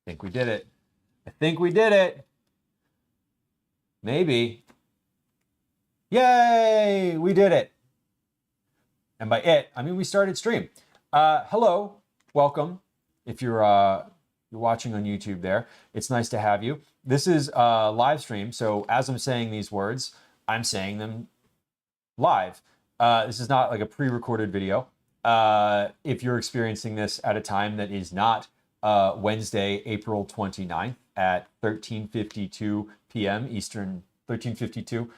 think we did it. I think we did it. Maybe. Yay! We did it. And by it, I mean we started stream. Hello, welcome. If you're watching on YouTube there, it's nice to have you. This is a live stream, so as I'm saying these words, I'm saying them live. This is not like a pre-recorded video. If you're experiencing this at a time that is not Wednesday, April 29th at 13:52 p.m. Eastern, 13:52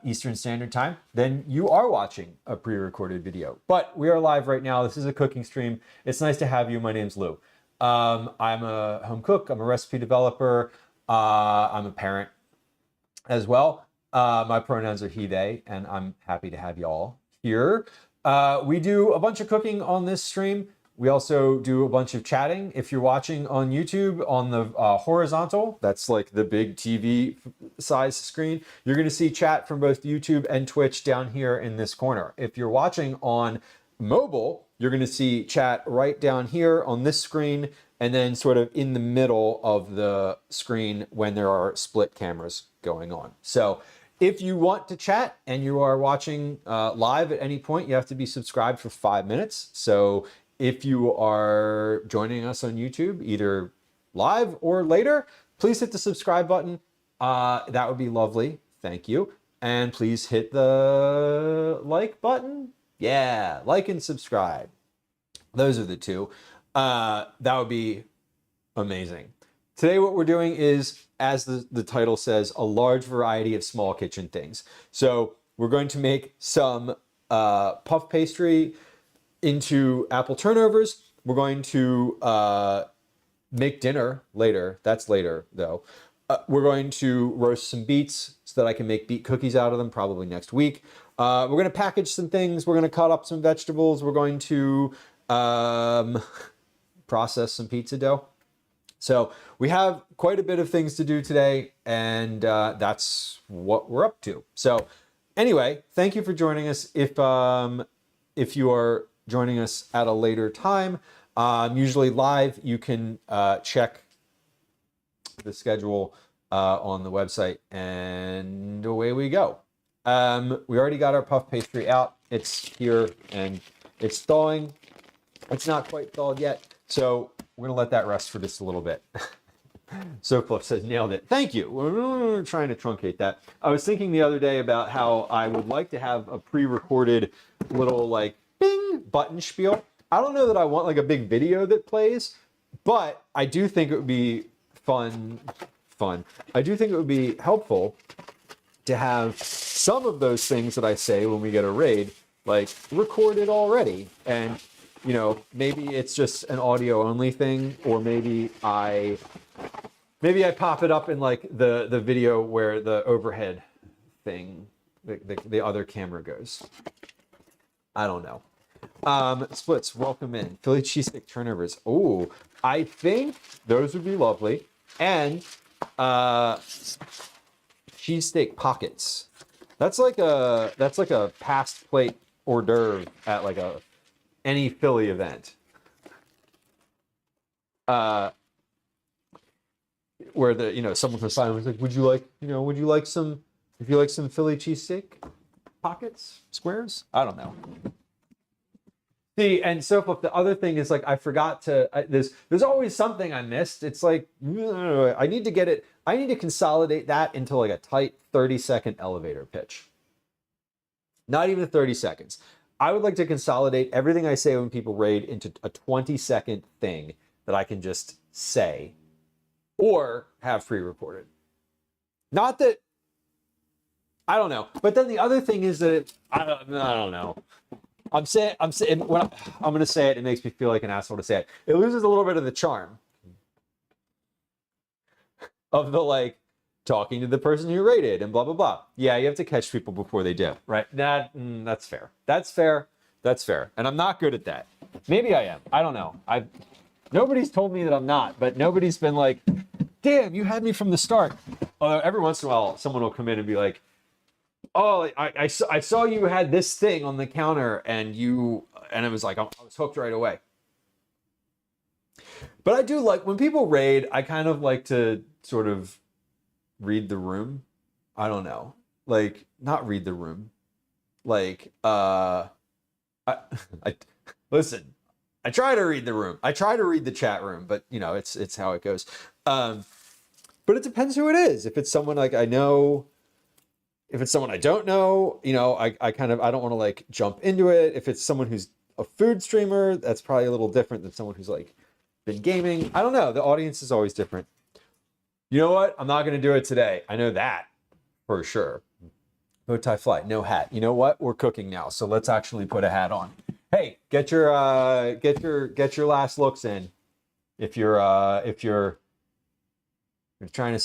Eastern Standard Time, then you are watching a pre-recorded video. But we are live right now. This is a cooking stream. It's nice to have you. My name's Lou. I'm a home cook. I'm a recipe developer. I'm a parent as well. My pronouns are he, they, and I'm happy to have y'all here. We do a bunch of cooking on this stream. We also do a bunch of chatting. If you're watching on YouTube on the horizontal, that's like the big TV size screen, you're going to see chat from both YouTube and Twitch down here in this corner. If you're watching on mobile, you're going to see chat right down here on this screen and then sort of in the middle of the screen when there are split cameras going on. So if you want to chat and you are watching live at any point, you have to be subscribed for 5 minutes. So if you are joining us on YouTube, either live or later, please hit the subscribe button. That would be lovely. Thank you. And please hit the like button. Yeah, like and subscribe. Those are the two. That would be amazing. Today what we're doing is, as the title says, a large variety of small kitchen things. So we're going to make some puff pastry into apple turnovers. We're going to make dinner later. That's later though. We're going to roast some beets so that I can make beet cookies out of them probably next week. We're going to package some things. We're going to cut up some vegetables. We're going to process some pizza dough. So we have quite a bit of things to do today, and that's what we're up to. So anyway, thank you for joining us. If you are joining us at a later time, usually live, you can check the schedule on the website, and away we go. We already got our puff pastry out. It's here and it's thawing. It's not quite thawed yet, so we're gonna let that rest for just a little bit. So Cliff says, nailed it. Thank you. We're trying to truncate that. I was thinking the other day about how I would like to have a pre-recorded little like bing button spiel. I don't know that I want like a big video that plays, but I do think it would be fun. I do think it would be helpful to have some of those things that I say when we get a raid, like recorded already. And, you know, maybe it's just an audio only thing, or maybe I pop it up in like the video where the overhead thing, the other camera goes. I don't know. Splits, welcome in. Philly cheesesteak turnovers. Oh, I think those would be lovely. And cheesesteak pockets. That's like a past plate hors d'oeuvre at like any Philly event. Where someone from Simon was like, would you like some Philly cheesesteak pockets, squares? I don't know. See, and so the other thing is like I forgot to. There's always something I missed. It's like I need to consolidate that into like a tight 30-second elevator pitch. Not even 30 seconds. I would like to consolidate everything I say when people raid into a 20-second thing that I can just say or have pre-recorded. Not that I don't know, but then the other thing is that I don't know. I'm saying when I'm going to say it, it makes me feel like an asshole to say it. It loses a little bit of the charm of the like talking to the person who rated and blah blah blah. Yeah, you have to catch people before they dip, right? That's fair. That's fair. And I'm not good at that. Maybe I am. I don't know. Nobody's told me that I'm not, but nobody's been like, "Damn, you had me from the start." Although every once in a while, someone will come in and be like, "Oh, I saw you had this thing on the counter and it was like, I was hooked right away." But I do like when people raid, I kind of like to sort of read the room. I don't know. Like not read the room. Like I, I listen, I try to read the room. I try to read the chat room, but you know, it's how it goes. But it depends who it is. If it's someone like I know, if it's someone I don't know, you know, I kind of I don't want to like jump into it. If it's someone who's a food streamer, that's probably a little different than someone who's like been gaming. I don't know. The audience is always different. You know what? I'm not going to do it today. I know that for sure. Bow tie fly, no hat. You know what? We're cooking now, so let's actually put a hat on. Hey, get your last looks in. If you're trying to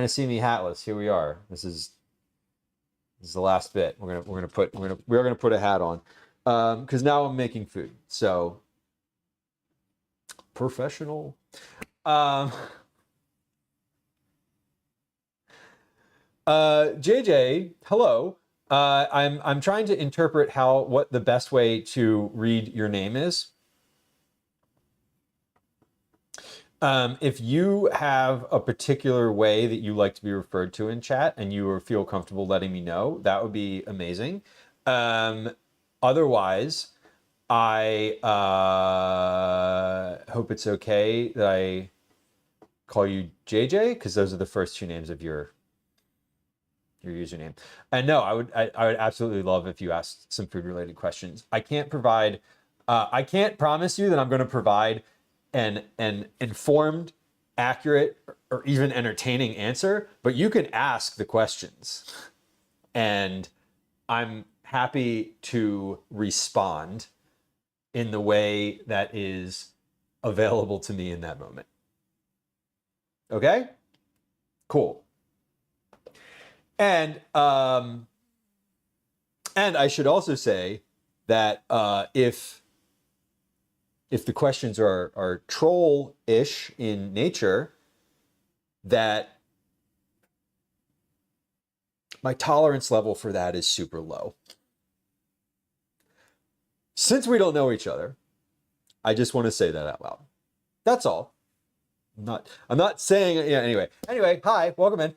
see me hatless, here we are. This is the last bit. We're gonna put a hat on, because now I'm making food. So professional. JJ, hello. I'm trying to interpret what the best way to read your name is. If you have a particular way that you like to be referred to in chat and you feel comfortable letting me know, that would be amazing. Otherwise, I hope it's okay that I call you JJ, because those are the first two names of your username. And no, I would absolutely love if you asked some food related questions. I can't promise you that I'm going to provide an informed, accurate, or even entertaining answer, but you can ask the questions and I'm happy to respond in the way that is available to me in that moment. Okay? Cool. And I should also say that if the questions are troll-ish in nature, that my tolerance level for that is super low. Since we don't know each other, I just want to say that out loud. That's all. I'm not saying, yeah, anyway, hi, welcome in.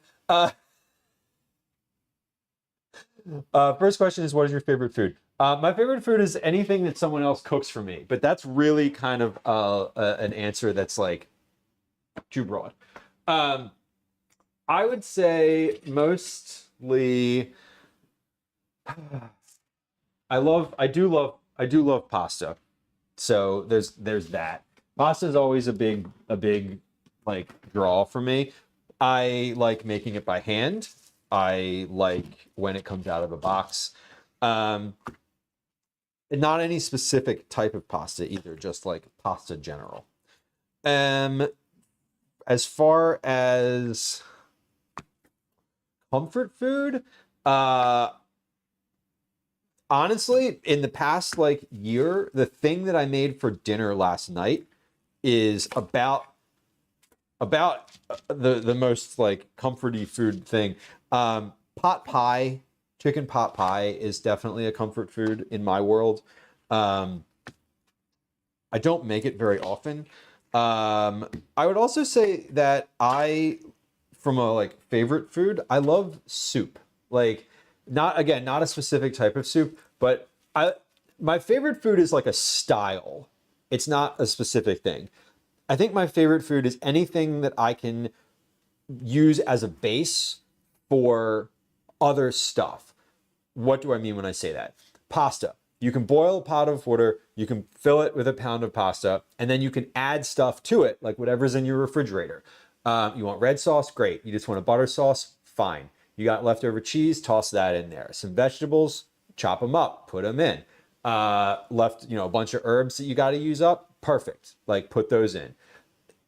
First question is, what is your favorite food? My favorite food is anything that someone else cooks for me, but that's really kind of an answer that's like too broad. I would say mostly, I do love pasta. So there's that. Pasta is always a big like draw for me. I like making it by hand. I like when it comes out of a box. Not any specific type of pasta either, just like pasta general. As far as comfort food, honestly, in the past like year, the thing that I made for dinner last night is about the most like comforty food thing. Pot pie, chicken pot pie is definitely a comfort food in my world. I don't make it very often. I would also say that from a like favorite food, I love soup. Like not a specific type of soup, but my favorite food is like a style. It's not a specific thing. I think my favorite food is anything that I can use as a base for other stuff. What do I mean when I say that? Pasta. You can boil a pot of water, you can fill it with a pound of pasta, and then you can add stuff to it, like whatever's in your refrigerator. You want red sauce? Great. You just want a butter sauce? Fine. You got leftover cheese? Toss that in there. Some vegetables? Chop them up, put them in. A bunch of herbs that you got to use up? Perfect. Like put those in.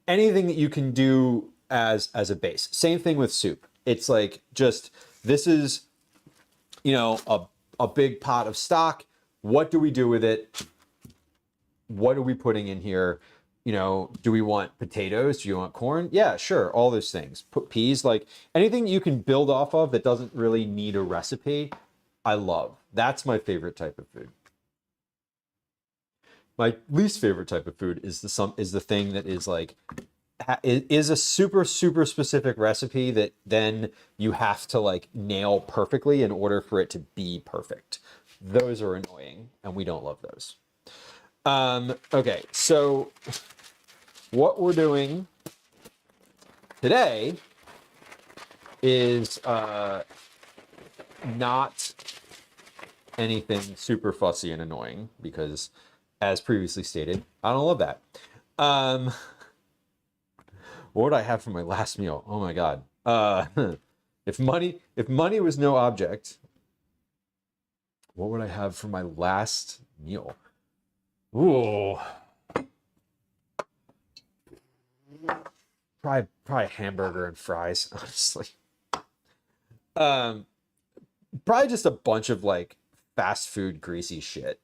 Anything that you can do as a base. Same thing with soup. It's like just, this is, a big pot of stock. What do we do with it? What are we putting in here? Do we want potatoes? Do you want corn? Yeah, sure. All those things. Put peas, like anything you can build off of that doesn't really need a recipe, I love. That's my favorite type of food. My least favorite type of food is the thing that is like is a super specific recipe that then you have to like nail perfectly in order for it to be perfect. Those are annoying, and we don't love those. Okay, so what we're doing today is not anything super fussy and annoying because, as previously stated, I don't love that. What would I have for my last meal? Oh my God. If money was no object, what would I have for my last meal? Ooh. Probably hamburger and fries, honestly. Probably just a bunch of like fast food greasy shit.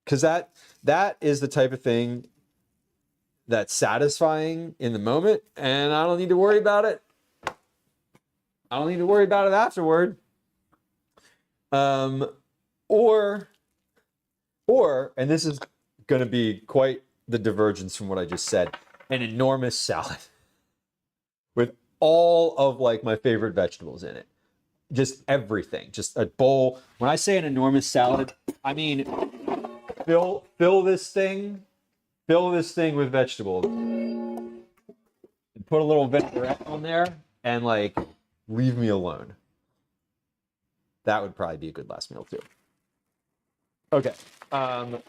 Cause that is the type of thing that's satisfying in the moment, and I don't need to worry about it. I don't need to worry about it afterward. Or, and this is going to be quite the divergence from what I just said, an enormous salad with all of like my favorite vegetables in it. Just everything, just a bowl. When I say an enormous salad, I mean, fill this thing with vegetables and put a little vinaigrette on there and like leave me alone. That would probably be a good last meal too. Okay. So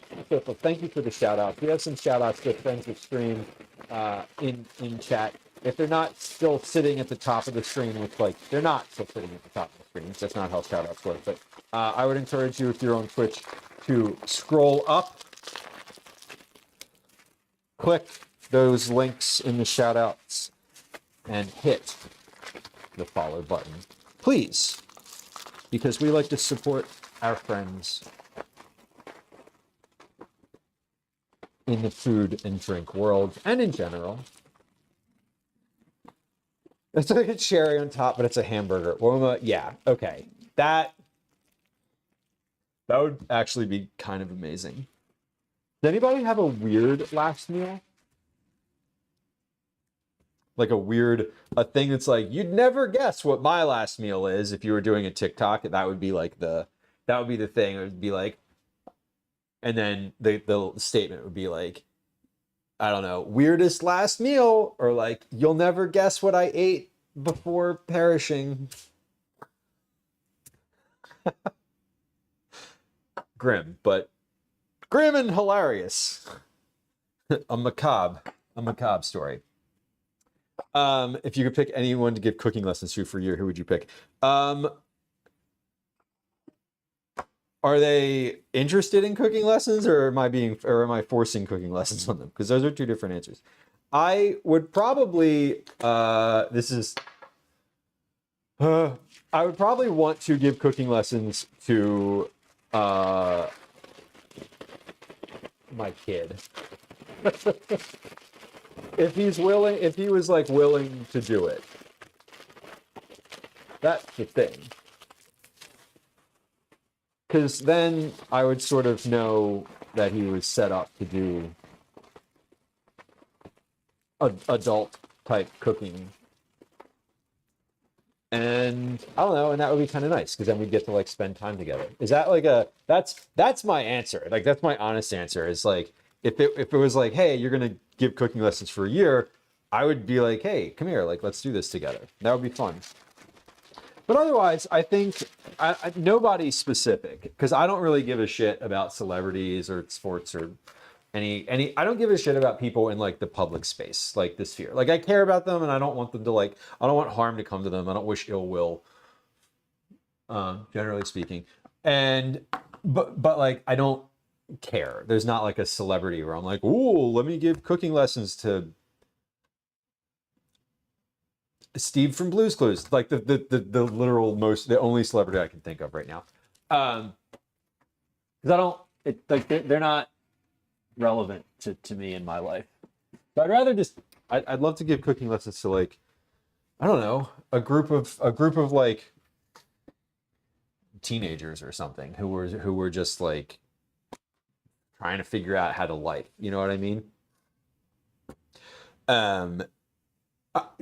thank you for the shout outs. We have some shout outs to friends of stream in chat. If they're not still sitting at the top of the screen, which like they're not still sitting at the top of the screen, that's not how shout outs work. But I would encourage you, if you're on Twitch, to scroll up, click those links in the shout outs, and hit the follow button, please, because we like to support our friends in the food and drink world and in general. It's like a cherry on top, but it's a hamburger. Well, yeah, okay. That would actually be kind of amazing. Does anybody have a weird last meal? Like a thing that's like, you'd never guess what my last meal is if you were doing a TikTok. That would be like that would be the thing. It would be like, and then the statement would be like, I don't know, weirdest last meal, or like, you'll never guess what I ate before perishing. Grim, but grim and hilarious. a macabre story. If you could pick anyone to give cooking lessons to for a year, who would you pick? Are they interested in cooking lessons, or am I forcing cooking lessons on them? Because those are two different answers. I would probably I would probably want to give cooking lessons to my kid. If he was like willing to do it. That's the thing. Because then I would sort of know that he was set up to do adult type cooking. And I don't know, and that would be kind of nice, because then we'd get to like spend time together. Is that like that's my answer. Like, that's my honest answer, is like, if it was like, hey, you're gonna give cooking lessons for a year, I would be like, hey, come here, like, let's do this together. That would be fun. But otherwise, I think nobody's specific, because I don't really give a shit about celebrities or sports or any. I don't give a shit about people in like the public space, like the sphere. Like, I care about them, and I don't want them to like. I don't want harm to come to them. I don't wish ill will. Generally speaking, but like, I don't care. There's not like a celebrity where I'm like, ooh, let me give cooking lessons to Steve from Blue's Clues, like the literal the only celebrity I can think of right now. Because they're not relevant to me in my life. So I'd rather just I'd love to give cooking lessons to, like, I don't know, a group of like teenagers or something who were just like trying to figure out how to life. You know what I mean?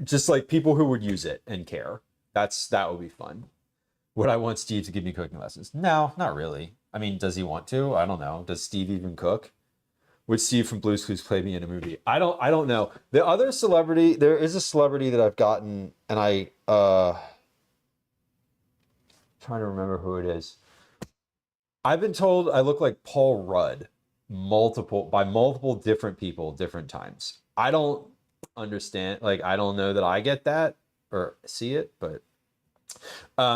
Just like people who would use it and care. That would be fun. Would I want Steve to give me cooking lessons? No, not really. I mean, does he want to? I don't know. Does Steve even cook? Would Steve from Blue's Clues play me in a movie? I don't know. The other celebrity, there is a celebrity that I've gotten, and trying to remember who it is. I've been told I look like Paul Rudd by multiple different people, different times. I don't understand. Like, I don't know that I get that or see it, but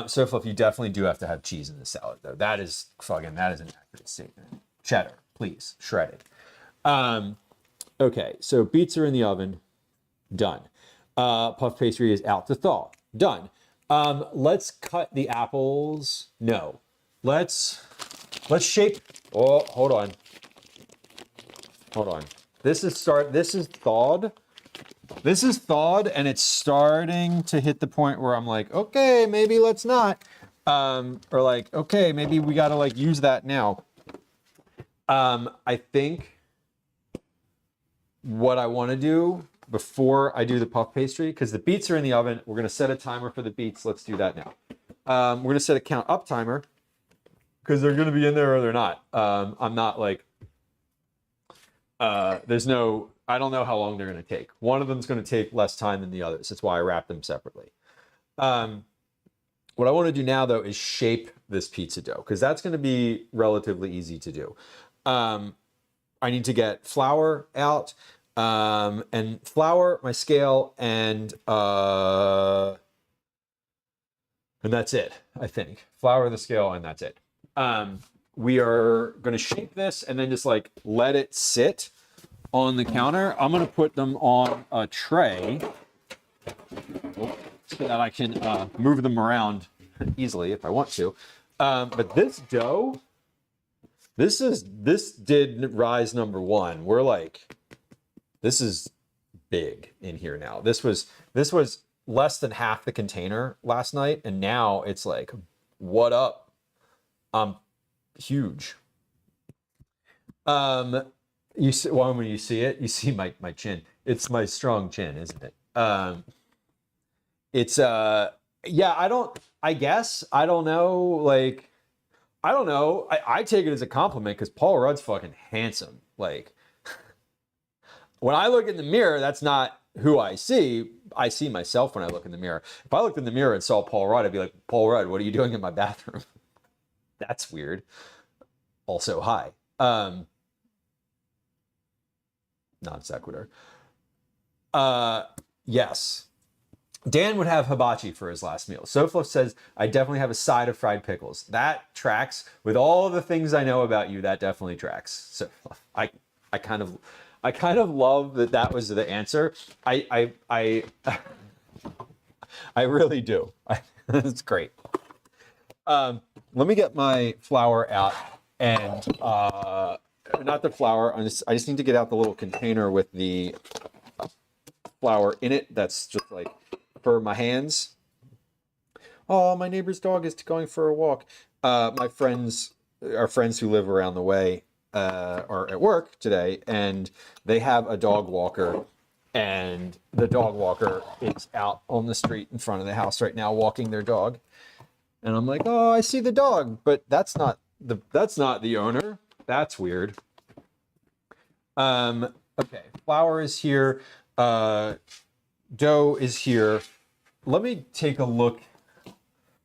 so Fluff, you definitely do have to have cheese in the salad, though. That is an accurate statement. Cheddar, please, shredded. Okay, so beets are in the oven. Done. Puff pastry is out to thaw. Done. Let's cut the apples. No. Let's shape. Oh, hold on. This is thawed. This is thawed, and it's starting to hit the point where I'm like, okay, maybe let's not. Or like, okay, maybe we gotta like use that now. I think what I want to do before I do the puff pastry, because the beets are in the oven, we're gonna set a timer for the beets. Let's do that now. We're gonna set a count up timer because they're gonna be in there or they're not. I'm not like, I don't know how long they're gonna take. One of them's gonna take less time than the others. That's why I wrap them separately. What I want to do now, though, is shape this pizza dough, because that's going to be relatively easy to do. I need to get flour out, and flour, my scale, and that's it, I think. Flour, the scale, and that's it. We are going to shape this and then just like let it sit on the counter. I'm going to put them on a tray so that I can move them around easily if I want to. But this dough, this did rise number one. We're like, this is big in here now. This was less than half the container last night, and now it's like, what up? Huge. You see, well, when you see it, you see my chin. It's my strong chin, isn't it? It's yeah, I don't know, like, I don't know. I take it as a compliment because Paul Rudd's fucking handsome. Like, when I look in the mirror, that's not who I see. I see myself when I look in the mirror. If I looked in the mirror and saw Paul Rudd, I'd be like, Paul Rudd, what are you doing in my bathroom? That's weird. Also, hi. Non sequitur. Yes. Dan would have hibachi for his last meal. Soflo says, I definitely have a side of fried pickles. That tracks with all the things I know about you. That definitely tracks. So I kind of love that was the answer. I really do. It's great. Let me get my flour out, and not the flour. I just need to get out the little container with the flour in it. That's just like for my hands. Oh, my neighbor's dog is going for a walk. Our friends who live around the way are at work today, and they have a dog walker, and the dog walker is out on the street in front of the house right now walking their dog. And I'm like, oh, I see the dog, but that's not the owner. That's weird. Okay, flour is here. Dough is here. Let me take a look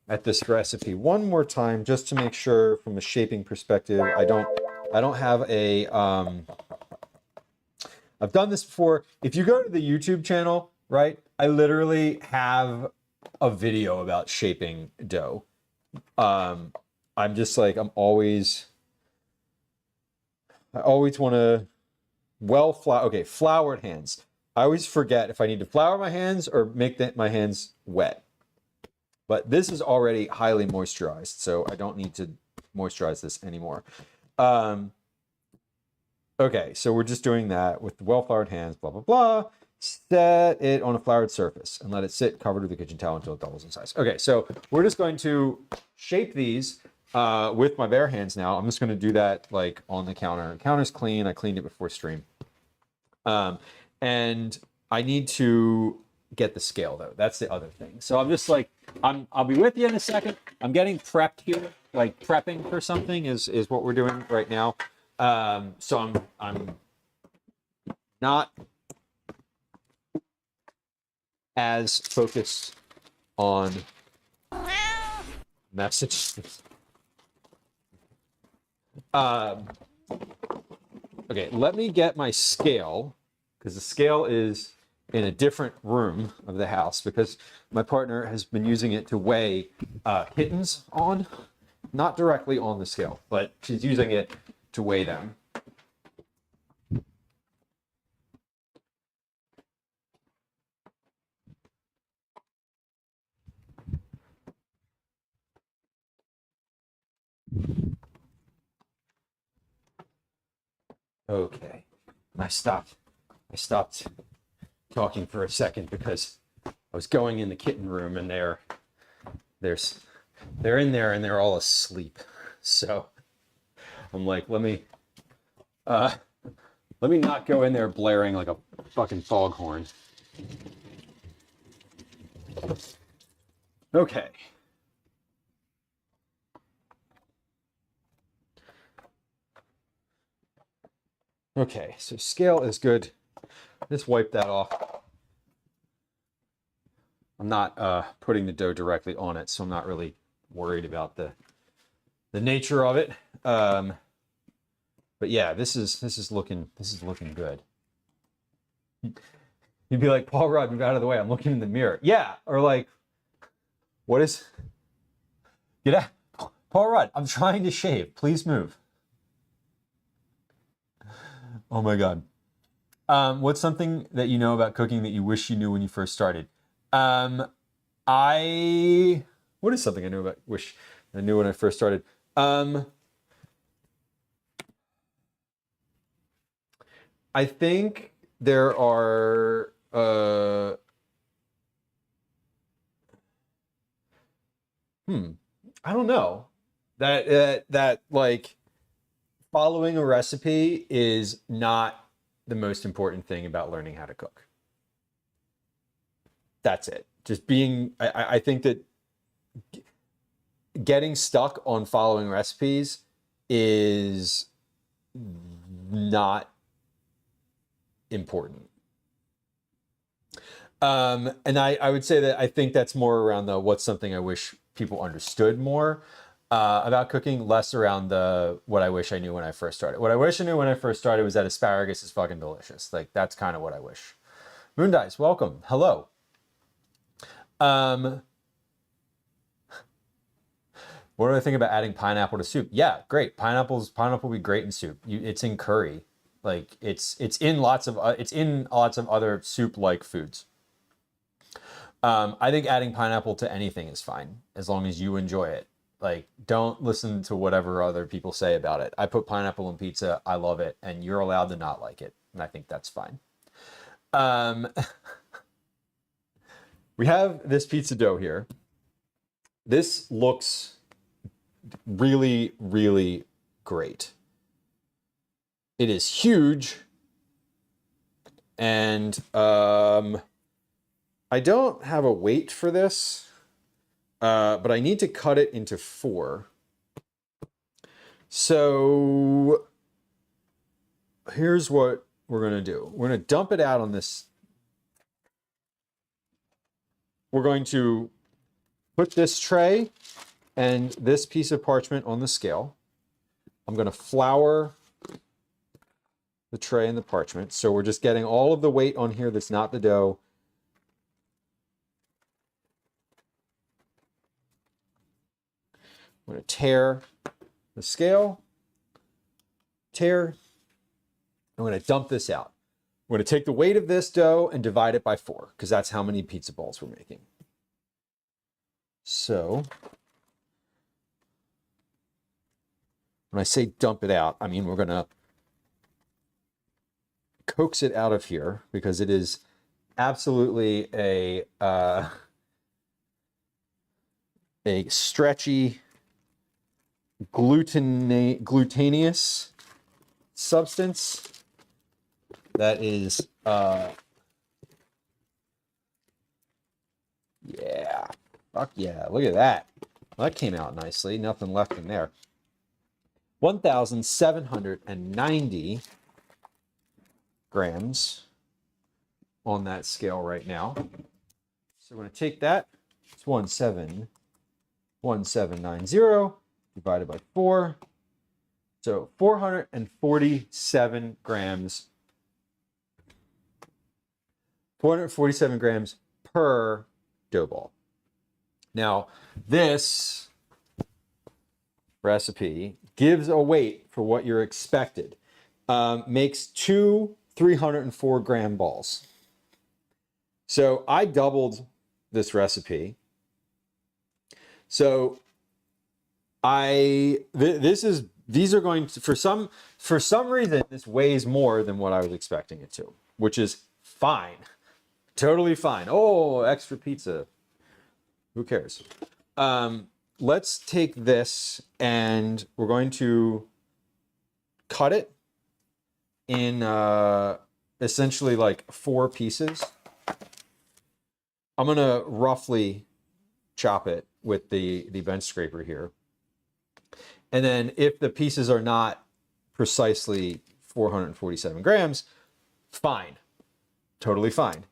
at this recipe one more time just to make sure from a shaping perspective. I don't have a I've done this before. If you go to the YouTube channel, right, I literally have a video about shaping dough. I'm just like, I always want to floured hands. I always forget if I need to flour my hands or make my hands wet. But this is already highly moisturized, so I don't need to moisturize this anymore. Okay, so we're just doing that with the well-floured hands, blah, blah, blah. Set it on a floured surface and let it sit covered with a kitchen towel until it doubles in size. Okay, so we're just going to shape these. with my bare hands now. I'm just going to do that like on the counter. The counter's clean. I cleaned it before stream. And I need to get the scale though. That's the other thing. So I'm just like, I'll be with you in a second. I'm getting prepped here, like prepping for something is what we're doing right now. So I'm not as focused on messages. Okay, let me get my scale, because the scale is in a different room of the house, because my partner has been using it to weigh kittens on, not directly on the scale, but she's using it to weigh them. Okay, I stopped talking for a second because I was going in the kitten room and they're in there and they're all asleep. So I'm like, let me not go in there blaring like a fucking foghorn. Okay. Okay, so scale is good. Just wipe that off. I'm not putting the dough directly on it, so I'm not really worried about the nature of it. But yeah, this is looking good. You'd be like, Paul Rudd, move out of the way. I'm looking in the mirror. Yeah, or like, what is? Get out, Paul Rudd. I'm trying to shave. Please move. Oh my God. What's something that you know about cooking that you wish you knew when you first started? What is something I wish I knew when I first started? I think there are, I don't know, that like following a recipe is not the most important thing about learning how to cook. That's it. Just being, I think that getting stuck on following recipes is not important. And I would say that I think that's more around the what's something I wish people understood more about cooking, less around the what I wish I knew when I first started. What I wish I knew when I first started was that asparagus is fucking delicious. Like, that's kind of what I wish. Moon Dice, welcome. Hello. What do I think about adding pineapple to soup? Yeah, great. Pineapple would be great in soup. It's in curry. Like, it's in lots of other soup-like foods. I think adding pineapple to anything is fine as long as you enjoy it. Like, don't listen to whatever other people say about it. I put pineapple in pizza. I love it, and you're allowed to not like it, and I think that's fine. We have this pizza dough here. This looks really, really great. It is huge, and I don't have a weight for this, but I need to cut it into 4. So here's what we're going to do. We're going to dump it out on this. We're going to put this tray and this piece of parchment on the scale. I'm going to flour the tray and the parchment. So we're just getting all of the weight on here that's not the dough. I'm going to tear the scale, tear. I'm going to dump this out. We're going to take the weight of this dough and divide it by 4, because that's how many pizza balls we're making. So when I say dump it out, I mean we're going to coax it out of here, because it is absolutely a stretchy glutinous substance that is, yeah, fuck yeah, look at that. Well, that came out nicely, nothing left in there. 1,790 grams on that scale right now. So we're going to take that. It's 1790 divided by 4. So 447 grams. 447 grams per dough ball. Now, this recipe gives a weight for what you're expected. Makes 2 304 gram balls. So I doubled this recipe. So these are going to, for some reason, this weighs more than what I was expecting it to, which is fine. Totally fine. Oh, extra pizza. Who cares? Let's take this and we're going to cut it in essentially like 4 pieces. I'm going to roughly chop it with the bench scraper here. And then if the pieces are not precisely 447 grams, fine. Totally fine.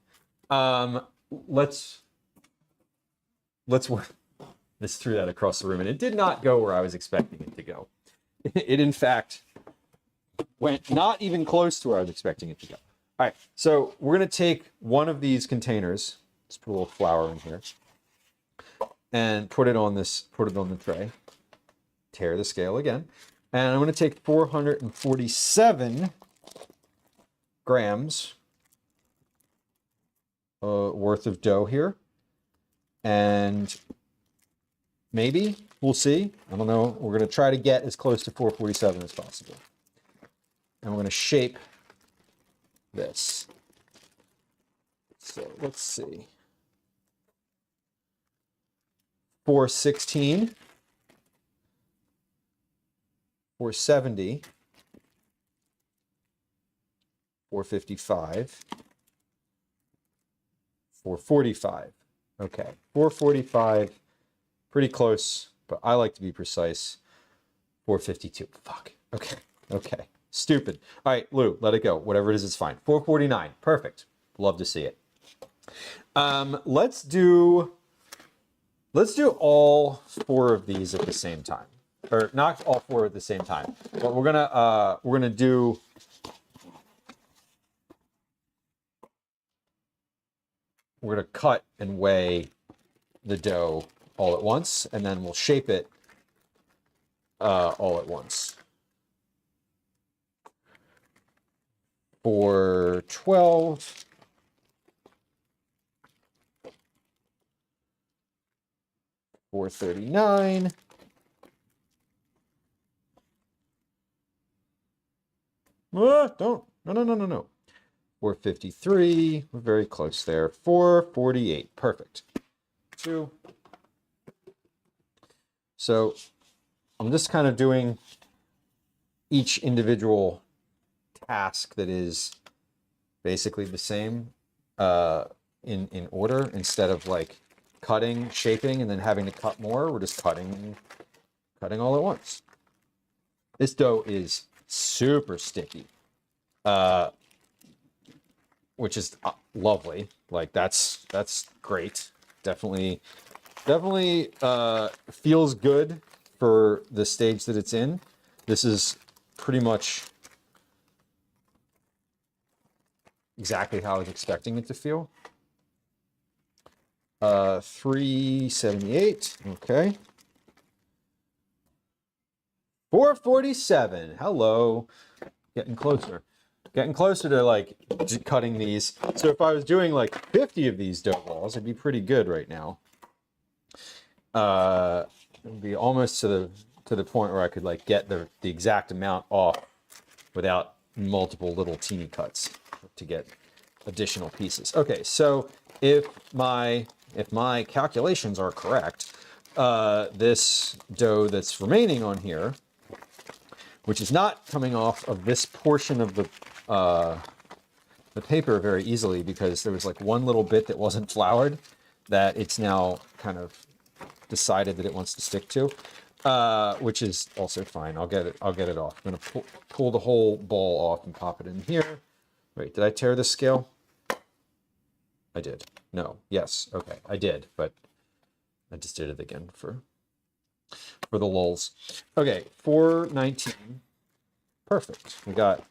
Let's just threw that across the room, and it did not go where I was expecting it to go. It in fact went not even close to where I was expecting it to go. All right, so we're gonna take one of these containers. Let's put a little flour in here and put it on the tray. Tear the scale again, and I'm gonna take 447 grams worth of dough here, and maybe we'll see. I don't know. We're going to try to get as close to 447 as possible, and we're going to shape this. So let's see. 416, 470, 455. 445. Okay, 445, pretty close, but I like to be precise. 452. Fuck. Okay. Stupid. All right, Lou, let it go. Whatever it is, it's fine. 449. Perfect. Love to see it. Let's do all 4 of these at the same time, or not all 4 at the same time. But we're gonna do. We're going to cut and weigh the dough all at once, and then we'll shape it all at once. 412. 439. No. 453, we're very close there. 448, perfect. 2. So I'm just kind of doing each individual task that is basically the same in order, instead of like cutting, shaping, and then having to cut more. We're just cutting all at once. This dough is super sticky. Which is lovely. Like that's great. Definitely feels good for the stage that it's in. This is pretty much exactly how I was expecting it to feel. 378. Okay. 447. Hello. Getting closer. Getting closer to like cutting these. So if I was doing like 50 of these dough balls, it'd be pretty good right now. It'd be almost to the point where I could like get the exact amount off without multiple little teeny cuts to get additional pieces. Okay, so if my calculations are correct, this dough that's remaining on here, which is not coming off of this portion of the paper very easily because there was like one little bit that wasn't floured that it's now kind of decided that it wants to stick to, which is also fine. I'll get it off. I'm gonna pull the whole ball off and pop it in here. Wait, did I tear this scale? I did. No. Yes. Okay. I did, but I just did it again for the lulz. Okay. 419. Perfect. We got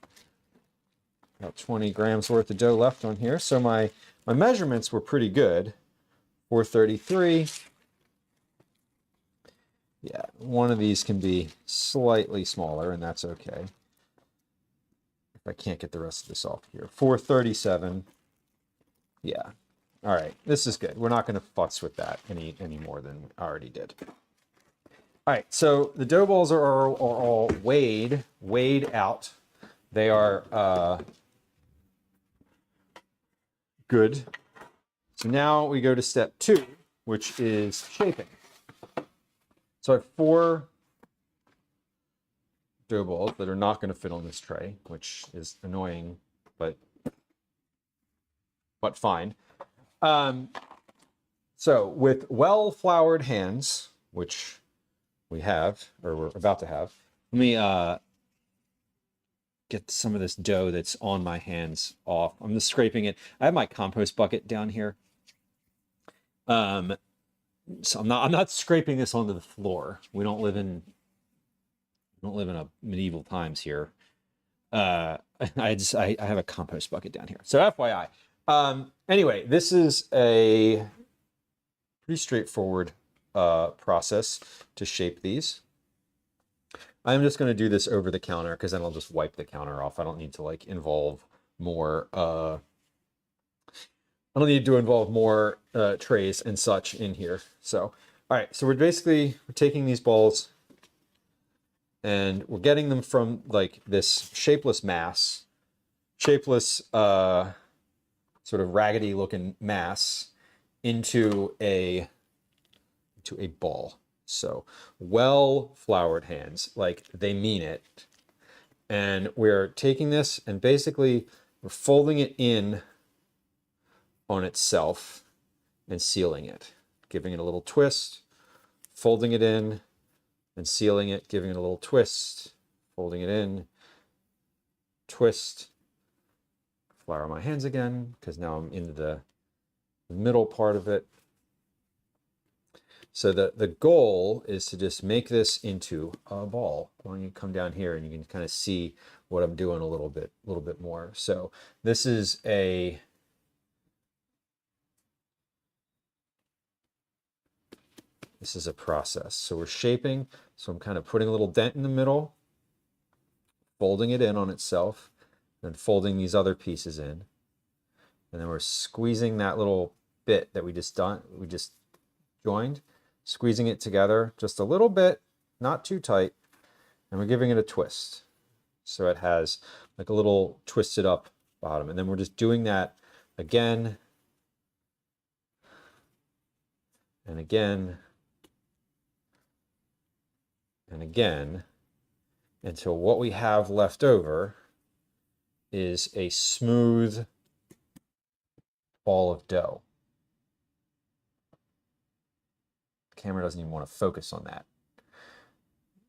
about 20 grams worth of dough left on here. So my measurements were pretty good. 433. Yeah, one of these can be slightly smaller, and that's okay. If I can't get the rest of this off here. 437. Yeah. All right. This is good. We're not going to futz with that any more than I already did. All right. So the dough balls are all weighed out. They are good. So now we go to step 2, which is shaping. So I have 4 dough balls that are not going to fit on this tray, which is annoying, but fine. So with well-floured hands, which we have, or we're about to have, let me get some of this dough that's on my hands off. I'm just scraping it. I have my compost bucket down here. So I'm not scraping this onto the floor. We don't live in a medieval times here. I have a compost bucket down here. So FYI. Anyway, this is a pretty straightforward process to shape these. I'm just going to do this over the counter because then I'll just wipe the counter off. I don't need to like involve more trays and such in here. So, all right, so we're taking these balls and we're getting them from like this shapeless mass, sort of raggedy looking mass into a ball. So well-floured hands, like they mean it. And we're taking this and basically we're folding it in on itself and sealing it, giving it a little twist, folding it in and sealing it, giving it a little twist, folding it in, twist, flour my hands again, because now I'm into the middle part of it. So the goal is to just make this into a ball. Why don't you come down here and you can kind of see what I'm doing a little bit more. So this is a process. So we're shaping. So I'm kind of putting a little dent in the middle, folding it in on itself, then folding these other pieces in. And then we're squeezing that little bit that we just joined, squeezing it together just a little bit, not too tight, and we're giving it a twist. So it has like a little twisted up bottom. And then we're just doing that again and again and again until what we have left over is a smooth ball of dough. The camera doesn't even want to focus on that.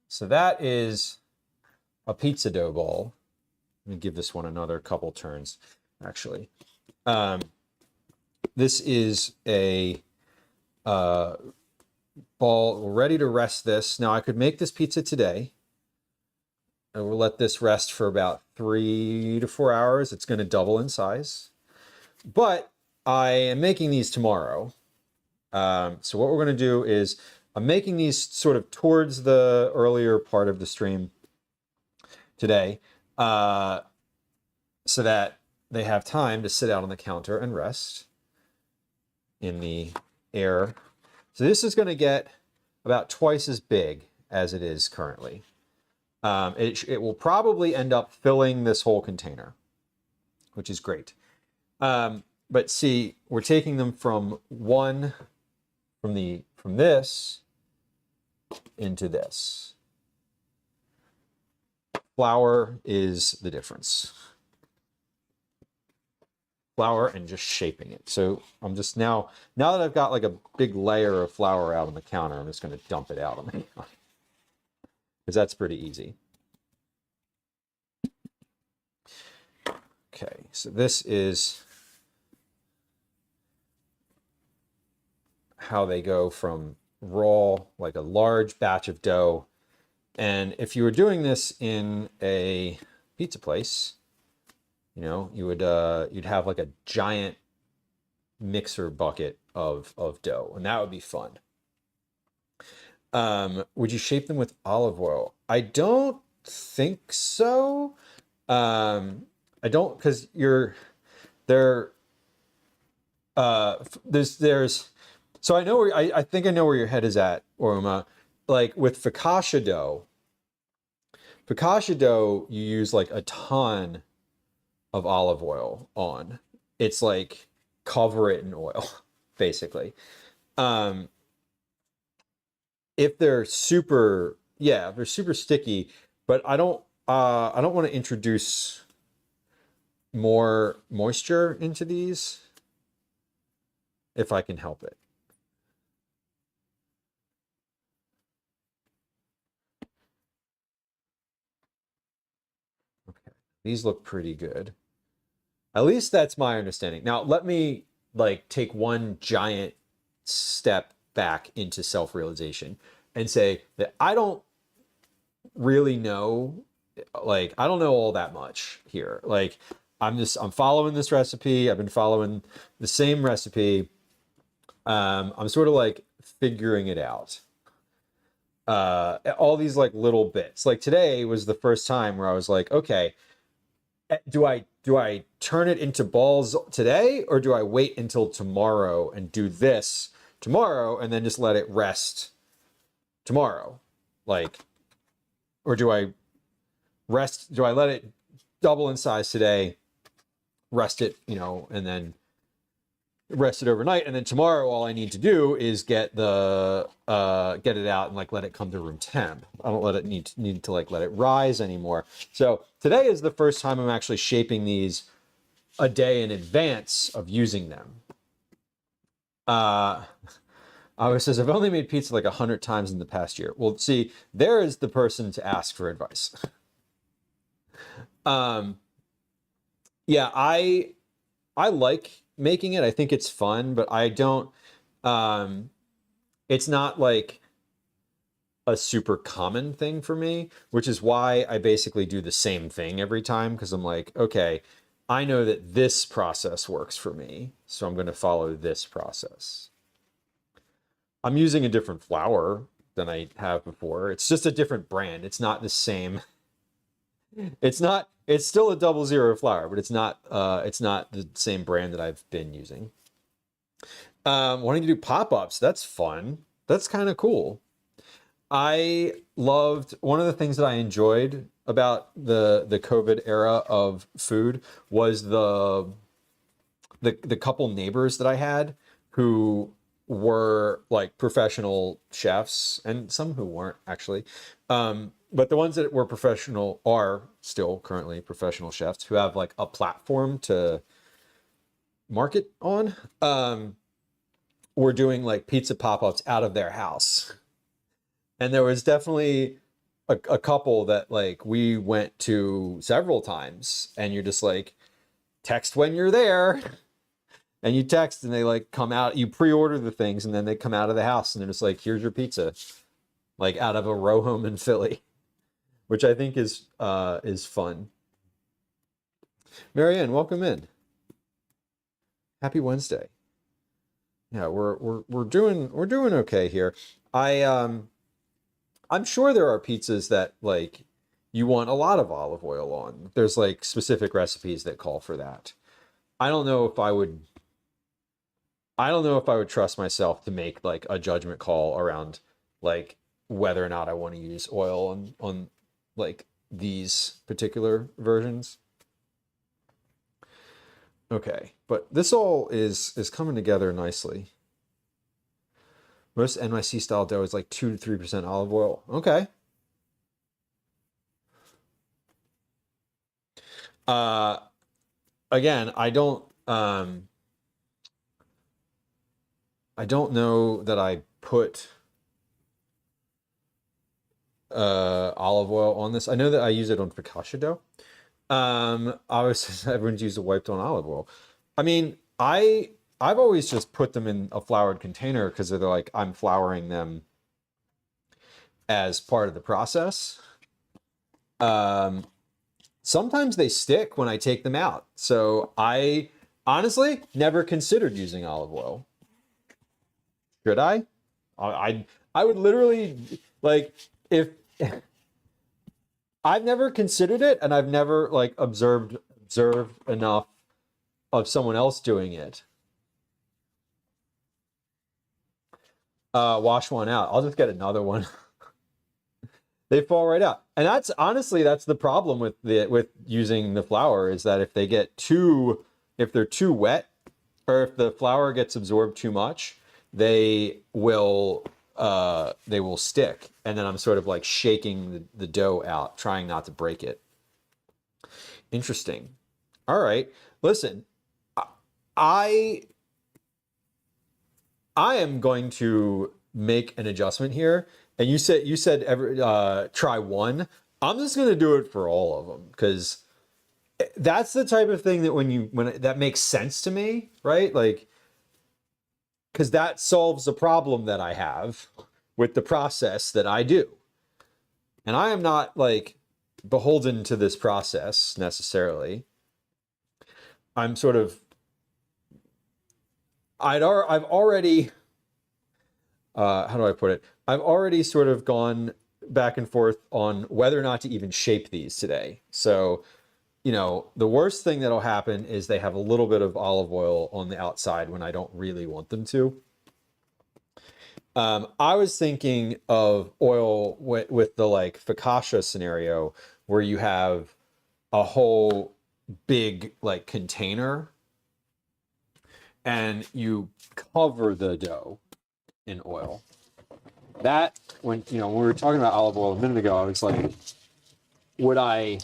So that is a pizza dough ball. Let me give this one another couple turns, actually. This is a ball. We're ready to rest this. Now I could make this pizza today. And we'll let this rest for about 3 to 4 hours. It's going to double in size. But I am making these tomorrow. So what we're going to do is I'm making these sort of towards the earlier part of the stream today so that they have time to sit out on the counter and rest in the air. So this is going to get about twice as big as it is currently. It will probably end up filling this whole container, which is great. But see, we're taking them from this into this. Flour is the difference. Flour and just shaping it. So I'm just now that I've got like a big layer of flour out on the counter, I'm just going to dump it out on the counter because that's pretty easy. Okay, so this is how they go from raw, like a large batch of dough. And if you were doing this in a pizza place, you know, you would you'd have like a giant mixer bucket of dough, and that would be fun. Would you shape them with olive oil? I don't think so. I don't, because they're there's so I know where I think I know where your head is at, Oruma. Like with focaccia dough, you use like a ton of olive oil on. It's like cover it in oil, basically. If they're super, yeah, if they're super sticky, but I don't want to introduce more moisture into these if I can help it. Okay, these look pretty good. At least that's my understanding. Now, let me like take one giant step back into self-realization and say that I don't really know, like, I don't know all that much here. Like, I'm following this recipe. I've been following the same recipe. I'm sort of like figuring it out. All these like little bits. Like today was the first time where I was like, okay, do I turn it into balls today, or do I wait until tomorrow and do this tomorrow and then just let it rest tomorrow? Like, or do I let it double in size today, rest it, you know, and then rest it overnight, and then tomorrow all I need to do is get it out and like let it come to room temp. I don't let it need to like let it rise anymore. So today is the first time I'm actually shaping these a day in advance of using them. I was says I've only made pizza like 100 times in the past year. Well, see, there is the person to ask for advice. Yeah, I like making it. I think it's fun, but I don't, it's not like a super common thing for me, which is why I basically do the same thing every time. Cause I'm like, okay, I know that this process works for me, so I'm going to follow this process. I'm using a different flour than I have before. It's just a different brand. It's not the same. It's still a 00 flour, but it's not the same brand that I've been using. Wanting to do pop-ups, that's fun. That's kind of cool. I loved, one of the things that I enjoyed about the COVID era of food was the couple neighbors that I had who were like professional chefs, and some who weren't actually. But the ones that were professional are still currently professional chefs who have like a platform to market on. Were doing like pizza pop-ups out of their house. And there was definitely a couple that like we went to several times, and you're just like, text when you're there. And you text and they like come out, you pre-order the things, and then they come out of the house and they're just like, here's your pizza. Like out of a row home in Philly, which I think is fun. Marianne, welcome in. Happy Wednesday. Yeah, we're doing okay here. I'm sure there are pizzas that like you want a lot of olive oil on. There's like specific recipes that call for that. I don't know if I would trust myself to make like a judgment call around like whether or not I want to use oil on like these particular versions. Okay, but this all is coming together nicely. Most NYC style dough is like 2 to 3% olive oil. Okay. Again, I don't know that I put olive oil on this. I know that I use it on focaccia dough. Obviously everyone's used a wiped on olive oil. I mean, I've always just put them in a floured container because they're like, I'm flouring them as part of the process. Sometimes they stick when I take them out. So I honestly never considered using olive oil. Should I? I would literally, like, if I've never considered it, and I've never like observed enough of someone else doing it. Wash one out. I'll just get another one. They fall right out. And that's honestly, that's the problem with using the flour, is that if they're too wet, or if the flour gets absorbed too much, they will stick. And then I'm sort of like shaking the dough out, trying not to break it. Interesting. All right. Listen, I am going to make an adjustment here. And you said try one. I'm just going to do it for all of them, because that's the type of thing that that makes sense to me, right? Like, because that solves the problem that I have with the process that I do. And I am not like beholden to this process necessarily. I'm sort of, I've already, how do I put it? I've already sort of gone back and forth on whether or not to even shape these today. So, you know, the worst thing that'll happen is they have a little bit of olive oil on the outside when I don't really want them to. I was thinking of oil with the like focaccia scenario, where you have a whole big like container and you cover the dough in oil. That, when we were talking about olive oil a minute ago, I was like, would I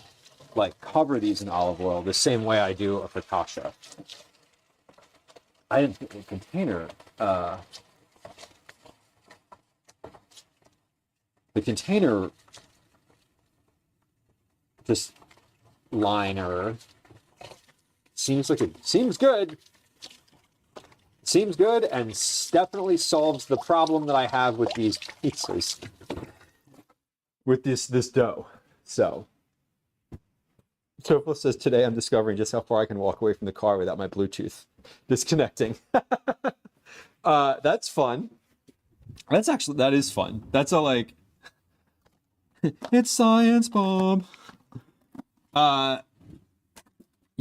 like cover these in olive oil the same way I do a focaccia? I didn't think the container, this liner seems good. Seems good, and definitely solves the problem that I have with these pizzas, with this dough. So Topla says, today I'm discovering just how far I can walk away from the car without my Bluetooth disconnecting. That's fun. That is fun. That's a like, it's science, Bob. You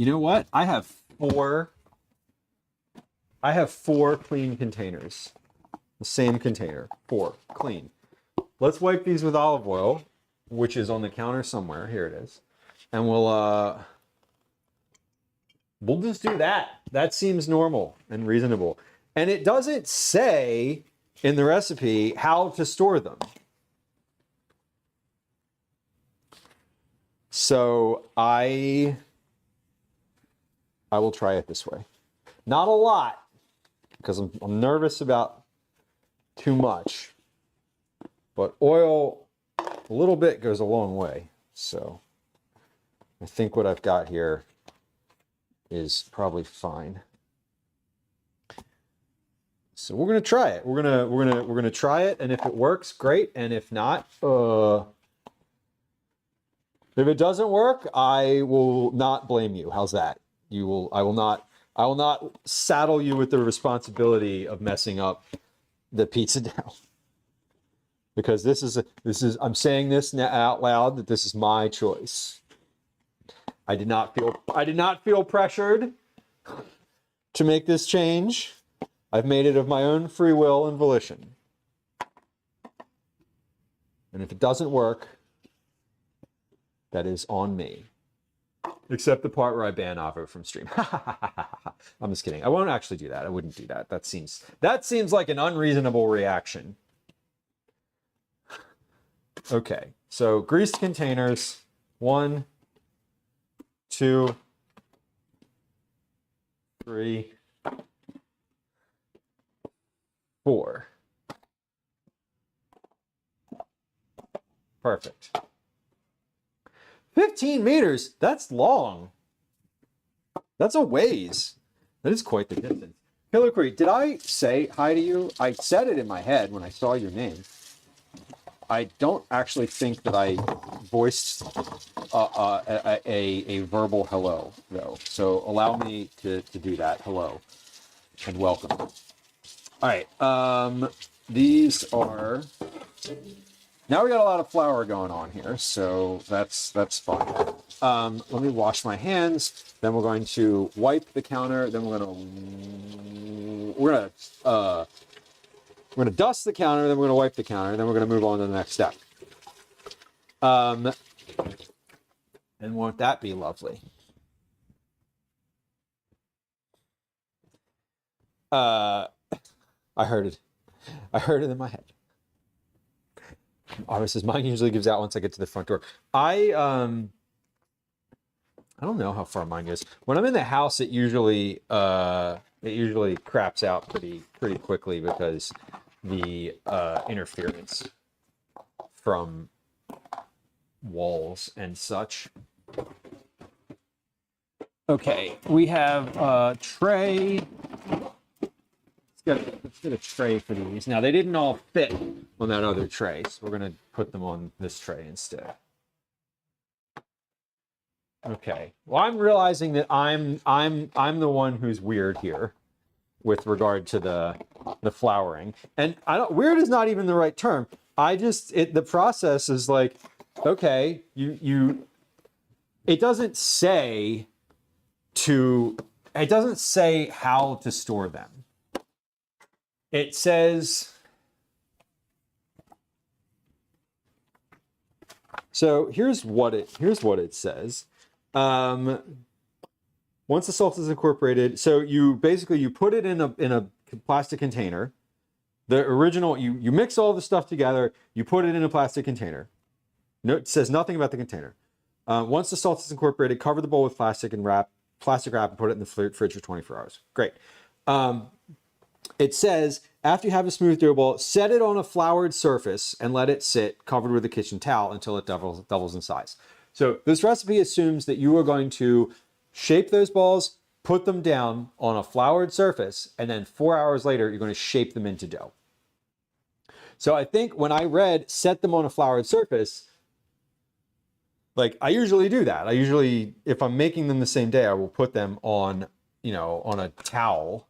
know what? I have four clean containers. The same container. 4 clean. Let's wipe these with olive oil, which is on the counter somewhere. Here it is. And we'll just do that. That seems normal and reasonable. And it doesn't say in the recipe how to store them. So I will try it this way. Not a lot, because I'm nervous about too much. But oil, a little bit goes a long way. So I think what I've got here is probably fine. So we're gonna try it. We're gonna try it, and if it works, great. And if not, if it doesn't work, I will not blame you. How's that? I will not saddle you with the responsibility of messing up the pizza dough. Because this is I'm saying this now out loud, that this is my choice. I did not feel pressured to make this change. I've made it of my own free will and volition. And if it doesn't work, that is on me. Except the part where I ban Avo from stream. I'm just kidding. I won't actually do that. I wouldn't do that. That seems like an unreasonable reaction. Okay, so greased containers. 1, 2, 3, 4. Perfect. 15 meters, that's long. That's a ways. That is quite the distance. Killer Creek, did I say hi to you? I said it in my head when I saw your name. I don't actually think that I voiced a verbal hello, though. So allow me to do that. Hello and welcome. All right. These are... Now we got a lot of flour going on here, so that's fun. Let me wash my hands. Then we're going to wipe the counter. Then we're gonna dust the counter. Then we're gonna wipe the counter. Then we're gonna move on to the next step. And won't that be lovely? I heard it. I heard it in my head. Aura says, mine usually gives out once I get to the front door. I don't know how far mine goes. When I'm in the house, it usually craps out pretty quickly because the interference from walls and such. Okay, we have a tray. Let's get a tray for these. Now, they didn't all fit on that other tray, so we're going to put them on this tray instead. Okay. Well, I'm realizing that I'm the one who's weird here with regard to the flowering. And weird is not even the right term. The process is like, okay, it doesn't say how to store them. It says, so here's what it says. Once the salt is incorporated, so you put it in a plastic container. The original, you mix all the stuff together, you put it in a plastic container. No, it says nothing about the container. Once the salt is incorporated, cover the bowl with plastic wrap and put it in the fridge for 24 hours. Great. It says, after you have a smooth dough ball, set it on a floured surface and let it sit covered with a kitchen towel until it doubles in size. So this recipe assumes that you are going to shape those balls, put them down on a floured surface, and then 4 hours later, you're going to shape them into dough. So I think when I read set them on a floured surface, like I usually do that. If I'm making them the same day, I will put them on a towel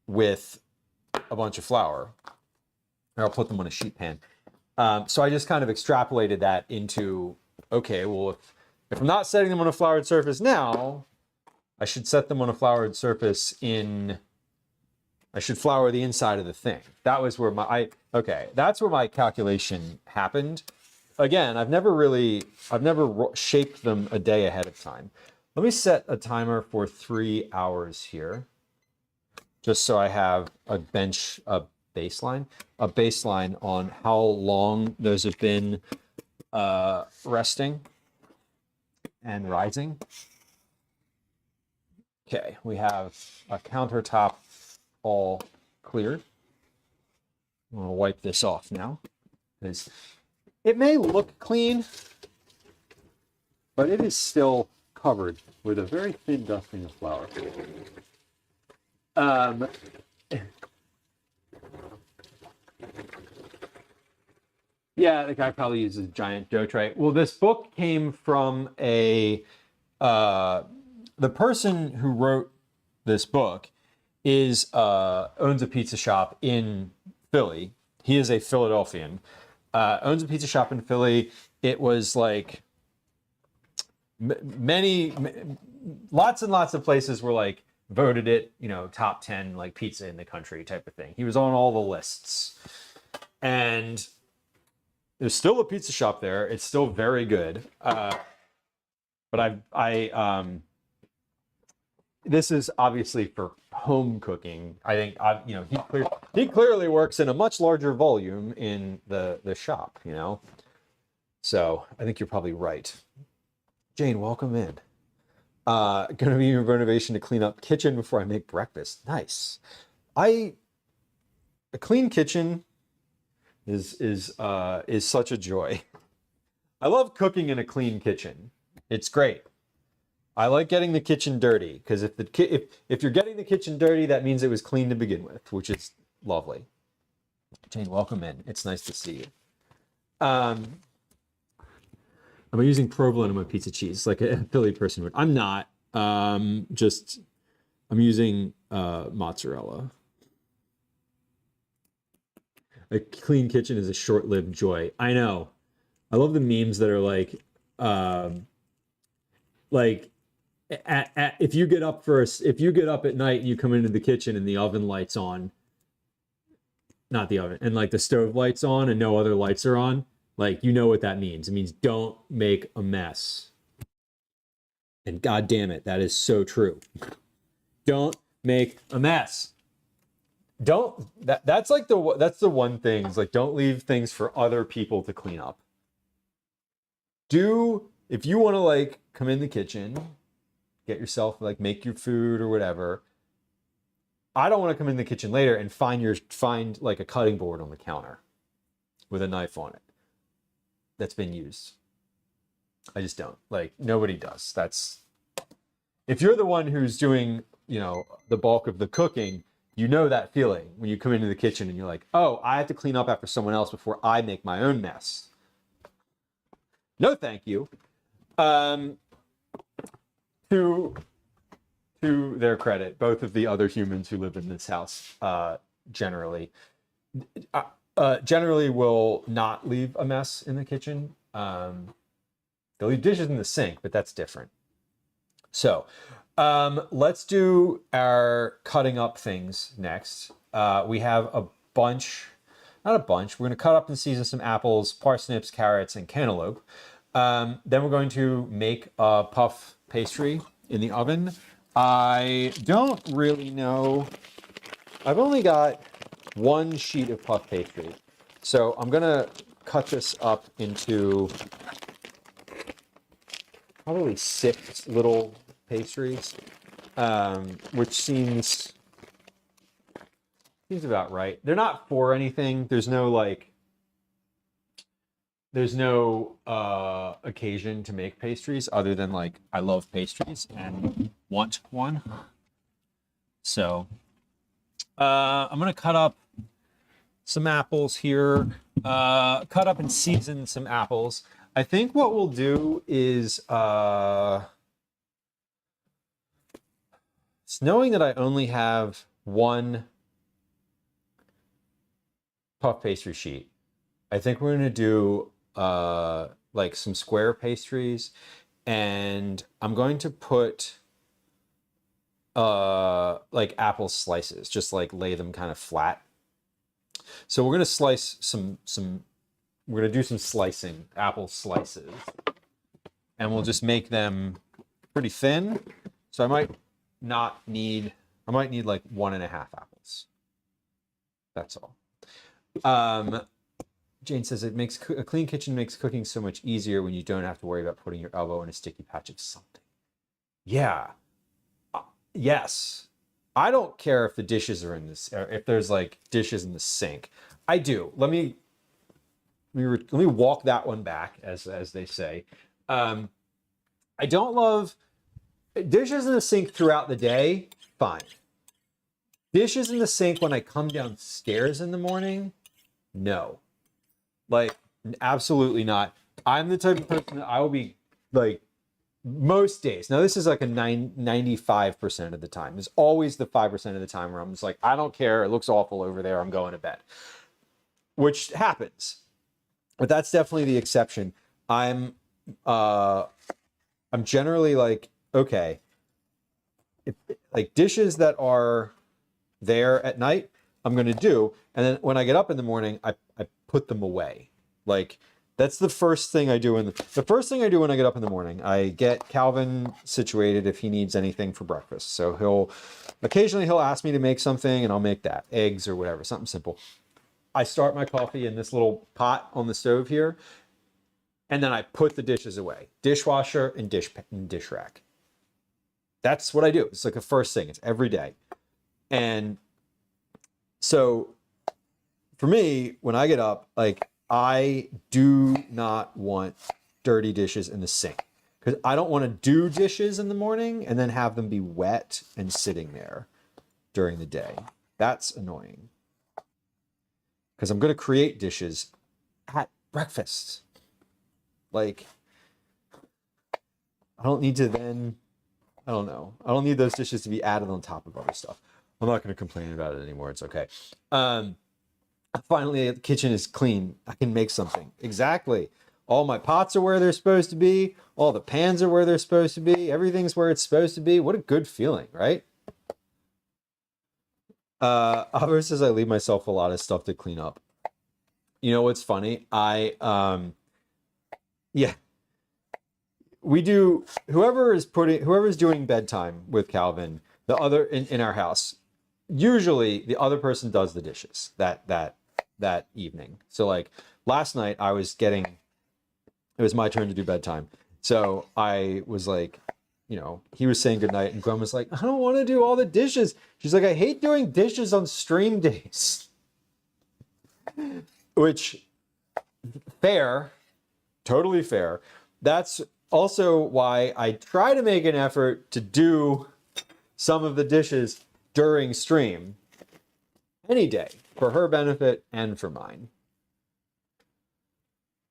with a bunch of flour, or I'll put them on a sheet pan. So I just kind of extrapolated that into, okay, well, if I'm not setting them on a floured surface now, I should set them on a floured surface I should flour the inside of the thing. That was where that's where my calculation happened. Again, I've never shaped them a day ahead of time. Let me set a timer for 3 hours here, just so I have a baseline on how long those have been resting and rising. Okay, we have a countertop all cleared. I'm gonna wipe this off now, because it may look clean, but it is still covered with a very thin dusting of flour. Yeah, the guy probably uses a giant dough tray. Well, this book came from the person who wrote this book owns a pizza shop in Philly. He is a Philadelphian. Owns a pizza shop in Philly. It was like lots and lots of places were like voted it, top 10 like pizza in the country type of thing. He was on all the lists. And there's still a pizza shop there. It's still very good. But this is obviously for home cooking. I think he clearly works in a much larger volume in the shop, you know. So I think you're probably right. Jane, welcome in. Gonna be a renovation to clean up kitchen before I make breakfast. Nice. A clean kitchen is such a joy. I love cooking in a clean kitchen. It's great. I like getting the kitchen dirty because if you're getting the kitchen dirty, that means it was clean to begin with, which is lovely. Jane, welcome in. It's nice to see you. Am I using provolone in my pizza cheese like a Philly person would? I'm not. I'm using mozzarella. A clean kitchen is a short-lived joy. I know. I love the memes that are like if you get up at night and you come into the kitchen and the oven lights on, not the oven, and like the stove lights on and no other lights are on, like, you know what that means. It means don't make a mess. And God damn it, that is so true. Don't make a mess. That's the one thing. It's like, don't leave things for other people to clean up. If you want to like come in the kitchen, get yourself like make your food or whatever. I don't want to come in the kitchen later and find like a cutting board on the counter with a knife on it that's been used. I just don't. Like, nobody does. If you're the one who's doing, the bulk of the cooking, you know that feeling when you come into the kitchen and you're like, oh, I have to clean up after someone else before I make my own mess. No, thank you. To their credit, both of the other humans who live in this house generally will not leave a mess in the kitchen. They'll leave dishes in the sink, but that's different. So let's do our cutting up things next. We have a bunch, not a bunch. We're going to cut up and season some apples, parsnips, carrots, and cantaloupe. Then we're going to make a puff pastry in the oven. I don't really know. I've only got one sheet of puff pastry. So I'm going to cut this up into probably 6 little pastries, which seems about right. They're not for anything. There's no occasion to make pastries other than like I love pastries and want one. So I'm gonna cut up some apples here, cut up and season some apples. I think what we'll do is knowing that I only have one puff pastry sheet, I think we're gonna do like some square pastries, and I'm going to put like apple slices, just like lay them kind of flat. So we're gonna slice we're gonna do some slicing, apple slices, and we'll just make them pretty thin. So I might need like 1.5 apples. That's all. Jane says a clean kitchen makes cooking so much easier when you don't have to worry about putting your elbow in a sticky patch of something. Yeah. Yes. I don't care if the dishes are in this, or if there's like dishes in the sink. I do. Let me walk that one back, as they say. I don't love dishes in the sink throughout the day. Fine. Dishes in the sink when I come downstairs in the morning. No. Like, absolutely not. I'm the type of person that I will be like most days. Now, this is like a 95% of the time. There's always the 5% of the time where I'm just like, I don't care. It looks awful over there. I'm going to bed, which happens. But that's definitely the exception. I'm generally like, okay, like dishes that are there at night, I'm going to do. And then when I get up in the morning, I put them away. Like, That's the first thing I do the first thing I do when I get up in the morning. I get Calvin situated if he needs anything for breakfast. So occasionally he'll ask me to make something and I'll make that, eggs or whatever, something simple. I start my coffee in this little pot on the stove here, and then I put the dishes away. Dishwasher and dish rack. That's what I do. It's like the first thing. It's every day. And so for me, when I get up, like, I do not want dirty dishes in the sink, because I don't want to do dishes in the morning and then have them be wet and sitting there during the day. That's annoying, because I'm going to create dishes at breakfast. Like, I don't need to then, I don't know. I don't need those dishes to be added on top of other stuff. I'm not going to complain about it anymore. It's okay. Finally, the kitchen is clean. I can make something. Exactly. All my pots are where they're supposed to be. All the pans are where they're supposed to be. Everything's where it's supposed to be. What a good feeling, right? Albert says I leave myself a lot of stuff to clean up. You know what's funny? Yeah. We do, whoever's doing bedtime with Calvin, the other in our house, usually the other person does the dishes that evening. So like last night it was my turn to do bedtime. So I was like, he was saying goodnight and Gwen was like, I don't want to do all the dishes. She's like, I hate doing dishes on stream days. Which, fair, totally fair. That's also why I try to make an effort to do some of the dishes during stream any day, for her benefit and for mine.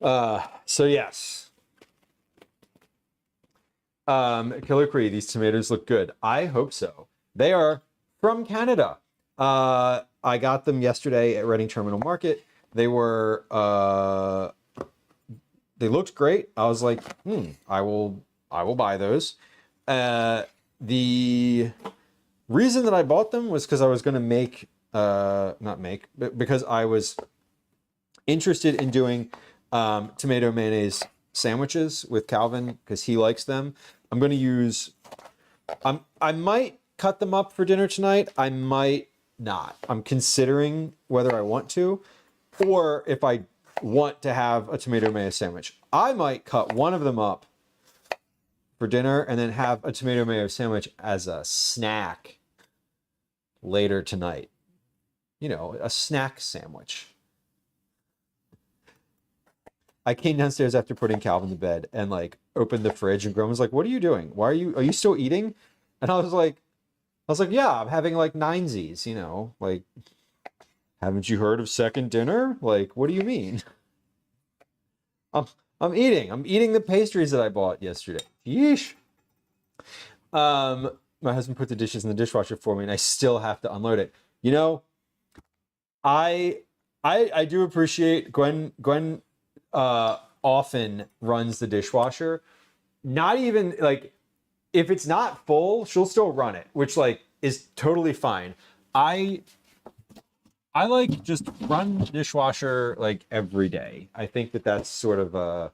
So yes. Killer Cree, these tomatoes look good. I hope so. They are from Canada. I got them yesterday at Reading Terminal Market. They were, they looked great. I was like, I will buy those. The reason that I bought them was because I was going to make, because I was interested in doing tomato mayonnaise sandwiches with Calvin because he likes them. I'm going to use, I might cut them up for dinner tonight. I might not. I'm considering whether I want to, or if I want to have a tomato mayo sandwich. I might cut one of them up for dinner and then have a tomato mayo sandwich as a snack later tonight. A snack sandwich. I came downstairs after putting Calvin to bed and like opened the fridge, and Grom was like, what are you doing? Are you still eating? And I was like, yeah, I'm having like ninesies, like, haven't you heard of second dinner? Like, what do you mean? I'm eating the pastries that I bought yesterday. Yeesh. My husband put the dishes in the dishwasher for me and I still have to unload it. I do appreciate Gwen often runs the dishwasher. Not even like, if it's not full, she'll still run it, which like is totally fine. I like just run the dishwasher like every day. I think that that's sort of a,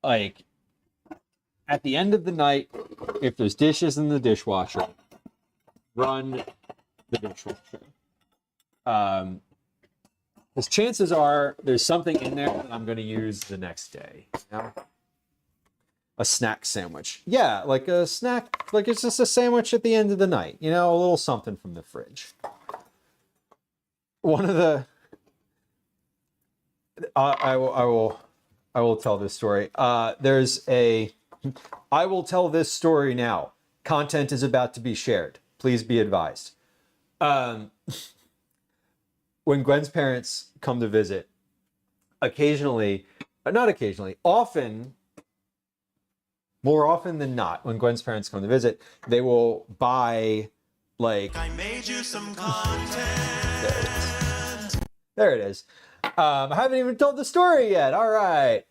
like, at the end of the night, if there's dishes in the dishwasher, run the dishwasher. Because chances are there's something in there that I'm going to use the next day. A snack sandwich. Yeah, like a snack, like it's just a sandwich at the end of the night. A little something from the fridge. One of the, I will tell this story. I will tell this story now. Content is about to be shared. Please be advised. When Gwen's parents come to visit, more often than not, when Gwen's parents come to visit, they will buy like, I made you some content. There it is. I haven't even told the story yet. All right.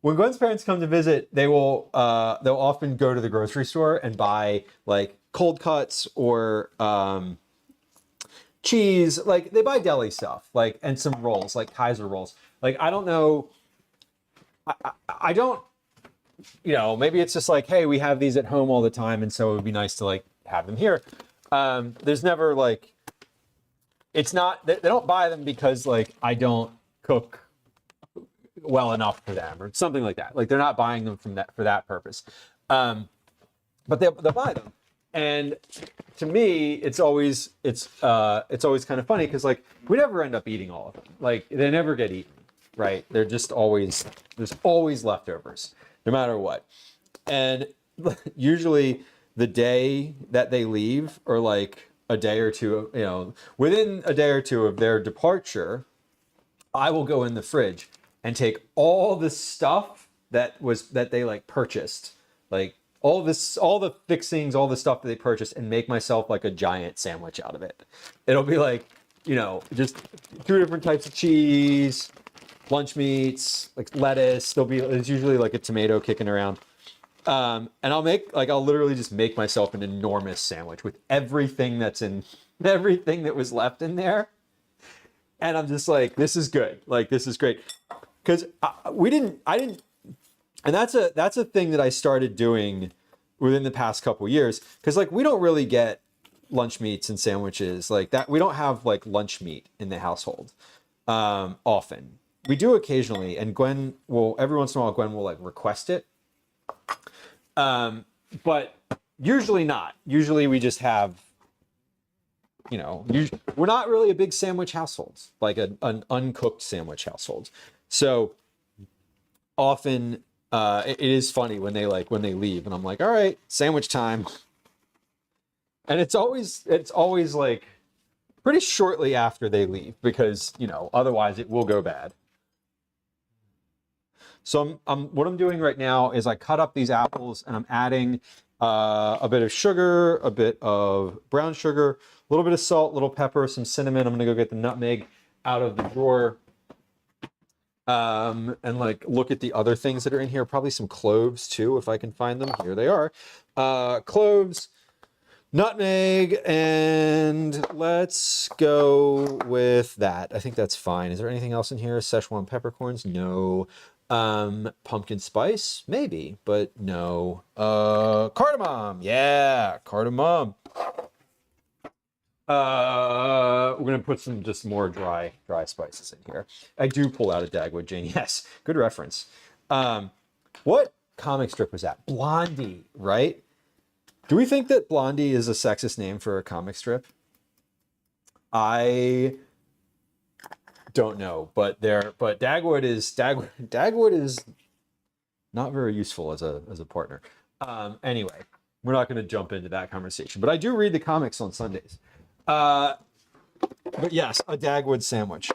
When Gwen's parents come to visit, they'll often go to the grocery store and buy like cold cuts or cheese, like they buy deli stuff, like, and some rolls, like Kaiser rolls. Like, I don't know. I don't, maybe it's just like, hey, we have these at home all the time. And so it would be nice to like have them here. There's never like, it's not, they don't buy them because like I don't cook well enough for them or something like that. Like they're not buying them for that purpose. But they'll buy them. And to me, it's always kind of funny because like we never end up eating all of them. Like they never get eaten, right? They're just always, there's always leftovers, no matter what. And usually the day that they leave, or like a day or two, within a day or two of their departure, I will go in the fridge and take all the stuff that they like purchased, like all the fixings, all the stuff that they purchased, and make myself like a giant sandwich out of it. It'll be like, just 2 different types of cheese, lunch meats, like lettuce. There's usually like a tomato kicking around. And I'll literally just make myself an enormous sandwich with everything that was left in there. And I'm just like, this is good. Like, this is great. Because and that's a thing that I started doing within the past couple years. Because like we don't really get lunch meats and sandwiches like that. We don't have like lunch meat in the household often. We do occasionally, and every once in a while Gwen will like request it. But usually not. Usually we just have, we're not really a big sandwich household, like an uncooked sandwich household. So often it is funny when they leave and I'm like, all right, sandwich time. And it's always like pretty shortly after they leave because, otherwise it will go bad. So what I'm doing right now is I cut up these apples and I'm adding a bit of sugar, a bit of brown sugar, a little bit of salt, a little pepper, some cinnamon. I'm gonna go get the nutmeg out of the drawer. And like look at the other things that are in here, probably some cloves too, if I can find them. Here they are. Cloves, nutmeg, and let's go with that. I think that's fine. Is there anything else in here? Szechuan peppercorns? No. Pumpkin spice? Maybe, but no. Cardamom. Yeah, cardamom. We're gonna put some just more dry spices in here. I do pull out a Dagwood, Jane. Yes, good reference. What comic strip was that? Blondie, right? Do we think that Blondie is a sexist name for a comic strip? I don't know, but Dagwood is not very useful as a partner. Anyway, we're not going to jump into that conversation, but I do read the comics on Sundays. But yes, a Dagwood sandwich.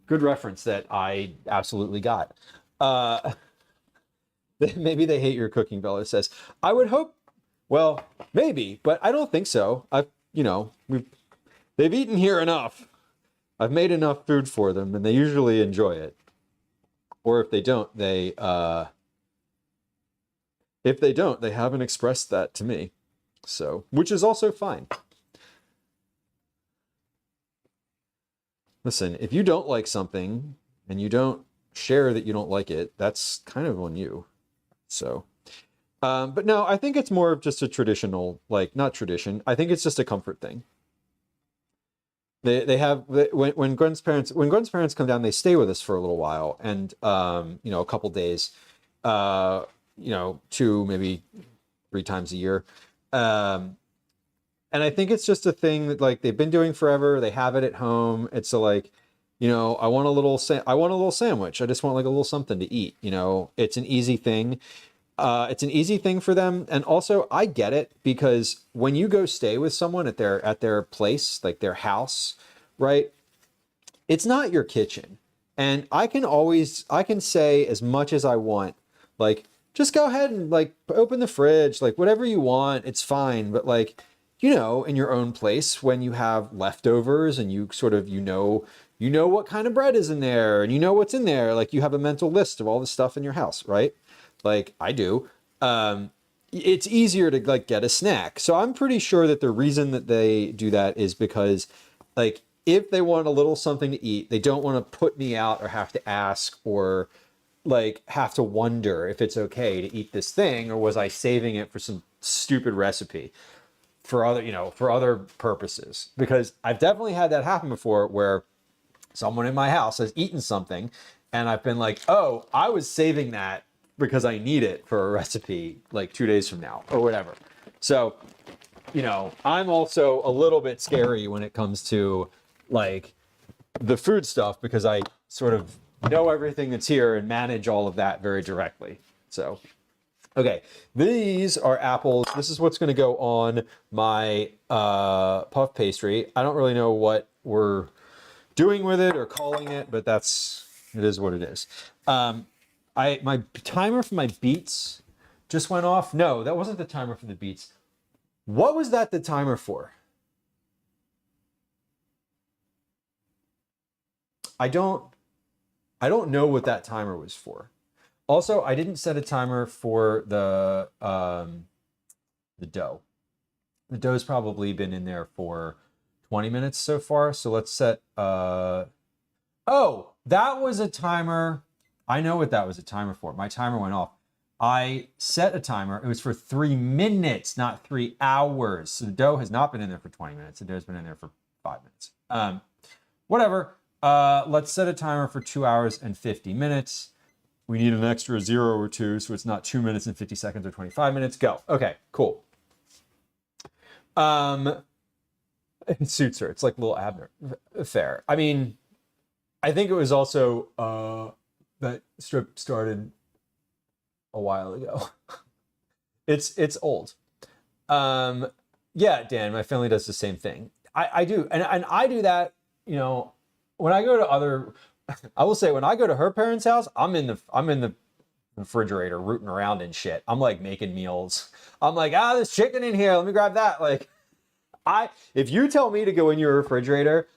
Good reference that I absolutely got. Maybe they hate your cooking, Bella says. I would hope, well, maybe, but I don't think so. They've eaten here enough. I've made enough food for them, and they usually enjoy it. Or if they don't, they haven't expressed that to me. So, which is also fine. Listen, if you don't like something and you don't share that you don't like it, that's kind of on you. So, but no, I think it's more of just a traditional, like, not tradition. I think it's just a comfort thing. When Gwen's parents come down, they stay with us for a little while, and a couple days, 2, maybe 3 times a year. And I think it's just a thing that like they've been doing forever. They have it at home. It's like, I want a little sandwich. I just want like a little something to eat. It's an easy thing. It's an easy thing for them. And also I get it, because when you go stay with someone at their place, like their house, right? It's not your kitchen. And I can say as much as I want, like, just go ahead and like open the fridge, like whatever you want, it's fine. But like, in your own place, when you have leftovers and you sort of, what kind of bread is in there and what's in there, like you have a mental list of all the stuff in your house, right? Like I do. it's easier to like get a snack. So I'm pretty sure that the reason that they do that is because like if they want a little something to eat, they don't want to put me out or have to ask or like have to wonder if it's okay to eat this thing or was I saving it for some stupid recipe for other, you know, for other purposes. Because I've definitely had that happen before where someone in my house has eaten something and I've been like, oh, I was saving that because I need it for a recipe like 2 days from now or whatever. So, you know, I'm also a little bit scary when it comes to like the food stuff because I sort of know everything that's here and manage all of that very directly. So, okay, these are apples. This is what's going to go on my puff pastry. I don't really know what we're doing with it or calling it, but it is what it is. My timer for my beets just went off. No, that wasn't the timer for the beets. What was that the timer for? I don't know what that timer was for. Also, I didn't set a timer for the dough. The dough's probably been in there for 20 minutes so far. So let's set, oh, that was a timer. I know what that was a timer for. My timer went off. I set a timer. It was for 3 minutes, not 3 hours. So the dough has not been in there for 20 minutes. The dough's been in there for 5 minutes. Whatever. Let's set a timer for 2 hours and 50 minutes. We need an extra 0 or 2, so it's not 2 minutes and 50 seconds or 25 minutes. Go. Okay, cool. It suits her. It's like little Abner. Fair. I mean, I think it was also that strip started a while ago. It's old. Yeah, Dan, my family does the same thing. I do, and I do that, you know, when I go to other, I will say when I go to her parents' house, I'm in the refrigerator rooting around and shit. I'm like making meals. I'm like, there's chicken in here. Let me grab that. Like, if you tell me to go in your refrigerator,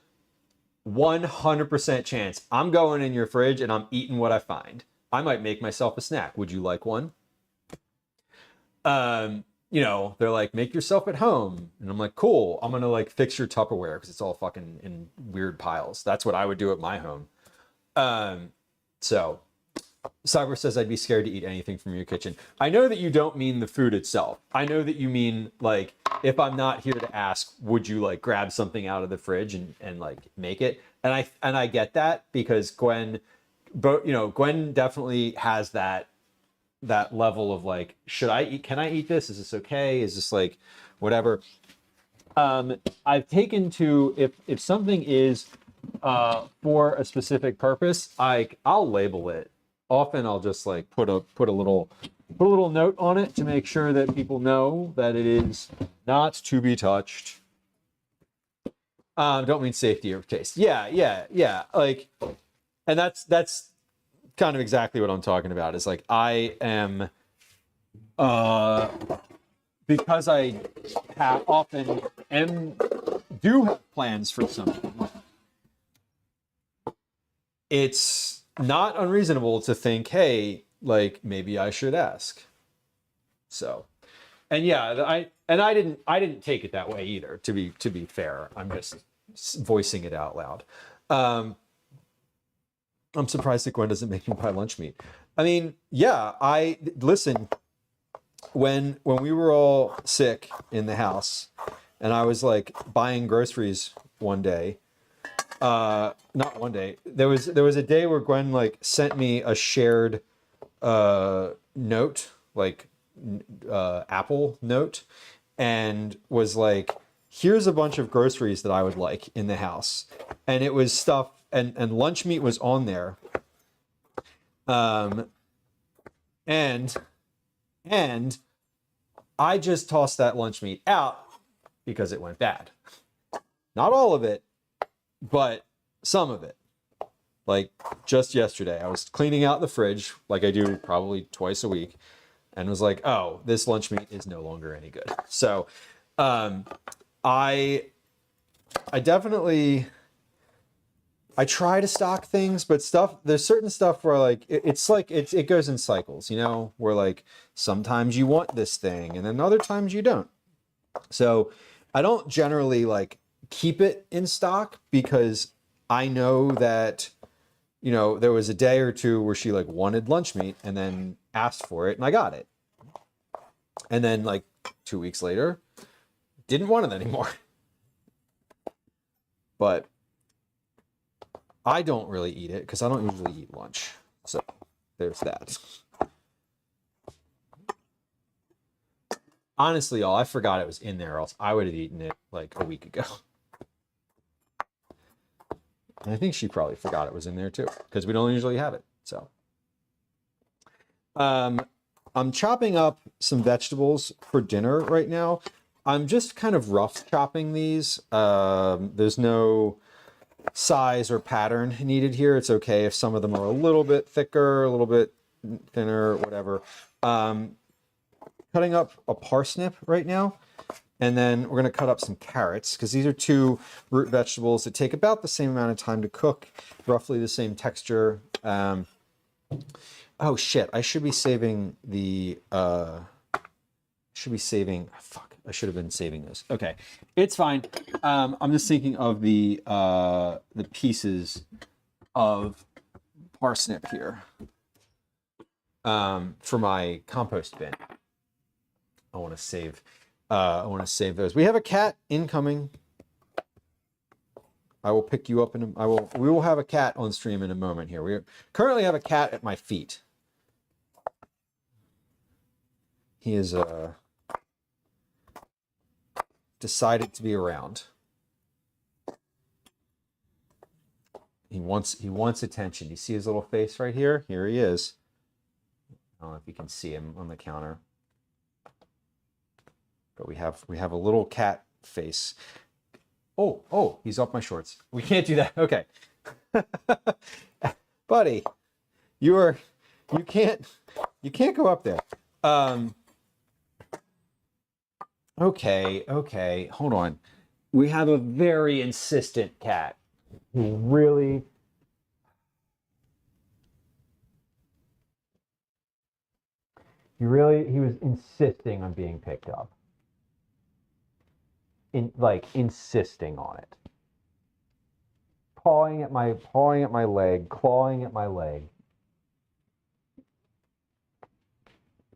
100% chance I'm going in your fridge and I'm eating what I find. I might make myself a snack. Would you like one? You know, they're like, make yourself at home. And I'm like, cool. I'm going to like fix your Tupperware because it's all fucking in weird piles. That's what I would do at my home. So Cyber says I'd be scared to eat anything from your kitchen. I know that you don't mean the food itself. I know that you mean like, if I'm not here to ask, would you like grab something out of the fridge and like make it? And I get that because Gwen definitely has that level of like, should I eat, can I eat this? Is this okay? Is this like, whatever. I've taken to, if something is for a specific purpose, I'll label it. Often I'll just like put a little note on it to make sure that people know that it is not to be touched. Don't mean safety or taste. Yeah. Like, and that's kind of exactly what I'm talking about. Is like I am, because I do have plans for something. It's not unreasonable to think, hey, like maybe I should ask. So, and yeah, I didn't take it that way either. To be fair, I'm just voicing it out loud. I'm surprised that Gwen doesn't make me buy lunch meat. I mean, yeah, listen, when we were all sick in the house and I was like buying groceries one day, not one day, there was a day where Gwen like sent me a shared note, like Apple note, and was like, here's a bunch of groceries that I would like in the house. And it was stuff, and lunch meat was on there. And I just tossed that lunch meat out because it went bad. Not all of it, but some of it. Like just yesterday, I was cleaning out the fridge like I do probably twice a week, and was like, oh, this lunch meat is no longer any good. So I definitely I try to stock things, but there's certain stuff where like it goes in cycles, you know, where like sometimes you want this thing and then other times you don't. So I don't generally like keep it in stock because I know that, you know, there was a day or two where she like wanted lunch meat and then asked for it and I got it. And then like 2 weeks later, didn't want it anymore. But I don't really eat it because I don't usually eat lunch. So there's that. Honestly, y'all, I forgot it was in there, or else I would have eaten it like a week ago. And I think she probably forgot it was in there too, because we don't usually have it. So I'm chopping up some vegetables for dinner right now. I'm just kind of rough chopping these. There's no size or pattern needed here. It's okay if some of them are a little bit thicker, a little bit thinner, whatever. Cutting up a parsnip right now, and then we're going to cut up some carrots because these are two root vegetables that take about the same amount of time to cook, roughly the same texture. Oh shit, I should be saving the fuck, I should have been saving this. Okay, it's fine. I'm just thinking of the pieces of parsnip here for my compost bin. I want to save those. We have a cat incoming. I will pick you up we will have a cat on stream in a moment here. We currently have a cat at my feet. He is decided to be around. He wants attention. You see his little face right here? Here he is. I don't know if you can see him on the counter. But we have a little cat face. Oh, he's off my shorts. We can't do that. Okay. Buddy, you can't go up there. Okay, hold on. We have a very insistent cat who really he was insisting on being picked up. Insisting on it. Pawing at my leg, clawing at my leg.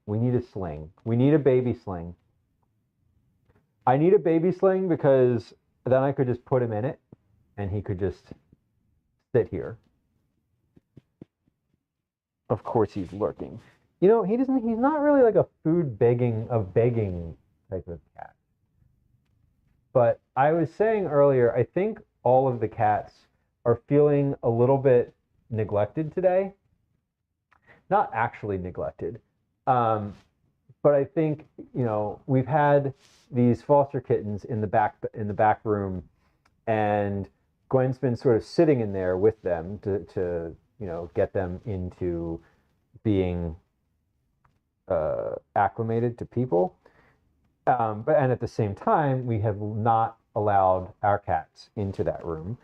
We need a sling. We need a baby sling. I need a baby sling because then I could just put him in it and he could just sit here. Of course he's lurking. You know, he's not really like a begging type of cat. But I was saying earlier, I think all of the cats are feeling a little bit neglected today. Not actually neglected. But I think, you know, we've had these foster kittens in the back room, and Gwen's been sort of sitting in there with them to you know, get them into being acclimated to people. And at the same time, we have not allowed our cats into that room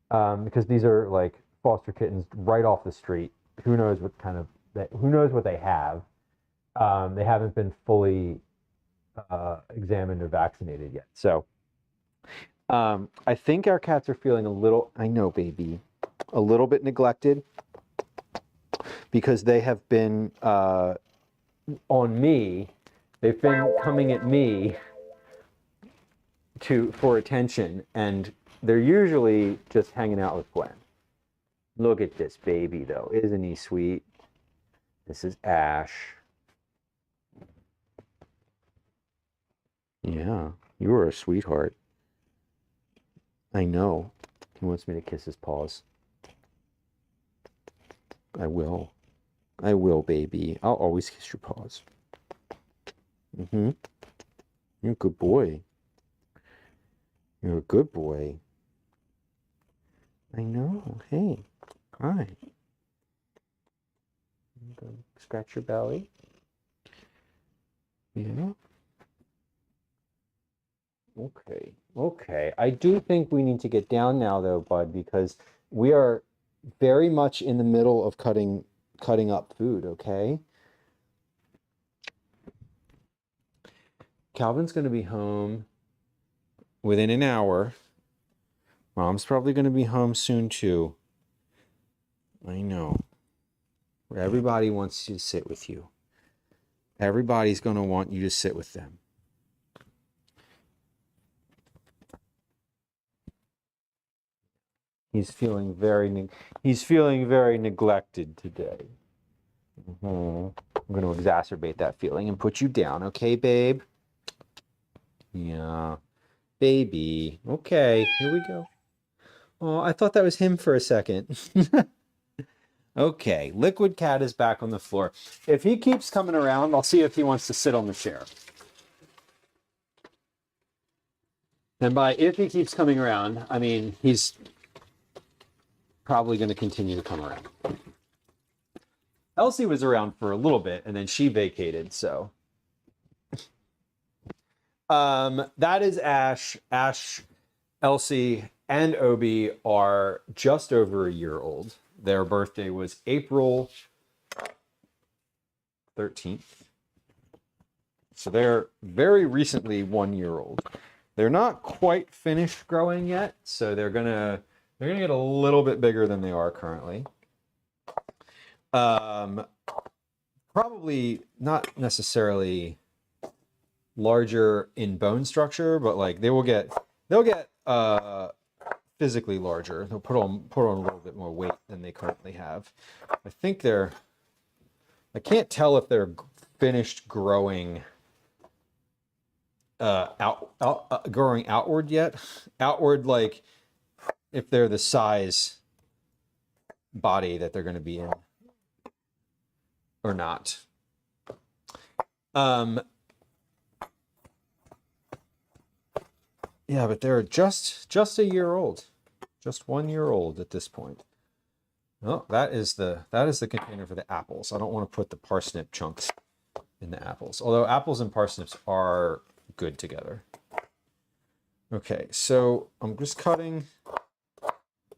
because these are like foster kittens right off the street. Who knows what they have? They haven't been fully examined or vaccinated yet. So I think our cats are feeling a little bit neglected because they have been on me. They've been coming at me for attention, and they're usually just hanging out with Gwen. Look at this baby, though. Isn't he sweet? This is Ash. Yeah, you are a sweetheart. I know. He wants me to kiss his paws. I will. I will, baby. I'll always kiss your paws. Mm-hmm. You're a good boy. You're a good boy. I know. Hey. Hi. Go scratch your belly. Yeah. Okay. I do think we need to get down now, though, bud, because we are very much in the middle of cutting up food, okay? Calvin's going to be home within an hour. Mom's probably going to be home soon too. I know. Everybody wants you to sit with you. Everybody's going to want you to sit with them. He's feeling very neglected today. I'm going to exacerbate that feeling and put you down, okay, babe? Yeah. Baby. Okay, here we go. Oh, I thought that was him for a second. Okay, Liquid Cat is back on the floor. If he keeps coming around, I'll see if he wants to sit on the chair. And by if he keeps coming around, I mean he's probably going to continue to come around. Elsie was around for a little bit, and then she vacated, so. That is Ash. Ash, Elsie, and Obi are just over a year old. Their birthday was April 13th. So they're very recently 1 year old. They're not quite finished growing yet, so they're gonna get a little bit bigger than they are currently. Probably not necessarily larger in bone structure, but like they'll get physically larger. They'll put on a little bit more weight than they currently have. I think I can't tell if they're finished growing growing outward yet. Outward, like if they're the size body that they're going to be in or not. Yeah, but they're just a year old, just 1 year old at this point. Oh, that is the container for the apples. I don't want to put the parsnip chunks in the apples, although apples and parsnips are good together. Okay, so I'm just cutting.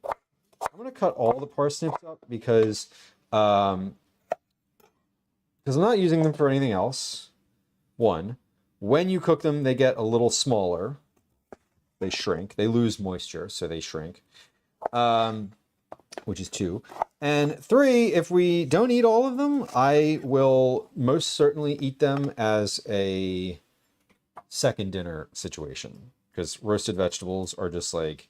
I'm going to cut all the parsnips up because I'm not using them for anything else. One, when you cook them, they get a little smaller. They shrink. They lose moisture, so they shrink. Which is 2. And 3, if we don't eat all of them, I will most certainly eat them as a second dinner situation. Because roasted vegetables are just like,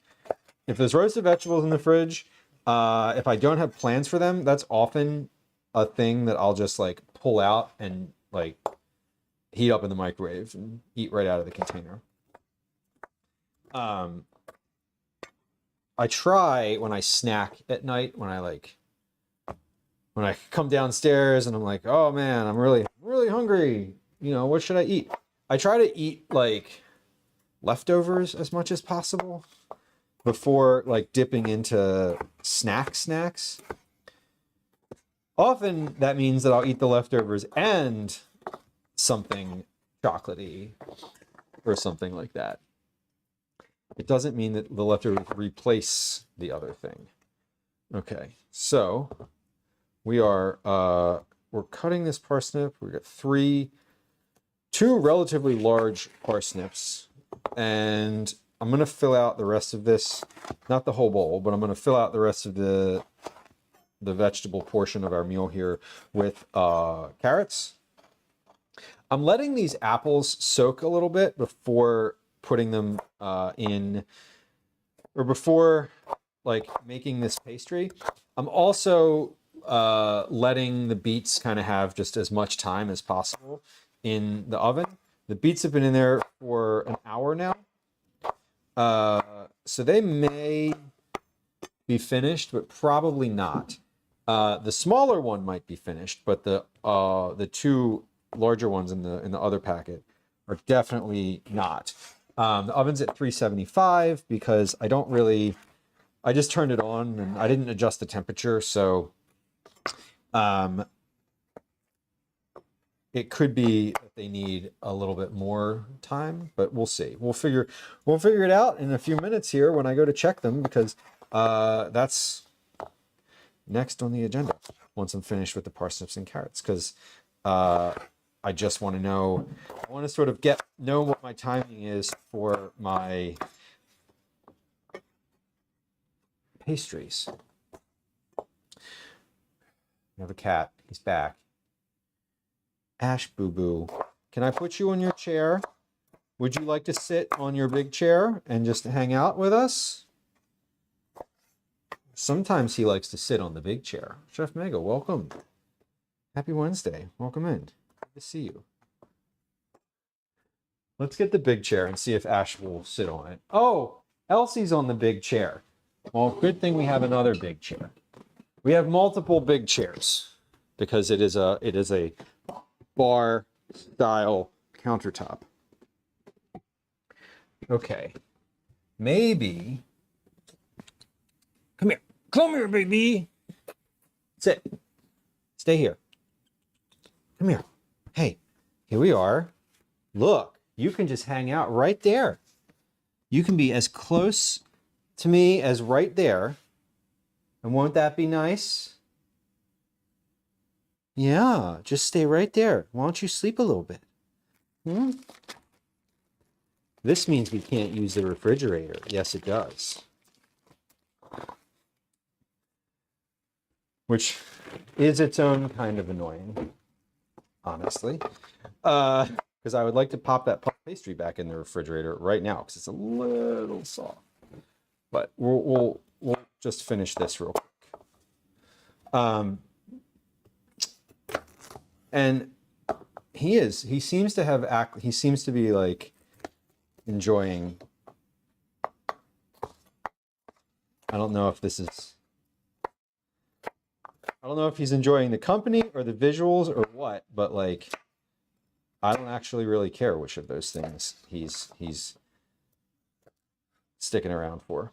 if there's roasted vegetables in the fridge, if I don't have plans for them, that's often a thing that I'll just like pull out and like heat up in the microwave and eat right out of the container. I try when I snack at night, when I come downstairs and I'm like, oh man, I'm really hungry. You know, what should I eat? I try to eat like leftovers as much as possible before like dipping into snacks. Often that means that I'll eat the leftovers and something chocolatey or something like that. It doesn't mean that the leftovers replace the other thing. Okay, so we're cutting this parsnip. We've got 2 relatively large parsnips, and I'm going to fill out the rest of this, not the whole bowl, but I'm going to fill out the rest of the vegetable portion of our meal here with carrots. I'm letting these apples soak a little bit before putting them in, or before like making this pastry. I'm also letting the beets kind of have just as much time as possible in the oven. The beets have been in there for an hour now. So they may be finished, but probably not. The smaller one might be finished, but the 2 larger ones in the other packet are definitely not. The oven's at 375 because I just turned it on and I didn't adjust the temperature, so it could be that they need a little bit more time, but we'll see. We'll figure it out in a few minutes here when I go to check them, because that's next on the agenda once I'm finished with the parsnips and carrots, because I just want to know, I want to sort of know what my timing is for my pastries. We have a cat. He's back. Ash Boo Boo, can I put you on your chair? Would you like to sit on your big chair and just hang out with us? Sometimes he likes to sit on the big chair. Chef Mega, welcome. Happy Wednesday. Welcome in. Good to see you. Let's get the big chair and see if Ash will sit on it. Oh, Elsie's on the big chair. Well, good thing we have another big chair. We have multiple big chairs because it is a bar style countertop. Okay. Maybe. Come here. Come here, baby. Sit. Stay here. Come here. Hey, here we are. Look, you can just hang out right there. You can be as close to me as right there. And won't that be nice? Yeah, just stay right there. Why don't you sleep a little bit? Hmm? This means we can't use the refrigerator. Yes, it does. Which is its own kind of annoying, honestly. Because I would like to pop that puff pastry back in the refrigerator right now because it's a little soft. But we'll just finish this real quick. And he seems to be like enjoying. I don't know if he's enjoying the company or the visuals or what, but like, I don't actually really care which of those things he's sticking around for.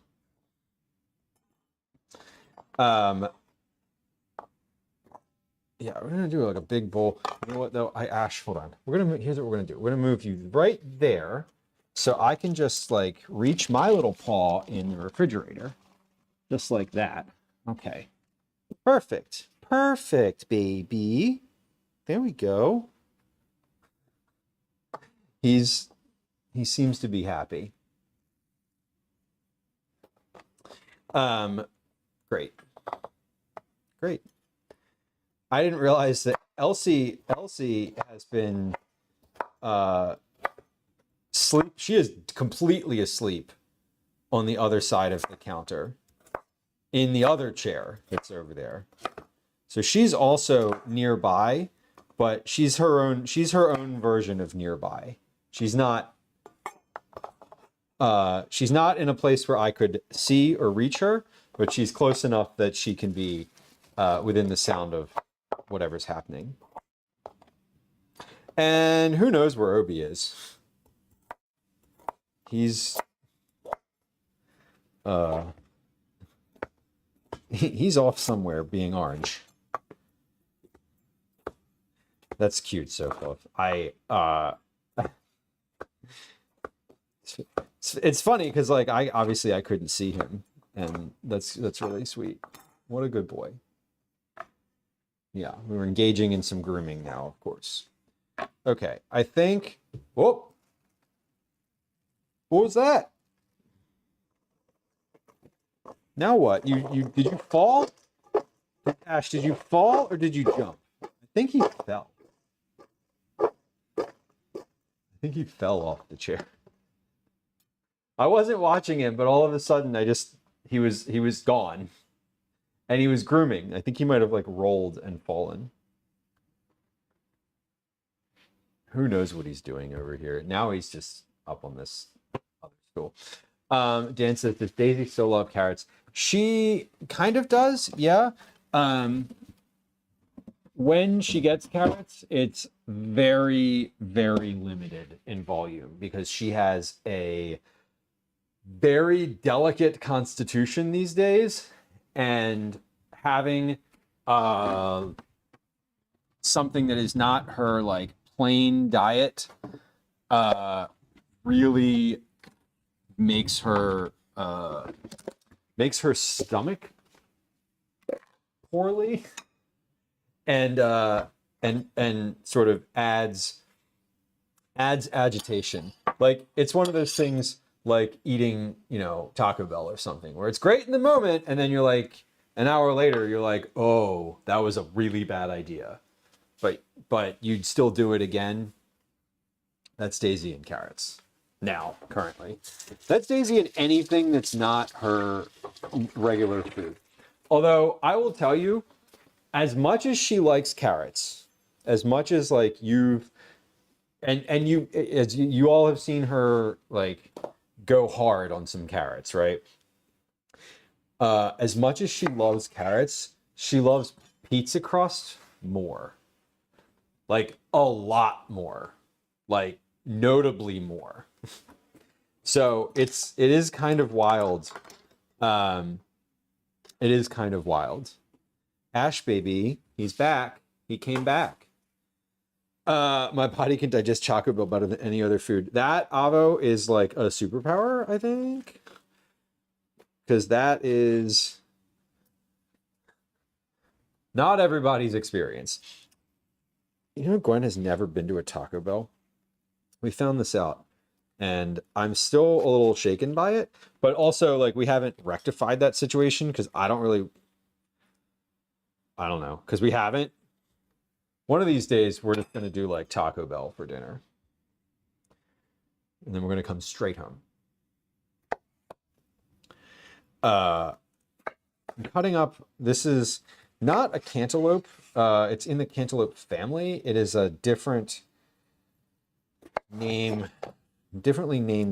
Yeah, we're gonna do like a big bowl. You know what though? Hold on. Here's what we're gonna do. We're gonna move you right there, so I can just like reach my little paw in the refrigerator, just like that. Okay. Perfect. Perfect, baby. There we go. He seems to be happy. Great. Great. I didn't realize that Elsie has been sleep. She is completely asleep on the other side of the counter in the other chair that's over there. So she's also nearby, but she's her own version of nearby. She's not in a place where I could see or reach her, but she's close enough that she can be within the sound of whatever's happening. And who knows where Obi is? He's off somewhere being orange. That's cute, Sophie. It's funny because like I couldn't see him, and that's really sweet. What a good boy. Yeah, we were engaging in some grooming now, of course. Okay, I think. Whoop! What was that? Now what? Did you fall? Ash, did you fall or did you jump? I think he fell. I think he fell off the chair. I wasn't watching him, but all of a sudden he was gone. And he was grooming. I think he might have like rolled and fallen. Who knows what he's doing over here? Now he's just up on this other stool. Dan says, does Daisy still love carrots? She kind of does, yeah. When she gets carrots, it's very, very limited in volume because she has a very delicate constitution these days. And having something that is not her like plain diet really makes her makes her stomach poorly, and sort of adds agitation. Like it's one of those things like eating, you know, Taco Bell or something, where it's great in the moment, and then you're like, an hour later, you're like, oh, that was a really bad idea. But you'd still do it again. That's Daisy and carrots. Now, currently. That's Daisy in anything that's not her regular food. Although I will tell you, as much as she likes carrots, as much as like you've and you as you all have seen her like go hard on some carrots, right? As much as she loves carrots, she loves pizza crust more. Like a lot more. Like notably more. So it is kind of wild. It is kind of wild. Ash baby, he's back. He came back. My body can digest Choco Bill better than any other food. That Avo is like a superpower, I think. Because that is not everybody's experience. You know, Gwen has never been to a Taco Bell. We found this out, and I'm still a little shaken by it. But also, like, we haven't rectified that situation because I don't know, because we haven't. One of these days, we're just going to do like Taco Bell for dinner. And then we're going to come straight home. I'm cutting up, this is not a cantaloupe. It's in the cantaloupe family. It is a differently named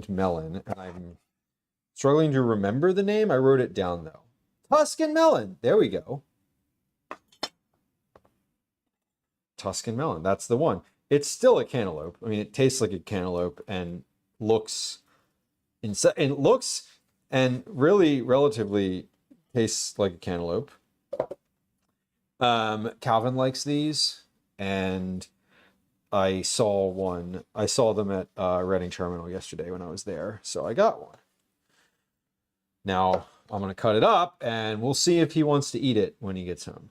melon. And I'm struggling to remember the name. I wrote it down though. Tuscan melon. There we go. Tuscan melon. That's the one. It's still a cantaloupe. I mean, it tastes like a cantaloupe and looks and really relatively tastes like a cantaloupe. Calvin likes these, and I saw them at Reading Terminal yesterday when I was there, so I got one. Now I'm gonna cut it up, and we'll see if he wants to eat it when he gets home.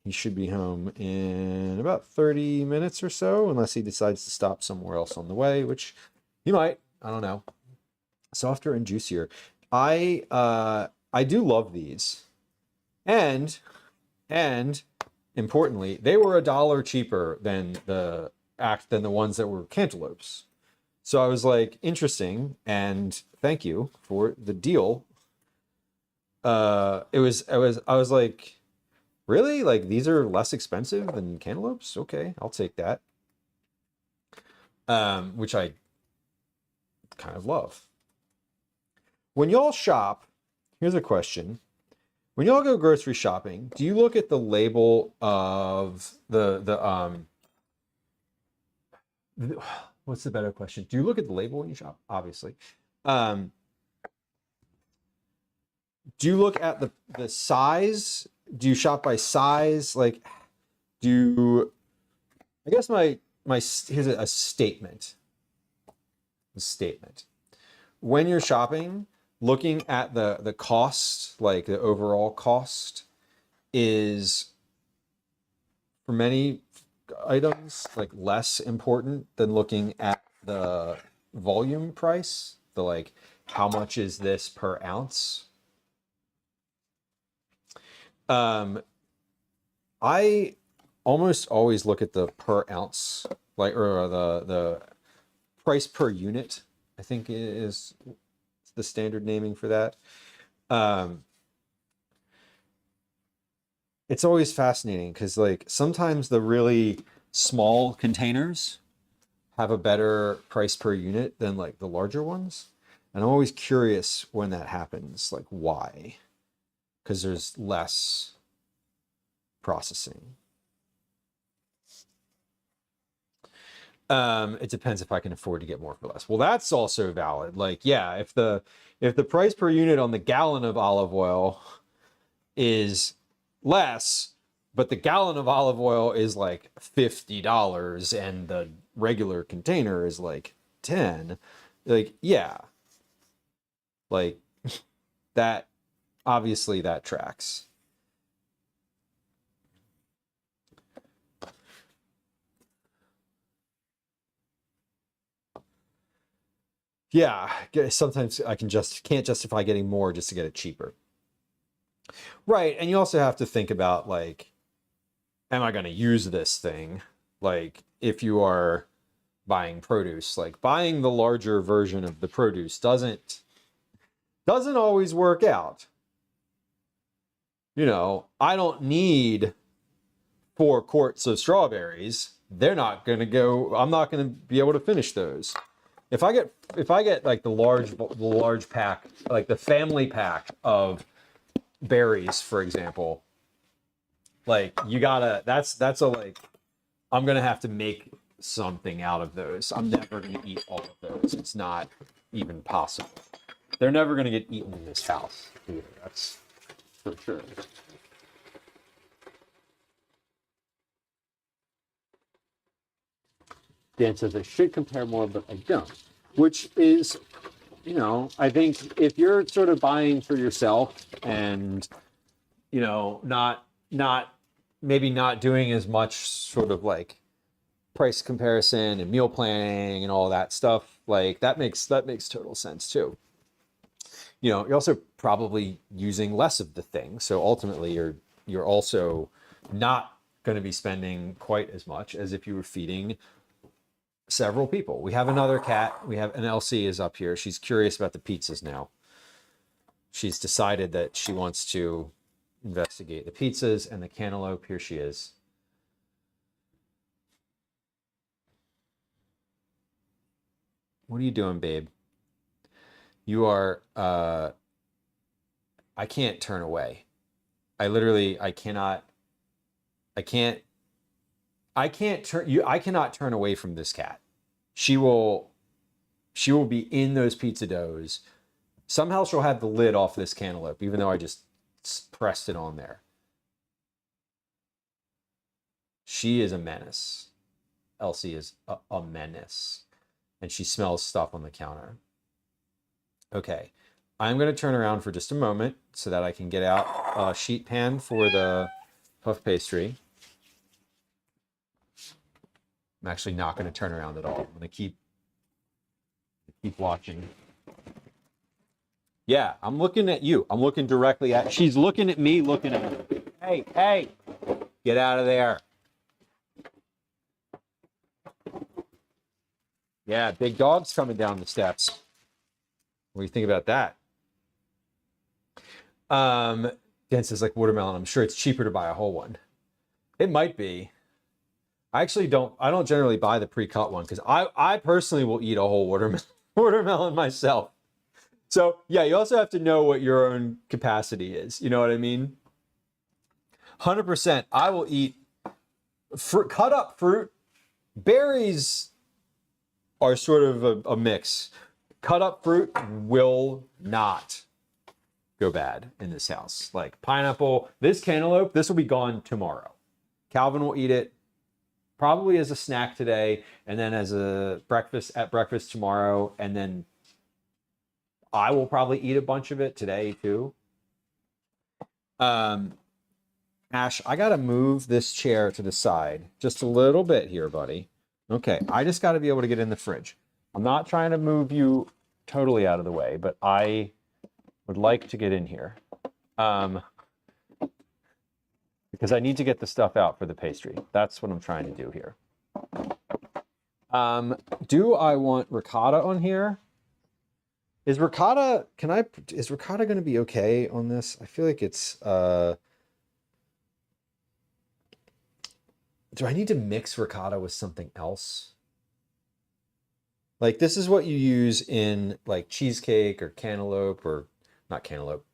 He should be home in about 30 minutes or so, unless he decides to stop somewhere else on the way, which he might. I don't know. Softer and juicier. I do love these, and importantly, they were $1 cheaper than the ones that were cantaloupes. So I was like, interesting, and thank you for the deal. I was like, really? Like, these are less expensive than cantaloupes? Okay, I'll take that. Which I kind of love. When y'all shop, here's a question. When y'all go grocery shopping, do you look at the label of what's the better question? Do you look at the label when you shop? Obviously. Do you look at the size? Do you shop by size? Like, I guess here's a statement. A statement. When you're shopping, looking at the cost, like the overall cost, is for many items like less important than looking at the volume price. The like, how much is this per ounce? I almost always look at the per ounce, like, or the price per unit, I think is the standard naming for that. It's always fascinating because like sometimes the really small containers have a better price per unit than like the larger ones. And I'm always curious when that happens, like why? Because there's less processing. It depends if I can afford to get more for less. Well, that's also valid. Like, yeah, if the price per unit on the gallon of olive oil is less, but the gallon of olive oil is like $50 and the regular container is like 10, like, yeah, like That obviously that tracks. Yeah, sometimes I can't justify getting more just to get it cheaper. Right, and you also have to think about, like, am I going to use this thing? Like, if you are buying produce, like buying the larger version of the produce doesn't always work out. You know, I don't need 4 quarts of strawberries. They're not going to go, I'm not going to be able to finish those. If I get like the large pack, like the family pack of berries, for example, like you gotta, that's a, like, I'm gonna have to make something out of those. I'm never gonna eat all of those. It's not even possible. They're never gonna get eaten in this house either. That's for sure. Dan says I should compare more, but I don't. Which is, you know, I think if you're sort of buying for yourself and, you know, maybe not doing as much sort of like price comparison and meal planning and all that stuff, like that makes total sense too. You know, you're also probably using less of the thing, so ultimately you're also not going to be spending quite as much as if you were feeding several people. We have another cat. We have an LC is up here. She's curious about the pizzas now. She's decided that she wants to investigate the pizzas and the cantaloupe. Here she is. What are you doing, babe? You are, I can't turn away. I cannot turn away from this cat. She will be in those pizza doughs. Somehow she'll have the lid off this cantaloupe, even though I just pressed it on there. She is a menace. Elsie is a menace. And she smells stuff on the counter. Okay, I'm going to turn around for just a moment so that I can get out a sheet pan for the puff pastry. I'm actually not going to turn around at all. I'm going to keep watching. Yeah, I'm looking at you. I'm looking directly at, she's looking at me, looking at her. Hey, get out of there. Yeah, big dog's coming down the steps. What do you think about that? Dan says, like watermelon. I'm sure it's cheaper to buy a whole one. It might be. I don't generally buy the pre-cut one because I personally will eat a whole watermelon myself. So yeah, you also have to know what your own capacity is. You know what I mean? 100%. I will eat cut up fruit. Berries are sort of a mix. Cut up fruit will not go bad in this house. Like pineapple, this cantaloupe, this will be gone tomorrow. Calvin will eat it probably as a snack today, and then as a breakfast tomorrow, and then I will probably eat a bunch of it today too. Ash, I gotta move this chair to the side just a little bit here, buddy. Okay, I just gotta be able to get in the fridge. I'm not trying to move you totally out of the way, but I would like to get in here. Because I need to get the stuff out for the pastry. That's what I'm trying to do here. Do I want ricotta on here? Is ricotta going to be okay on this? I feel like it's, do I need to mix ricotta with something else? Like this is what you use in like cheesecake or cantaloupe, or not cantaloupe.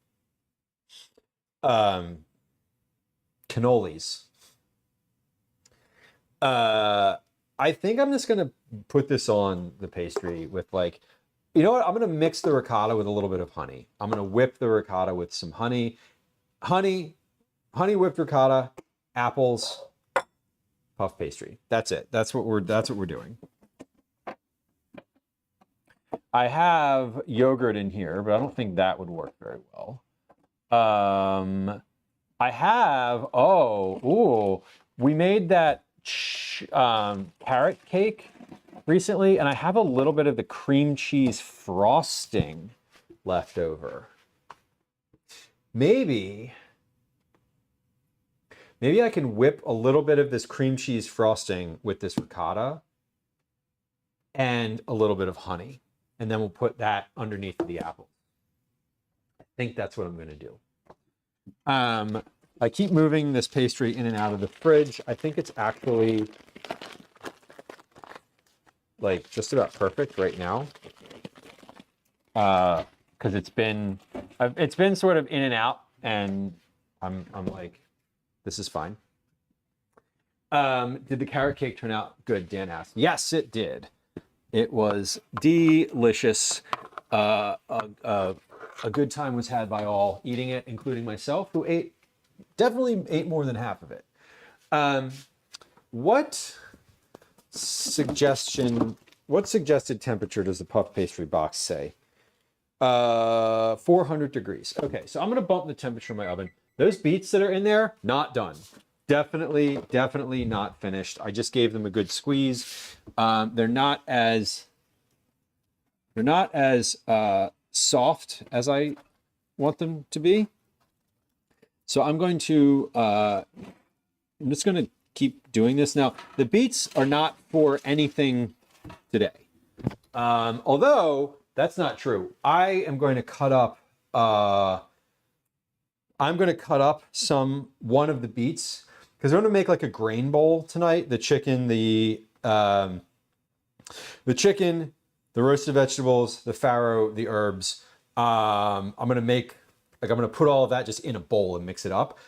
Cannolis. I think I'm just gonna put this on the pastry with like, you know what? I'm gonna mix the ricotta with a little bit of honey. I'm gonna whip the ricotta with some honey, whipped ricotta, apples, puff pastry. That's it. That's what we're doing. I have yogurt in here, but I don't think that would work very well. I have, we made that carrot cake recently, and I have a little bit of the cream cheese frosting left over. Maybe I can whip a little bit of this cream cheese frosting with this ricotta and a little bit of honey. And then we'll put that underneath the apple. I think that's what I'm going to do. I keep moving this pastry in and out of the fridge. I think it's actually like just about perfect right now. Because it's been sort of in and out, and I'm like, this is fine. Did the carrot cake turn out good? Dan asked. Yes, it did. It was delicious. A good time was had by all eating it, including myself, who definitely ate more than half of it. What suggested temperature does the puff pastry box say? 400 degrees. Okay, so I'm gonna bump the temperature of my oven. Those beets that are in there, not done. Definitely not finished. I just gave them a good squeeze. They're not as soft as I want them to be. So I'm just going to keep doing this. Now, the beets are not for anything today. Although that's not true. I am going to cut up one of the beets, because I'm going to make like a grain bowl tonight. The chicken, the roasted vegetables, the farro, the herbs. I'm going to put all of that just in a bowl and mix it up.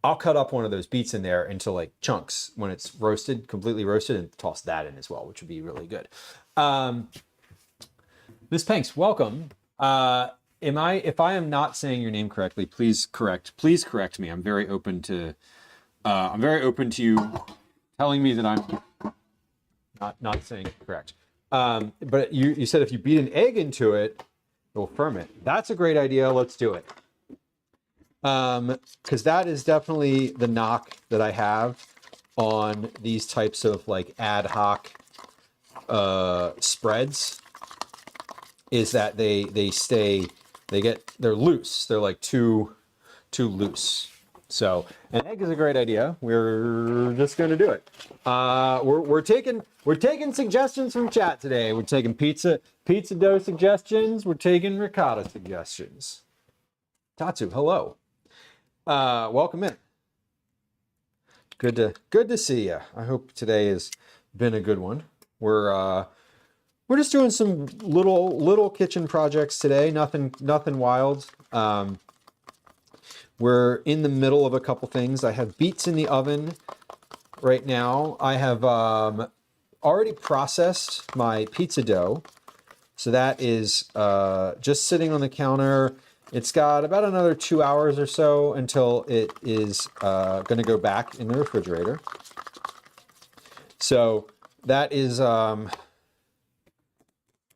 I'll cut up one of those beets in there into like chunks when it's roasted, completely roasted, and toss that in as well, which would be really good. Miss Panks, welcome. If I am not saying your name correctly, please correct me. I'm very open to you telling me that I'm not saying it correct. But you said if you beat an egg into it, it will ferment. That's a great idea. Let's do it. Because that is definitely the knock that I have on these types of like ad hoc spreads, is that they're loose. They're like too loose. So an egg is a great idea. We're just going to do it. We're taking suggestions from chat today. We're taking pizza dough suggestions. We're taking ricotta suggestions. Tatsu, hello. Welcome in. Good to see you. I hope today has been a good one. We're just doing some little kitchen projects today. Nothing wild. We're in the middle of a couple things. I have beets in the oven right now. I have already processed my pizza dough. So that is just sitting on the counter. It's got about another 2 hours or so until it is going to go back in the refrigerator. So that is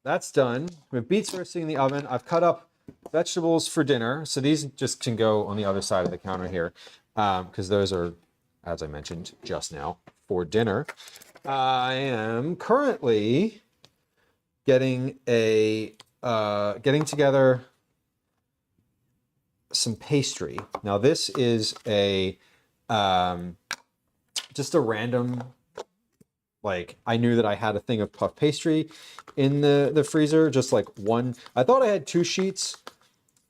that's done. We have beets roasting in the oven. I've cut up vegetables for dinner. So these just can go on the other side of the counter here, because those are, as I mentioned just now, for dinner. I am currently getting together some pastry. Now this is just a random, like, I knew that I had a thing of puff pastry in the freezer, just like one. I thought I had 2 sheets,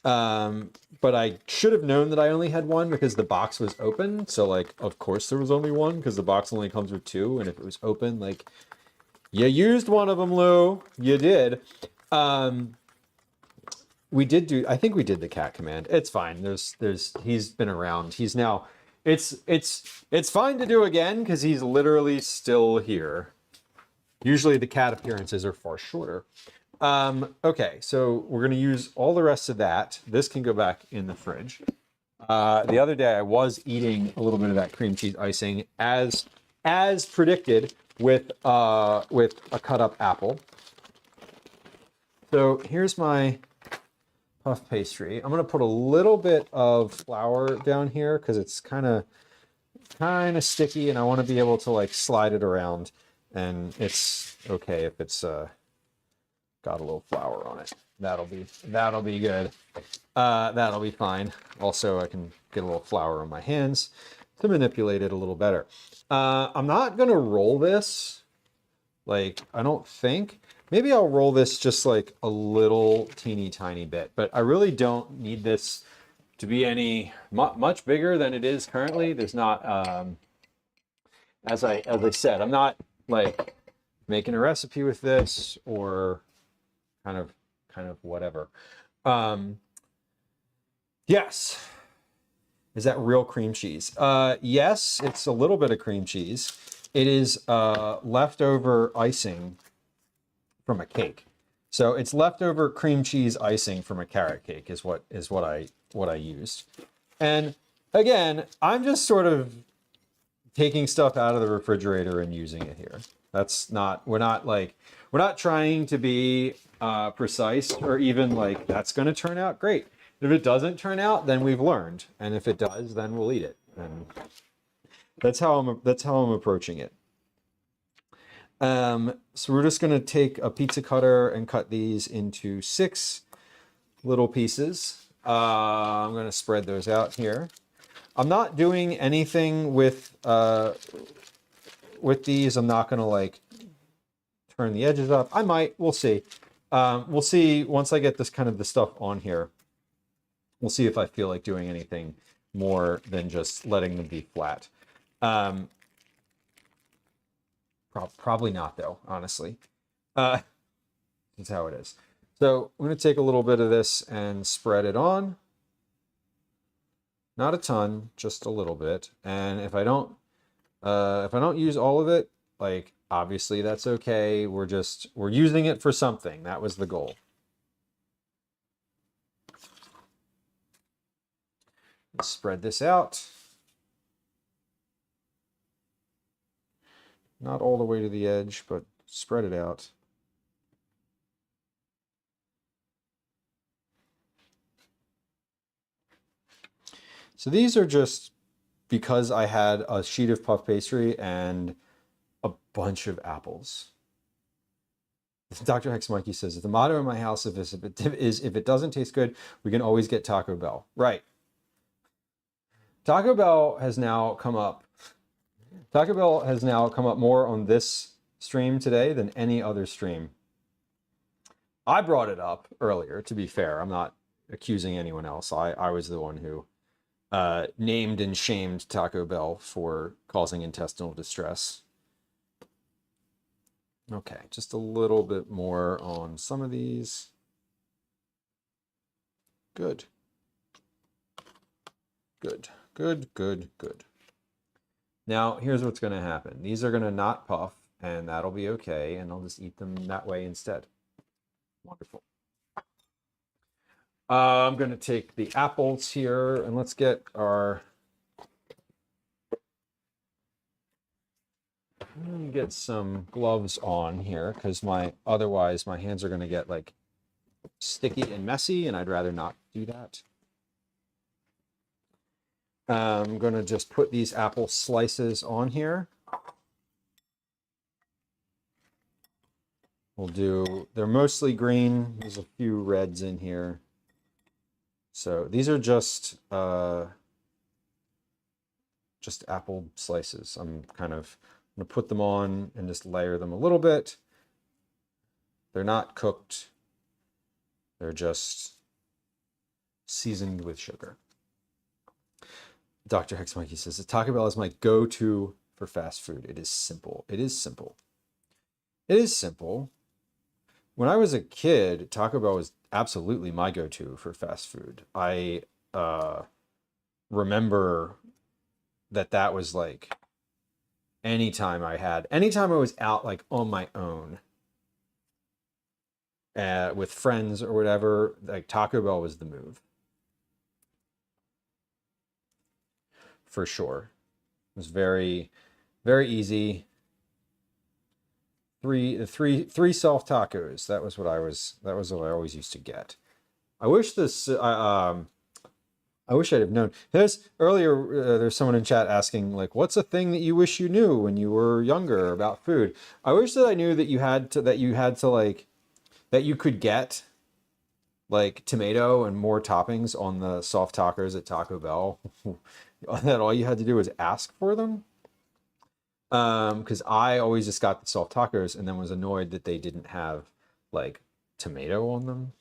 but I should have known that I only had 1 because the box was open. So like, of course there was only 1 because the box only comes with 2. And if it was open, like, you used one of them, Lou. You did. I think we did the cat command. It's fine. He's been around. He's now, it's fine to do again because he's literally still here. Usually the cat appearances are far shorter. Okay, so we're going to use all the rest of that. This can go back in the fridge. The other day I was eating a little bit of that cream cheese icing as predicted with a cut up apple. So here's my puff pastry. I'm gonna put a little bit of flour down here because it's kind of sticky, and I want to be able to like slide it around, and it's okay if it's got a little flour on it. That'll be good. That'll be fine. Also, I can get a little flour on my hands to manipulate it a little better. I'm not gonna roll this. Like, I don't think. Maybe I'll roll this just like a little teeny tiny bit, but I really don't need this to be any much bigger than it is currently. There's not, as I said, I'm not like making a recipe with this or kind of whatever. Yes. Is that real cream cheese? Yes, it's a little bit of cream cheese. It is leftover icing from a cake. So it's leftover cream cheese icing from a carrot cake is what I used. And again, I'm just sort of taking stuff out of the refrigerator and using it here. That's not, we're not trying to be precise or even like that's going to turn out great. If it doesn't turn out, then we've learned, and if it does, then we'll eat it. And that's how I'm approaching it. So we're just going to take a pizza cutter and cut these into 6 little pieces. I'm going to spread those out here. I'm not doing anything with these. I'm not going to like turn the edges up. I might. We'll see. We'll see once I get this kind of the stuff on here. We'll see if I feel like doing anything more than just letting them be flat. Probably not, though, honestly. That's how it is. So I'm going to take a little bit of this and spread it on. Not a ton, just a little bit. And if I don't use all of it, like obviously that's okay. We're using it for something. That was the goal. Let's spread this out. Not all the way to the edge, but spread it out. So these are just because I had a sheet of puff pastry and a bunch of apples. Dr. Hex Mikey says, the motto in my house is if it doesn't taste good, we can always get Taco Bell. Right. Taco Bell has now come up. Taco Bell has now come up more on this stream today than any other stream. I brought it up earlier, to be fair. I'm not accusing anyone else. I was the one who named and shamed Taco Bell for causing intestinal distress. Okay, just a little bit more on some of these. Good. Good, good, good, good. Now, here's what's going to happen. These are going to not puff, and that'll be okay, and I'll just eat them that way instead. Wonderful. I'm going to take the apples here, and let's get our... I'm going to get some gloves on here, because otherwise my hands are going to get like sticky and messy, and I'd rather not do that. I'm going to just put these apple slices on here. They're mostly green. There's a few reds in here. So these are just apple slices. I'm going to put them on and just layer them a little bit. They're not cooked. They're just seasoned with sugar. Dr. Hex Mikey says, Taco Bell is my go-to for fast food. It is simple. It is simple. It is simple. When I was a kid, Taco Bell was absolutely my go-to for fast food. I remember that was like anytime I was out like on my own with friends or whatever, like Taco Bell was the move. For sure. It was very, very easy, three soft tacos. That was what I always used to get. I wish I wish I'd have known. There's someone in chat asking like, what's a thing that you wish you knew when you were younger about food? I wish that I knew that you had to like, that you could get like tomato and more toppings on the soft tacos at Taco Bell. That all you had to do was ask for them. Because I always just got the soft tacos and then was annoyed that they didn't have like tomato on them.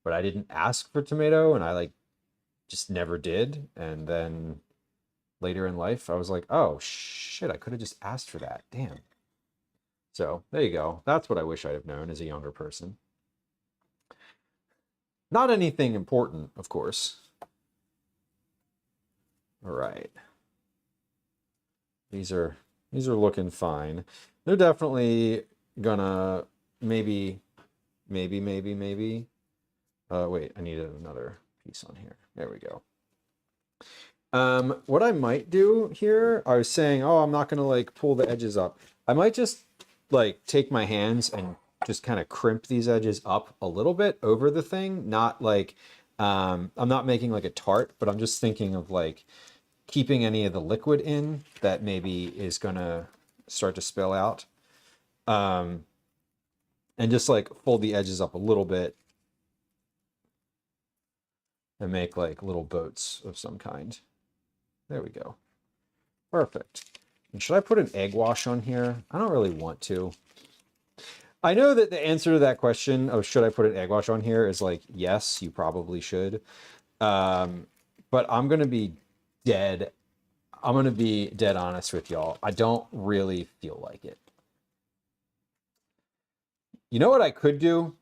But I didn't ask for tomato and I like just never did. And then later in life, I was like, oh shit, I could have just asked for that. Damn. So there you go. That's what I wish I'd have known as a younger person. Not anything important, of course. All right. These are looking fine. They're definitely gonna maybe. Wait, I need another piece on here. There we go. What I might do here, I was saying, oh, I'm not gonna like pull the edges up. I might just like take my hands and just kind of crimp these edges up a little bit over the thing. Not like, I'm not making like a tart, but I'm just thinking of like keeping any of the liquid in that maybe is gonna start to spill out. And just like fold the edges up a little bit and make like little boats of some kind. There we go. Perfect. And should I put an egg wash on here? I don't really want to. I know that the answer to that question of should I put an egg wash on here is like, yes, you probably should. But I'm going to be dead honest with y'all. I don't really feel like it. You know what I could do?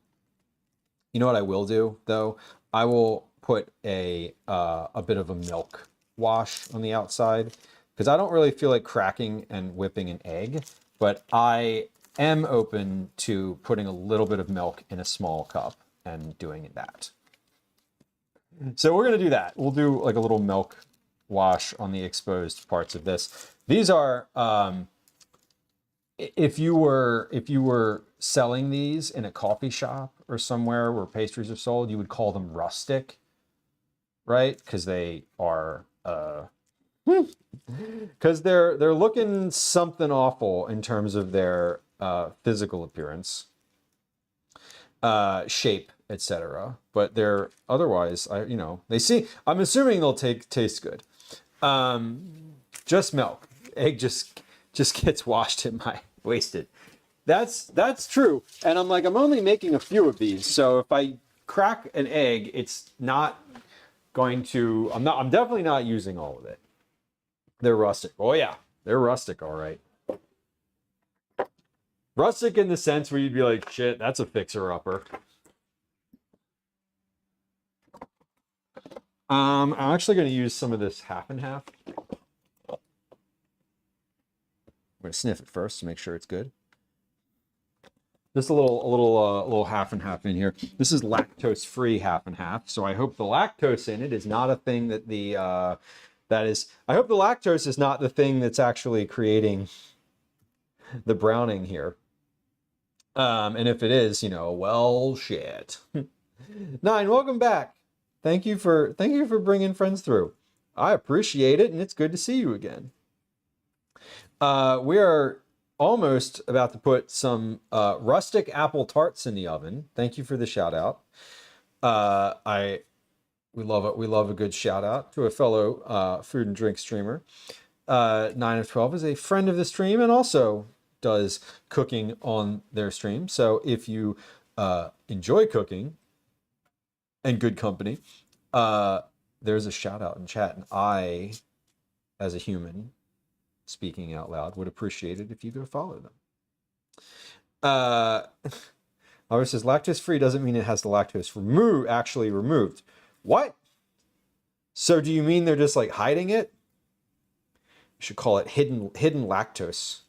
You know what I will do though? I will put a bit of a milk wash on the outside because I don't really feel like cracking and whipping an egg, but I am open to putting a little bit of milk in a small cup and doing that. So we're going to do that. We'll do like a little milk wash on the exposed parts of this. These are, if you were selling these in a coffee shop or somewhere where pastries are sold, you would call them rustic, right? Because they are, because they're looking something awful in terms of their physical appearance, shape, etc. But they're otherwise, I'm assuming they'll taste good. Just milk. Egg just gets washed in my wasted. That's true. And I'm like, I'm only making a few of these. So if I crack an egg, it's not going to, I'm definitely not using all of it. They're rustic. Oh yeah, they're rustic, all right. Rustic in the sense where you'd be like, shit, that's a fixer-upper. I'm actually going to use some of this half and half. I'm going to sniff it first to make sure it's good. Just a little half and half in here. This is lactose-free half and half, so I hope the lactose in it is not a thing that I hope the lactose is not the thing that's actually creating the browning here. And if it is, well, shit. 9, welcome back. Thank you for bringing friends through. I appreciate it, and it's good to see you again. We are almost about to put some rustic apple tarts in the oven. Thank you for the shout out. We love it. We love a good shout out to a fellow food and drink streamer. 9 of 12 is a friend of the stream and also does cooking on their stream. So if you enjoy cooking and good company, there's a shout out in chat, and I, as a human speaking out loud, would appreciate it if you go follow them. Albert says lactose free doesn't mean it has the lactose actually removed. What? So do you mean they're just like hiding it? You should call it hidden lactose.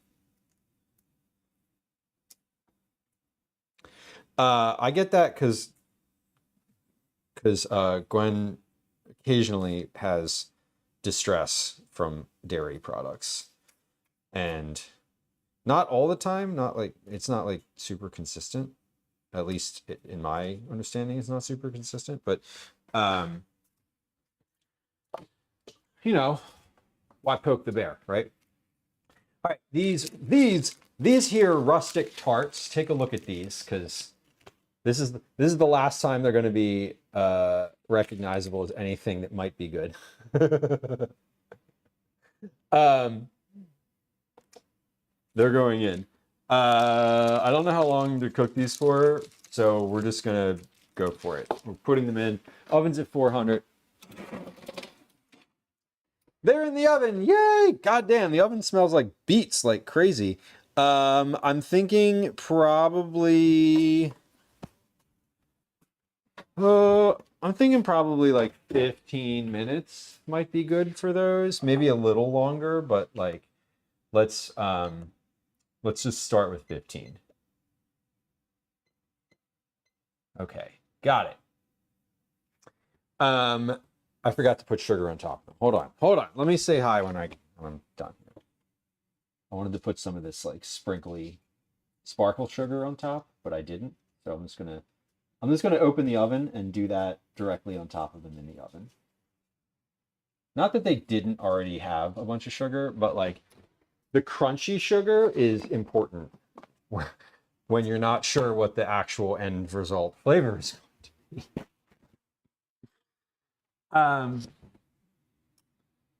I get that because Gwen occasionally has distress from dairy products, and Not all the time, it's not like super consistent. At least in my understanding, it's not super consistent, but you know, why poke the bear, right? All right, these here rustic tarts, take a look at these, because this is the last time they're going to be recognizable as anything that might be good. They're going in. I don't know how long to cook these for, so we're just gonna go for it. We're putting them in. Oven's at 400. They're in the oven. Yay! God damn, the oven smells like beets like crazy. I'm thinking probably like 15 minutes might be good for those. Maybe a little longer, but like let's just start with 15. Okay, got it. I forgot to put sugar on top. Hold on. Let me say hi when I'm done. I wanted to put some of this like sprinkly sparkle sugar on top, but I didn't. So I'm just gonna open the oven and do that directly on top of them in the oven. Not that they didn't already have a bunch of sugar, but like the crunchy sugar is important when you're not sure what the actual end result flavor is going to be.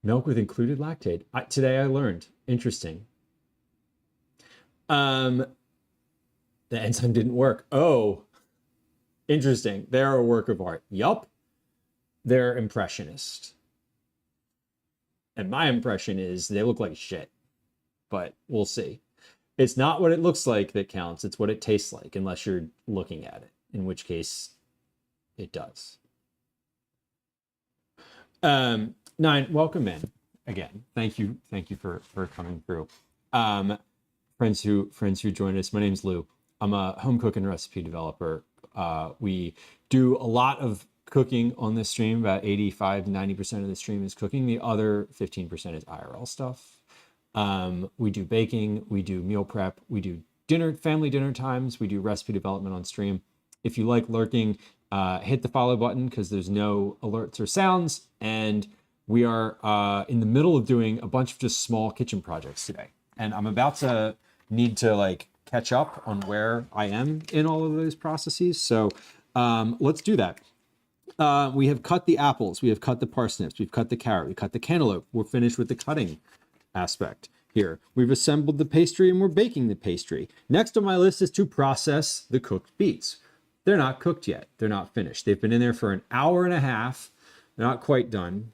Milk with included lactate. Today I learned. Interesting. The enzyme didn't work. Oh, interesting. They're a work of art. Yup. They're impressionist. And my impression is they look like shit. But we'll see. It's not what it looks like that counts. It's what it tastes like, unless you're looking at it, in which case it does. 9, welcome in again. Thank you for coming through. Friends who joined us. My name's Lou. I'm a home cook and recipe developer. We do a lot of cooking on this stream. About 85 to 90% of the stream is cooking. The other 15% is IRL stuff. We do baking, we do meal prep, we do family dinner times, we do recipe development on stream. If you like lurking, hit the follow button because there's no alerts or sounds. And we are in the middle of doing a bunch of just small kitchen projects today. And I'm about to need to like catch up on where I am in all of those processes. So let's do that. We have cut the apples, we have cut the parsnips, we've cut the carrot, we cut the cantaloupe. We're finished with the cutting aspect here. We've assembled the pastry and we're baking the pastry. Next on my list is to process the cooked beets. They're not cooked yet. They're not finished. They've been in there for an hour and a half. They're not quite done.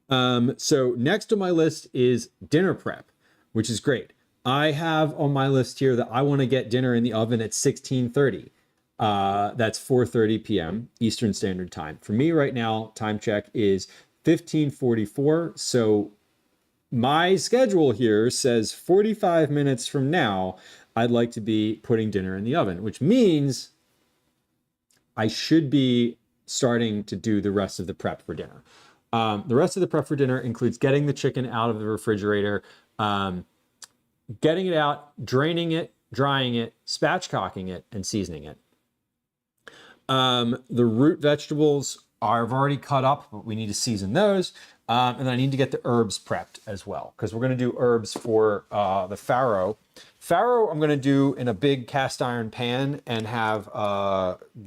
So next on my list is dinner prep, which is great. I have on my list here that I want to get dinner in the oven at 16:30. That's 4:30 p.m. Eastern Standard Time. For me right now, time check is 15:44. So my schedule here says 45 minutes from now, I'd like to be putting dinner in the oven, which means I should be starting to do the rest of the prep for dinner. The rest of the prep for dinner includes getting the chicken out of the refrigerator, getting it out, draining it, drying it, spatchcocking it, and seasoning it. The root vegetables I've already cut up, but we need to season those. And then I need to get the herbs prepped as well, because we're going to do herbs for the farro. Farro I'm going to do in a big cast iron pan and have,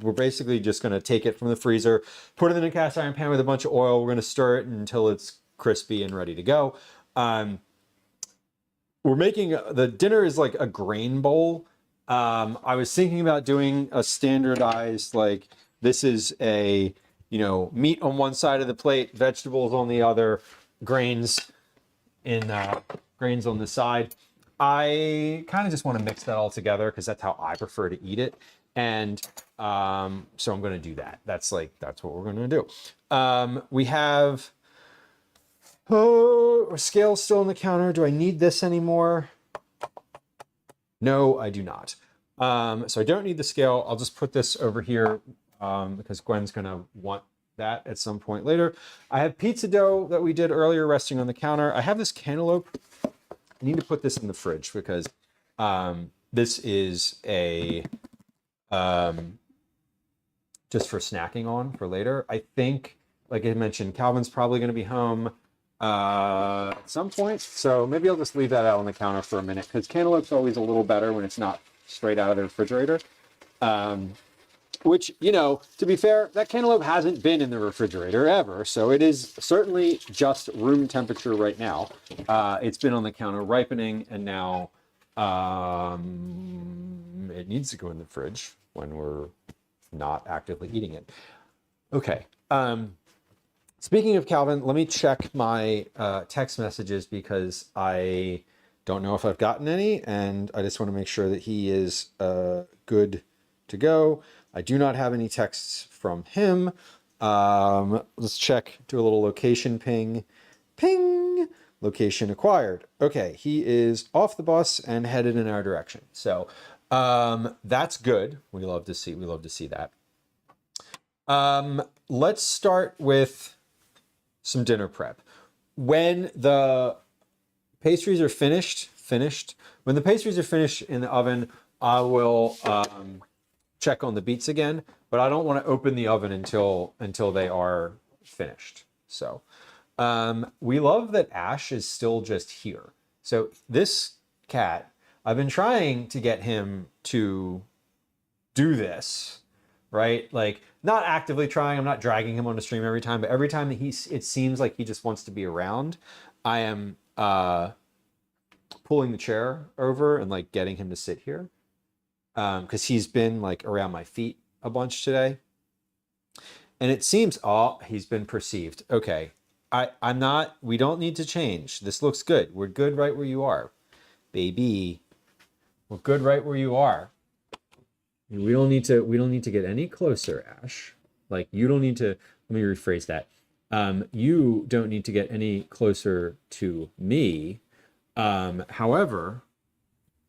we're basically just going to take it from the freezer, put it in a cast iron pan with a bunch of oil. We're going to stir it until it's crispy and ready to go. We're making, the dinner is like a grain bowl. I was thinking about doing a standardized, like this is a, meat on one side of the plate, vegetables on the other, grains on the side. I kind of just want to mix that all together because that's how I prefer to eat it. And so I'm going to do that. That's what we're going to do. We have, our scale's still on the counter. Do I need this anymore? No, I do not. So I don't need the scale. I'll just put this over here because Gwen's going to want that at some point later. I have pizza dough that we did earlier resting on the counter. I have this cantaloupe. I need to put this in the fridge because This is a just for snacking on for later. I think, like I mentioned, Calvin's probably going to be home at some point. So maybe I'll just leave that out on the counter for a minute, because cantaloupe's always a little better when it's not straight out of the refrigerator. Which, you know, to be fair, that cantaloupe hasn't been in the refrigerator ever. So it is certainly just room temperature right now. It's been on the counter ripening, and now it needs to go in the fridge when we're not actively eating it. Okay. Speaking of Calvin, let me check my text messages, because I don't know if I've gotten any, and I just want to make sure that he is good to go. I do not have any texts from him. Let's check, do a little location ping. Ping! Location acquired. Okay, he is off the bus and headed in our direction. So that's good. We love to see that. Let's start with some dinner prep. When the pastries are finished, when the pastries are finished in the oven, I will check on the beets again, but I don't want to open the oven until they are finished. So we love that Ash is still just here. So this cat, I've been trying to get him to do this, right? Like, not actively trying, I'm not dragging him on the stream every time, but every time that it seems like he just wants to be around, I am pulling the chair over and like getting him to sit here. Because he's been like around my feet a bunch today. And it seems, oh, he's been perceived. Okay, we don't need to change. This looks good. We're good right where you are, baby. We're good right where you are. We don't need to get any closer, Ash. Like, you don't need to, let me rephrase that. You don't need to get any closer to me. However,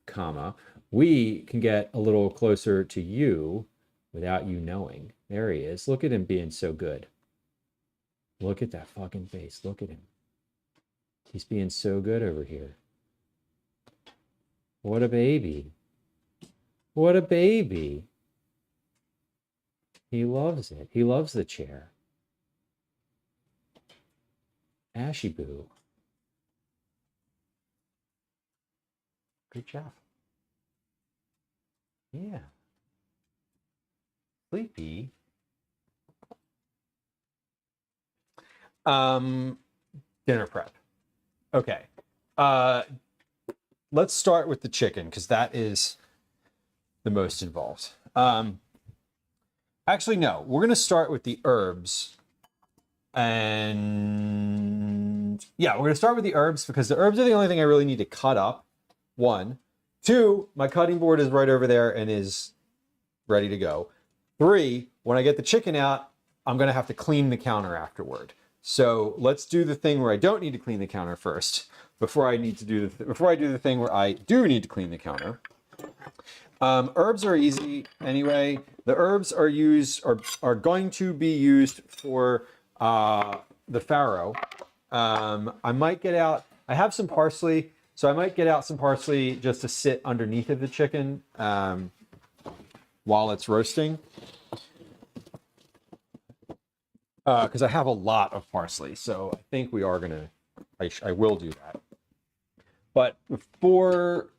comma, we can get a little closer to you without you knowing. There he is. Look at him being so good. Look at that fucking face. Look at him. He's being so good over here. What a baby. What a baby. He loves it. He loves the chair. Ashy boo. Good job. Yeah. Sleepy. Dinner prep. Okay. Let's start with the chicken, because that is the most involved. Actually, no. We're going to start with the herbs. And yeah, we're going to start with the herbs, because the herbs are the only thing I really need to cut up. 1. 2, my cutting board is right over there and is ready to go. 3, when I get the chicken out, I'm going to have to clean the counter afterward. So let's do the thing where I don't need to clean the counter first, before I do the thing where I do need to clean the counter. Herbs are easy anyway. The herbs are going to be used for the farro. I might get out, I have some parsley. So I might get out some parsley just to sit underneath of the chicken while it's roasting. Because I have a lot of parsley, so I think we are gonna, I will do that. But before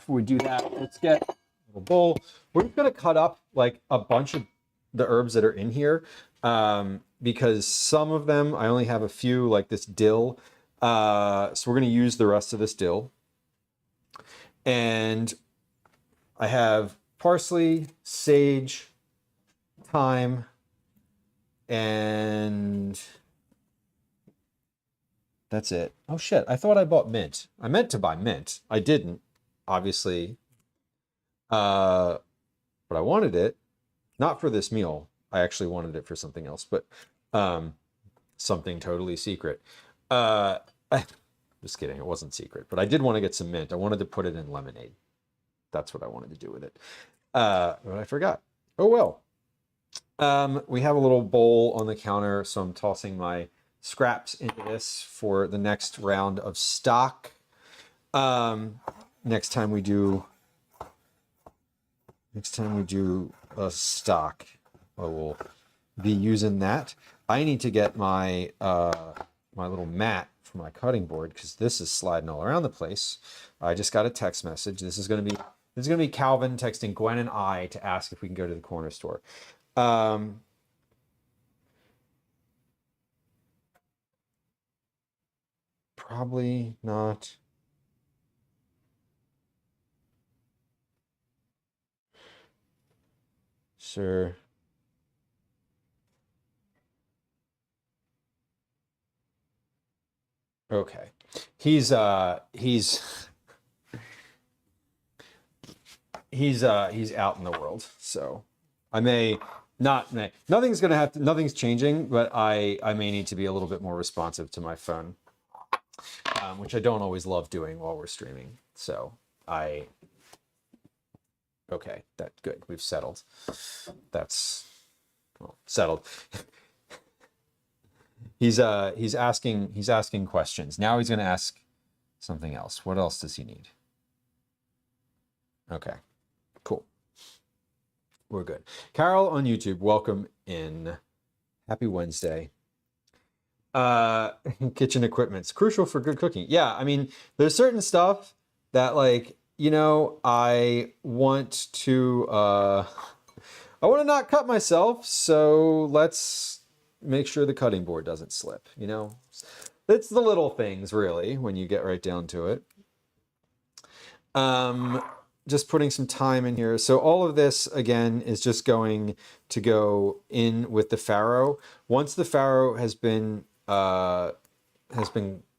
we do that, let's get a little bowl. We're just gonna cut up like a bunch of the herbs that are in here. Because some of them, I only have a few, like this dill. So we're going to use the rest of this dill. And I have parsley, sage, thyme, and that's it. Oh shit, I thought I bought mint. I meant to buy mint. I didn't, obviously. But I wanted it, not for this meal. I actually wanted it for something else, but something totally secret. Just kidding, it wasn't secret, but I did want to get some mint. I wanted to put it in lemonade. That's what I wanted to do with it. But I forgot. Oh well. We have a little bowl on the counter, so I'm tossing my scraps into this for the next round of stock. Next time we do a stock, I will be using that. I need to get my my little mat for my cutting board because this is sliding all around the place. I just got a text message. This is gonna be Calvin texting Gwen and I to ask if we can go to the corner store. Probably not. Sure. Okay. He's out in the world, so I may not nothing's changing, but I may need to be a little bit more responsive to my phone, which I don't always love doing while we're streaming. So okay, that's good. We've settled. That's settled. He's asking questions. Now he's going to ask something else. What else does he need? Okay, cool. We're good. Carol on YouTube, welcome in. Happy Wednesday. Kitchen equipment's crucial for good cooking. Yeah, I mean, there's certain stuff that, like, you know, I want to not cut myself, so let's make sure the cutting board doesn't slip, you know? It's the little things, really, when you get right down to it. Just putting some time in here. So all of this, again, is just going to go in with the farro. Once the farro has been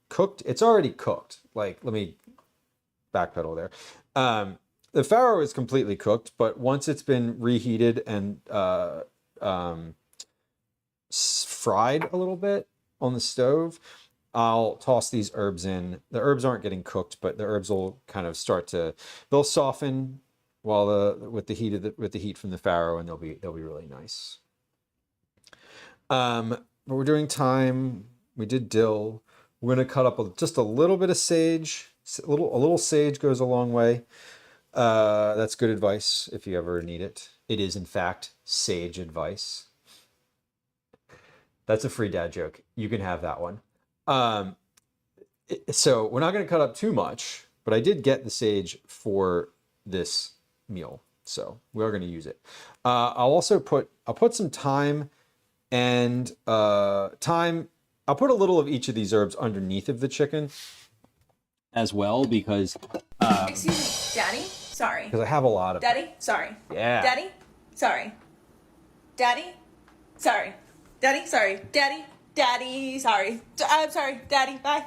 cooked, it's already cooked. Like, let me backpedal there. The farro is completely cooked, but once it's been reheated and fried a little bit on the stove, I'll toss these herbs in. The herbs aren't getting cooked, but the herbs will kind of they'll soften while with the heat from the farro, and they'll be really nice. But we're doing thyme. We did dill. We're gonna cut up just a little bit of sage. A little sage goes a long way. That's good advice if you ever need it. It is in fact sage advice. That's a free dad joke. You can have that one. So we're not going to cut up too much, but I did get the sage for this meal, so we are going to use it. I'll put some thyme and thyme. I'll put a little of each of these herbs underneath of the chicken as well, because excuse me, Daddy. Sorry. Because I have a lot of Daddy. Sorry. Yeah. Daddy. Sorry. Daddy. Sorry. Daddy. Sorry. Daddy. Daddy. Sorry. I'm sorry. Daddy. Bye.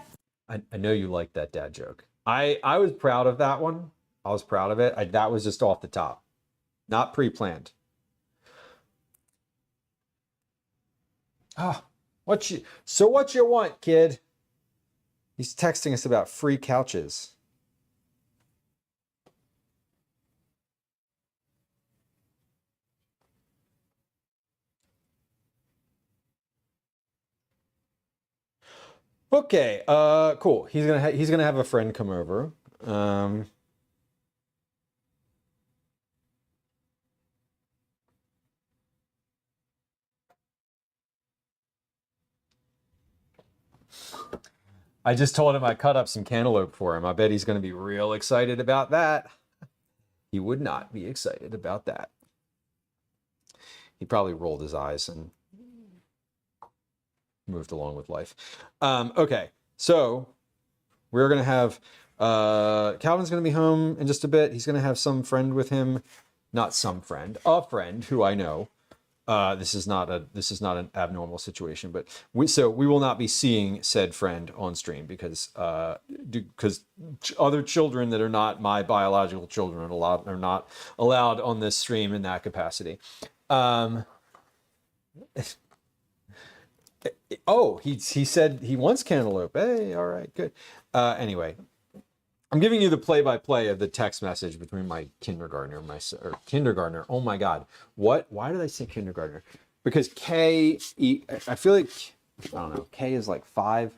I know you like that dad joke. I was proud of that one. I was proud of it. That was just off the top, not pre-planned. Ah, what you want, kid? He's texting us about free couches. Okay, cool. He's gonna have a friend come over. I just told him I cut up some cantaloupe for him. I bet he's gonna be real excited about that. He would not be excited about that. He probably rolled his eyes and moved along with life. Okay, so we're gonna have Calvin's gonna be home in just a bit. He's gonna have some friend with him, not some friend, a friend who I know. This is not an abnormal situation, but we will not be seeing said friend on stream because other children that are not my biological children are not allowed on this stream in that capacity. Oh, he said he wants cantaloupe. Hey, all right, good. Anyway, I'm giving you the play-by-play of the text message between my kindergartner, kindergartner. Oh my God, what? Why did I say kindergartner? Because I feel like I don't know. K is like 5.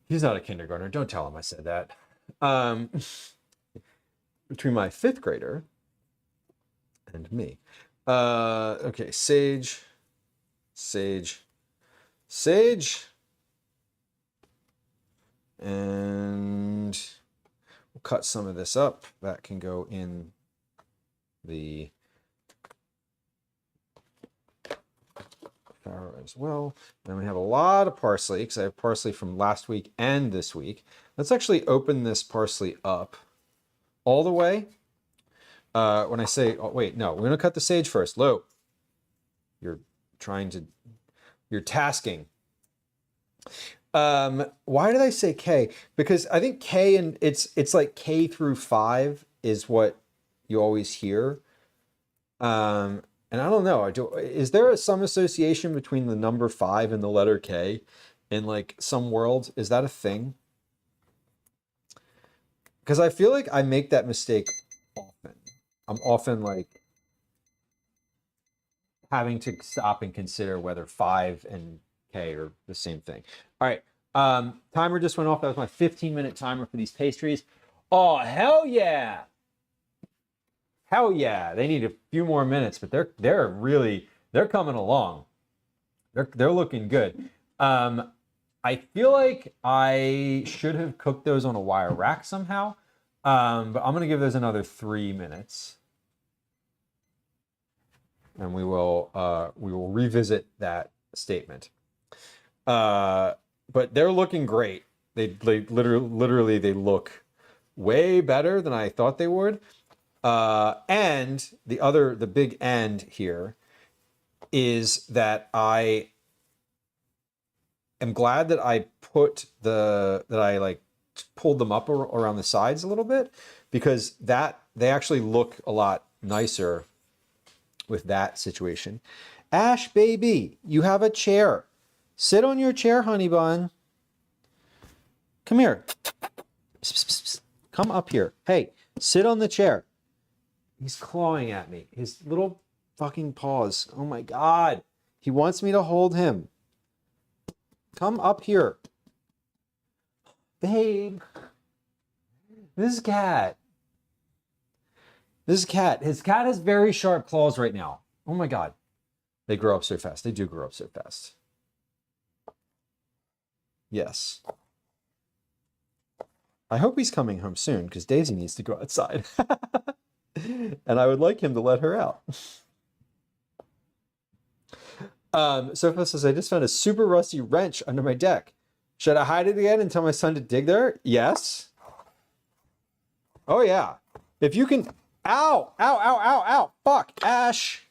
He's not a kindergartner. Don't tell him I said that. Um, between my 5th grader and me. Okay, sage, sage, sage. And we'll cut some of this up. That can go in the farro as well. Then we have a lot of parsley because I have parsley from last week and this week. Let's actually open this parsley up all the way. When I say, oh, wait, no, we're going to cut the sage first. Lo, you're tasking. Why did I say K? Because I think K, and it's like K through 5 is what you always hear. And I don't know. Is there some association between the number 5 and the letter K in like some worlds? Is that a thing? Because I feel like I make that mistake often. I'm often like having to stop and consider whether 5 and K are the same thing. All right. Timer just went off. That was my 15-minute timer for these pastries. Oh, hell yeah. Hell yeah. They need a few more minutes, but they're coming along. They're looking good. I feel like I should have cooked those on a wire rack somehow. But I'm going to give those another 3 minutes. And we will revisit that statement. But they're looking great. They literally they look way better than I thought they would. And the big end here is that I am glad that I pulled them up around the sides a little bit, because they actually look a lot nicer with that situation. Ash, baby, you have a chair. Sit on your chair, honey bun. Come here. Psst, psst, psst. Come up here. Hey, sit on the chair. He's clawing at me. His little fucking paws. Oh my God. He wants me to hold him. Come up here. Babe. This cat. His cat has very sharp claws right now. Oh my God. They grow up so fast. They do grow up so fast. Yes. I hope he's coming home soon, because Daisy needs to go outside. And I would like him to let her out. Sophia says, I just found a super rusty wrench under my deck. Should I hide it again and tell my son to dig there? Yes. Oh, yeah. If you can... Ow! Ow, ow, ow, ow! Fuck! Ash!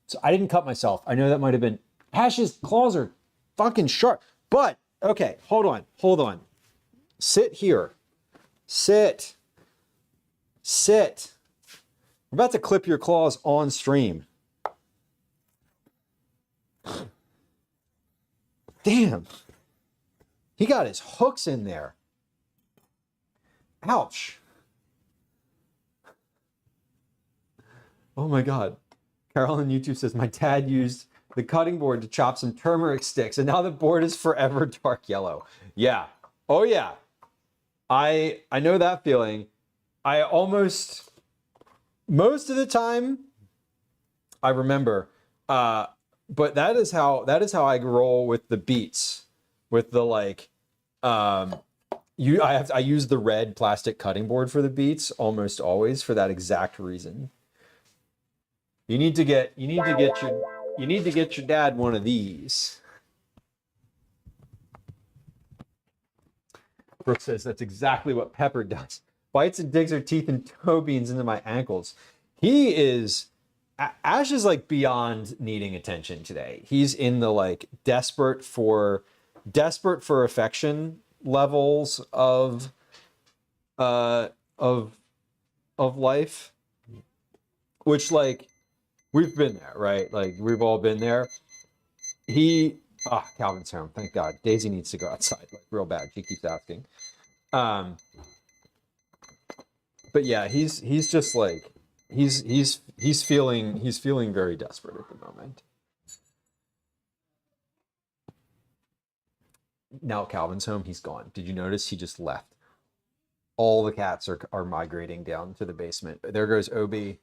So I didn't cut myself. I know that might have been... Ash's claws are fucking sharp. But, okay, hold on. Sit here. Sit. I'm about to clip your claws on stream. Damn. He got his hooks in there. Ouch. Oh my God. Carol on YouTube says, my dad used the cutting board to chop some turmeric sticks, and now the board is forever dark yellow. Yeah. Oh yeah. I know that feeling. Most of the time, I remember, but that is how I roll with the beets, with the like, I use the red plastic cutting board for the beets almost always for that exact reason. You need to get your dad one of these. Brooke says that's exactly what Pepper does. Bites and digs her teeth and toe beans into my ankles. Ash is like beyond needing attention today. He's in the like desperate for affection levels of life, which like we've been there, right? Like we've all been there. Calvin's home, thank God. Daisy needs to go outside like real bad. She keeps asking. But yeah, he's just like he's feeling very desperate at the moment. now Calvin's home, he's gone. Did you notice he just left? All the cats are migrating down to the basement. There goes Obi.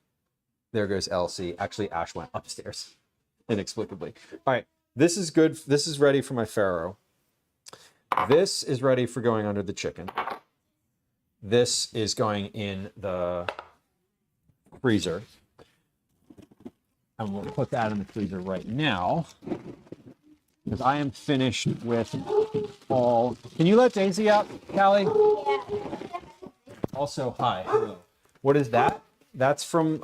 There goes Elsie. Actually, Ash went upstairs inexplicably. All right, this is good. This is ready for my farrow. This is ready for going under the chicken. This is going in the freezer. I'm going to put that in the freezer right now because I am finished with all. Can you let Daisy out, Callie? Yeah. Also, hi. Hello. What is that? That's from,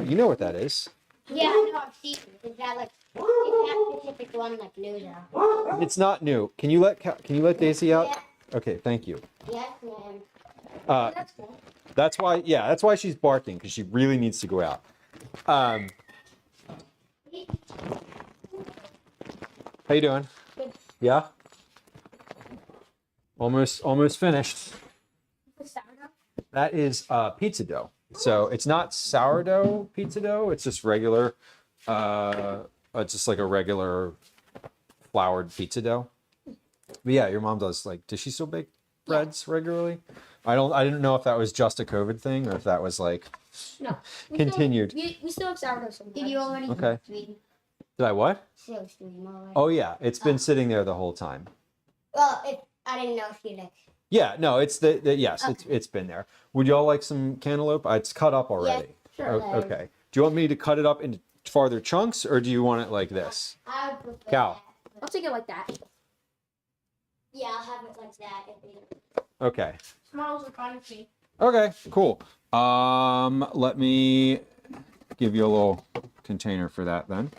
you know what that is. Yeah, I know. I've seen it. Is that like, is that specific one like new though? It's not new. Can you let Daisy out? Yeah. Okay, thank you. Yes, ma'am. That's cool. that's why she's barking, because she really needs to go out. How you doing? Good. Yeah? Almost finished. That is pizza dough. So it's not sourdough pizza dough. It's just regular, it's just like a regular floured pizza dough. But yeah, your mom does does she still bake breads regularly? I didn't know if that was just a COVID thing or if that was like No. continued. We still have sourdough sometimes. Did you already Okay. stream? Did I what? Still stream already? Oh yeah, it's been sitting there the whole time. Well, I didn't know if you like. Yeah, no, it's yes, it's been there. Would y'all like some cantaloupe? It's cut up already. Sure. Okay. Do you want me to cut it up into farther chunks, or do you want it like this? I would prefer Cal. that. I'll take it like that. Yeah, I'll have it like that. Okay. Smalls are fine with me. Okay, cool. Let me give you a little container for that then.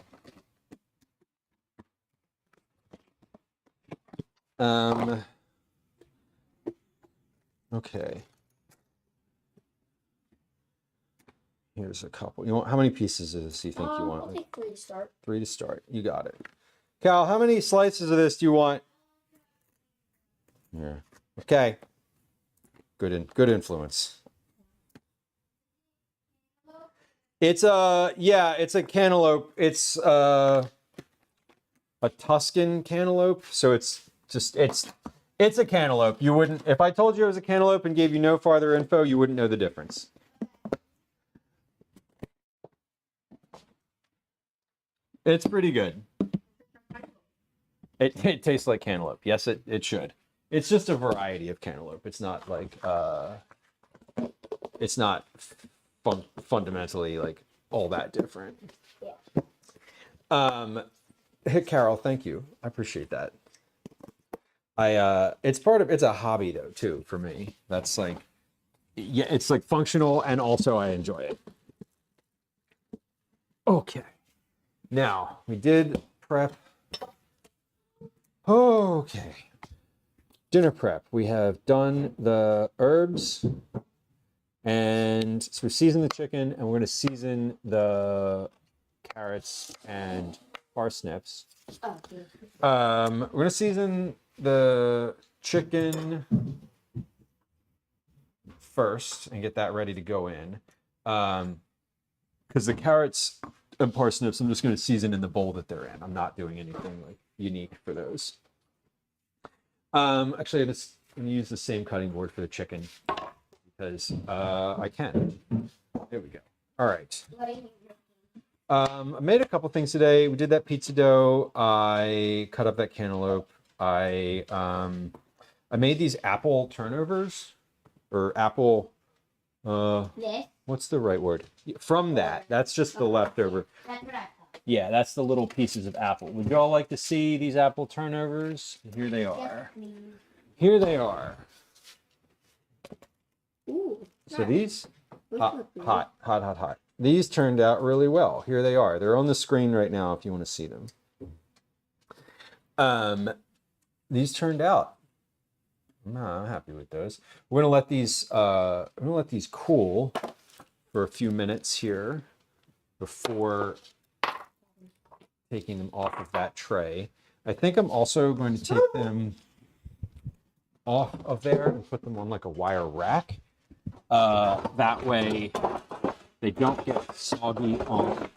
Okay. Here's a couple. You want how many pieces of this do you think you want? I'll take 3 to start. 3 to start. You got it. Cal, how many slices of this do you want? Yeah. Okay. Good influence. It's it's a cantaloupe. It's a Tuscan cantaloupe, so it's a cantaloupe. You wouldn't, if I told you it was a cantaloupe and gave you no farther info, you wouldn't know the difference. It's pretty good. It tastes like cantaloupe. Yes, it should. It's just a variety of cantaloupe. It's not like it's not fundamentally like all that different. Yeah. Carol, thank you. I appreciate that. It's a hobby though too for me. That's like, yeah, it's like functional and also I enjoy it. Okay. Now we did prep. Okay. Dinner prep. We have done the herbs and so we seasoned the chicken and we're going to season the carrots and parsnips. Oh, good. We're going to season the chicken first and get that ready to go in. Because the carrots and parsnips, I'm just going to season in the bowl that they're in. I'm not doing anything like unique for those. Actually, I'm going to use the same cutting board for the chicken because I can. There we go. All right. What do you think? I made a couple things today. We did that pizza dough. I cut up that cantaloupe. I made these apple turnovers or apple. This? What's the right word? From that. That's just the leftover. That's what I thought. Yeah, that's the little pieces of apple. Would y'all like to see these apple turnovers? Here they Yes, are. please. Here they are. Ooh. So these Those hot, look good. hot. These turned out really well. Here they are. They're on the screen right now if you want to see them. These turned out. I'm happy with those. We're gonna let these cool for a few minutes here before taking them off of that tray. I think I'm also going to take them off of there and put them on like a wire rack. That way they don't get soggy on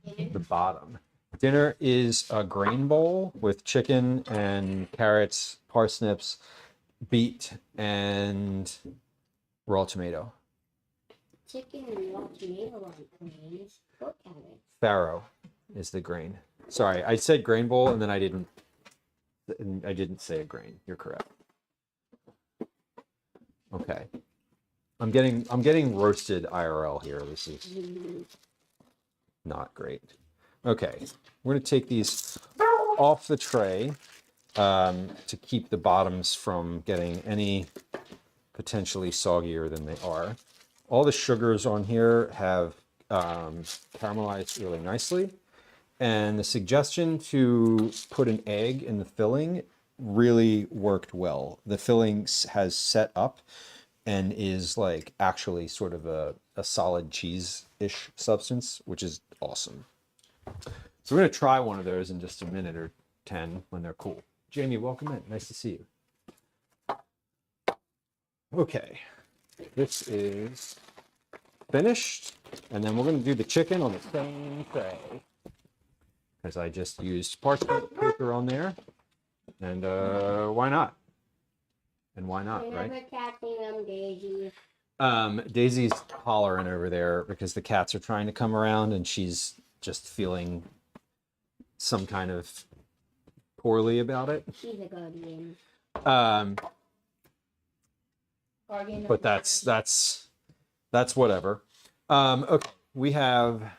the bottom. Dinner is a grain bowl with chicken and carrots, parsnips, beet, and raw tomato. Chicken and raw tomato on grains. What carrots? Farro is the grain. Sorry, I said grain bowl and then I didn't say a grain. You're correct. Okay. I'm getting roasted IRL here. This is not great. Okay. We're going to take these off the tray to keep the bottoms from getting any potentially soggier than they are. All the sugars on here have caramelized really nicely. And the suggestion to put an egg in the filling really worked well. The filling has set up and is like actually sort of a solid cheese-ish substance, which is awesome. So we're gonna try one of those in just a minute or 10 when they're cool. Jamie, welcome in. Nice to see you. Okay, this is finished. And then we're gonna do the chicken on the same tray, because I just used parchment paper on there. And why not? And why not, right? Remember catching them, Daisy? Daisy's hollering over there because the cats are trying to come around and she's just feeling some kind of poorly about it. She's a guardian. Guardian of But that's whatever. Okay, we have. Let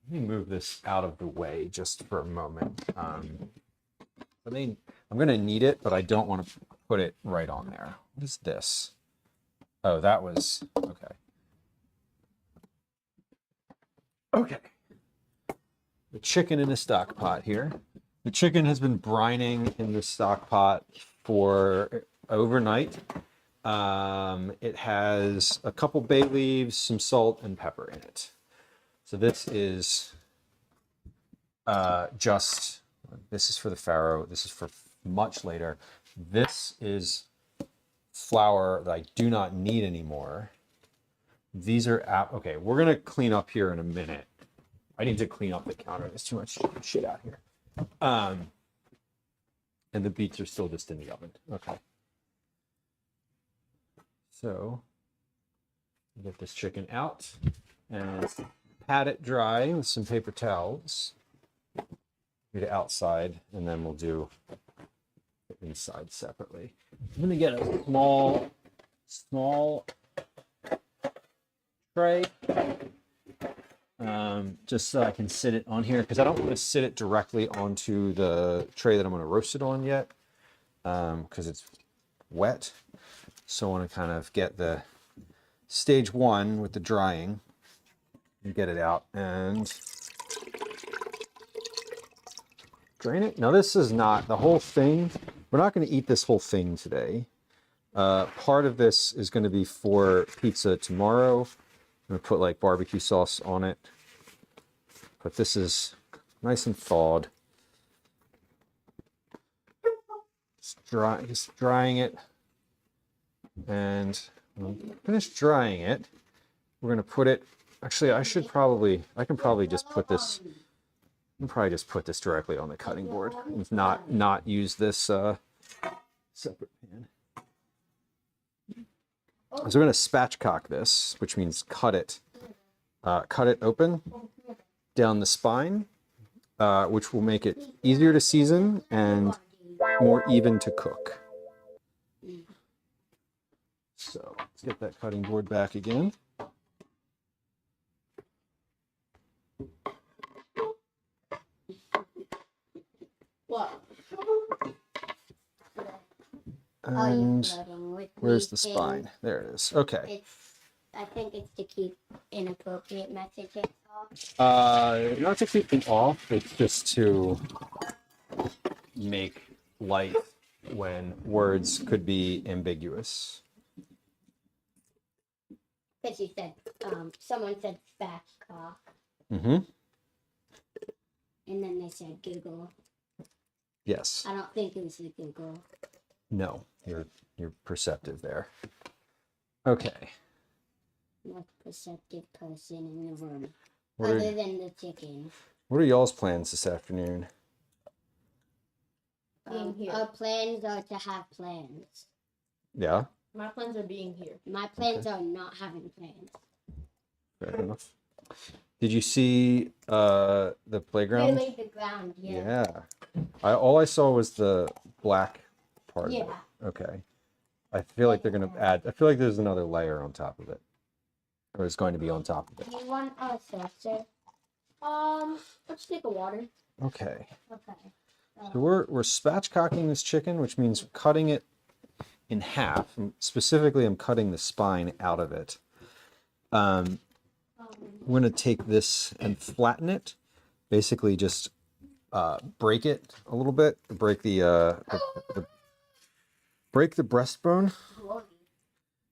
me move this out of the way just for a moment. I mean, I'm gonna need it, but I don't want to put it right on there. What is this? Oh, that was okay. Okay. The chicken in a stock pot here. The chicken has been brining in the stock pot for overnight. It has a couple bay leaves, some salt, and pepper in it. So this is this is for the farro. This is for much later. This is flour that I do not need anymore. These are okay. We're gonna clean up here in a minute. I need to clean up the counter. There's too much shit out here. And the beets are still just in the oven. Okay. So get this chicken out and pat it dry with some paper towels. Get it outside, and then we'll do the inside separately. I'm gonna get a small tray, just so I can sit it on here, because I don't want to sit it directly onto the tray that I'm gonna roast it on yet, because it's wet. So I want to kind of get the stage one with the drying and get it out and drain it. Now this is not the whole thing. We're not going to eat this whole thing today. Part of this is going to be for pizza tomorrow. I'm going to put like barbecue sauce on it. But this is nice and thawed. Just drying it. And when I'm finished drying it, we're going to put it, actually I can probably just put this, directly on the cutting board and not use this separate pan. So we're going to spatchcock this, which means cut it open down the spine, which will make it easier to season and more even to cook. So let's get that cutting board back again. What? And With where's the these things. spine? There it is. Okay. I think it's to keep inappropriate messages off. Not to keep them off, it's just to make light when words could be ambiguous. Because you said, someone said spatchcock, Mm-hmm. and then they said Google. Yes. I don't think it was the Google. No, you're perceptive there. Okay. Most perceptive person in the room. What are- Other than the chicken. What are y'all's plans this afternoon? Being here. Our plans are to have plans. Yeah, My plans are being here. My plans are not having plans. fair enough. Did you see the playground? Really, the ground, yeah. Yeah. All I saw was the black part of Yeah. it. Okay. I feel like they're gonna add. I feel like there's another layer on top of it, or it's going to be on top of it. Do you want a saucer? Let's take a water. Okay. Okay. So we're spatchcocking this chicken, which means cutting it in half. And specifically, I'm cutting the spine out of it. We're going to take this and flatten it. Basically, just break it a little bit. Break break the breastbone.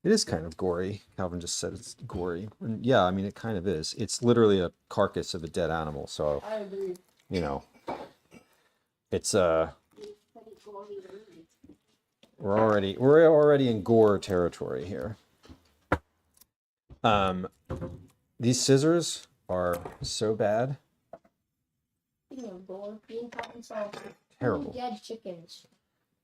It is kind of gory. Calvin just said it's gory. And yeah, I mean, it kind of is. It's literally a carcass of a dead animal. So, I agree. you know, it's we're already in gore territory here. These scissors are so bad. Speaking of gore, being caught and saw Terrible. 2 dead chickens.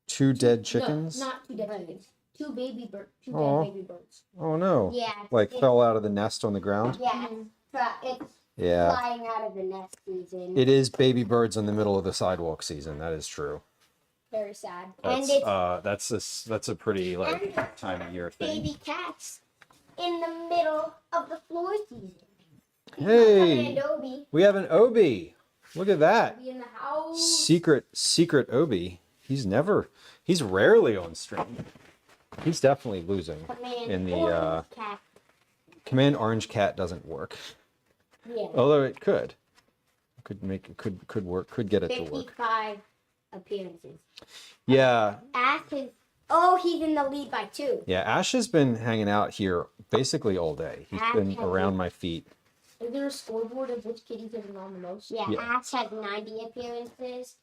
2 dead chickens. No, not 2 dead chickens. 2 baby birds. 2 Aw. dead baby birds. Oh no. Yeah. Like it's, fell out of the nest on the ground. Yeah. It's Yeah. flying out of the nest season. It is baby birds in the middle of the sidewalk season. That is true. Very sad. And That's a pretty like time of year thing. baby cats in the middle of the floor season. Hey, Adobe. we have an Obi. Look at that. Be in the house. Secret Obi. He's rarely on stream. He's definitely losing. Command In the, orange cat. Command Orange Cat doesn't work. Yeah. Although it could. Could work, could get it to work. 55 appearances. Yeah. Ash is. Oh, he's in the lead by 2. Yeah, Ash has been hanging out here basically all day. He's been around my feet. Is there a scoreboard of which kitties have been on the most? Yeah, Yeah. Ash had 90 appearances.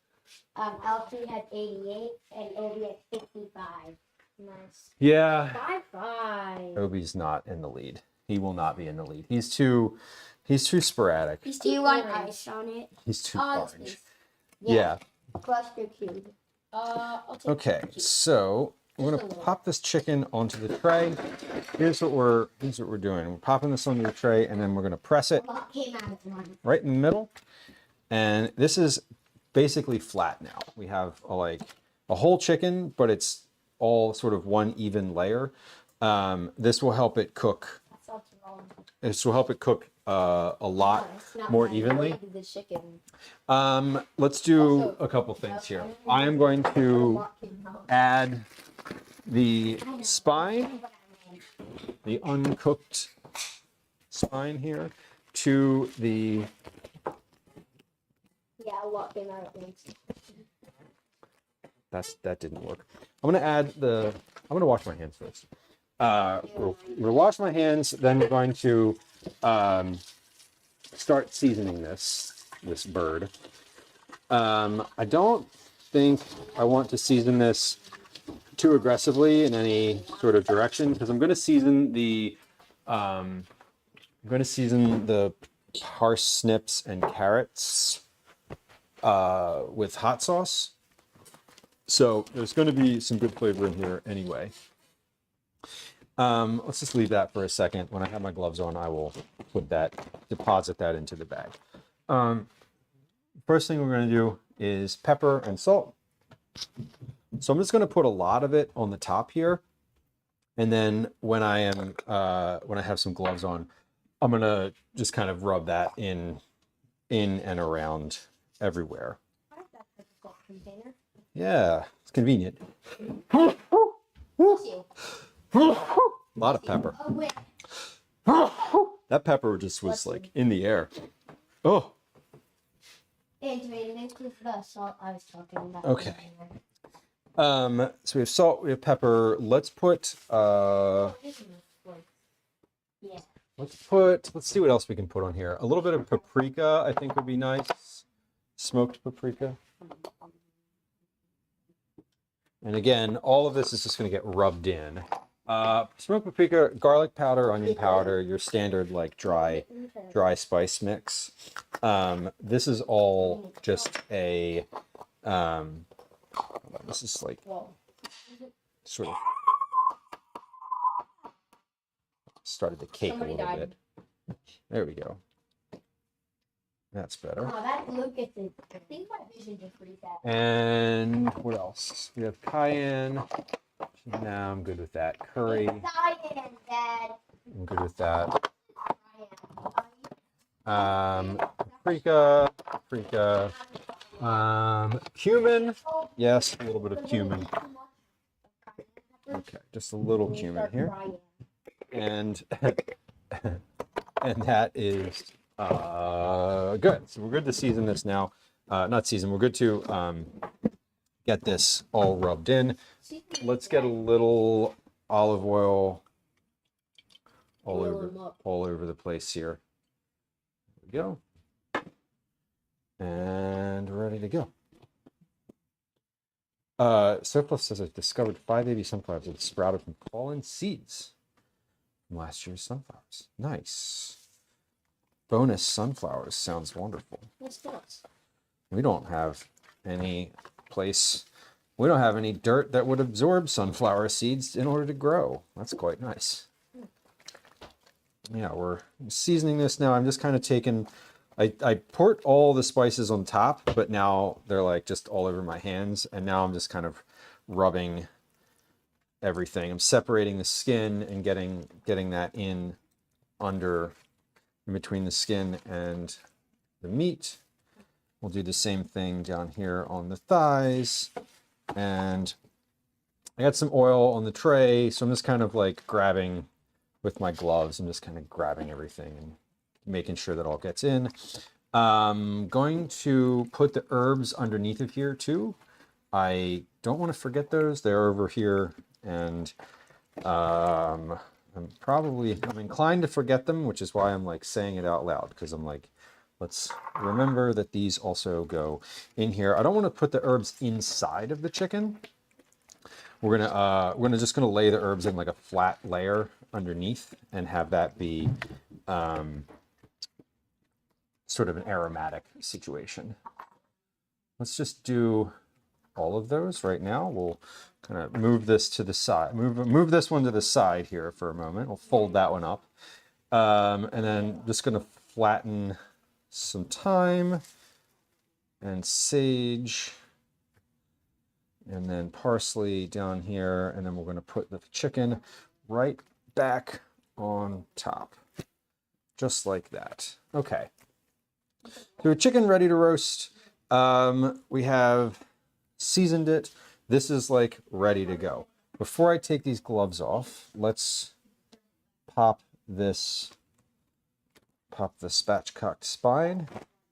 Elsie had 88, and Obi had 55. Nice. Yeah. 5-5. Obi's not in the lead. He will not be in the lead. He's too sporadic. He's Do too you want orange. ice on it? He's too It's- orange. Yeah. Yeah. Cluster cube. I'll take Okay, the cute. so we're gonna pop this chicken onto the tray. Here's what we're doing. We're popping this onto the tray, and then we're gonna press it What came out of one? right in the middle. And this is basically flat now. We have a whole chicken, but it's all sort of one even layer. This will help it cook. That sounds wrong. This will help it cook a lot It's not more bad. evenly. The chicken. Let's do a couple things here. I am going to add the spine, the uncooked spine here, to the. Yeah, a lot came out at once. That didn't work. I'm gonna wash my hands first. We're gonna wash my hands, then we're going to start seasoning this bird. I don't think I want to season this too aggressively in any sort of direction, because I'm gonna season the parsnips and carrots with hot sauce. So there's going to be some good flavor in here anyway. Let's just leave that for a second. When I have my gloves on, I will deposit that into the bag. First thing we're going to do is pepper and salt. So I'm just going to put a lot of it on the top here. And then when I have some gloves on, I'm going to just kind of rub that in and around everywhere. I like that type of salt container. Yeah, it's convenient. You. A lot of pepper. Oh, wait. That pepper just was like in the air. Oh, Andrew, this is the salt I was talking about. Okay. So we have salt, we have pepper. Let's put Yeah. let's see what else we can put on here. A little bit of paprika, I think would be nice. Smoked paprika. And again, all of this is just going to get rubbed in. Smoked paprika, garlic powder, onion powder, your standard like dry spice mix. This is all just a, this is like Well, sort of started to cake Somebody a little died. bit. There we go. That's better. Oh, that's Lucas's. I think my vision just reset. And what else? We have cayenne. No, I'm good with that. Curry. Cyan, Dad. I'm good with that. Cyan. Paprika, cumin. Yes, a little bit of cumin. Okay, just a little cumin here. And and that is good. So we're good to season this now. Not season, we're good to get this all rubbed in. Let's get a little olive oil all over the place here. There we go. And we're ready to go. Surplus says I've discovered 5 baby sunflowers that sprouted from fallen seeds from last year's sunflowers. Nice. Bonus sunflowers sounds wonderful. what's this? We don't have any place, we don't have any dirt that would absorb sunflower seeds in order to grow. That's quite nice. Yeah, we're seasoning this now. I'm just kind of taking, I poured all the spices on top, but now they're like just all over my hands. And now I'm just kind of rubbing everything. I'm separating the skin and getting that in between the skin and the meat. We'll do the same thing down here on the thighs. And I got some oil on the tray, so I'm just kind of like grabbing with my gloves. I'm just kind of grabbing everything and making sure that all gets in. Going to put the herbs underneath of here too. I don't want to forget those. They're over here, and I'm inclined to forget them, which is why I'm like saying it out loud, because I'm like, let's remember that these also go in here. I don't want to put the herbs inside of the chicken. We're just gonna lay the herbs in like a flat layer underneath and have that be sort of an aromatic situation. Let's just do all of those right now. We'll kind of move this to the side, move this one to the side here for a moment. We'll fold that one up. And then just gonna flatten some thyme and sage, and then parsley down here, and then we're going to put the chicken right back on top, just like that. Okay, so chicken ready to roast. We have seasoned it. This is like ready to go. Before I take these gloves off, let's pop the spatchcocked spine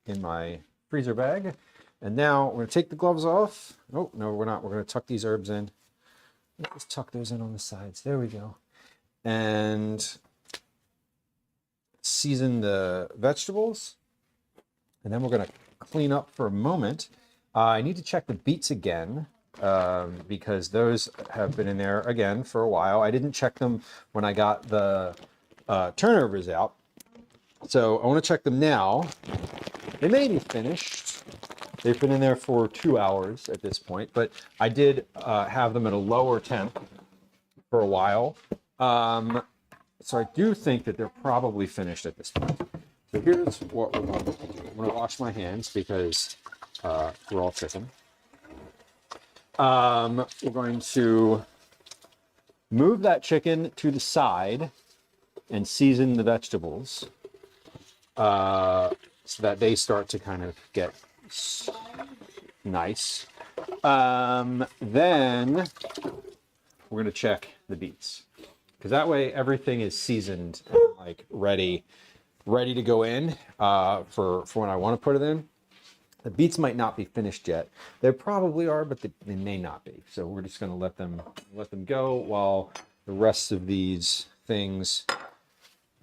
in my freezer bag. And now we're going to take the gloves off. Oh, no, we're not. We're going to tuck these herbs in. Let's tuck those in on the sides. There we go. And season the vegetables. And then we're going to clean up for a moment. I need to check the beets again because those have been in there again for a while. I didn't check them when I got the turnovers out. So I want to check them now. They may be finished. They've been in there for 2 hours at this point, but I did have them at a lower temp for a while. So I do think that they're probably finished at this point. So here's what we're going to do. I'm going to wash my hands because we're all chicken. We're going to move that chicken to the side and season the vegetables so that they start to kind of get nice. Then we're going to check the beets, because that way everything is seasoned and like ready to go in for when I want to put it in. The beets might not be finished yet. They probably are, but they may not be. So we're just going to let them go while the rest of these things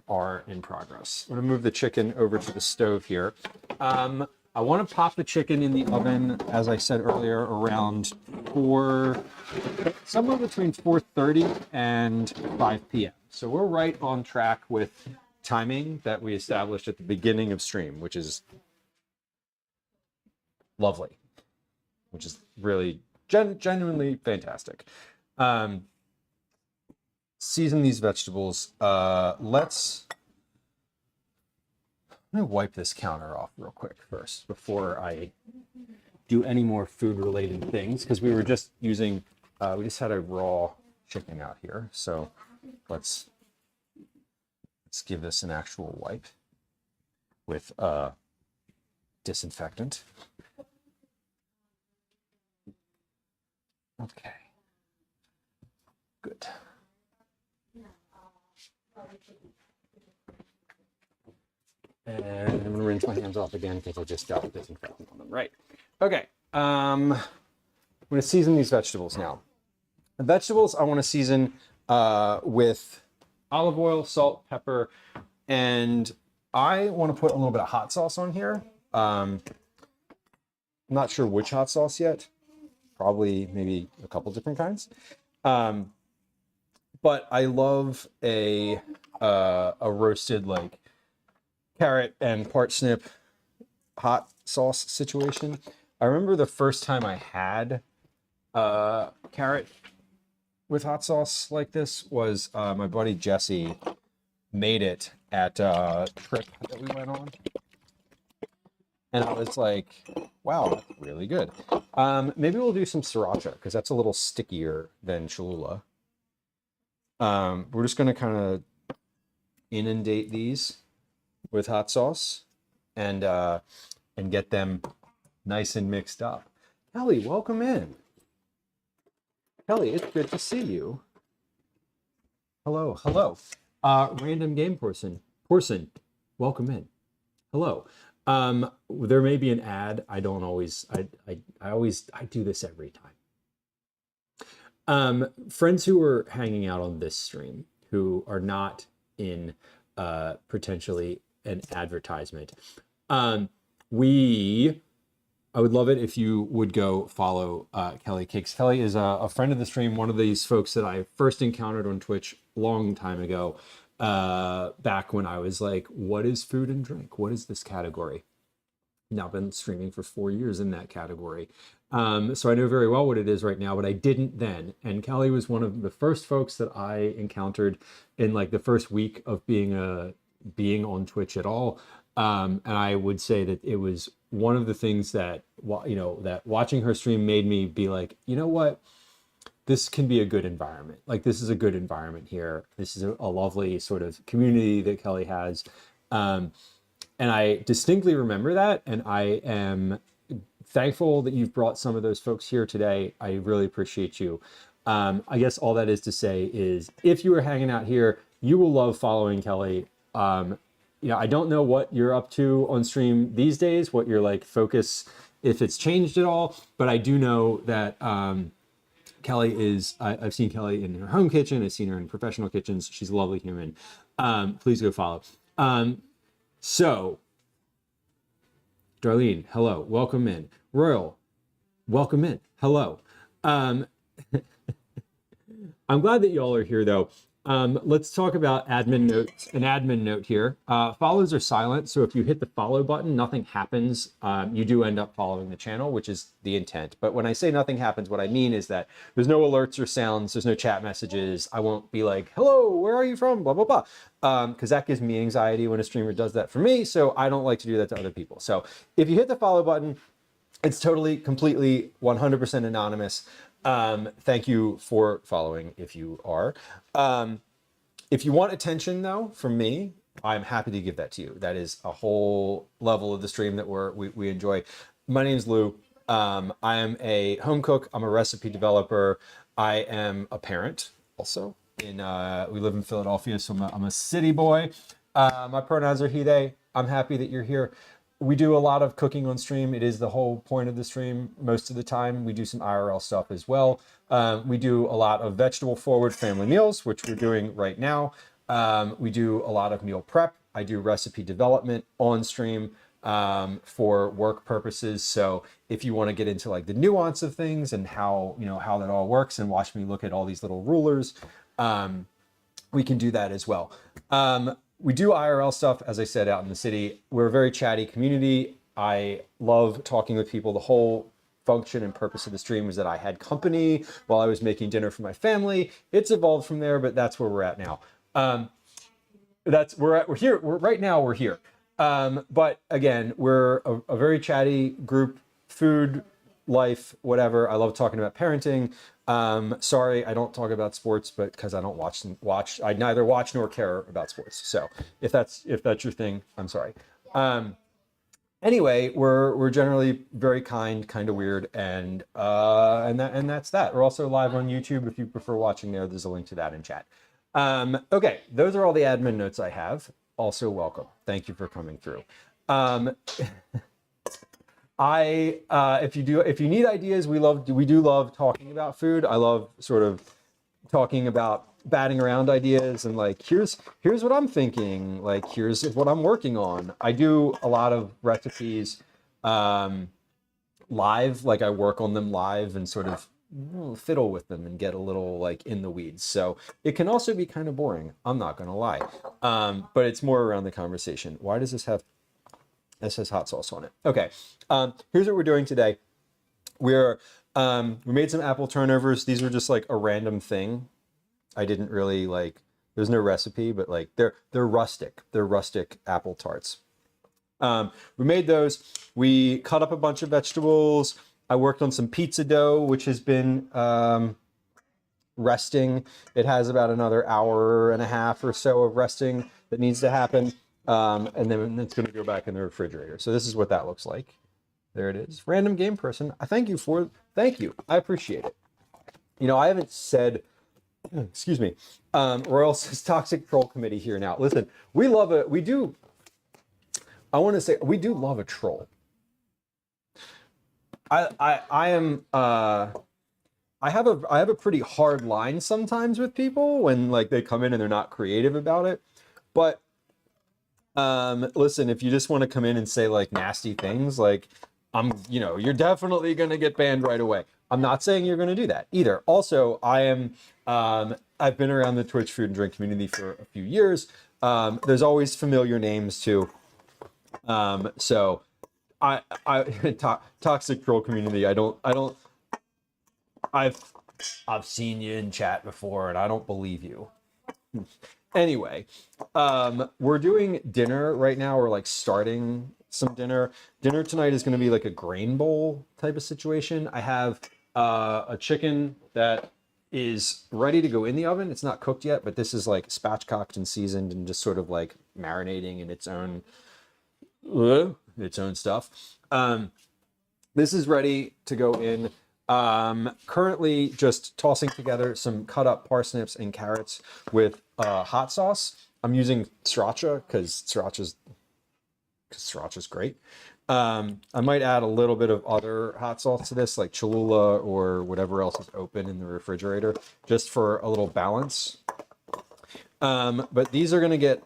are in progress. I'm going to move the chicken over to the stove here. I want to pop the chicken in the oven, as I said earlier, around somewhere between 4:30 and 5 p.m. So we're right on track with timing that we established at the beginning of stream, which is lovely, which is really genuinely fantastic. Season these vegetables. I'm gonna wipe this counter off real quick first before I do any more food related things, because we were just using, we just had a raw chicken out here. So let's give this an actual wipe with disinfectant. Okay, good. And I'm gonna rinse my hands off again because I just got disinfectant on them. Right. Okay. I'm gonna season these vegetables now. The vegetables I want to season with olive oil, salt, pepper, and I want to put a little bit of hot sauce on here. I'm not sure which hot sauce yet. Probably maybe a couple different kinds. But I love a roasted like carrot and parsnip hot sauce situation. I remember the first time I had carrot with hot sauce like this was my buddy Jesse made it at a trip that we went on. And I was like, wow, that's really good. Maybe we'll do some sriracha because that's a little stickier than Cholula. We're just going to kind of inundate these with hot sauce and get them nice and mixed up. Kelly, welcome in. Kelly, it's good to see you. Hello, hello. Random game person, welcome in. Hello. There may be an ad. I don't always, I do this every time. Friends who are hanging out on this stream who are not in potentially an advertisement. I would love it if you would go follow Kelly Cakes. Kelly is a friend of the stream, one of these folks that I first encountered on Twitch a long time ago, back when I was like, what is food and drink? What is this category? Now been streaming for 4 years in that category. So I know very well what it is right now, but I didn't then. And Kelly was one of the first folks that I encountered in like the first week of being on Twitch at all. And I would say that it was one of the things that, that watching her stream made me be like, you know what? This can be a good environment. Like, this is a good environment here. This is a lovely sort of community that Kelly has. And I distinctly remember that. And I am thankful that you've brought some of those folks here today. I really appreciate you. I guess all that is to say is if you are hanging out here, you will love following Kelly. I don't know what you're up to on stream these days, what your like focus, if it's changed at all, but I do know that Kelly is, I've seen Kelly in her home kitchen. I've seen her in professional kitchens. She's a lovely human. Please go follow. So, Darlene, hello, welcome in. Royal, welcome in. Hello. I'm glad that y'all are here though. Let's talk about admin notes. An admin note here. Follows are silent, so if you hit the follow button, nothing happens. You do end up following the channel, which is the intent. But when I say nothing happens, what I mean is that there's no alerts or sounds, there's no chat messages. I won't be like, hello, where are you from? Blah, blah, blah. Because that gives me anxiety when a streamer does that for me, so I don't like to do that to other people. So if you hit the follow button, it's totally, completely, 100% anonymous. Thank you for following if you are. If you want attention though, from me, I'm happy to give that to you. That is a whole level of the stream that we enjoy. My name's Lou. I am a home cook. I'm a recipe developer. I am a parent also. We live in Philadelphia, so I'm a city boy. My pronouns are he, they. I'm happy that you're here. We do a lot of cooking on stream. It is the whole point of the stream most of the time. We do some IRL stuff as well. We do a lot of vegetable forward family meals, which we're doing right now. We do a lot of meal prep. I do recipe development on stream for work purposes. So if you want to get into like the nuance of things and how that all works and watch me look at all these little rulers, we can do that as well. We do IRL stuff, as I said, out in the city. We're a very chatty community. I love talking with people. The whole function and purpose of the stream was that I had company while I was making dinner for my family. It's evolved from there, but that's where we're at now. We're here. Right now we're here. But again, we're a very chatty group, food, life, whatever. I love talking about parenting. Sorry, I don't talk about sports, but because I don't watch, I neither watch nor care about sports. So if that's your thing, I'm sorry. Anyway, we're generally very kind of weird, and that's that. We're also live on YouTube if you prefer watching there. There's a link to that in chat. Okay, those are all the admin notes I have. Also, welcome. Thank you for coming through. If you need ideas, we do love talking about food. I love sort of talking about batting around ideas and like, here's what I'm thinking, like, here's what I'm working on. I do a lot of recipes live, like I work on them live and sort of fiddle with them and get a little like in the weeds. So it can also be kind of boring. I'm not going to lie. But it's more around the conversation. Why does this has hot sauce on it? Okay. Here's what we're doing today. We made some apple turnovers. These are just like a random thing. I didn't really like, there's no recipe, but like they're rustic. They're rustic apple tarts. We made those. We cut up a bunch of vegetables. I worked on some pizza dough, which has been resting. It has about another hour and a half or so of resting that needs to happen. And then it's going to go back in the refrigerator. So this is what that looks like. There it is. Random game person. Thank you. I appreciate it. You know, I haven't said, excuse me, Royal's Toxic Troll Committee here now. Listen, we love it. We do love a troll. I have a pretty hard line sometimes with people when like they come in and they're not creative about it. But listen, if you just want to come in and say like nasty things, like you're definitely going to get banned right away. I'm not saying you're going to do that either. Also, I've been around the Twitch food and drink community for a few years. There's always familiar names too. So toxic troll community. I've seen you in chat before and I don't believe you. Anyway, we're doing dinner right now. We're like starting some dinner. Dinner tonight is going to be like a grain bowl type of situation. I have a chicken that is ready to go in the oven. It's not cooked yet, but this is like spatchcocked and seasoned and just sort of like marinating in its own stuff. This is ready to go in. Currently just tossing together some cut up parsnips and carrots with hot sauce. I'm using sriracha because sriracha's great. I might add a little bit of other hot sauce to this, like Cholula or whatever else is open in the refrigerator, just for a little balance. But these are going to get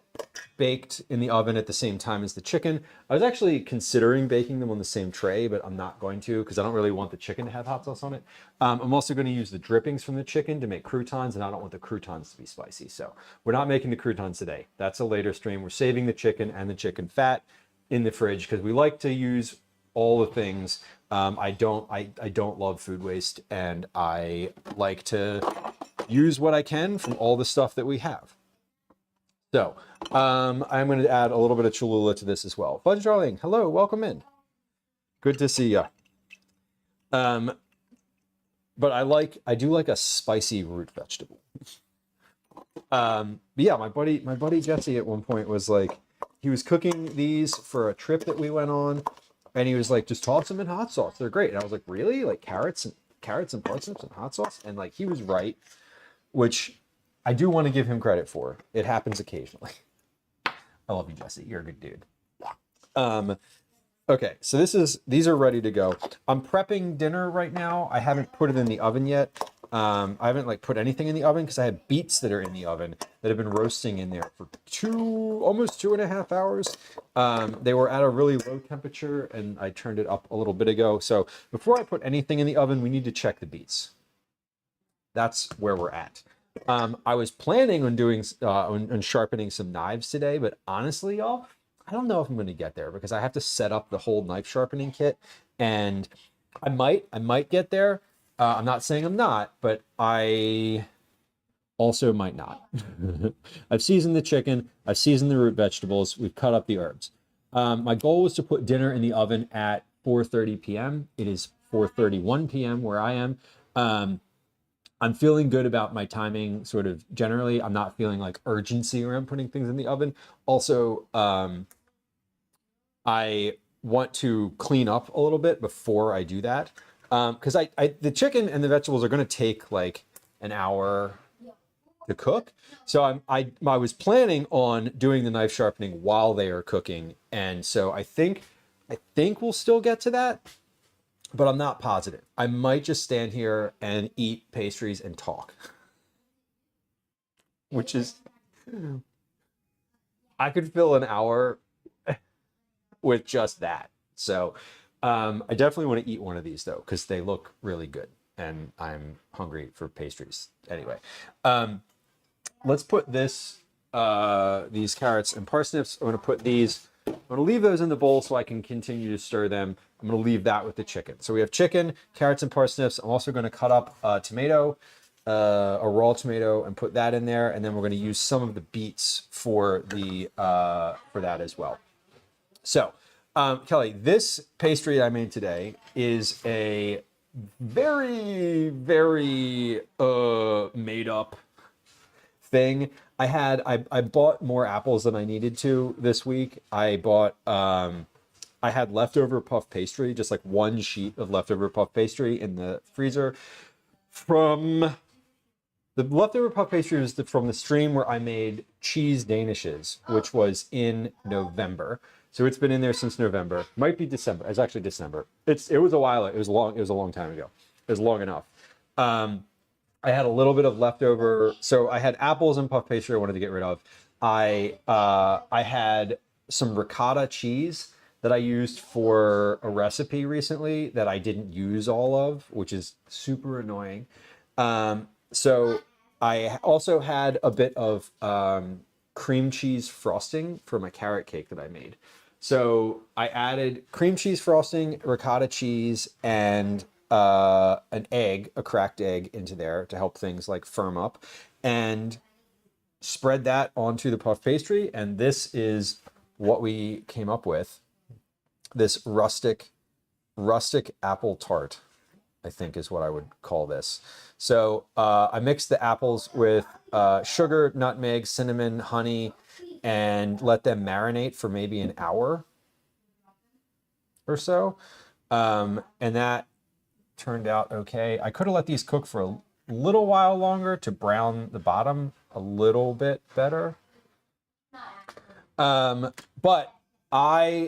baked in the oven at the same time as the chicken. I was actually considering baking them on the same tray, but I'm not going to because I don't really want the chicken to have hot sauce on it. I'm also going to use the drippings from the chicken to make croutons, and I don't want the croutons to be spicy. So we're not making the croutons today. That's a later stream. We're saving the chicken and the chicken fat in the fridge because we like to use all the things. I don't love food waste, and I like to use what I can from all the stuff that we have. So I'm going to add a little bit of Cholula to this as well. Fudge Darling, hello, welcome in. Good to see you. But I do like a spicy root vegetable. But yeah, my buddy Jesse at one point was like, he was cooking these for a trip that we went on, and he was like, just toss them in hot sauce. They're great. And I was like, really? Like carrots and parsnips and hot sauce? And like, he was right, which I do want to give him credit for. It happens occasionally. I love you, Jesse. You're a good dude. Okay, so these are ready to go. I'm prepping dinner right now. I haven't put it in the oven yet. I haven't like put anything in the oven because I have beets that are in the oven that have been roasting in there for almost 2.5 hours. They were at a really low temperature and I turned it up a little bit ago. So before I put anything in the oven, we need to check the beets. That's where we're at. I was planning on doing on sharpening some knives today, but honestly, y'all, I don't know if I'm going to get there because I have to set up the whole knife sharpening kit, and I might get there. I'm not saying I'm not, but I also might not. I've seasoned the chicken. I've seasoned the root vegetables. We've cut up the herbs. My goal was to put dinner in the oven at 4:30 p.m. It is 4:31 p.m. where I am. I'm feeling good about my timing, sort of generally. I'm not feeling like urgency around putting things in the oven. Also, I want to clean up a little bit before I do that. Because the chicken and the vegetables are going to take like an hour to cook. So I was planning on doing the knife sharpening while they are cooking. And so I think we'll still get to that, but I'm not positive. I might just stand here and eat pastries and talk, which is, I could fill an hour with just that. So I definitely want to eat one of these though, because they look really good and I'm hungry for pastries. Anyway, let's put these carrots and parsnips. I'm going to put these, I'm going to leave those in the bowl so I can continue to stir them. I'm going to leave that with the chicken. So we have chicken, carrots, and parsnips. I'm also going to cut up a tomato, a raw tomato, and put that in there. And then we're going to use some of the beets for that as well. So, Kelly, this pastry I made today is a very, very made up thing. I bought more apples than I needed to this week. I had leftover puff pastry, just like one sheet of leftover puff pastry in the freezer. From the leftover puff pastry was from the stream where I made cheese danishes, which was in November. So it's been in there since November. Might be December. It's actually December. It was a while. It was long. It was a long time ago. It was long enough. I had a little bit of leftover. So I had apples and puff pastry I wanted to get rid of. I had some ricotta cheese that I used for a recipe recently that I didn't use all of, which is super annoying. So I also had a bit of cream cheese frosting for my carrot cake that I made. So I added cream cheese frosting, ricotta cheese, and an egg, a cracked egg, into there to help things like firm up, and spread that onto the puff pastry. And this is what we came up with. This rustic apple tart, I think is what I would call this. So I mixed the apples with sugar, nutmeg, cinnamon, honey, and let them marinate for maybe an hour or so. And that turned out okay. I could have let these cook for a little while longer to brown the bottom a little bit better. But how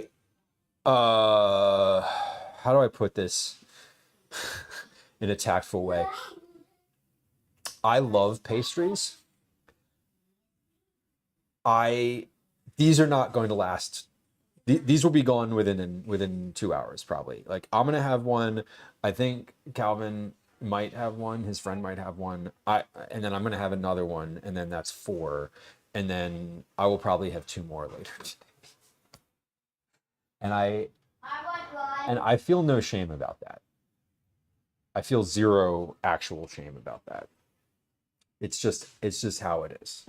do I put this in a tactful way? I love pastries. These are not going to last. These will be gone within 2 hours, probably. Like, I'm gonna have one. I think Calvin might have one. His friend might have one. And then I'm gonna have another one, and then that's 4. And then I will probably have 2 more later today. And I feel no shame about that. I feel zero actual shame about that. It's just how it is.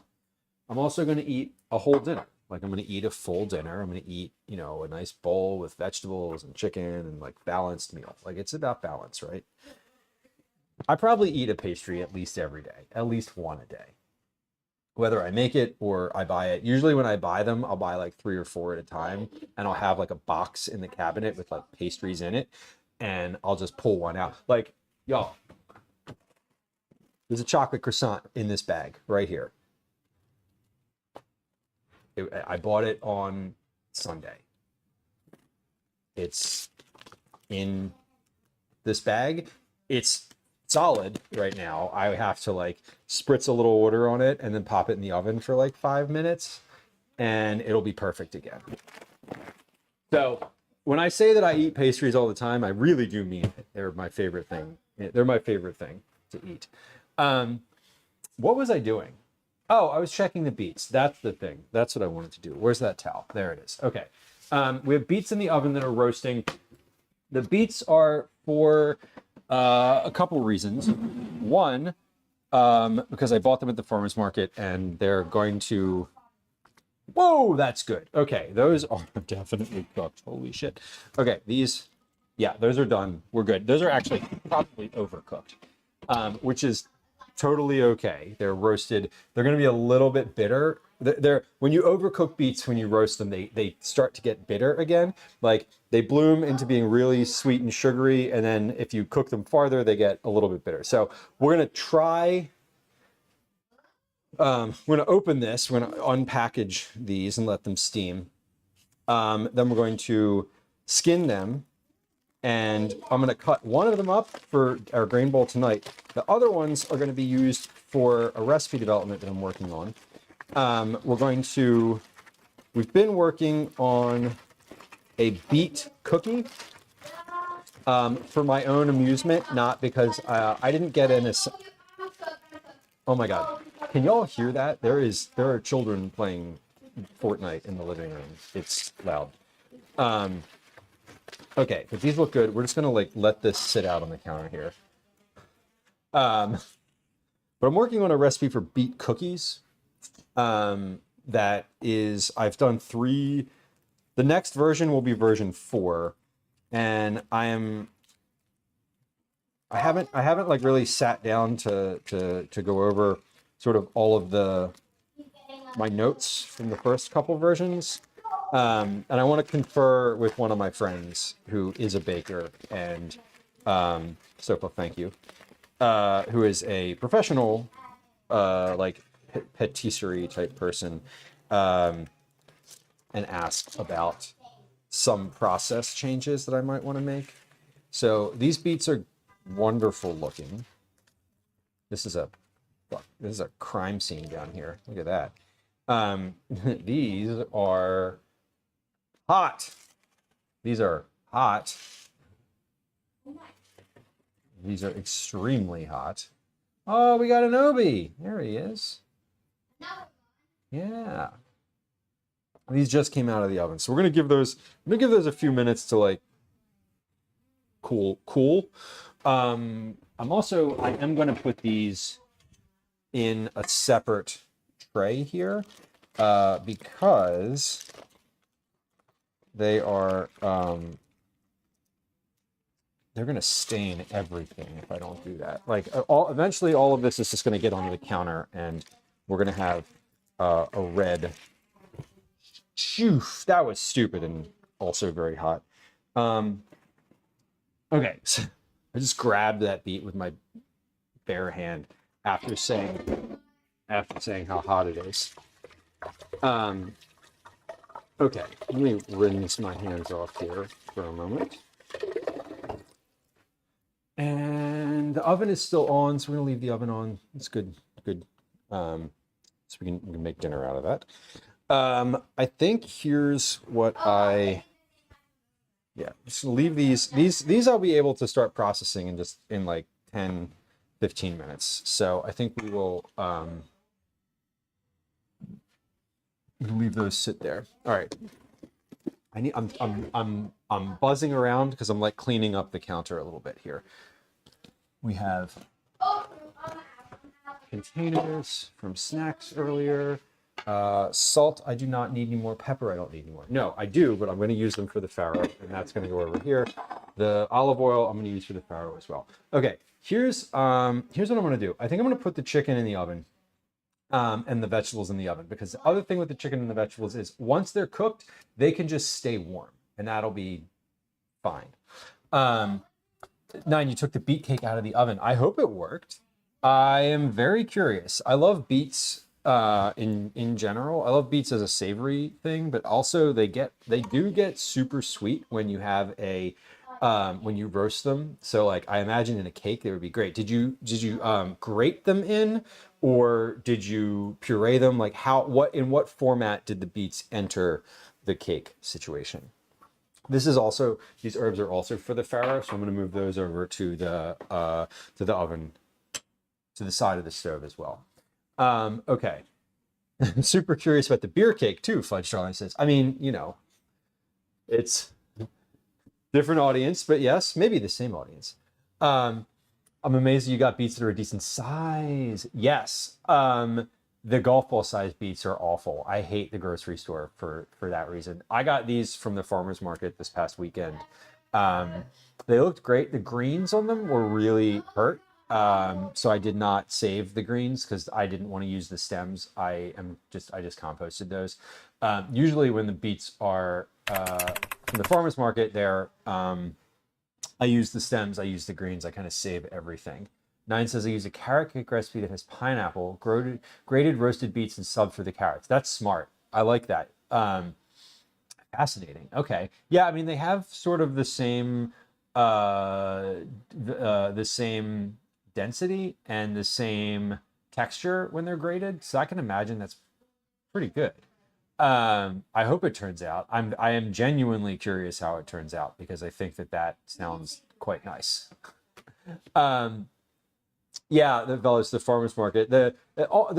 I'm also going to eat a whole dinner. Like, I'm going to eat a full dinner. I'm going to eat, a nice bowl with vegetables and chicken and like balanced meal. Like, it's about balance, right? I probably eat a pastry at least every day, at least one a day. Whether I make it or I buy it. Usually when I buy them, I'll buy like 3 or 4 at a time, and I'll have like a box in the cabinet with like pastries in it, and I'll just pull one out. Like, y'all, there's a chocolate croissant in this bag right here. I bought it on Sunday. It's in this bag. It's solid right now. I have to like spritz a little water on it and then pop it in the oven for like 5 minutes, and it'll be perfect again. So when I say that I eat pastries all the time, I really do mean it. They're my favorite thing. They're my favorite thing to eat. What was I doing? Oh, I was checking the beets. That's the thing. That's what I wanted to do. Where's that towel? There it is. Okay. We have beets in the oven that are roasting. The beets are for a couple reasons. One, because I bought them at the farmer's market and they're going to... Whoa, that's good. Okay, those are definitely cooked. Holy shit. Okay, these, yeah, those are done. We're good. Those are actually probably overcooked, which is totally okay. They're roasted. They're going to be a little bit bitter. They're when you overcook beets, when you roast them, they start to get bitter again. Like they bloom into being really sweet and sugary, and then if you cook them farther, they get a little bit bitter. So we're going to try... we're going to open this. We're going to unpackage these and let them steam. Then we're going to skin them. And I'm going to cut one of them up for our grain bowl tonight. The other ones are going to be used for a recipe development that I'm working on. We've been working on a beet cookie for my own amusement, not because I didn't get in a... Oh my God. Can y'all hear that? There are children playing Fortnite in the living room. It's loud. Okay, but these look good. We're just gonna like let this sit out on the counter here. But I'm working on a recipe for beet cookies. That is, I've done 3. The next version will be version 4, and I haven't like really sat down to go over sort of all of my notes from the first couple versions. And I want to confer with one of my friends who is a baker and Sopa, thank you, who is a professional like patisserie type person, and ask about some process changes that I might want to make. So these beets are wonderful looking. This is a crime scene down here. Look at that. These are hot. These are hot. These are extremely hot. Oh, we got an Obi. There he is. Yeah. These just came out of the oven. So we're gonna give those a few minutes to like cool. I am gonna put these in a separate tray here because they are they're gonna stain everything if I don't do that. Like eventually all of this is just gonna get onto the counter and we're gonna have a red... Phew, that was stupid and also very hot. Okay, so I just grabbed that beet with my bare hand after saying how hot it is. Okay, let me rinse my hands off here for a moment. And the oven is still on, so we're gonna leave the oven on. It's good. So we can make dinner out of that. I think here's what just leave these I'll be able to start processing in like 10, 15 minutes. So I think we will leave those sit there. All right. I'm buzzing around because I'm like cleaning up the counter a little bit here. We have containers from snacks earlier. Salt, I do not need any more. Pepper, I don't need any more. No, I do, but I'm going to use them for the farro, and that's going to go over here. The olive oil, I'm going to use for the farro as well. Okay, here's what I'm going to do. I think I'm going to put the chicken in the oven, and the vegetables in the oven, because the other thing with the chicken and the vegetables is once they're cooked, they can just stay warm, and that'll be fine. 9, you took the beet cake out of the oven. I hope it worked. I am very curious. I love beets. In general, I love beets as a savory thing, but also they do get super sweet when you have when you roast them. So like I imagine in a cake they would be great. Did you grate them in, or did you puree them? Like in what format did the beets enter the cake situation? These herbs are also for the farro, so I'm going to move those over to the oven, to the side of the stove as well. Okay, I'm super curious about the beer cake too, Fudge Darling says. I mean, you know, it's different audience, but yes, maybe the same audience. I'm amazed that you got beets that are a decent size. Yes. The golf ball size beets are awful. I hate the grocery store for that reason. I got these from the farmer's market this past weekend. They looked great. The greens on them were really hurt. So I did not save the greens because I didn't want to use the stems. I just composted those. Usually when the beets are from the farmer's market, they're I use the stems, I use the greens, I kind of save everything. Nine says I use a carrot cake recipe that has pineapple, grated roasted beets, and sub for the carrots. That's smart. I like that. Fascinating. Okay. Yeah, I mean they have sort of the same same density and the same texture when they're grated. So I can imagine that's pretty good. I hope it turns out. I am genuinely curious how it turns out because I think that sounds quite nice. Yeah, the farmers market. The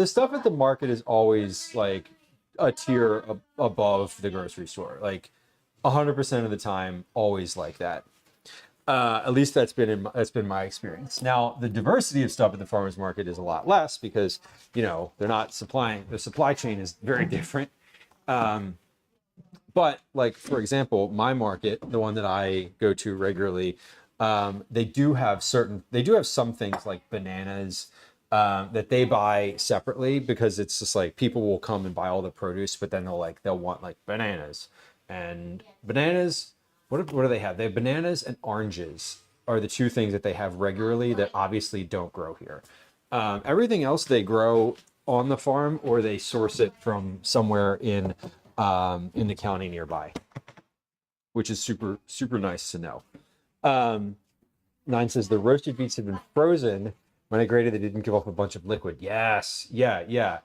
stuff at the market is always like a tier above the grocery store. Like 100% of the time, always like that. At least that's been my experience. Now, the diversity of stuff at the farmers market is a lot less because you know they're not supplying. The supply chain is very different. But like, for example, my market, the one that I go to regularly, they do have some things like bananas, that they buy separately because it's just like people will come and buy all the produce, but then they'll want like bananas and bananas. What do they have? They have bananas and oranges are the two things that they have regularly that obviously don't grow here. Everything else they grow on the farm or they source it from somewhere in the county nearby, which is super, super nice to know. Nine says the roasted beets have been frozen. When I grated, they didn't give off a bunch of liquid. Yes. Yeah.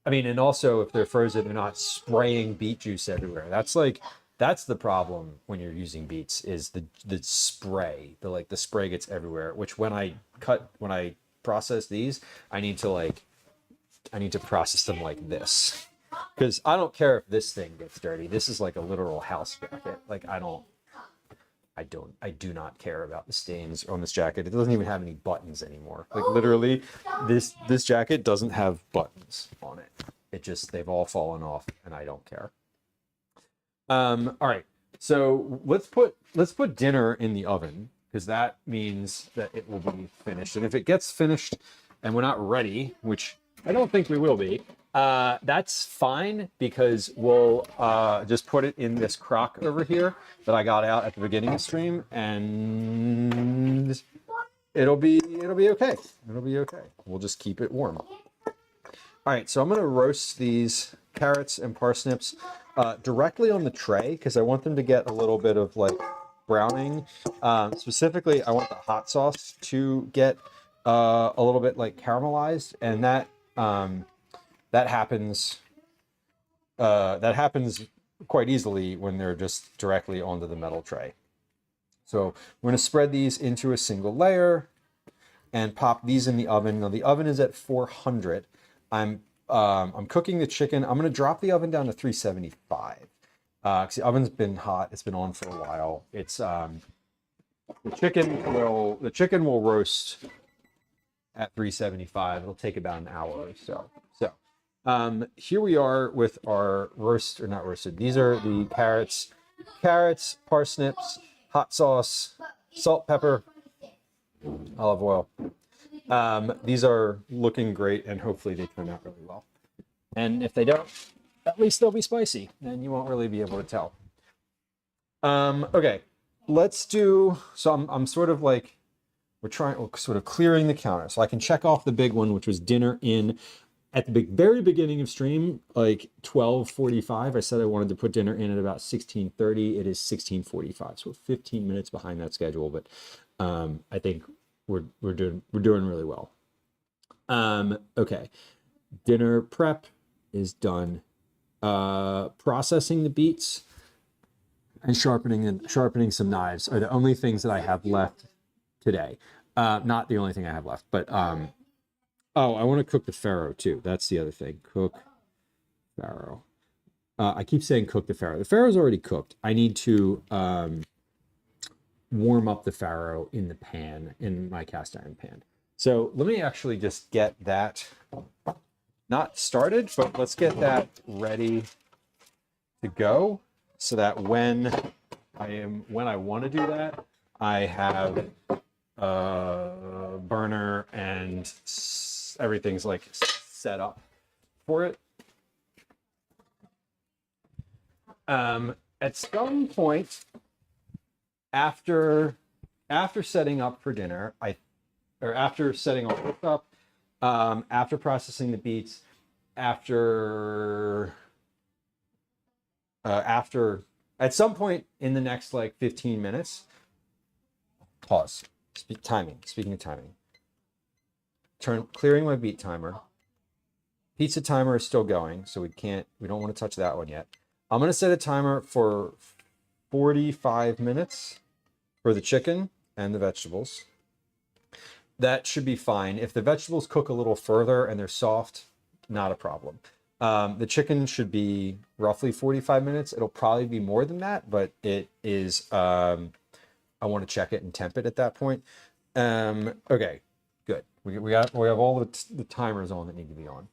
I mean, and also if they're frozen, they're not spraying beet juice everywhere. That's the problem when you're using beets is the spray. The spray gets everywhere, which when I process these, I need to process them like this. Because I don't care if this thing gets dirty. This is like a literal house jacket. Like I do not care about the stains on this jacket. It doesn't even have any buttons anymore. Like literally, this jacket doesn't have buttons on it. They've all fallen off, and I don't care. All right, so let's put dinner in the oven because that means that it will be finished. And if it gets finished and we're not ready, which I don't think we will be, that's fine because we'll just put it in this crock over here that I got out at the beginning of the stream, and it'll be okay. It'll be okay. We'll just keep it warm. All right, so I'm gonna roast these carrots and parsnips directly on the tray because I want them to get a little bit of like browning. Specifically, I want the hot sauce to get a little bit like caramelized, and that happens quite easily when they're just directly onto the metal tray. So we're going to spread these into a single layer and pop these in the oven. Now the oven is at 400. I'm cooking the chicken. I'm going to drop the oven down to 375 because the oven's been hot. It's been on for a while. It's the chicken will roast at 375. It'll take about an hour or so. So here we are with our not roasted. These are the carrots, parsnips, hot sauce, salt, pepper, olive oil. These are looking great, and hopefully they turn out really well. And if they don't, at least they'll be spicy, and you won't really be able to tell. Okay, let's do. So I'm sort of like we're sort of clearing the counter, so I can check off the big one, which was dinner in at the very beginning of stream, like 12:45. I said I wanted to put dinner in at about 16:30. It is 16:45, so 15 minutes behind that schedule, but I think we're doing really well. Okay, dinner prep is done. Processing the beets and sharpening some knives are the only things that I have left today. Not the only thing I have left, but oh, I want to cook the farro too. That's the other thing. Cook farro. I keep saying cook the farro. The farro's already cooked. I need to warm up the farro in the pan, in my cast iron pan. So let me actually just get that not started, but let's get that ready to go so that when I want to do that, I have a burner and everything's like set up for it. At some point after setting up for dinner, after setting all this up, after processing the beets, after at some point in the next like 15 minutes, pause. Speaking of timing, clearing my beet timer. Pizza timer is still going, so we don't want to touch that one yet. I'm going to set a timer for 45 minutes for the chicken and the vegetables. That should be fine. If the vegetables cook a little further and they're soft, not a problem. The chicken should be roughly 45 minutes. It'll probably be more than that, but it is, I want to check it and temp it at that point. Okay, good. We have all the timers on that need to be on.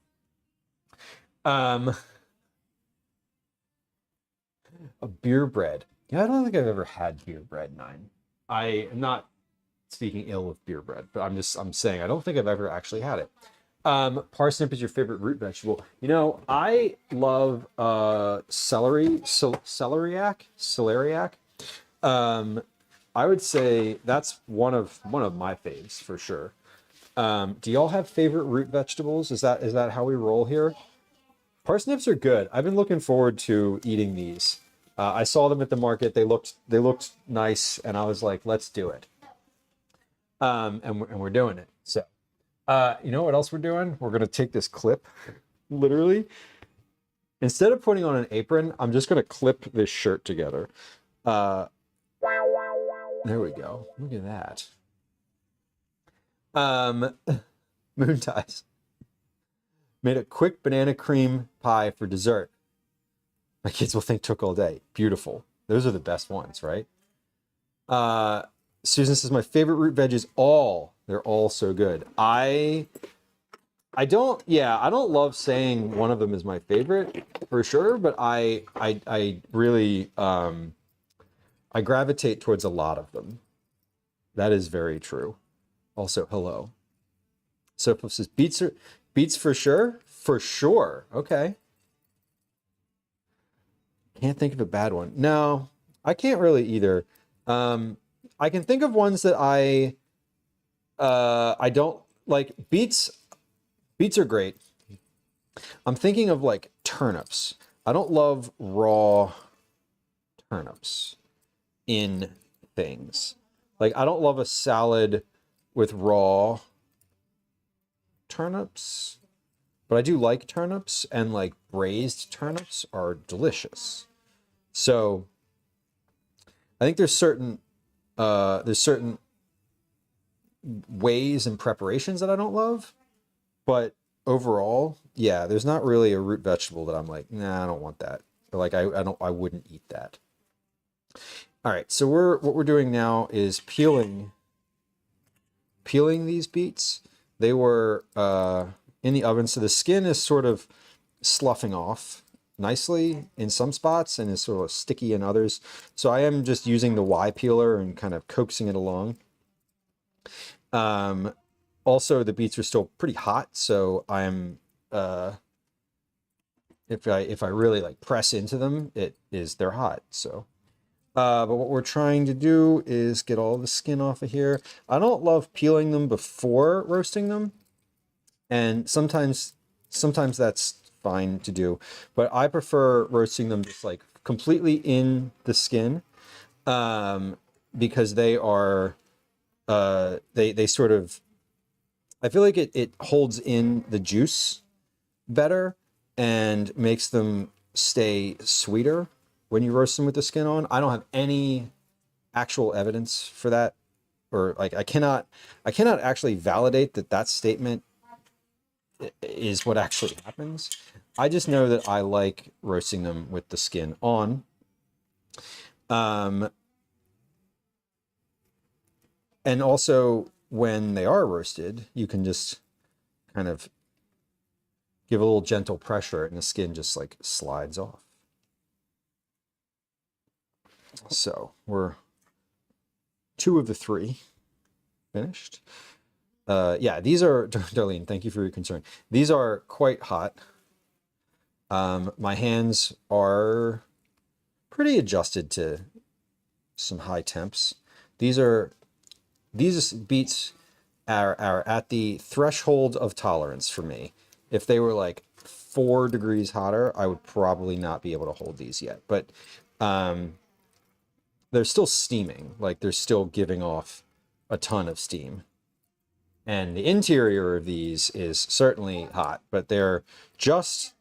A beer bread. Yeah, I don't think I've ever had beer bread, Nine. I am not speaking ill of beer bread, but I'm saying I don't think I've ever actually had it. Parsnip is your favorite root vegetable. You know, I love celeriac. I would say that's one of my faves for sure. Do y'all have favorite root vegetables? Is that how we roll here? Parsnips are good. I've been looking forward to eating these. I saw them at the market. They looked nice, and I was like, let's do it. And we're doing it. So, you know what else we're doing? We're gonna take this clip, literally. Instead of putting on an apron, I'm just gonna clip this shirt together. There we go. Look at that. Moon ties. Made a quick banana cream pie for dessert. My kids will think took all day. Beautiful. Those are the best ones, right? Susan says my favorite root veg is all. They're all so good. I don't love saying one of them is my favorite for sure, but I really I gravitate towards a lot of them. That is very true. Also, hello. Sophie says beets for sure? For sure. Okay. Can't think of a bad one. No, I can't really either. I can think of ones that I don't like. Beets are great. I'm thinking of like turnips. I don't love raw turnips in things. Like I don't love a salad with raw turnips, but I do like turnips, and like braised turnips are delicious. So I think there's certain ways and preparations that I don't love, but overall, yeah, there's not really a root vegetable that I'm like, nah, I don't want that. Or like I wouldn't eat that. All right, so what we're doing now is peeling these beets. They were in the oven, so the skin is sort of sloughing off nicely in some spots and is sort of sticky in others. So I am just using the Y peeler and kind of coaxing it along. Also, the beets are still pretty hot, so I'm if I really like press into them, they're hot. So, but what we're trying to do is get all the skin off of here. I don't love peeling them before roasting them, and sometimes that's fine to do, but I prefer roasting them just like completely in the skin, because they are they sort of, I feel like it holds in the juice better and makes them stay sweeter when you roast them with the skin on. I don't have any actual evidence for that, or like I cannot actually validate that statement is what actually happens. I just know that I like roasting them with the skin on. And also when they are roasted, you can just kind of give a little gentle pressure and the skin just like slides off. So we're 2 of the 3 finished. Yeah, these are, Darlene, thank you for your concern. These are quite hot. My hands are pretty adjusted to some high temps. These beets are at the threshold of tolerance for me. If they were like 4 degrees hotter, I would probably not be able to hold these yet. But they're still steaming, like they're still giving off a ton of steam. And the interior of these is certainly hot, but they're just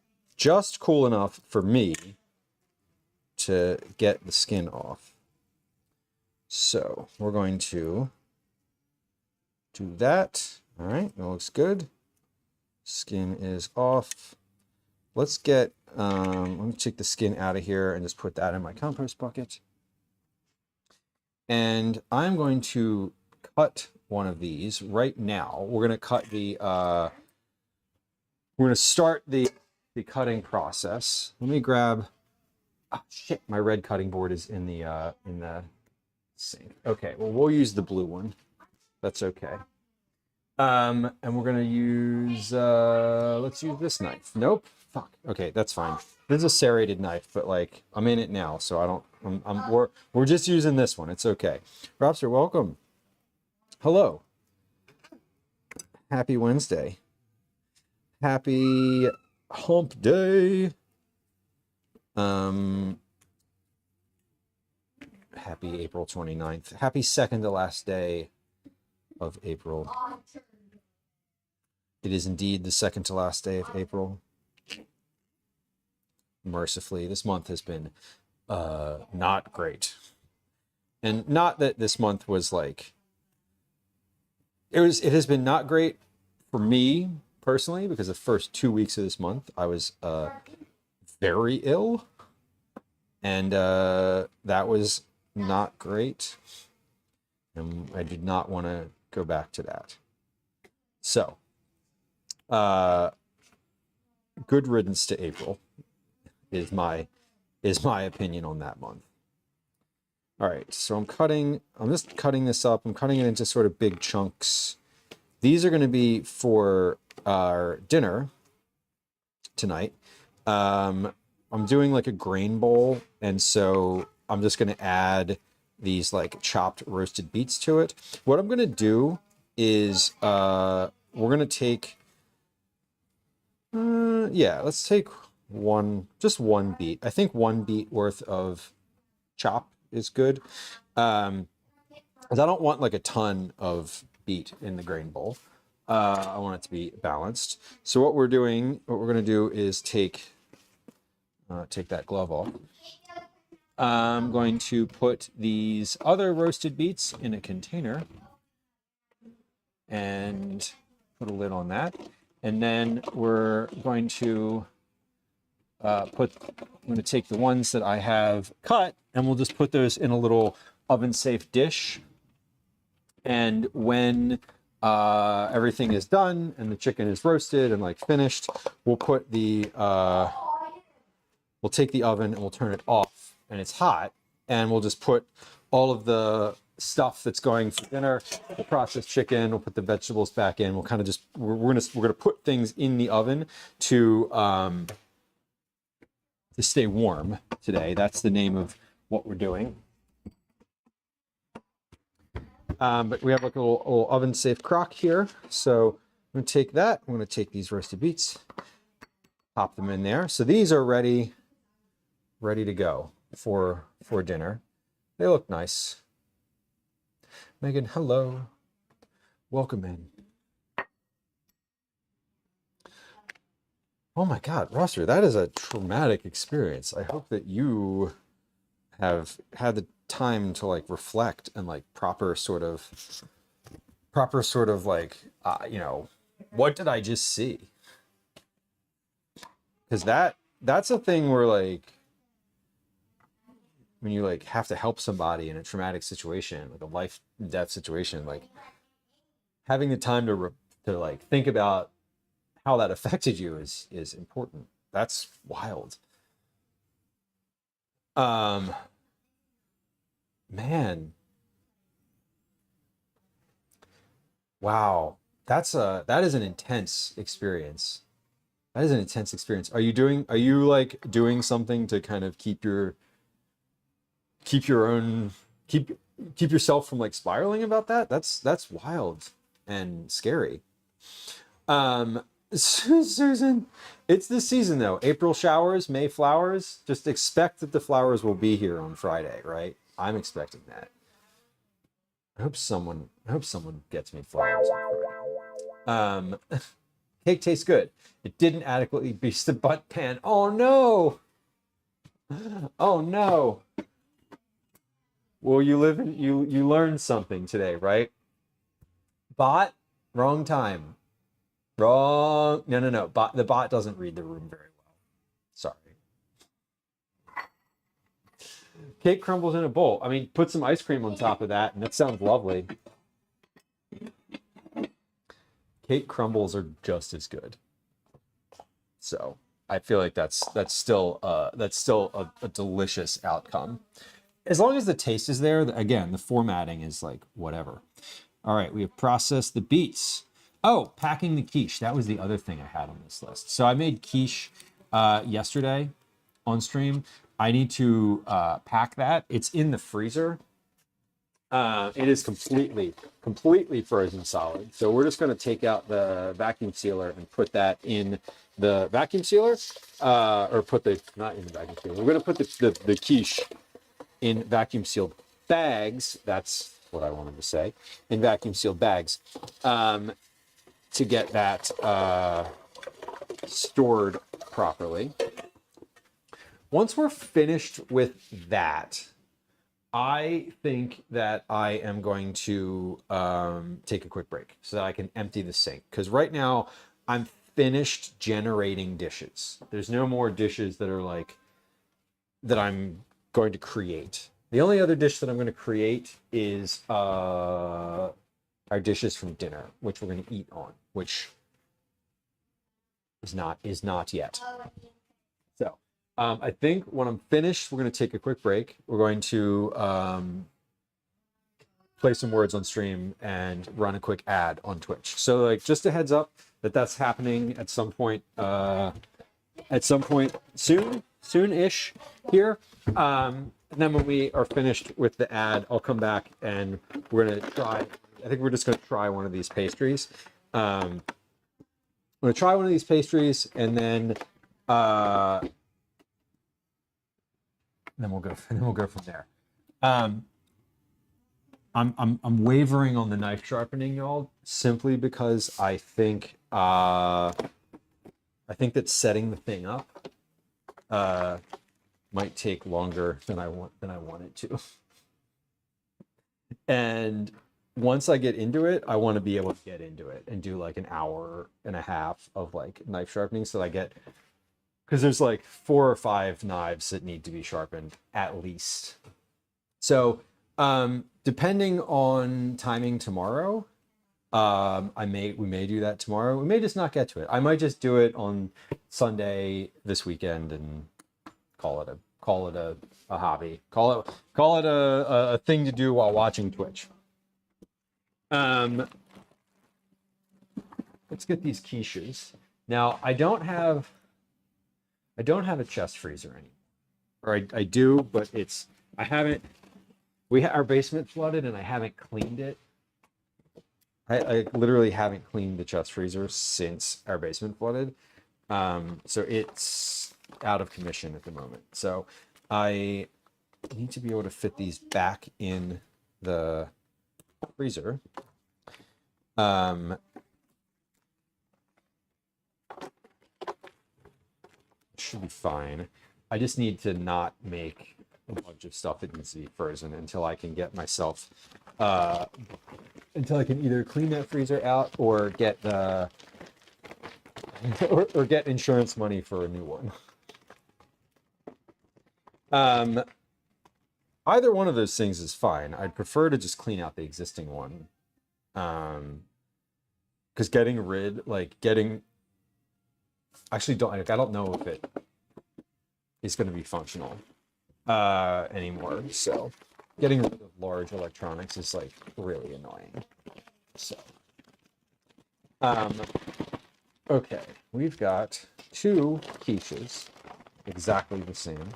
cool enough for me to get the skin off. So we're going to do that. All right, that looks good. Skin is off. Let's get, let me take the skin out of here and just put that in my compost bucket. And I'm going to cut one of these right now. We're going to cut the, we're going to start the cutting process. Let me grab, oh shit, my red cutting board is in the sink. Okay, well, we'll use the blue one. That's okay. And we're going to use, let's use this knife. Nope. Fuck. Okay, that's fine. This is a serrated knife, but like I'm in it now, so I don't, we're just using this one. It's okay. Robster, welcome. Hello. Happy Wednesday. Happy hump day. Happy April 29th. Happy second to last day of April. It is indeed the second to last day of April. Mercifully, this month has been not great. And not that this month was like, it has been not great for me personally, because the first 2 weeks of this month I was very ill, and that was not great, and I did not want to go back to that. So good riddance to April is my opinion on that month. All right, so I'm just cutting this up. I'm cutting it into sort of big chunks. These are going to be for our dinner tonight. I'm doing like a grain bowl, and so I'm just going to add these like chopped roasted beets to it. What I'm going to do is we're going to take, let's take just one beet. I think 1 beet worth of chop is good. 'Cause I don't want like a ton of beet in the grain bowl. I want it to be balanced. So what we're going to do is take that glove off. I'm going to put these other roasted beets in a container and put a lid on that. And then we're going to I'm going to take the ones that I have cut, and we'll just put those in a little oven-safe dish. And when everything is done and the chicken is roasted and like finished, we'll put we'll take the oven and we'll turn it off, and it's hot, and we'll just put all of the stuff that's going for dinner, the processed chicken, we'll put the vegetables back in. We'll kind of just, we're gonna put things in the oven to stay warm today. That's the name of what we're doing. But we have like a little oven-safe crock here. So I'm gonna take that. I'm gonna take these roasted beets, pop them in there. So these are ready to go for dinner. They look nice. Megan, hello. Welcome in. Oh my God, Roster, that is a traumatic experience. I hope that you have had the time to like reflect and like proper sort of like, what did I just see? because that's a thing where like when you like have to help somebody in a traumatic situation, like a life and death situation, like having the time to like think about how that affected you is important. That's wild. Man. Wow. That is an intense experience. That is an intense experience. Are you like doing something to kind of keep yourself from like spiraling about that? That's wild and scary. Susan, it's this season though. April showers, May flowers. Just expect that the flowers will be here on Friday, right? I'm expecting that. I hope someone gets me flowers. Cake tastes good. It didn't adequately beast the butt pan. Oh no. Oh no. Well, you learned something today, right? Bot, wrong time. Wrong. No. The bot doesn't read the room very well. Sorry. Cake crumbles in a bowl. I mean, put some ice cream on top of that, and that sounds lovely. Cake crumbles are just as good. So I feel like that's still a delicious outcome. As long as the taste is there, again, the formatting is like whatever. All right, we have processed the beets. Oh, packing the quiche. That was the other thing I had on this list. So I made quiche yesterday on stream. I need to pack that. It's in the freezer. It is completely frozen solid. So we're just going to take out the vacuum sealer and put that in the vacuum sealer, or not in the vacuum sealer. We're going to put the quiche in vacuum sealed bags. That's what I wanted to say. In vacuum sealed bags, to get that stored properly. Once we're finished with that, I think that I am going to take a quick break so that I can empty the sink. Because right now I'm finished generating dishes. There's no more dishes that are like, that I'm going to create. The only other dish that I'm going to create is our dishes from dinner, which we're going to eat on, which is not yet. So I think when I'm finished, we're going to take a quick break. We're going to play some words on stream and run a quick ad on Twitch. So like just a heads up that that's happening at some point soon-ish here. And then when we are finished with the ad, I'll come back and we're going to try, I think we're just going to try one of these pastries. I'm going to try one of these pastries and then we'll go from there. I'm wavering on the knife sharpening, y'all, simply because I think that setting the thing up might take longer than I want it to. And once I get into it, I want to be able to get into it and do like an hour and a half of like knife sharpening, so I get, because there's like 4 or 5 knives that need to be sharpened at least. So depending on timing tomorrow, we may do that tomorrow. We may just not get to it. I might just do it on Sunday this weekend and call it a hobby. Call it a thing to do while watching Twitch. Let's get these quiches. Now I don't have a chest freezer anymore. Or I do, but our basement flooded and I haven't cleaned it. I literally haven't cleaned the chest freezer since our basement flooded. So it's out of commission at the moment. So I need to be able to fit these back in the freezer. Should be fine. I just need to not make a bunch of stuff that needs to be frozen until I can get myself until I can either clean that freezer out or get the or get insurance money for a new one. Either one of those things is fine. I'd prefer to just clean out the existing one. Because actually I don't know if it is going to be functional anymore. So getting rid of large electronics is like really annoying. So, okay, we've got 2 quiches, exactly the same.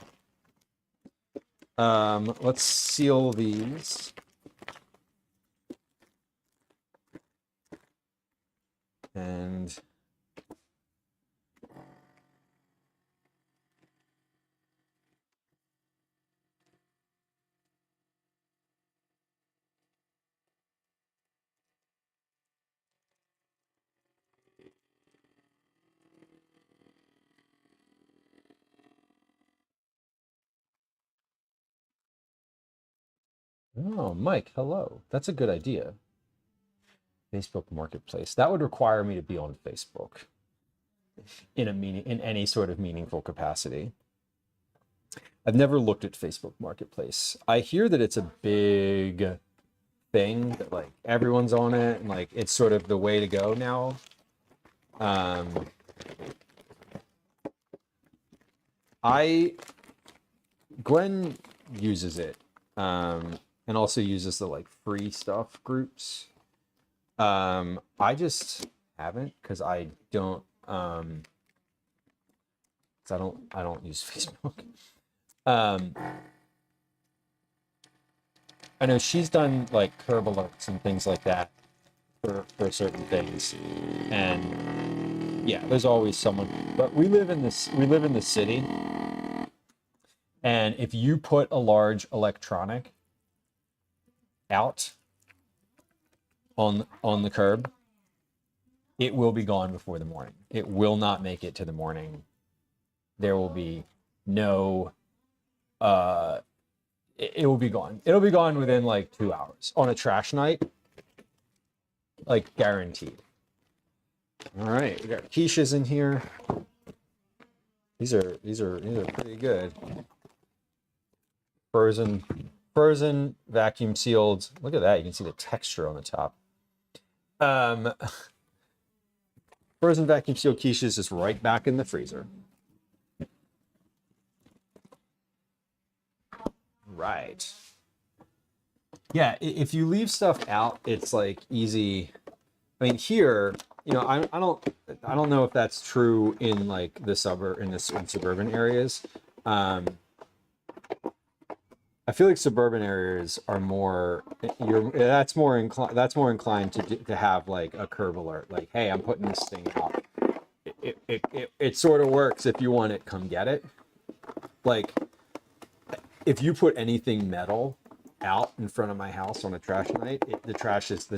Let's seal these. And oh, Mike, hello. That's a good idea. Facebook Marketplace. That would require me to be on Facebook in any sort of meaningful capacity. I've never looked at Facebook Marketplace. I hear that it's a big thing, that like everyone's on it and like it's sort of the way to go now. Gwen uses it and also uses the like free stuff groups. I just haven't because I don't use Facebook. I know she's done like curb alerts and things like that for certain things, and yeah, there's always someone. But we live in the city, and if you put a large electronic out on the curb, it will be gone before the morning. It will not make it to the morning. There will be no it will be gone. It'll be gone within like 2 hours on a trash night, like guaranteed. All right, we got quiches in here. These are pretty good. Frozen, vacuum sealed. Look at that. You can see the texture on the top. Frozen vacuum sealed quiches is right back in the freezer. Right. Yeah, if you leave stuff out, it's like easy. I mean, here, you know, I don't know if that's true in like the suburban areas. I feel like suburban areas are more that's more inclined to have like a curb alert, like, hey, I'm putting this thing out. It sort of works. If you want it, come get it. Like, if you put anything metal out in front of my house on a trash night, the trash is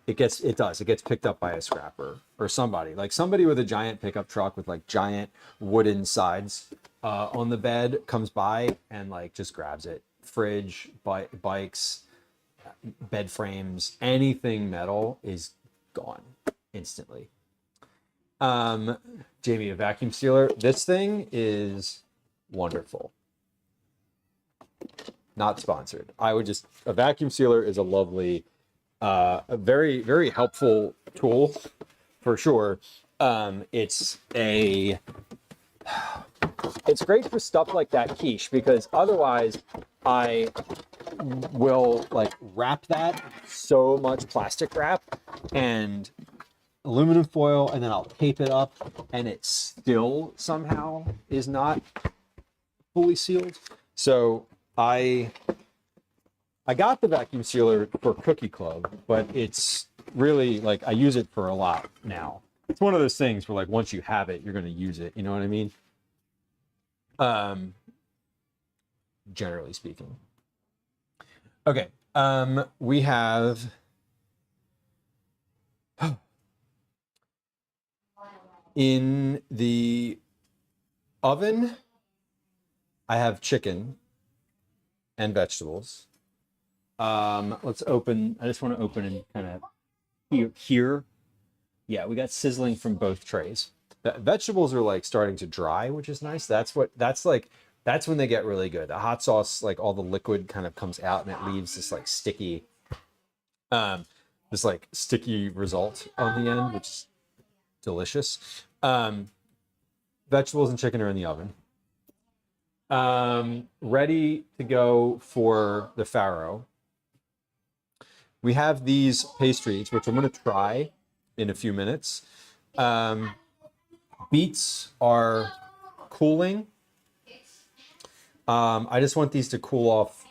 it gets picked up by a scrapper or somebody with a giant pickup truck with like giant wooden sides on the bed comes by and like just grabs it. Fridge, bikes, bed frames, anything metal is gone instantly. Jamie, a vacuum sealer. This thing is wonderful. Not sponsored. A vacuum sealer is a lovely, a very, very helpful tool for sure. It's great for stuff like that quiche, because otherwise I will like wrap that so much plastic wrap and aluminum foil, and then I'll tape it up, and it still somehow is not fully sealed. So I got the vacuum sealer for Cookie Club, but it's really like I use it for a lot now. It's one of those things where like once you have it, you're going to use it. You know what I mean? Generally speaking. Okay. We have in the oven, I have chicken and vegetables. Let's open. I just want to open and kind of here. Yeah, we got sizzling from both trays. The vegetables are like starting to dry, which is nice. That's when they get really good. The hot sauce, like all the liquid kind of comes out and it leaves this like um, sticky result on the end, which is delicious. Vegetables and chicken are in the oven. Ready to go for the farro. We have these pastries, which I'm going to try in a few minutes. Beets are cooling. I just want these to cool off.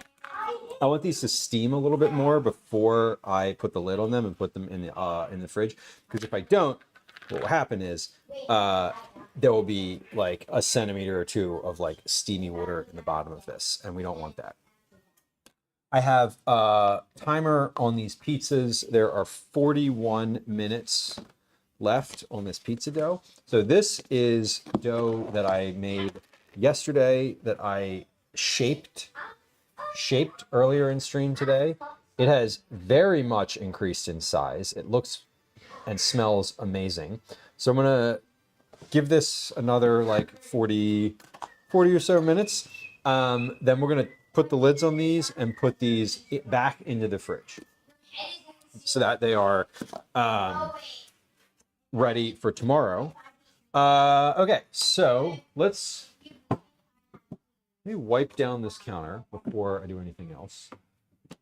I want these to steam a little bit more before I put the lid on them and put them in the fridge. Because if I don't, what will happen is there will be like a centimeter or two of like steamy water in the bottom of this, and we don't want that. I have a timer on these pizzas. There are 41 minutes left on this pizza dough. So this is dough that I made yesterday that I shaped earlier in stream today. It has very much increased in size. It looks and smells amazing. So I'm gonna give this another like 40 or so minutes. Then we're gonna put the lids on these and put these back into the fridge so that they are ready for tomorrow. Okay, so let me wipe down this counter before I do anything else.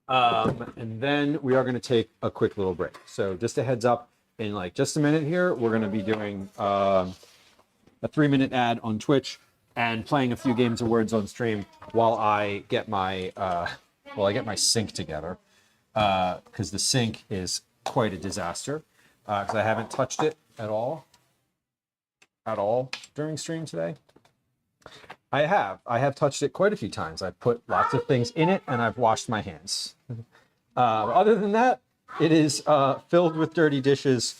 And then we are going to take a quick little break. So just a heads up, in like just a minute here, we're going to be doing a 3-minute ad on Twitch and playing a few games of words on stream while I get my sink together, because the sink is quite a disaster, because I haven't touched it at all during stream today. I have touched it quite a few times. I've put lots of things in it and I've washed my hands. Other than that, it is filled with dirty dishes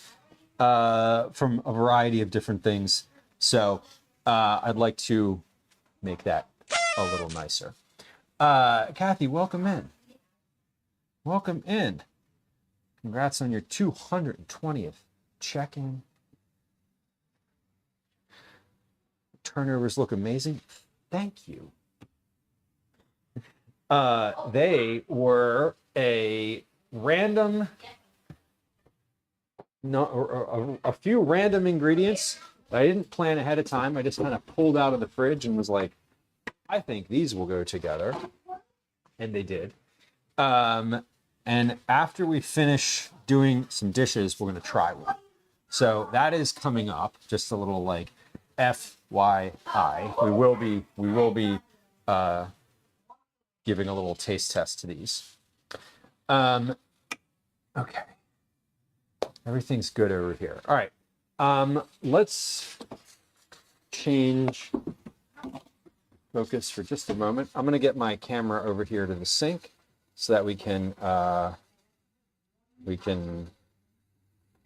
from a variety of different things. So I'd like to make that a little nicer. Kathy, welcome in. Welcome in. Congrats on your 220th check-in. Turnovers look amazing. Thank you. They were a few random ingredients that I didn't plan ahead of time. I just kind of pulled out of the fridge and was like, I think these will go together. And they did. And after we finish doing some dishes, we're going to try one. So that is coming up. Just a little like FYI. We will be giving a little taste test to these. Okay. Everything's good over here. All right. Let's change focus for just a moment. I'm going to get my camera over here to the sink so that we can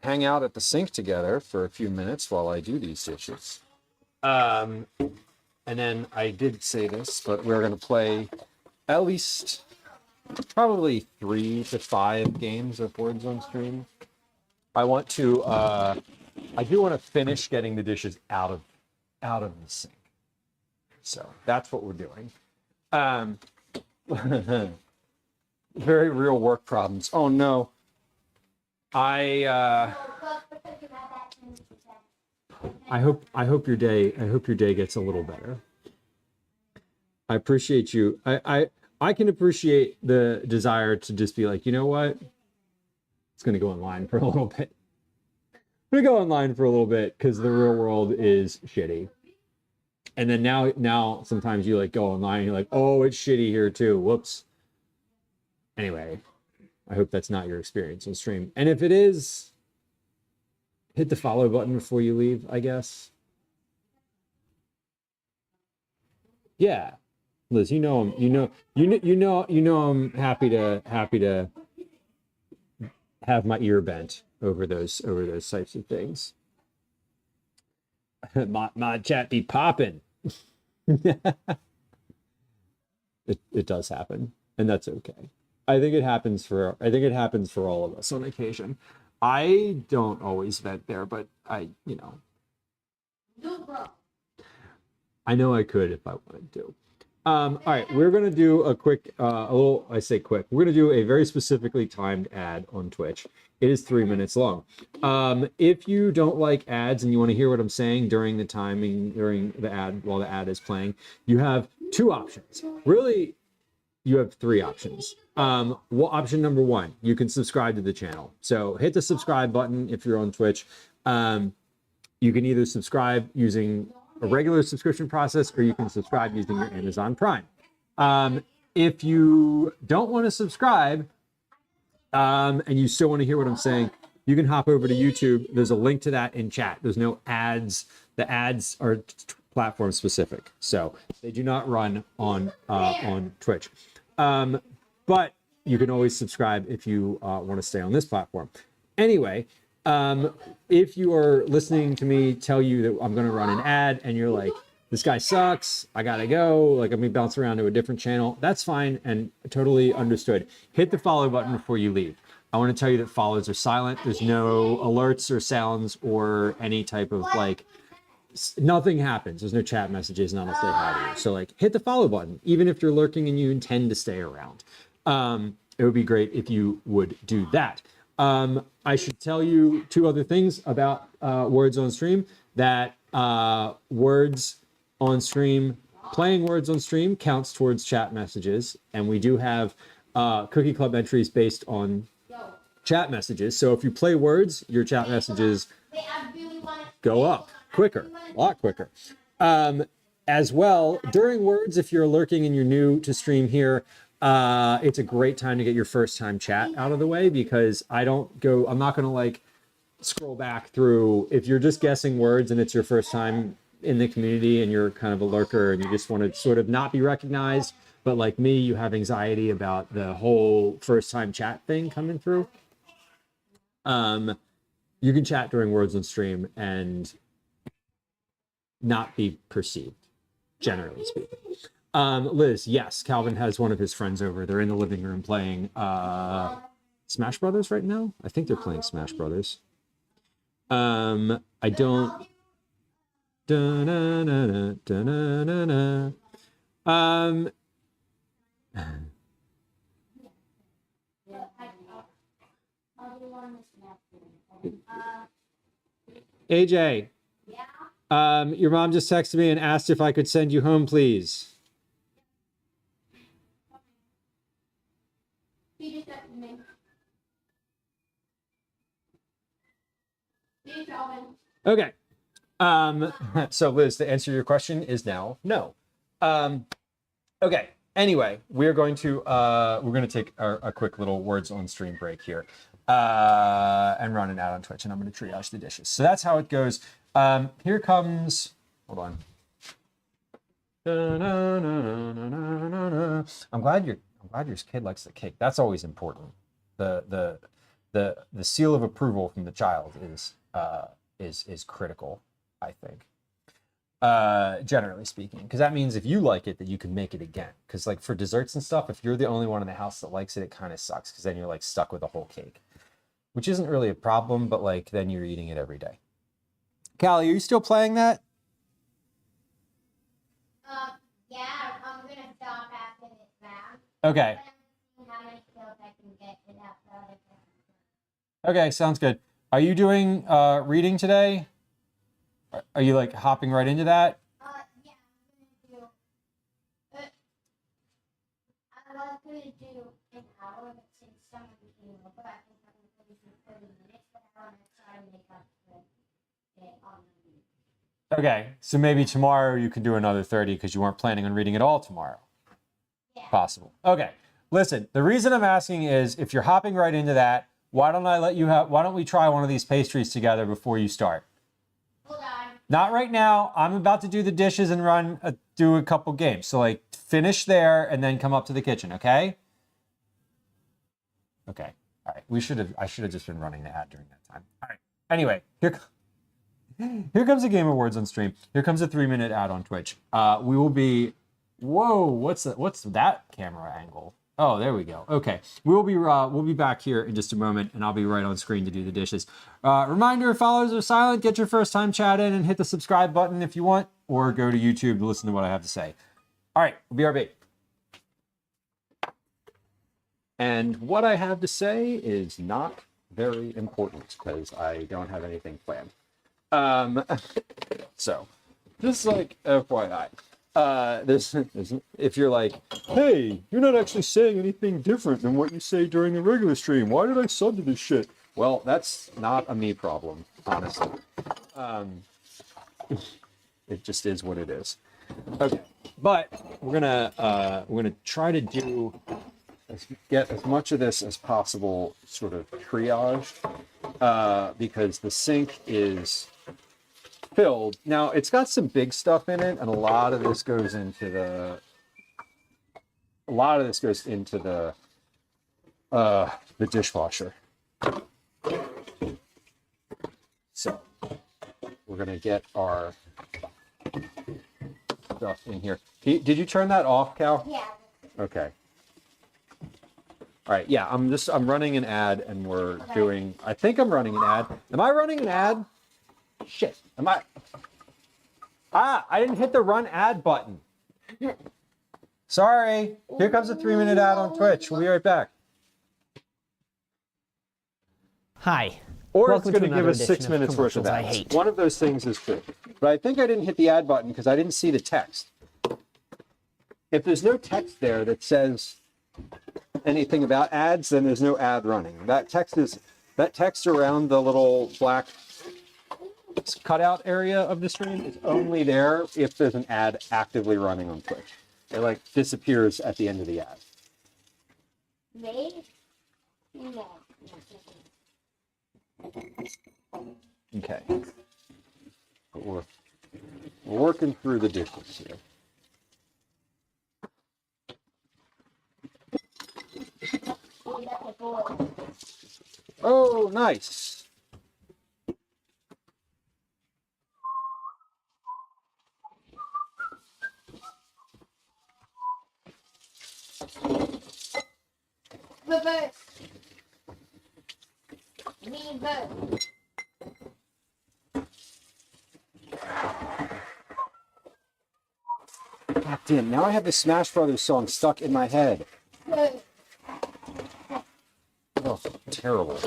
hang out at the sink together for a few minutes while I do these dishes. And then I did say this, but we're going to play at least probably 3 to 5 games of Words on Stream. I do want to finish getting the dishes out of the sink. So that's what we're doing. Very real work problems. Oh no. I hope your day gets a little better. I appreciate you. I can appreciate the desire to just be like, you know what? It's gonna go online for a little bit. I'm gonna go online for a little bit because the real world is shitty. And then now sometimes you like go online and you're like, oh, it's shitty here too. Whoops. Anyway, I hope that's not your experience on stream. And if it is, hit the follow button before you leave, I guess. Yeah. Liz, you know I'm happy to have my ear bent over those types of things. my chat be popping. It does happen, and that's okay. I think it happens for all of us on occasion. I don't always vent there, but you know, I know I could if I wanted to. All right, we're gonna do a quick, I say quick, we're gonna do a very specifically timed ad on Twitch. It is 3 minutes long. If you don't like ads and you want to hear what I'm saying during the timing, during the ad, while the ad is playing, you have two options. Really, you have three options. Well, option number one, you can subscribe to the channel. So hit the subscribe button if you're on Twitch. You can either subscribe using a regular subscription process, or you can subscribe using your Amazon Prime. If you don't want to subscribe, and you still want to hear what I'm saying, you can hop over to YouTube. There's a link to that in chat. There's no ads. The ads are platform specific, so they do not run on Twitch. But you can always subscribe if you want to stay on this platform. Anyway, if you are listening to me tell you that I'm going to run an ad and you're like, this guy sucks, I gotta go, like I'm gonna bounce around to a different channel, that's fine and totally understood. Hit the follow button before you leave. I want to tell you that follows are silent. There's no alerts or sounds or any type of like, nothing happens. There's no chat messages, and I'll say hi to you. So like hit the follow button, even if you're lurking and you intend to stay around. It would be great if you would do that. I should tell you two other things about words on stream. That words on stream, playing words on stream counts towards chat messages, and we do have Cookie Club entries based on chat messages. So if you play words, your chat messages go up quicker, a lot quicker. As well, during words, if you're lurking and you're new to stream here, it's a great time to get your first time chat out of the way, because I'm not gonna like scroll back through. If you're just guessing words and it's your first time in the community and you're kind of a lurker and you just want to sort of not be recognized, but like me, you have anxiety about the whole first time chat thing coming through, you can chat during words on stream and not be perceived, generally speaking. Liz, yes, Calvin has one of his friends over. They're in the living room playing Smash Brothers right now. I think they're playing Smash Brothers. I don't. AJ, your mom just texted me and asked if I could send you home, please. Okay. So Liz, to answer your question is now no. Okay. Anyway, we're going to take a quick little words on stream break here, and run an ad on Twitch, and I'm going to triage the dishes. So that's how it goes. Here comes. Hold on. I'm glad your kid likes the cake. That's always important. The seal of approval from the child is critical, I think. Generally speaking, because that means if you like it, that you can make it again. Because like for desserts and stuff, if you're the only one in the house that likes it, it kind of sucks, because then you're like stuck with a whole cake, which isn't really a problem, but like then you're eating it every day. Callie, are you still playing that? Yeah, I'm gonna stop after this round. Okay. How many kills I can get without the other person. Okay, sounds good. Are you doing reading today? Are you like hopping right into that? Yeah, I was gonna do an hour, but since someone came over, I think I'm gonna do 30 minutes, but I wanna try and make up for it on the week. Okay, so maybe tomorrow you can do another 30 because you weren't planning on reading it all tomorrow. Yeah. Possible. Okay, listen, the reason I'm asking is if you're hopping right into that, why don't we try one of these pastries together before you start? Hold on. Not right now. I'm about to do the dishes and do a couple games. So like finish there and then come up to the kitchen, okay? Okay. All right. I should have just been running the ad during that time. All right. Anyway, here comes a game of words on stream. Here comes a 3-minute ad on Twitch. We will be, whoa, what's that camera angle? Oh, there we go. Okay, we'll be back here in just a moment, and I'll be right on screen to do the dishes. Reminder: if followers are silent, get your first time chat in and hit the subscribe button if you want, or go to YouTube to listen to what I have to say. All right, we'll BRB. And what I have to say is not very important because I don't have anything planned. So, just like FYI. If you're like, hey, you're not actually saying anything different than what you say during the regular stream. Why did I sub to this shit? Well, that's not a me problem, honestly. It just is what it is. Okay, but we're gonna try to get as much of this as possible, sort of triage, because the sink is filled. Now it's got some big stuff in it, and a lot of this goes into the dishwasher. So we're gonna get our stuff in here. Did you turn that off, Cal? Yeah. Okay. All right. Yeah, I'm running an ad, and we're doing. I think I'm running an ad. Am I running an ad? Shit. Am I? I didn't hit the run ad button. Sorry. Here comes a 3-minute ad on Twitch. We'll be right back. Hi. Or Welcome it's going to to give another us 6 edition of minutes worth of Commercials I ads. Hate. One of those things is true. But I think I didn't hit the ad button because I didn't see the text. If there's no text there that says anything about ads, then there's no ad running. That text around the little black cutout area of the stream is only there if there's an ad actively running on Twitch. It like disappears at the end of the ad. Me? No. Okay. But we're working through the dishes here. Oh, nice. Reverse. Reverse. God damn, now I have the Smash Brothers song stuck in my head. Oh, terrible.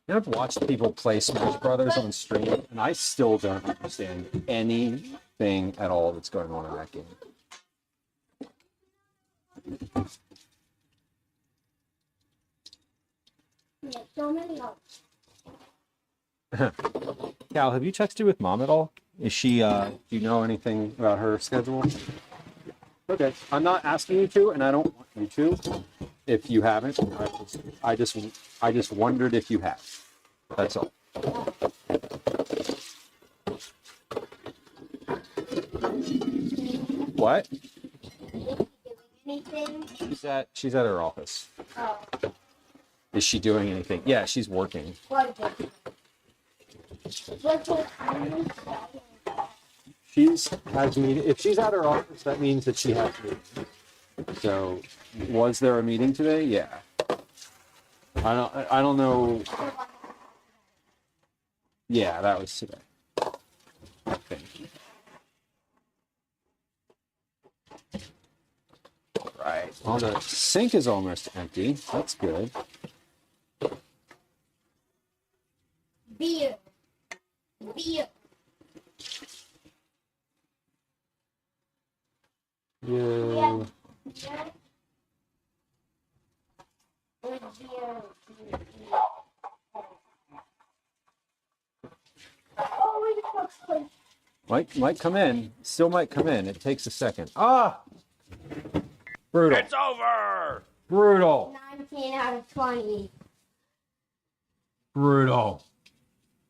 I've watched people play Smash Brothers on stream, and I still don't understand anything at all that's going on in that game. Yeah, so many of Cal, have you texted with Mom at all? Is she, do you know anything about her schedule? Okay, I'm not asking you to, and I don't want you to. If you haven't, I just wondered if you have. That's all. What? anything. She's at her office. Oh, Is she doing anything? Yeah, she's working. what is it? What's it? If she's at her office, that means that she has meetings. So, was there a meeting today? Yeah. I don't know. Yeah, that was today. I think. Right. Well, the sink is almost empty. That's good. Beer. Beer. Yeah. Yeah. Beer. Oh, wait, the clock's close. Might come in. Still might come in. It takes a second. Ah! Brutal. It's over! Brutal. 19 out of 20. Brutal.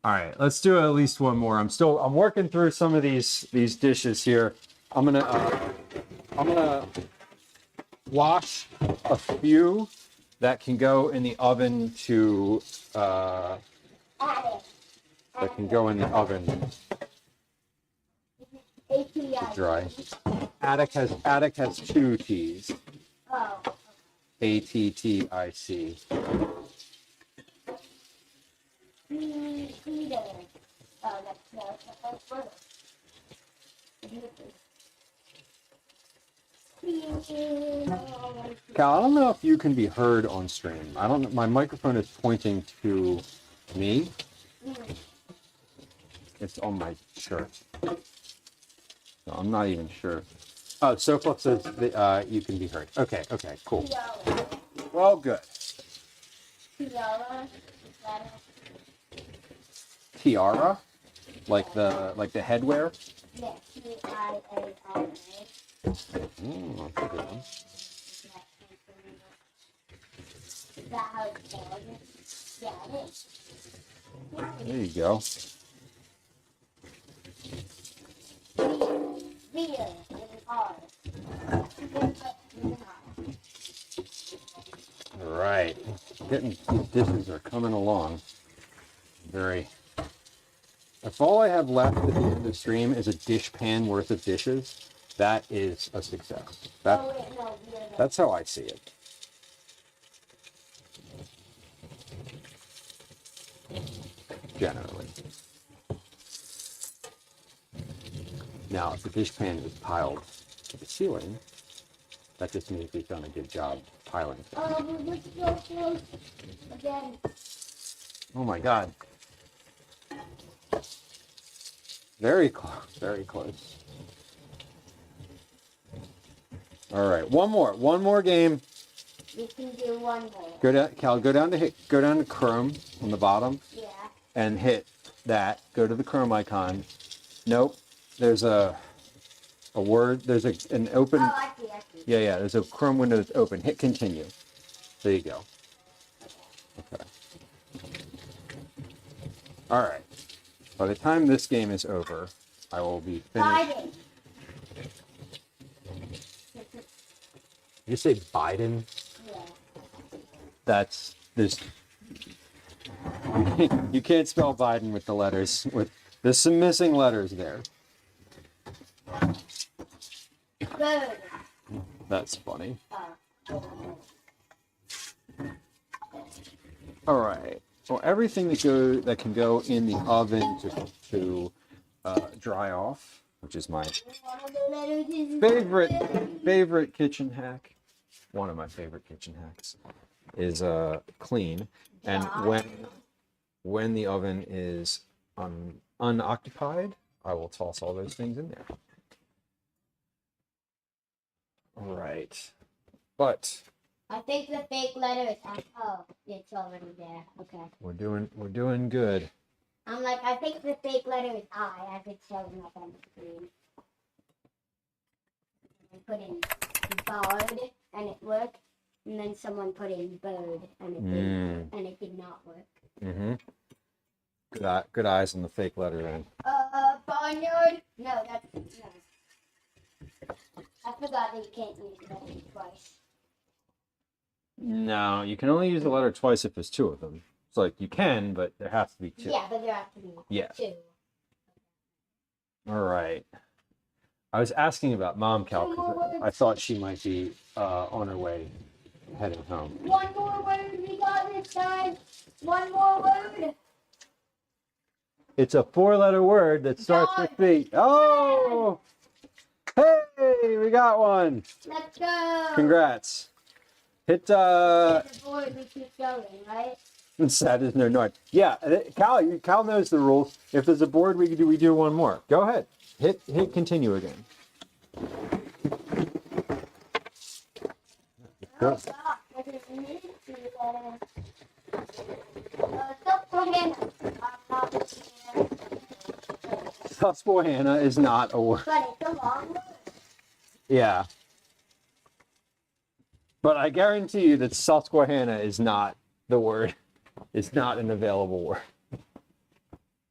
All right, let's do at least one more. I'm working through some of these dishes here. I'm gonna wash a few that can go in the oven A-T-I. Dry. Attic has two T's. Oh. A-T-T-I-C. Peter. Oh, that's word. Cal, I don't know if you can be heard on stream. I don't know. My microphone is pointing to me. It's on my shirt. So I'm not even sure. Oh, Sofa says that, you can be heard. Okay, cool. Well, good. Tiara? Like the headwear? Yeah, T-I-A-R-A. That's a good one. Is that how it's spelled? Yeah, it is. There you go. Beer with an R. All right. These dishes are coming along. Very. If all I have left at the end of the stream is a dishpan worth of dishes, that is a success. That's how I see it. Generally. Now, if the dishpan is piled to the ceiling, that just means we've done a good job piling. Let's go close again. Oh my God. Very close, very close. All right, one more game. We can do one more. Go down, Cal. Go down to Chrome on the bottom. Yeah. And hit that. Go to the Chrome icon. Nope. There's a word. There's an open. Oh, I see. Yeah. There's a Chrome window that's open. Hit continue. There you go. Okay. All right. By the time this game is over, I will be finished. Biden. You say Biden? Yeah. There's you can't spell Biden with the letters. There's some missing letters there. Bird. That's funny. All right. Well, everything that can go in the oven to dry off, which is my favorite kitchen hack. One of my favorite kitchen hacks is clean, and when the oven is unoccupied, I will toss all those things in there. All right, but I think the fake letter is oh, it's already there. Okay. we're doing good. I'm like, I think the fake letter is I, as it's showing up on the screen. I put in bird and it worked, and then someone put in bird and it didn't, and it did not work. Mm-hmm. Good eyes on the fake letter then. Barnyard? No, that's no. I forgot that you can't use the letter twice. No, you can only use the letter twice if there's two of them. It's like you can, but there has to be two. Yeah, but there have to be two. All right. I was asking about Mom Cal because I thought she might be on her way heading home. One more word we got this time. One more word. It's a four-letter word that starts with B. Oh! Hey, we got one. Let's go. Congrats. Hit The board we keep going, right? Sad is no noise. Yeah, Cal knows the rules. If there's a board, we do one more. Go ahead. Hit continue again. Go. Oh, God. What is it? Susquehanna. Susquehanna is not a word. But it's a long word. Yeah. But I guarantee you that Susquehanna is not the word. It's not an available word.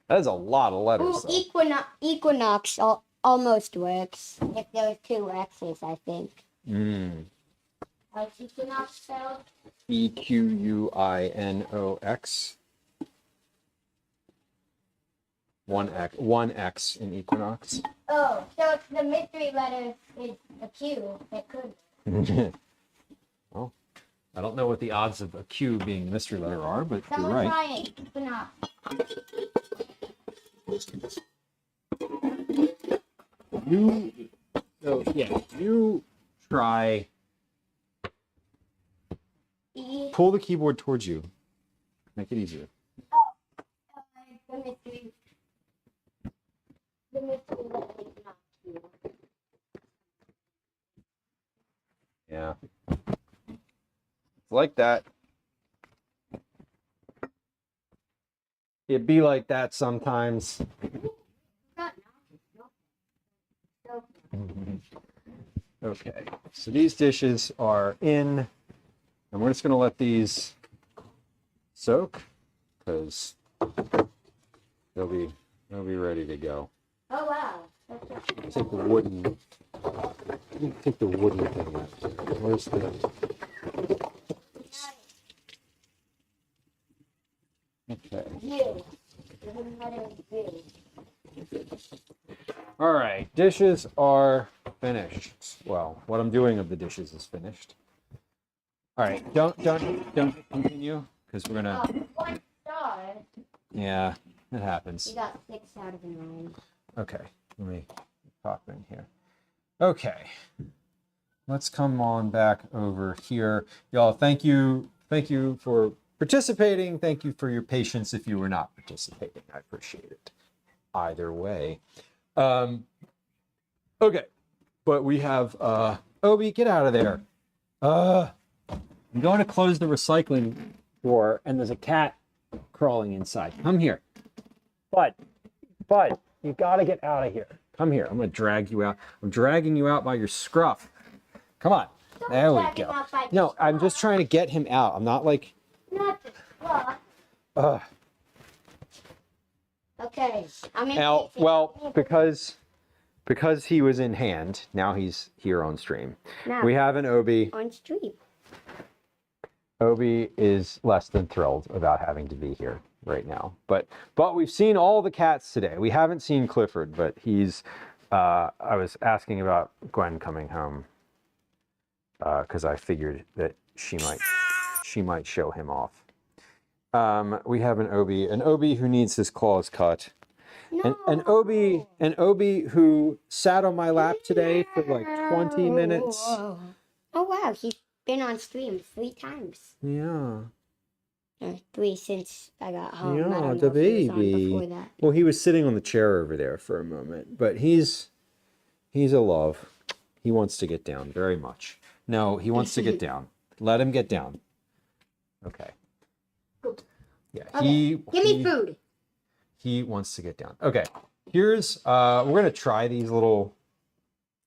That is a lot of letters. Ooh, equinox almost works. If there were two X's, I think. How's equinox spelled? EQUINOX. one X in equinox. Oh, so the mystery letter is a Q. It could. Well, I don't know what the odds of a Q being a mystery letter are, but Someone you're right. try it. Equinox. You try. E. Pull the keyboard towards you. Make it easier. The mystery. The mystery letter is not Q. Yeah. It's like that. It'd be like that sometimes. Okay, so these dishes are in, and we're just gonna let these soak because they'll be ready to go. Oh wow. Take the wooden thing out. Where's the? Okay. U. The letter is U. All right, dishes are finished. Well, what I'm doing of the dishes is finished. All right, don't continue because we're gonna. Oh, 1 star. Yeah, it happens. You got 6 out of 9. Okay, let me pop in here. Okay, let's come on back over here, y'all. Thank you for participating. Thank you for your patience if you were not participating. I appreciate it. Either way. Okay, but we have Obi, get out of there. I'm going to close the recycling door, and there's a cat crawling inside. Come here, Bud, you got to get out of here. Come here. I'm going to drag you out. I'm dragging you out by your scruff. Come on. There we drag him go. out by the No, I'm just trying to get him out. I'm not like. Not the spot. Okay. I'm in. Now, well, because he was in hand, now he's here on stream. Now, We have an Obi. on stream. Obi is less than thrilled about having to be here right now. But we've seen all the cats today. We haven't seen Clifford, but he's. I was asking about Gwen coming home because I figured that she might show him off. We have an Obi who needs his claws cut. No. An Obi who sat on my lap today for like 20 minutes. Oh wow, he's been on stream 3 times. Yeah. Or 3 since I got home. I Yeah, don't the know if he was on baby. before that. Well, he was sitting on the chair over there for a moment, but he's a love. He wants to get down very much. No, he wants to get down. Let him get down. Okay. Yeah, Okay. Give me food. He wants to get down. Okay. Here's we're gonna try these little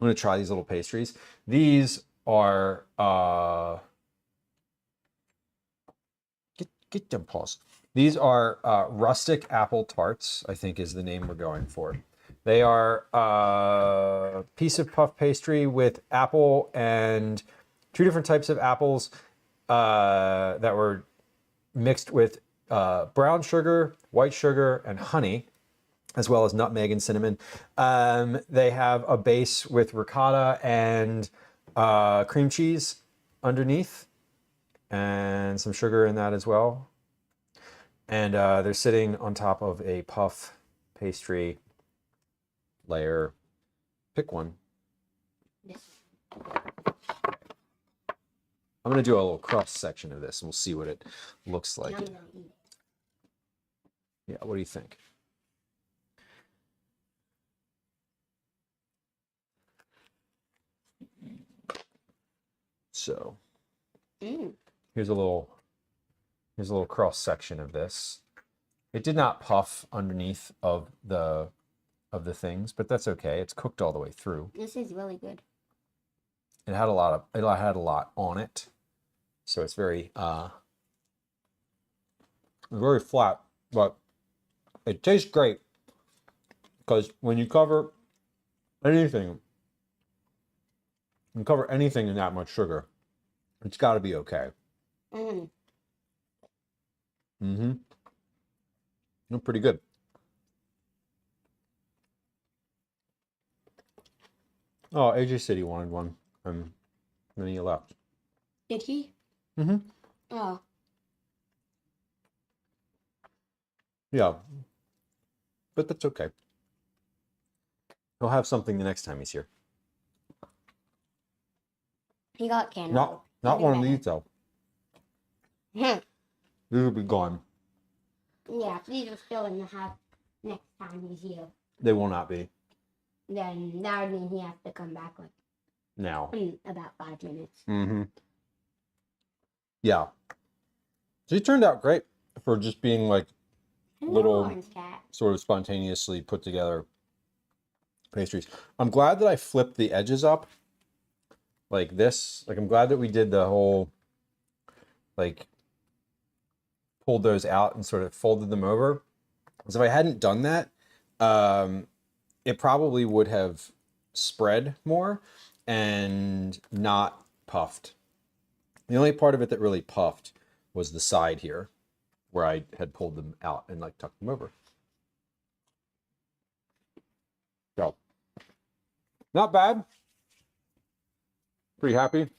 pastries. These are get them paused. These are rustic apple tarts, I think is the name we're going for. They are a piece of puff pastry with apple and 2 different types of apples that were mixed with brown sugar, white sugar, and honey, as well as nutmeg and cinnamon. They have a base with ricotta and cream cheese underneath, and some sugar in that as well. And they're sitting on top of a puff pastry layer. Pick one. Yes. I'm gonna do a little cross section of this, and we'll see what it looks like. I'm gonna eat it. Yeah, what do you think? So here's a little cross section of this. It did not puff underneath of the things, but that's okay. It's cooked all the way through. This is really good. It had a lot on it, so it's very flat, but it tastes great because when you cover anything in that much sugar, it's got to be okay. They're pretty good. Oh, AJ said he wanted one. And then he left. Did he? Mm-hmm. Oh. Yeah. But that's okay. He'll have something the next time he's here. He got cantaloupe. Not Even one of better. these, though. Hmm. These will be gone. Yeah, if these are still in the house next time he's here, They will not be then that would mean he has to come back like now. in about 5 minutes. Mm-hmm. Yeah. So he turned out great for just being like Hello, little orange cat. sort of spontaneously put together pastries. I'm glad that I flipped the edges up like this. Like, I'm glad that we did the whole, like, pulled those out and sort of folded them over. Because if I hadn't done that, it probably would have spread more and not puffed. The only part of it that really puffed was the side here, where I had pulled them out and like tucked them over. So, not bad. Pretty happy.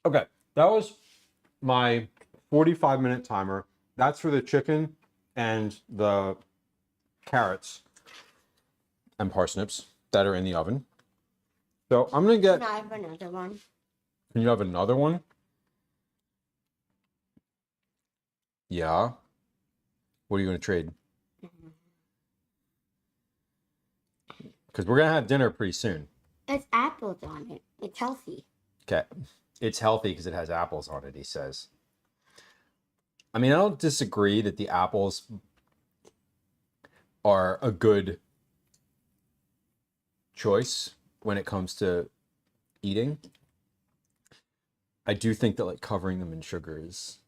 Okay, that was my 45-minute timer. That's for the chicken and the carrots and parsnips that are in the oven. So I'm gonna get. Can I have another one? Can you have another one? Yeah. What are you gonna trade? Because we're gonna have dinner pretty soon. It's apples on it. It's healthy. Okay. It's healthy because it has apples on it, he says. I mean, I don't disagree that the apples are a good choice when it comes to eating. I do think that like covering them in sugar is,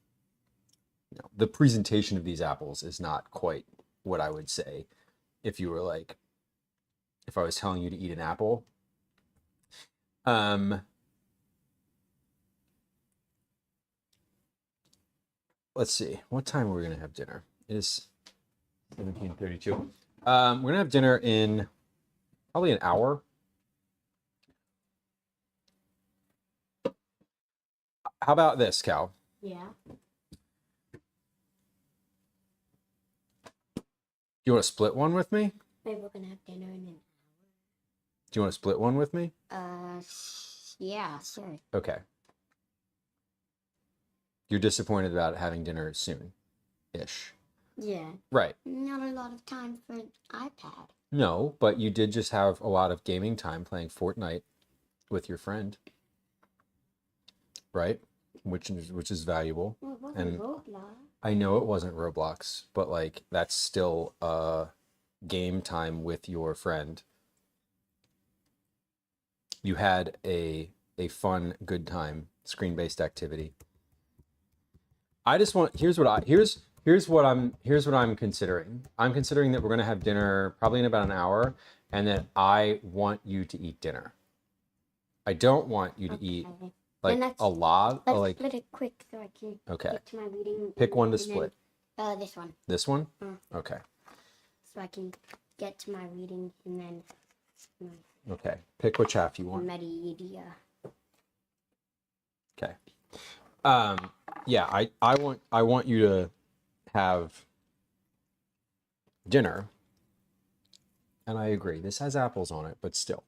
you know, the presentation of these apples is not quite what I would say if you were like, if I was telling you to eat an apple. Let's see, what time are we gonna have dinner? It is 17:32. We're gonna have dinner in probably an hour. How about this, Cal? Yeah. You want to split one with me? Maybe we're gonna have dinner in an Do you want to split one with me? yeah, sure. Okay. You're disappointed about having dinner soon-ish. Yeah. Right. Not a lot of time for an iPad. No, but you did just have a lot of gaming time playing Fortnite with your friend. Right? Which is valuable. Well, it wasn't And Roblox. I know it wasn't Roblox, but like that's still game time with your friend. You had a fun, good time, screen-based activity. I just want here's what I'm considering. I'm considering that we're gonna have dinner probably in about an hour, and that I want you to eat dinner. I don't want you to eat Okay. like Then a lot. Let's Like split it quick so I can okay, get to my reading. pick one to and then, split. This one. This one. Mm. Okay. So I can get to my reading and then Okay. Pick which half you want. media. Okay. Yeah, I want you to have dinner. And I agree. This has apples on it, but still.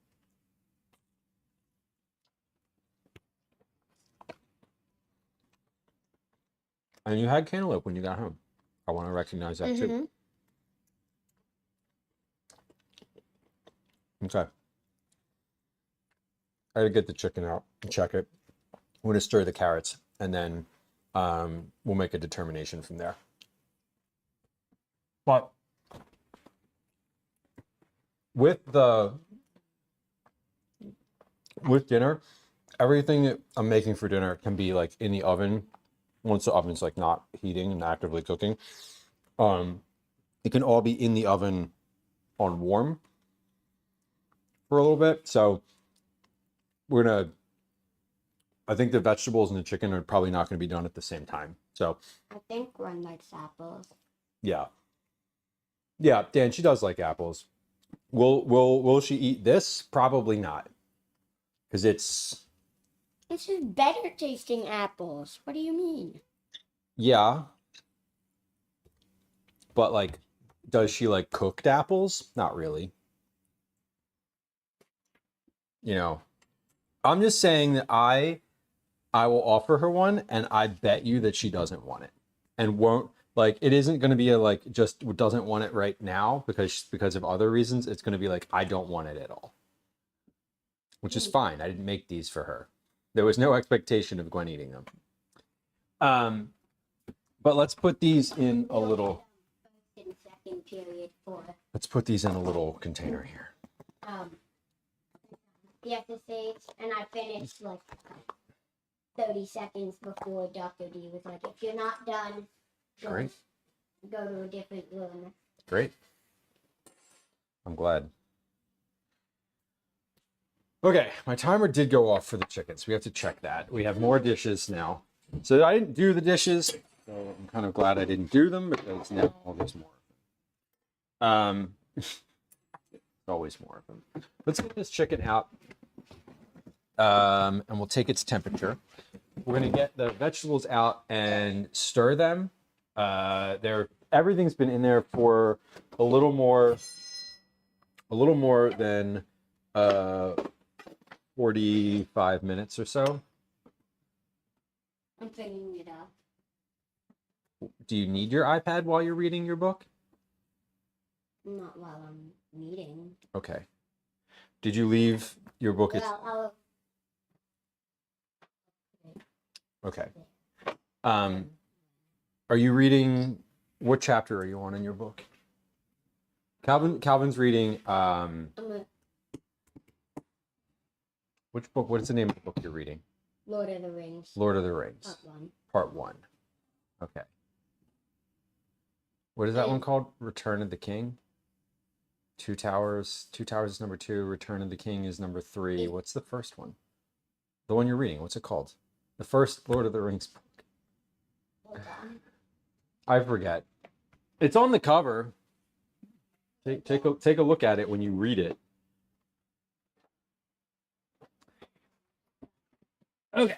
And you had cantaloupe when you got home. I want to recognize that too. Okay. I gotta get the chicken out and check it. I'm gonna stir the carrots and then we'll make a determination from there. But with dinner, everything that I'm making for dinner can be like in the oven once the oven's like not heating and actively cooking. It can all be in the oven on warm for a little bit. So I think the vegetables and the chicken are probably not going to be done at the same time. So I think one likes apples. yeah. Yeah, Dan, she does like apples. Will she eat this? Probably not. Because it's, This is better tasting apples. What do you mean? yeah. But like, does she like cooked apples? Not really. You know, I'm just saying that I will offer her one, and I bet you that she doesn't want it, and won't, like, it isn't going to be a like just doesn't want it right now because of other reasons. It's going to be like, I don't want it at all, which is fine. I didn't make these for her. There was no expectation of Gwen eating them. But let's put these in a little. First and second period for Let's put these in a little container here. the SSH, and I finished like 30 seconds before Dr. D was like, if you're not done, Great. go to a different room. Great. I'm glad. Okay, my timer did go off for the chickens. We have to check that. We have more dishes now. So I didn't do the dishes, so I'm kind of glad I didn't do them because now there's more of them. There's always more of them. Let's get this chicken out, and we'll take its temperature. We're gonna get the vegetables out and stir them. Everything's been in there for a little more than 45 minutes or so. I'm figuring it out. Do you need your iPad while you're reading your book? Not while I'm reading. Okay. Did you leave your book? Well, Okay. Are you reading? What chapter are you on in your book? Calvin's reading. Which book? What is the name of the book you're reading? Lord of the Rings. Lord of the Rings. Part 1. Part 1. Okay. What is that one called? Return of the King? Two Towers. Two Towers is number 2. Return of the King is number 3. What's the first one? The one you're reading. What's it called? The first Lord of the Rings book. Hold on. I forget. It's on the cover. Take a look at it when you read it. Okay,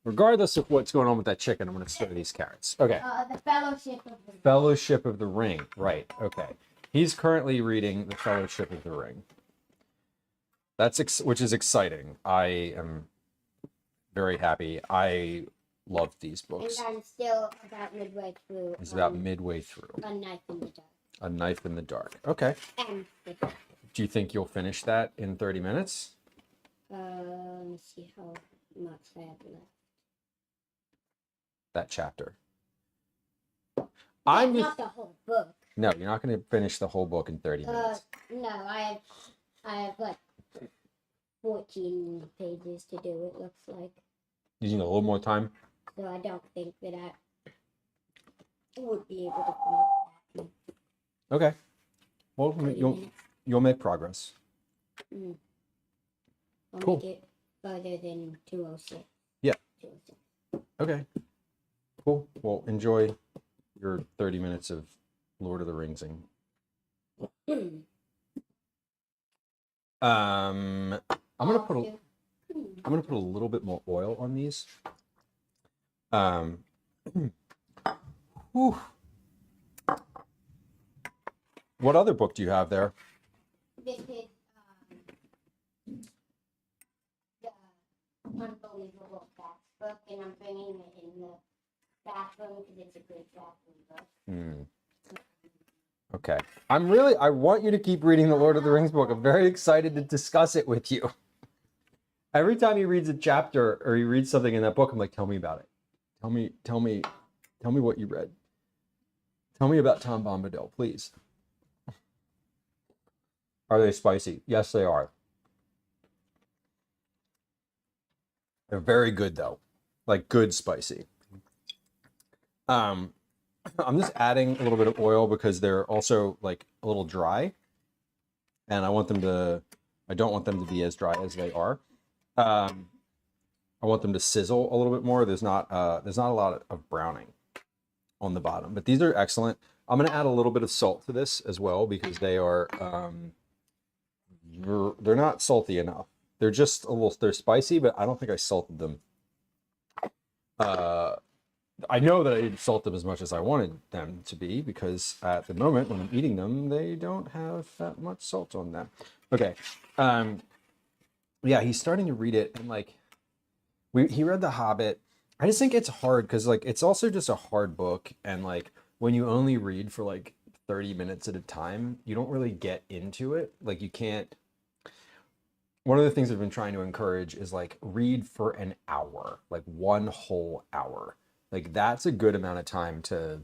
regardless of what's going on with that chicken, I'm going to stir these carrots. Okay. The Fellowship of the Fellowship of the Ring. Right. Okay. He's currently reading the Fellowship of the Ring. Which is exciting. I am very happy. I love these books. And I'm still about midway through. It's about midway through. A Knife in the Dark. A Knife in the Dark. Okay. And Do you think you'll finish that in 30 minutes? let me see how much I have left. That chapter. That's not the whole book. No, you're not going to finish the whole book in 30 minutes. No, I have like 14 pages to do, it looks like. You need a little more time? So I don't think that I would be able to finish that. Okay. Well, 30 you'll make progress. Mm. I'll Cool. make it further than 206. Yeah. 206. Okay. Cool. Well, enjoy your 30 minutes of Lord of the Ringsing. I'm gonna put a little bit more oil on these. Whew. What other book do you have there? This is the Unbelievable Facts book, and I'm bringing it in the bathroom because it's a great bathroom book. Okay. I want you to keep reading the Lord of the Rings book. I'm very excited to discuss it with you. Every time he reads a chapter or he reads something in that book, I'm like, tell me about it. Tell me what you read. Tell me about Tom Bombadil, please. Are they spicy? Yes, they are. They're very good though. Like good spicy. I'm just adding a little bit of oil because they're also like a little dry. And I don't want them to be as dry as they are. I want them to sizzle a little bit more. There's not a lot of browning on the bottom, but these are excellent. I'm going to add a little bit of salt to this as well because they are, they're not salty enough. They're just a little, they're spicy, but I don't think I salted them. I know that I didn't salt them as much as I wanted them to be because at the moment when I'm eating them, they don't have that much salt on them. Okay. Yeah, he's starting to read it and like, he read The Hobbit. I just think it's hard because like it's also just a hard book, and like when you only read for like 30 minutes at a time, you don't really get into it. Like you can't. One of the things I've been trying to encourage is like read for an hour, like one whole hour. Like that's a good amount of time to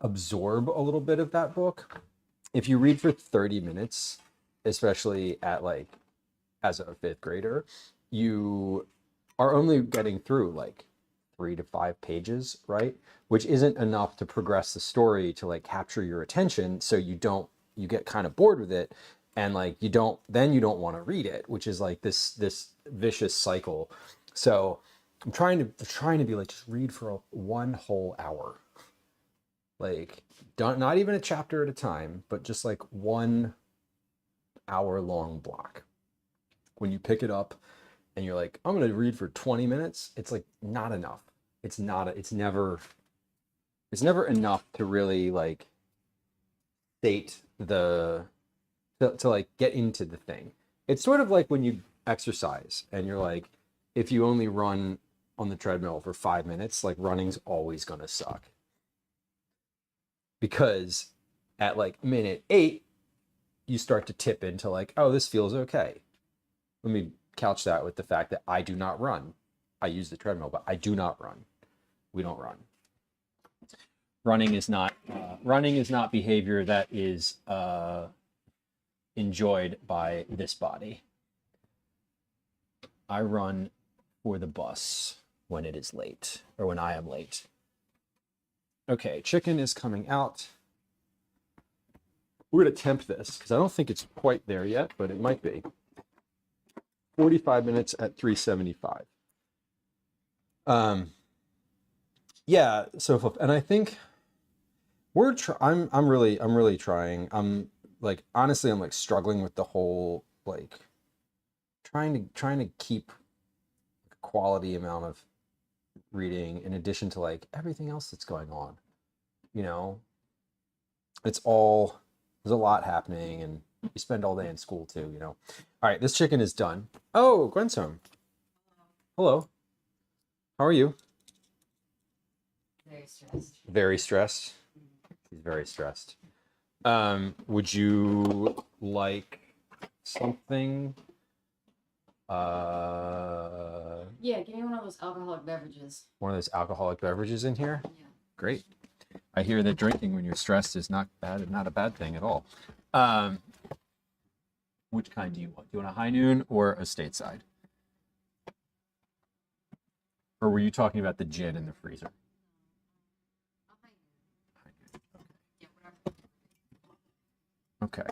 absorb a little bit of that book. If you read for 30 minutes, especially at like as a fifth grader, you are only getting through like 3 to 5 pages, right? Which isn't enough to progress the story to like capture your attention. So you get kind of bored with it, and like you don't want to read it, which is like this vicious cycle. So I'm trying to be like, just read for one whole hour. Like not even a chapter at a time, but just like 1 hour long block. When you pick it up and you're like, I'm going to read for 20 minutes, it's like not enough. It's never enough to really like state to like get into the thing. It's sort of like when you exercise and you're like, if you only run on the treadmill for 5 minutes, like running's always going to suck. Because at like minute 8, you start to tip into like, oh, this feels okay. Let me couch that with the fact that I do not run. I use the treadmill, but I do not run. We don't run. Running is not behavior that is enjoyed by this body. I run for the bus when it is late, or when I am late. Okay, chicken is coming out. We're going to temp this because I don't think it's quite there yet, but it might be. 45 minutes at 375. Yeah, so and I think I'm really trying. I'm like, honestly, I'm like struggling with the whole like trying to keep a quality amount of reading in addition to like everything else that's going on. You know, there's a lot happening, and you spend all day in school too, you know. All right, this chicken is done. Oh, Gwen's home. Hello. How are you? Very stressed. Very stressed. She's very stressed. Would you like something? Yeah, give me one of those alcoholic beverages. One of those alcoholic beverages in here? Yeah. Great. I hear that drinking when you're stressed is not a bad thing at all. Which kind do you want? Do you want a high noon or a stateside? Or were you talking about the gin in the freezer? Yeah, whatever. Okay.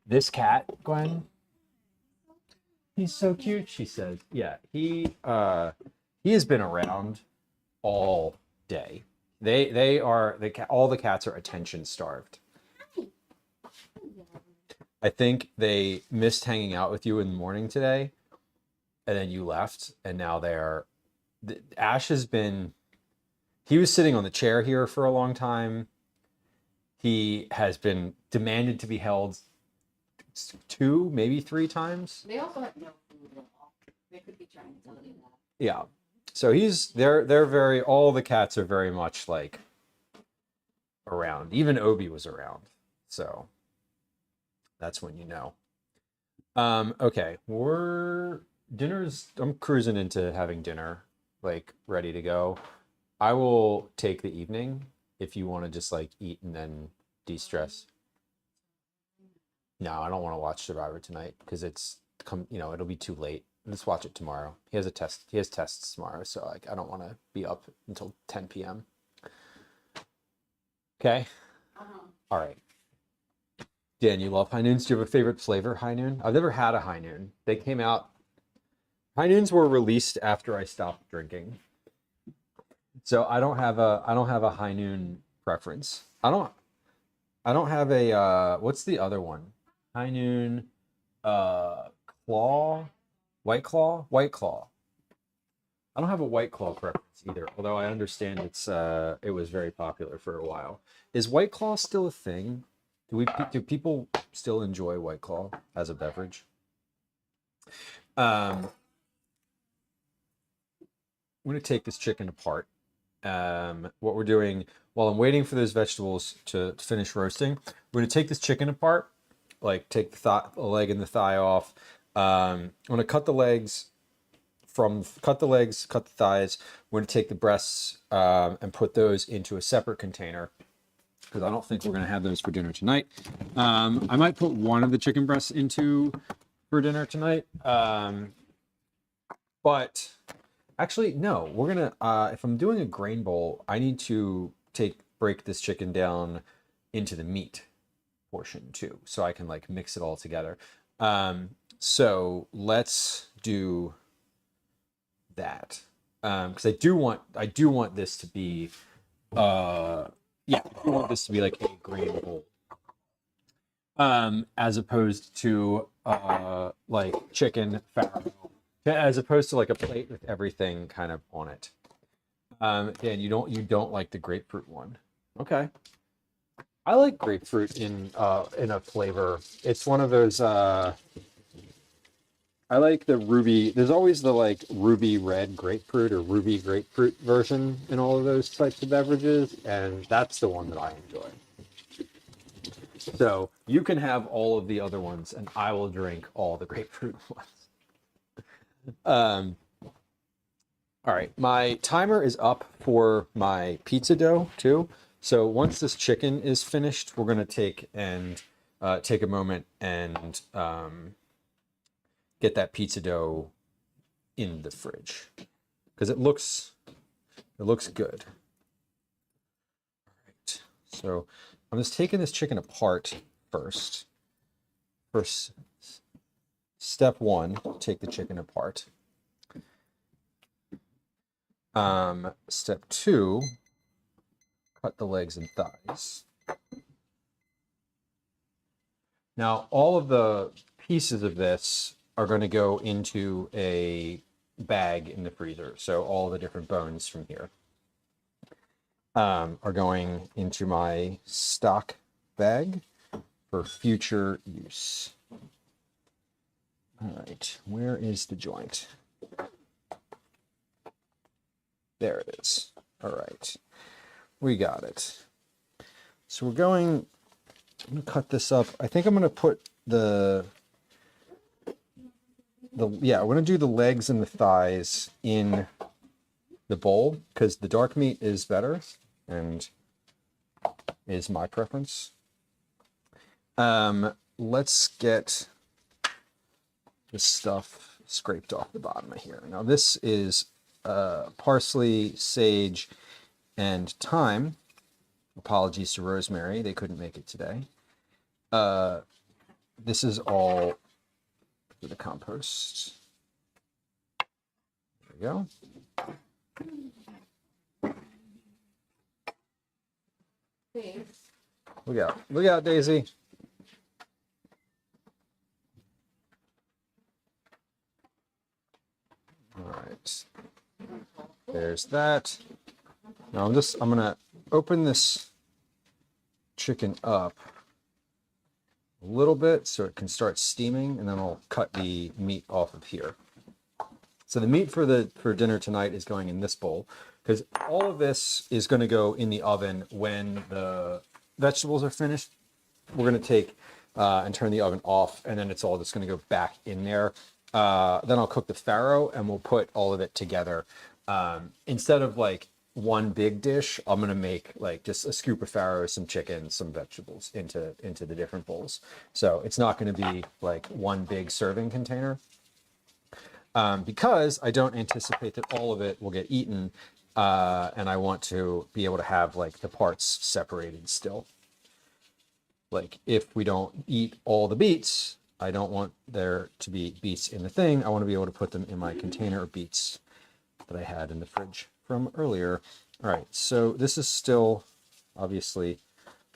This cat, Gwen, he's so cute, she says. Yeah, he has been around all day. All the cats are attention starved. I think they missed hanging out with you in the morning today, and then you left, and now Ash has been, he was sitting on the chair here for a long time. He has been demanded to be held 2, maybe 3 times. They also have no food at all. They could be trying to tell you that. Yeah. So they're very, all the cats are very much like around. Even Obi was around. So that's when you know. Okay, I'm cruising into having dinner, like ready to go. I will take the evening if you want to just like eat and then de-stress. No, I don't want to watch Survivor tonight because it'll be too late. Let's watch it tomorrow. He has tests tomorrow, so like I don't want to be up until 10 p.m. Okay. All right. Dan, you love high noons. Do you have a favorite flavor high noon? I've never had a high noon. They came out. High noons were released after I stopped drinking. So I don't have a high noon preference. I don't have a what's the other one? High noon, claw, white claw, white claw. I don't have a white claw preference either, although I understand it was very popular for a while. Is white claw still a thing? Do people still enjoy white claw as a beverage? I'm going to take this chicken apart. What we're doing while I'm waiting for those vegetables to finish roasting, we're going to take this chicken apart, like take the leg and the thigh off. I'm going to cut the legs, cut the thighs. We're going to take the breasts and put those into a separate container because I don't think we're going to have those for dinner tonight. I might put one of the chicken breasts into for dinner tonight. But actually, no, we're gonna, if I'm doing a grain bowl, I need to break this chicken down into the meat portion too, so I can like mix it all together. So let's do that. Because I do want this to be, yeah, I do want this to be like a grain bowl. As opposed to like chicken farro, as opposed to like a plate with everything kind of on it. And you don't like the grapefruit one. Okay. I like grapefruit in a flavor. It's one of those I like the ruby. There's always the like ruby red grapefruit or ruby grapefruit version in all of those types of beverages, and that's the one that I enjoy. So you can have all of the other ones, and I will drink all the grapefruit ones. All right, my timer is up for my pizza dough too. So once this chicken is finished, we're gonna take a moment and get that pizza dough in the fridge because it looks good. All right, so I'm just taking this chicken apart first. First, step one, take the chicken apart. Step two, cut the legs and thighs. Now, all of the pieces of this are going to go into a bag in the freezer. So all the different bones from here are going into my stock bag for future use. All right, where is the joint? There it is. All right, we got it. So I'm going to cut this up. I think I'm going to put I'm going to do the legs and the thighs in the bowl because the dark meat is better and is my preference. Let's get this stuff scraped off the bottom of here. Now this is parsley, sage, and thyme. Apologies to Rosemary, they couldn't make it today. This is all for the compost. There we go. Thanks. Look out, Daisy. All right. There's that. Now I'm gonna open this chicken up a little bit so it can start steaming, and then I'll cut the meat off of here. So the meat for dinner tonight is going in this bowl because all of this is going to go in the oven when the vegetables are finished. We're going to take and turn the oven off, and then it's all just going to go back in there. Then I'll cook the farro, and we'll put all of it together. Instead of like one big dish, I'm gonna make like just a scoop of farro, some chicken, some vegetables into the different bowls. So it's not going to be like one big serving container because I don't anticipate that all of it will get eaten, and I want to be able to have like the parts separated still. Like if we don't eat all the beets, I don't want there to be beets in the thing. I want to be able to put them in my container of beets that I had in the fridge from earlier. All right, so this is still obviously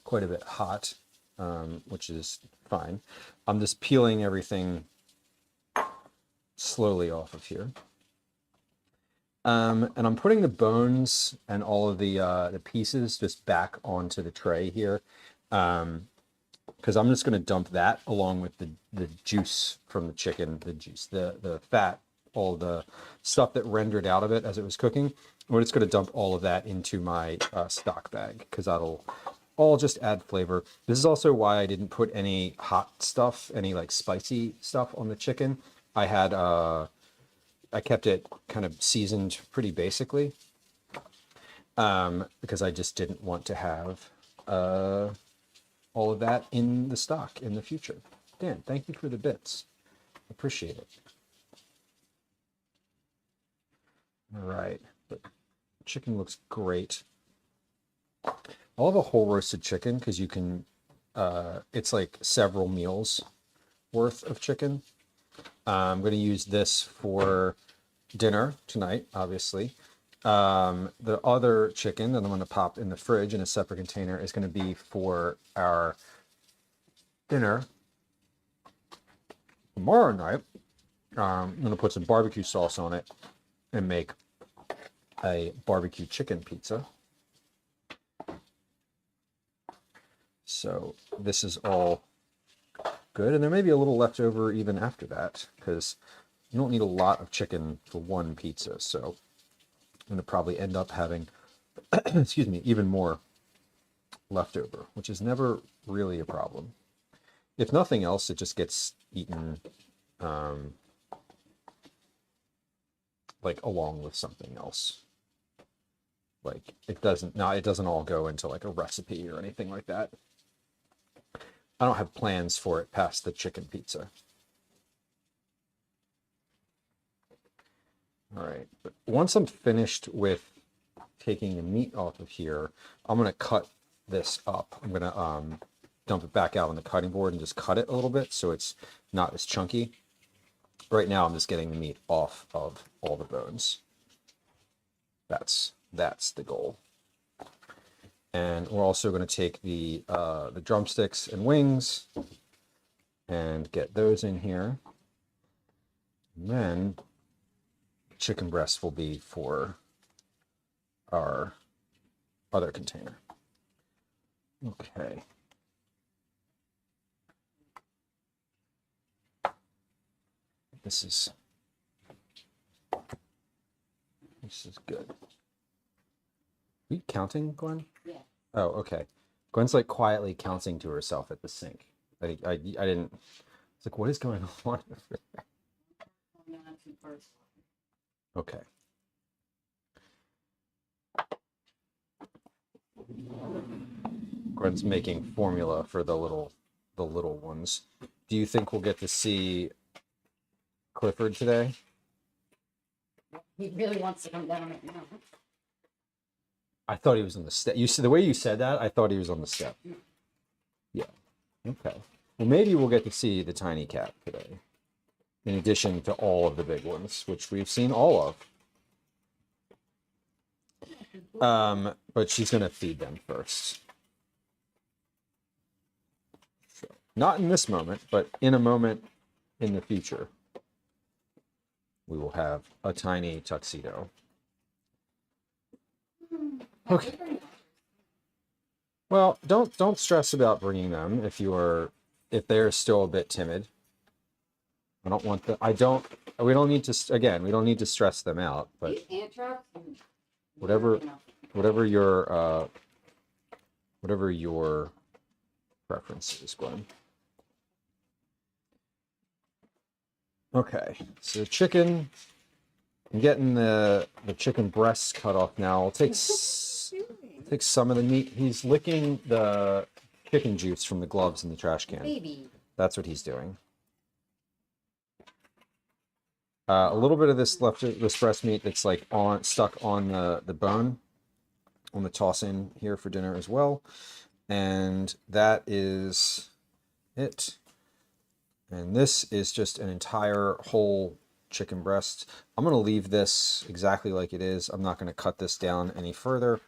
quite a bit hot, which is fine. I'm just peeling everything slowly off of here. And I'm putting the bones and all of the pieces just back onto the tray here, because I'm just going to dump that along with the juice from the chicken, the fat, all the stuff that rendered out of it as it was cooking. We're just going to dump all of that into my stock bag because that'll all just add flavor. This is also why I didn't put any hot stuff, any like spicy stuff on the chicken. I kept it kind of seasoned pretty basically, because I just didn't want to have all of that in the stock in the future. Dan, thank you for the bits. Appreciate it. All right, the chicken looks great. I'll have a whole roasted chicken because you can, it's like several meals worth of chicken. I'm going to use this for dinner tonight, obviously. The other chicken that I'm going to pop in the fridge in a separate container is going to be for our dinner tomorrow night. I'm going to put some barbecue sauce on it and make a barbecue chicken pizza. So this is all good, and there may be a little left over even after that because you don't need a lot of chicken for one pizza. So I'm going to probably end up having, excuse me, even more leftover, which is never really a problem. If nothing else, it just gets eaten like along with something else. Like it doesn't all go into like a recipe or anything like that. I don't have plans for it past the chicken pizza. All right, but once I'm finished with taking the meat off of here, I'm gonna cut this up. I'm gonna dump it back out on the cutting board and just cut it a little bit so it's not as chunky. Right now, I'm just getting the meat off of all the bones. That's the goal. And we're also going to take the drumsticks and wings and get those in here. And then chicken breasts will be for our other container. Okay. This is good. Are you counting, Gwen? Yeah. Oh, okay. Gwen's like quietly counting to herself at the sink. I didn't. It's like, what is going on? Okay. Gwen's making formula for the little ones. Do you think we'll get to see Clifford today? He really wants to come down right now. I thought he was on the step. You see the way you said that, I thought he was on the step. Yeah. Okay. Well, maybe we'll get to see the tiny cat today, in addition to all of the big ones, which we've seen all of. But she's gonna feed them first. So, not in this moment, but in a moment in the future, we will have a tiny tuxedo. Okay. Well, don't stress about bringing them if they're still a bit timid. I don't want the. We don't need to. Again, we don't need to stress them out. But whatever your preference is, Glenn. Okay, so chicken. I'm getting the chicken breasts cut off now. I'll take some of the meat. He's licking the chicken juice from the gloves in the trash can. Baby. That's what he's doing. A little bit of this breast meat that's like stuck on the bone. I'm gonna toss in here for dinner as well. And that is it. And this is just an entire whole chicken breast. I'm going to leave this exactly like it is. I'm not going to cut this down any further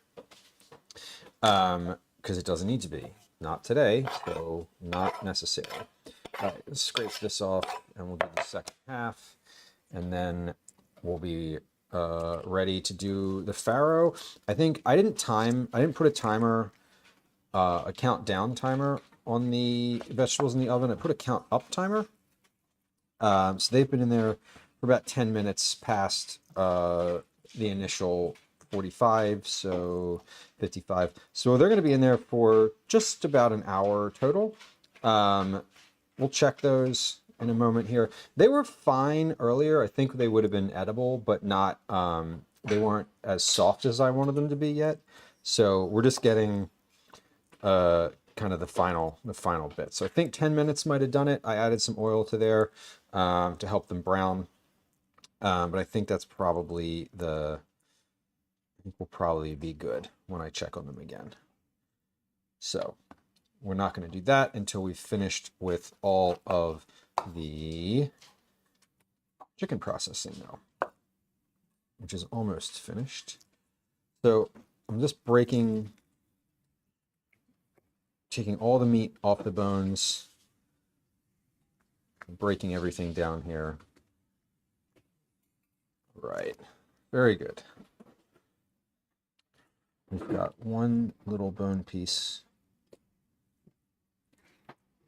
because it doesn't need to be. Not today, so not necessary. All right, let's scrape this off and we'll do the second half. And then we'll be ready to do the farro. I think I didn't put a timer, a countdown timer on the vegetables in the oven. I put a count up timer. So they've been in there for about 10 minutes past the initial 45, so 55. So they're going to be in there for just about an hour total. We'll check those in a moment here. They were fine earlier. I think they would have been edible, but not, they weren't as soft as I wanted them to be yet. So we're just getting kind of the final bit. So I think 10 minutes might have done it. I added some oil to there to help them brown. But I think that's probably I think we'll probably be good when I check on them again. So we're not going to do that until we've finished with all of the chicken processing though, which is almost finished. So I'm just taking all the meat off the bones, breaking everything down here. Right, very good. We've got one little bone piece.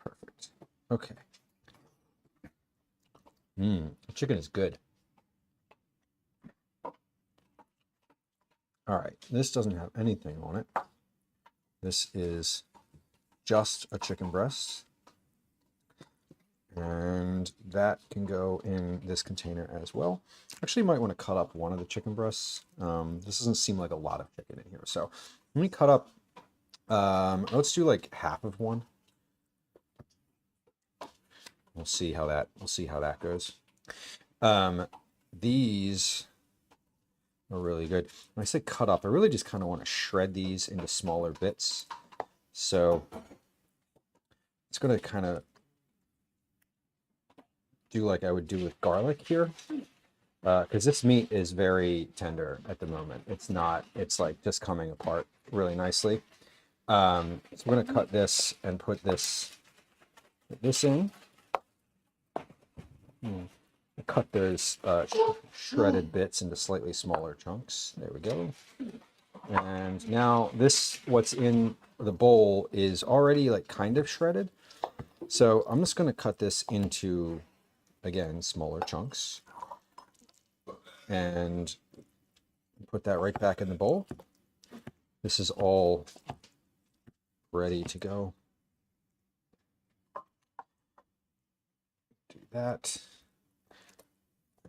Perfect. Okay. The chicken is good. All right, this doesn't have anything on it. This is just a chicken breast. And that can go in this container as well. Actually, you might want to cut up one of the chicken breasts. This doesn't seem like a lot of chicken in here. So let me cut up, let's do like half of one. We'll see how that goes. These are really good. When I say cut up, I really just kind of want to shred these into smaller bits. So it's going to kind of do like I would do with garlic here, because this meat is very tender at the moment. It's like just coming apart really nicely. So we're going to cut this and put this in. Cut those shredded bits into slightly smaller chunks. There we go. And now what's in the bowl is already like kind of shredded. So I'm just going to cut this into, again, smaller chunks and put that right back in the bowl. This is all ready to go. Do that.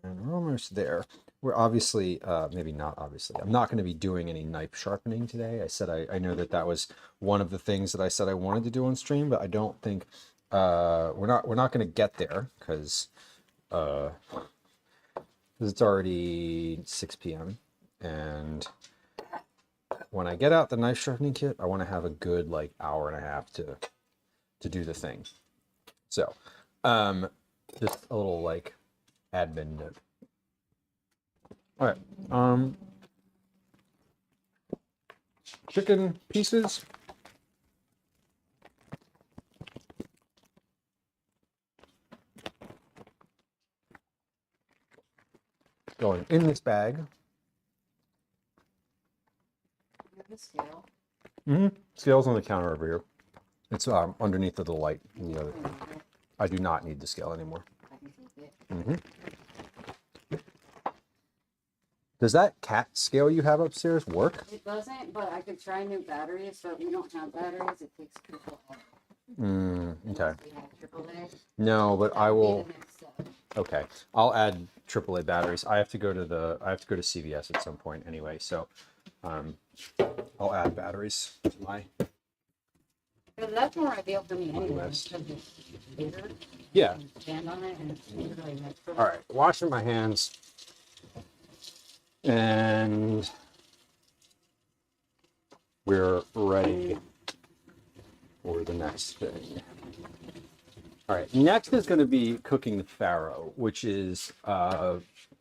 And we're almost there. We're obviously, maybe not obviously, I'm not going to be doing any knife sharpening today. I said I know that was one of the things that I said I wanted to do on stream, but I don't think we're not going to get there because it's already 6 p.m. and when I get out the knife sharpening kit, I want to have a good like hour and a half to do the thing. So just a little like admin note. All right, chicken pieces. Going in this bag. You have a scale. Scale's on the counter over here. It's underneath the light. I do not need the scale anymore. I can take it. Does that cat scale you have upstairs work? It doesn't, but I could try new batteries. So if we don't have batteries, it takes triple A. Okay. We have triple A. No, but That I would be will. the next step. Okay, I'll add AAA batteries. I have to go to CVS at some point anyway, so I'll add batteries to my. Because that's more ideal for me anyway. list. Because it's bigger. Yeah. You can stand on it and it's really nice. All right, washing my hands, and we're ready for the next thing. All right, next is going to be cooking the farro, which is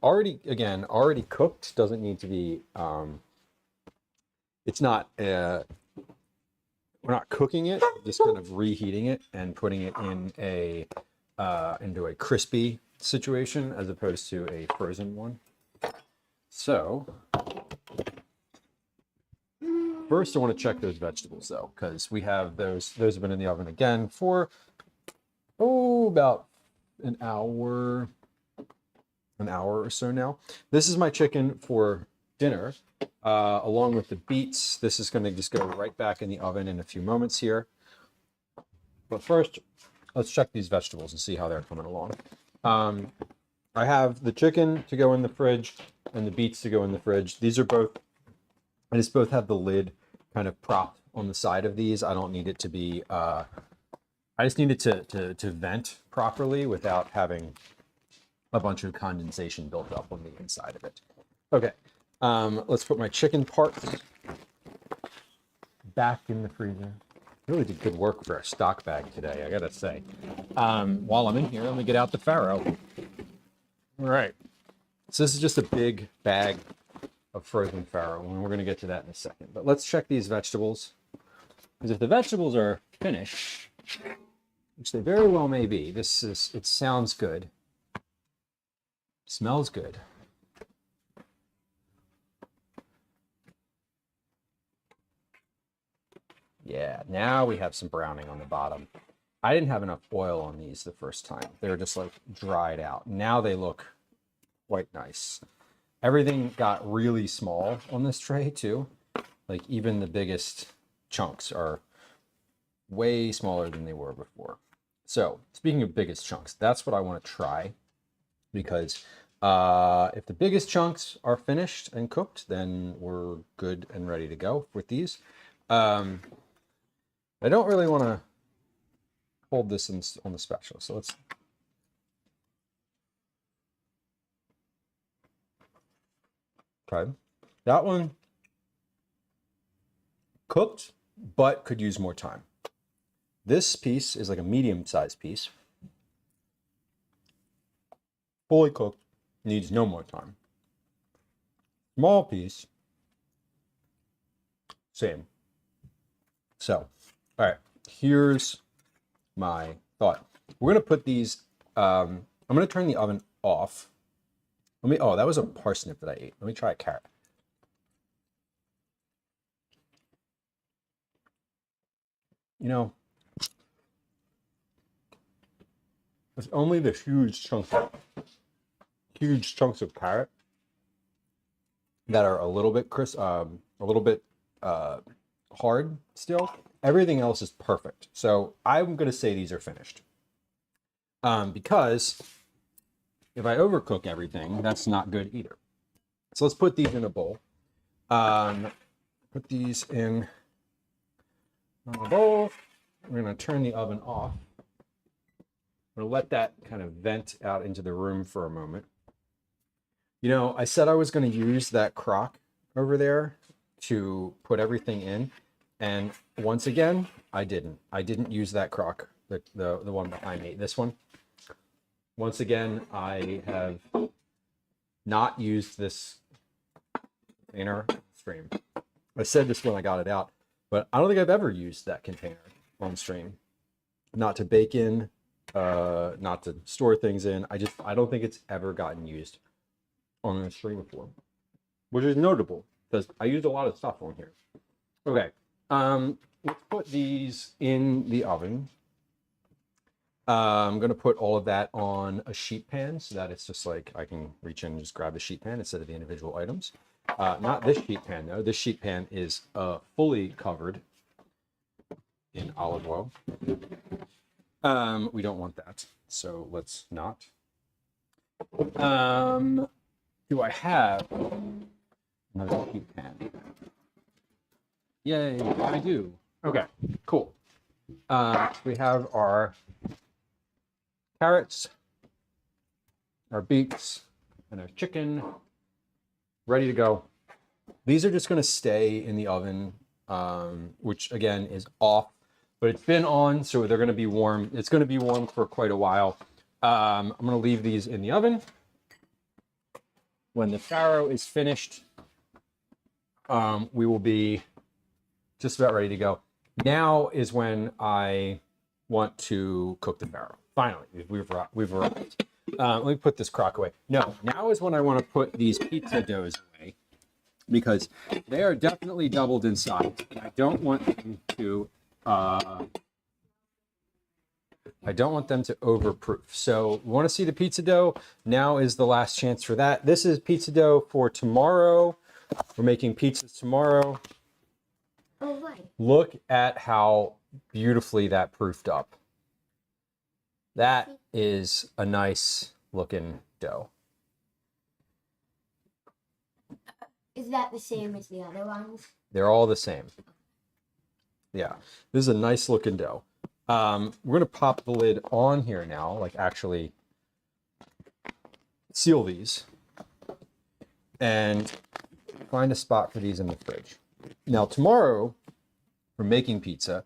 already cooked. Doesn't need to be. It's not. We're not cooking it. We're just kind of reheating it and putting it in a into a crispy situation as opposed to a frozen one. So first, I want to check those vegetables though, because we have those. Those have been in the oven again for about an hour or so now. This is my chicken for dinner, along with the beets. This is going to just go right back in the oven in a few moments here. But first, let's check these vegetables and see how they're coming along. I have the chicken to go in the fridge and the beets to go in the fridge. These are both, I just both have the lid kind of propped on the side of these. I don't need it to be, I just need it to vent properly without having a bunch of condensation built up on the inside of it. Okay, let's put my chicken parts back in the freezer. Really did good work for a stock bag today, I gotta say. While I'm in here, let me get out the farro. All right, so this is just a big bag of frozen farro, and we're gonna get to that in a second. But let's check these vegetables, because if the vegetables are finished, which they very well may be, it sounds good, smells good. Yeah, now we have some browning on the bottom. I didn't have enough oil on these the first time. They were just like dried out. Now they look quite nice. Everything got really small on this tray too. Like even the biggest chunks are way smaller than they were before. So speaking of biggest chunks, that's what I want to try, because if the biggest chunks are finished and cooked, then we're good and ready to go with these. I don't really want to hold this on the spatula, so let's. Okay, that one cooked, but could use more time. This piece is like a medium-sized piece. Fully cooked, needs no more time. Small piece, same. So, all right, here's my thought. We're gonna put these, I'm gonna turn the oven off. Oh, that was a parsnip that I ate. Let me try a carrot. You know, it's only the huge chunks of carrot that are a little bit crisp, a little bit hard still. Everything else is perfect. So I'm going to say these are finished. Because if I overcook everything, that's not good either. So let's put these in a bowl. Put these in a bowl. We're going to turn the oven off. I'm going to let that kind of vent out into the room for a moment. You know, I said I was going to use that crock over there to put everything in. And once again, I didn't. I didn't use that crock, the one behind me, this one. Once again, I have not used this container stream. I said this when I got it out, but I don't think I've ever used that container on stream. Not to bake in, not to store things in. I don't think it's ever gotten used on a stream before, which is notable because I used a lot of stuff on here. Okay. Let's put these in the oven. I'm going to put all of that on a sheet pan so that it's just like I can reach in and just grab the sheet pan instead of the individual items. Not this sheet pan though. This sheet pan is fully covered in olive oil. We don't want that, so let's not. Do I have another sheet pan? Yay, I do. Okay, cool. We have our carrots, our beets, and our chicken ready to go. These are just going to stay in the oven, which again is off, but but it's been on, so they're going to be warm. It's going to be warm for quite a while. I'm going to leave these in the oven. When the farro is finished, we will be just about ready to go. Now is when I want to cook the farro. Finally, we've arrived. Let me put this crock away. No, now is when I want to put these pizza doughs away because they are definitely doubled in size. And I don't want them to overproof. So we want to see the pizza dough. Now is the last chance for that. This is pizza dough for tomorrow. We're making pizzas tomorrow. Oh, right. Look at how beautifully that proofed up. That is a nice looking dough. Is that the same as the other ones? They're all the same. Yeah, this is a nice looking dough. We're gonna pop the lid on here now, like actually seal these and find a spot for these in the fridge. Now tomorrow, we're making pizza.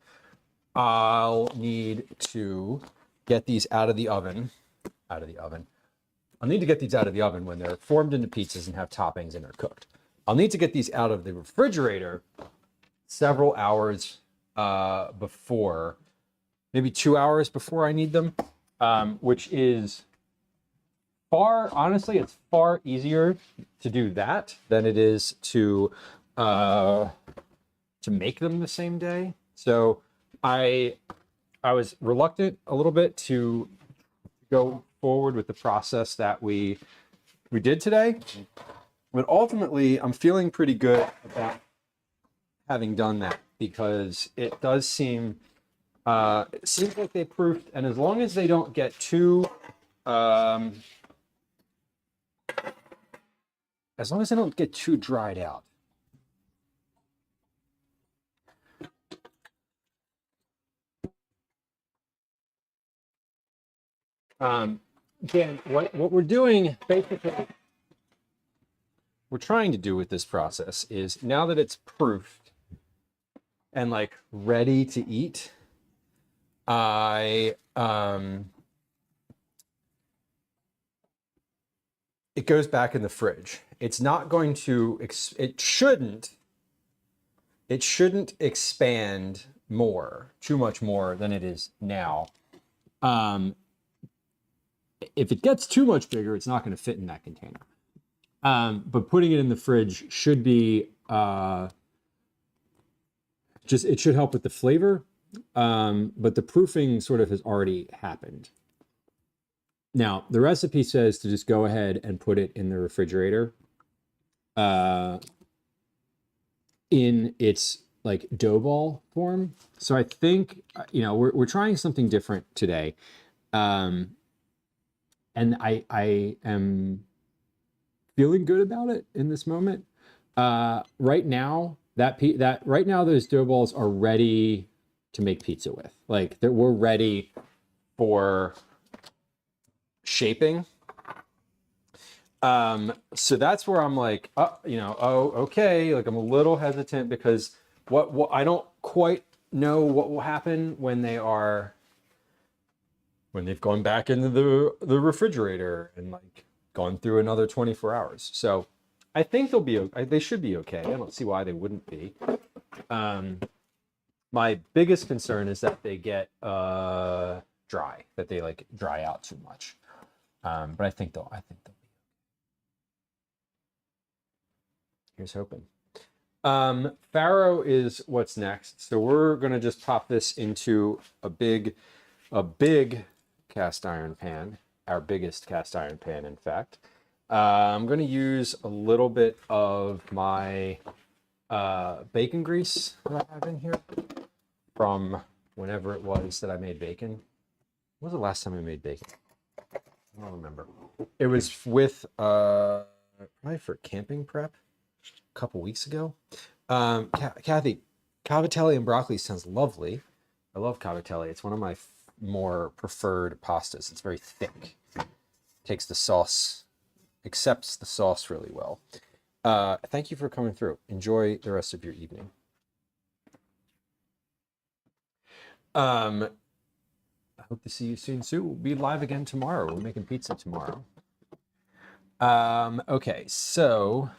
I'll need to get these out of the oven. I'll need to get these out of the oven when they're formed into pizzas and have toppings and are cooked. I'll need to get these out of the refrigerator several hours before, maybe 2 hours before I need them, which is honestly, it's far easier to do that than it is to make them the same day. So I was reluctant a little bit to go forward with the process that we did today, but ultimately I'm feeling pretty good about having done that because it does seem it seems like they proofed, and as long as they don't get too as long as they don't get too dried out. Again, what we're doing, basically, we're trying to do with this process is now that it's proofed and like ready to eat, it goes back in the fridge. It's not going to, it shouldn't expand too much more than it is now. If it gets too much bigger, it's not going to fit in that container. But putting it in the fridge should be it should help with the flavor. But the proofing sort of has already happened. Now, the recipe says to just go ahead and put it in the refrigerator in its like dough ball form. So I think, we're trying something different today. And I am feeling good about it in this moment. Right now, those dough balls are ready to make pizza with. Like we're ready for shaping. So that's where I'm like, okay. Like I'm a little hesitant because what I don't quite know what will happen when they've gone back into the refrigerator and like gone through another 24 hours. So I think they should be okay. I don't see why they wouldn't be. My biggest concern is that they get dry, that they like dry out too much. But I think they'll be okay. Here's hoping. Farro is what's next. So we're gonna just pop this into a big cast iron pan, our biggest cast iron pan, in fact. I'm going to use a little bit of my bacon grease that I have in here from whenever it was that I made bacon. When was the last time I made bacon? I don't remember. It was with probably for camping prep a couple weeks ago. Kathy, cavatelli and broccoli sounds lovely. I love cavatelli. It's one of my more preferred pastas. It's very thick. Takes the sauce, accepts the sauce really well. Thank you for coming through. Enjoy the rest of your evening. I hope to see you soon. Sue, we'll be live again tomorrow. We're making pizza tomorrow. Okay, so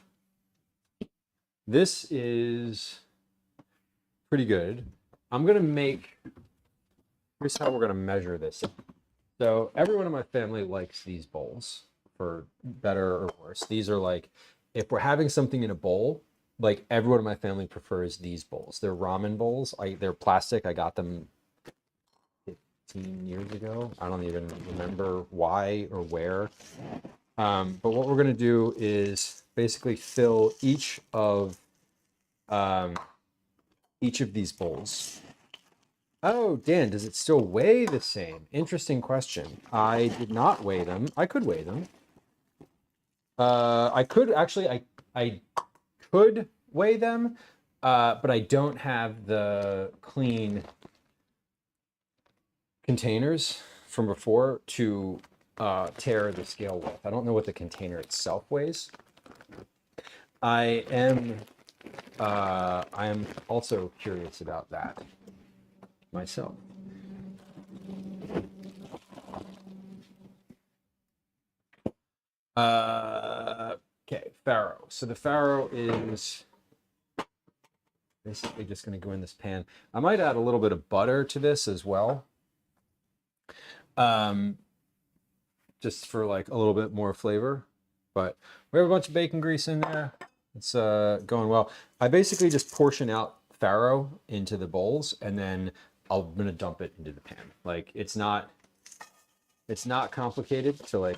this is pretty good. I'm gonna make, here's how we're gonna measure this. So everyone in my family likes these bowls, for better or worse. These are like, if we're having something in a bowl, like everyone in my family prefers these bowls. They're ramen bowls. They're plastic. I got them 15 years ago. I don't even remember why or where. But what we're gonna do is basically fill each of these bowls. Oh, Dan, does it still weigh the same? Interesting question. I did not weigh them. I could weigh them. I could actually, I could weigh them, but I don't have the clean containers from before to tear the scale with. I don't know what the container itself weighs. I am also curious about that myself. Okay, farro. So the farro is basically just going to go in this pan. I might add a little bit of butter to this as well. Just for like a little bit more flavor. But we have a bunch of bacon grease in there. It's going well. I basically just portion out farro into the bowls, and then I'm gonna dump it into the pan. Like it's not complicated to like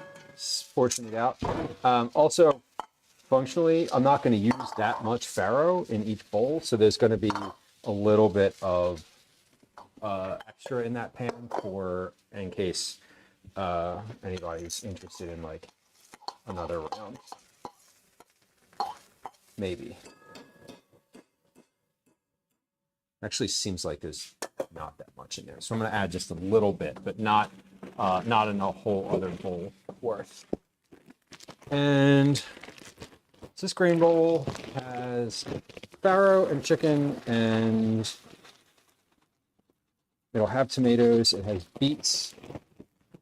portion it out. Also, functionally, I'm not going to use that much farro in each bowl, so there's going to be a little bit of extra in that pan for in case anybody's interested in like another round. Maybe. Actually seems like there's not that much in there. So I'm going to add just a little bit, but not in a whole other bowl worth. And this grain bowl has farro and chicken, and it'll have tomatoes. It has beets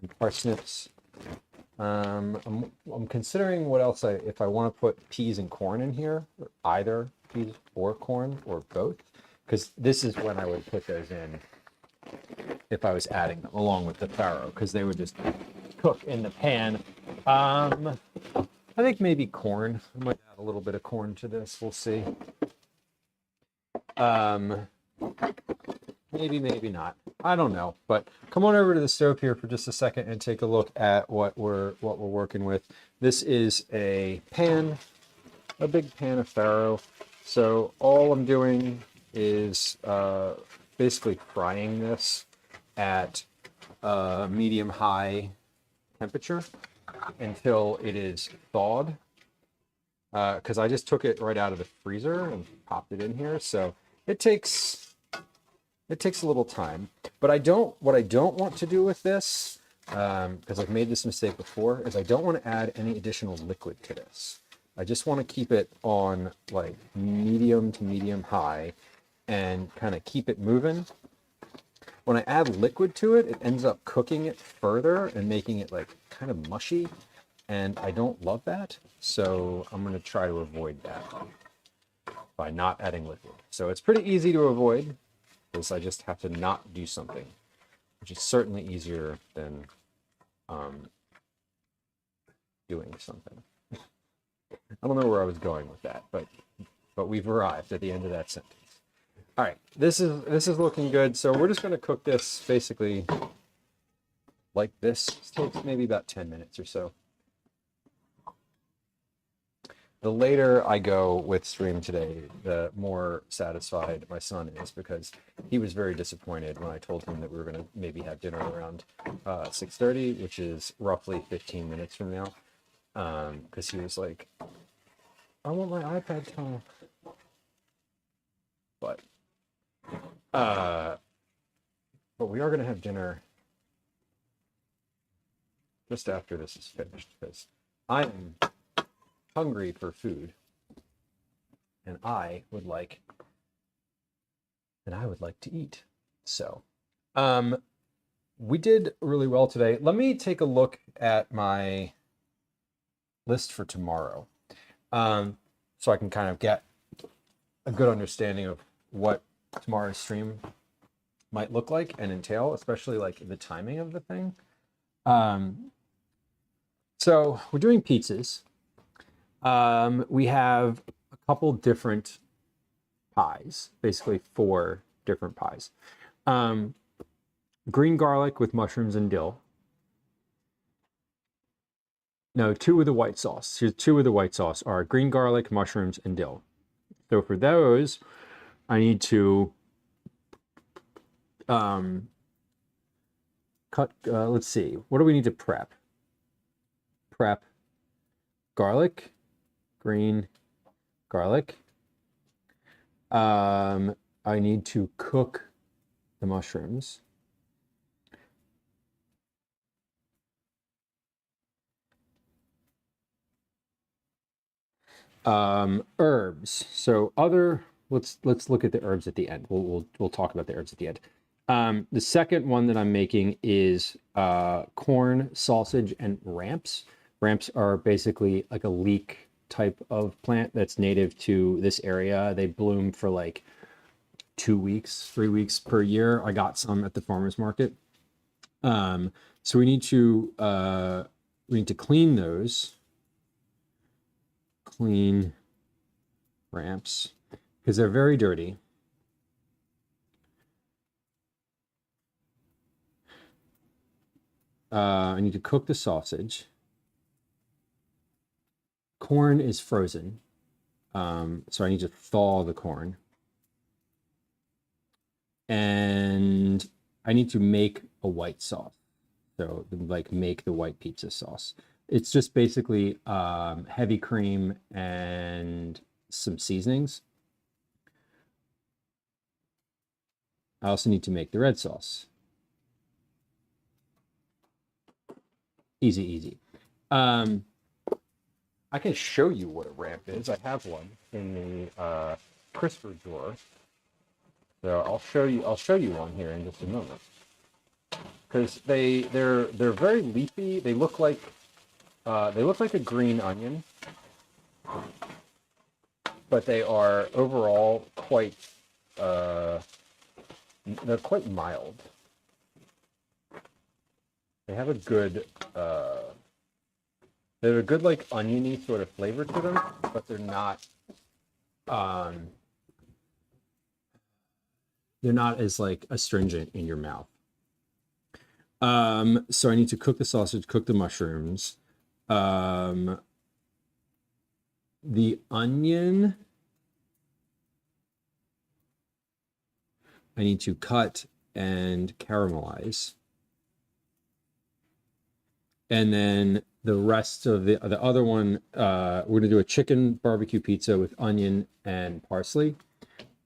and parsnips. I'm considering what else if I want to put peas and corn in here, either peas or corn or both, because this is when I would put those in if I was adding them along with the farro, because they would just cook in the pan. I think maybe corn. I might add a little bit of corn to this. We'll see. Maybe not. I don't know. But come on over to the stove here for just a second and take a look at what we're working with. This is a pan, a big pan of farro. So all I'm doing is basically frying this at medium-high temperature until it is thawed. Because I just took it right out of the freezer and popped it in here, so it takes a little time. But what I don't want to do with this, because I've made this mistake before, is I don't want to add any additional liquid to this. I just want to keep it on like medium to medium high and kind of keep it moving. When I add liquid to it, it ends up cooking it further and making it like kind of mushy, and I don't love that. So I'm going to try to avoid that by not adding liquid. So it's pretty easy to avoid, because I just have to not do something, which is certainly easier than doing something. I don't know where I was going with that, but we've arrived at the end of that sentence. All right, this is looking good. So we're just going to cook this basically like this. This takes maybe about 10 minutes or so. The later I go with stream today, the more satisfied my son is, because he was very disappointed when I told him that we were going to maybe have dinner around 6:30, which is roughly 15 minutes from now. Because he was like, I want my iPad time. But we are going to have dinner just after this is finished, because I'm hungry for food, and I would like to eat. So We did really well today. Let me take a look at my list for tomorrow, so I can kind of get a good understanding of what tomorrow's stream might look like and entail, especially like the timing of the thing. So we're doing pizzas. We have a couple different pies, basically 4 different pies. Green garlic with mushrooms and dill. No, 2 with the white sauce. Here's 2 with the white sauce are green garlic, mushrooms, and dill. So for those, I need to cut, let's see, what do we need to prep? Prep garlic, green garlic. I need to cook the mushrooms. Herbs. So let's look at the herbs at the end. We'll talk about the herbs at the end. The second one that I'm making is corn, sausage, and ramps. Ramps are basically like a leek type of plant that's native to this area. They bloom for like 2 weeks, 3 weeks per year. I got some at the farmer's market. So we need to clean those. Clean ramps because they're very dirty. I need to cook the sausage. Corn is frozen, so I need to thaw the corn. And I need to make a white sauce. So like make the white pizza sauce. It's just basically heavy cream and some seasonings. I also need to make the red sauce. Easy, easy. I can show you what a ramp is. I have one in the crisper drawer. So I'll show you one here in just a moment. Because they're very leafy. They look like a green onion, but they are overall quite they're quite mild. They have a good like oniony sort of flavor to them, but they're not as like astringent in your mouth. So I need to cook the sausage, cook the mushrooms. The onion I need to cut and caramelize. And then the rest of the other one, we're gonna do a chicken barbecue pizza with onion and parsley.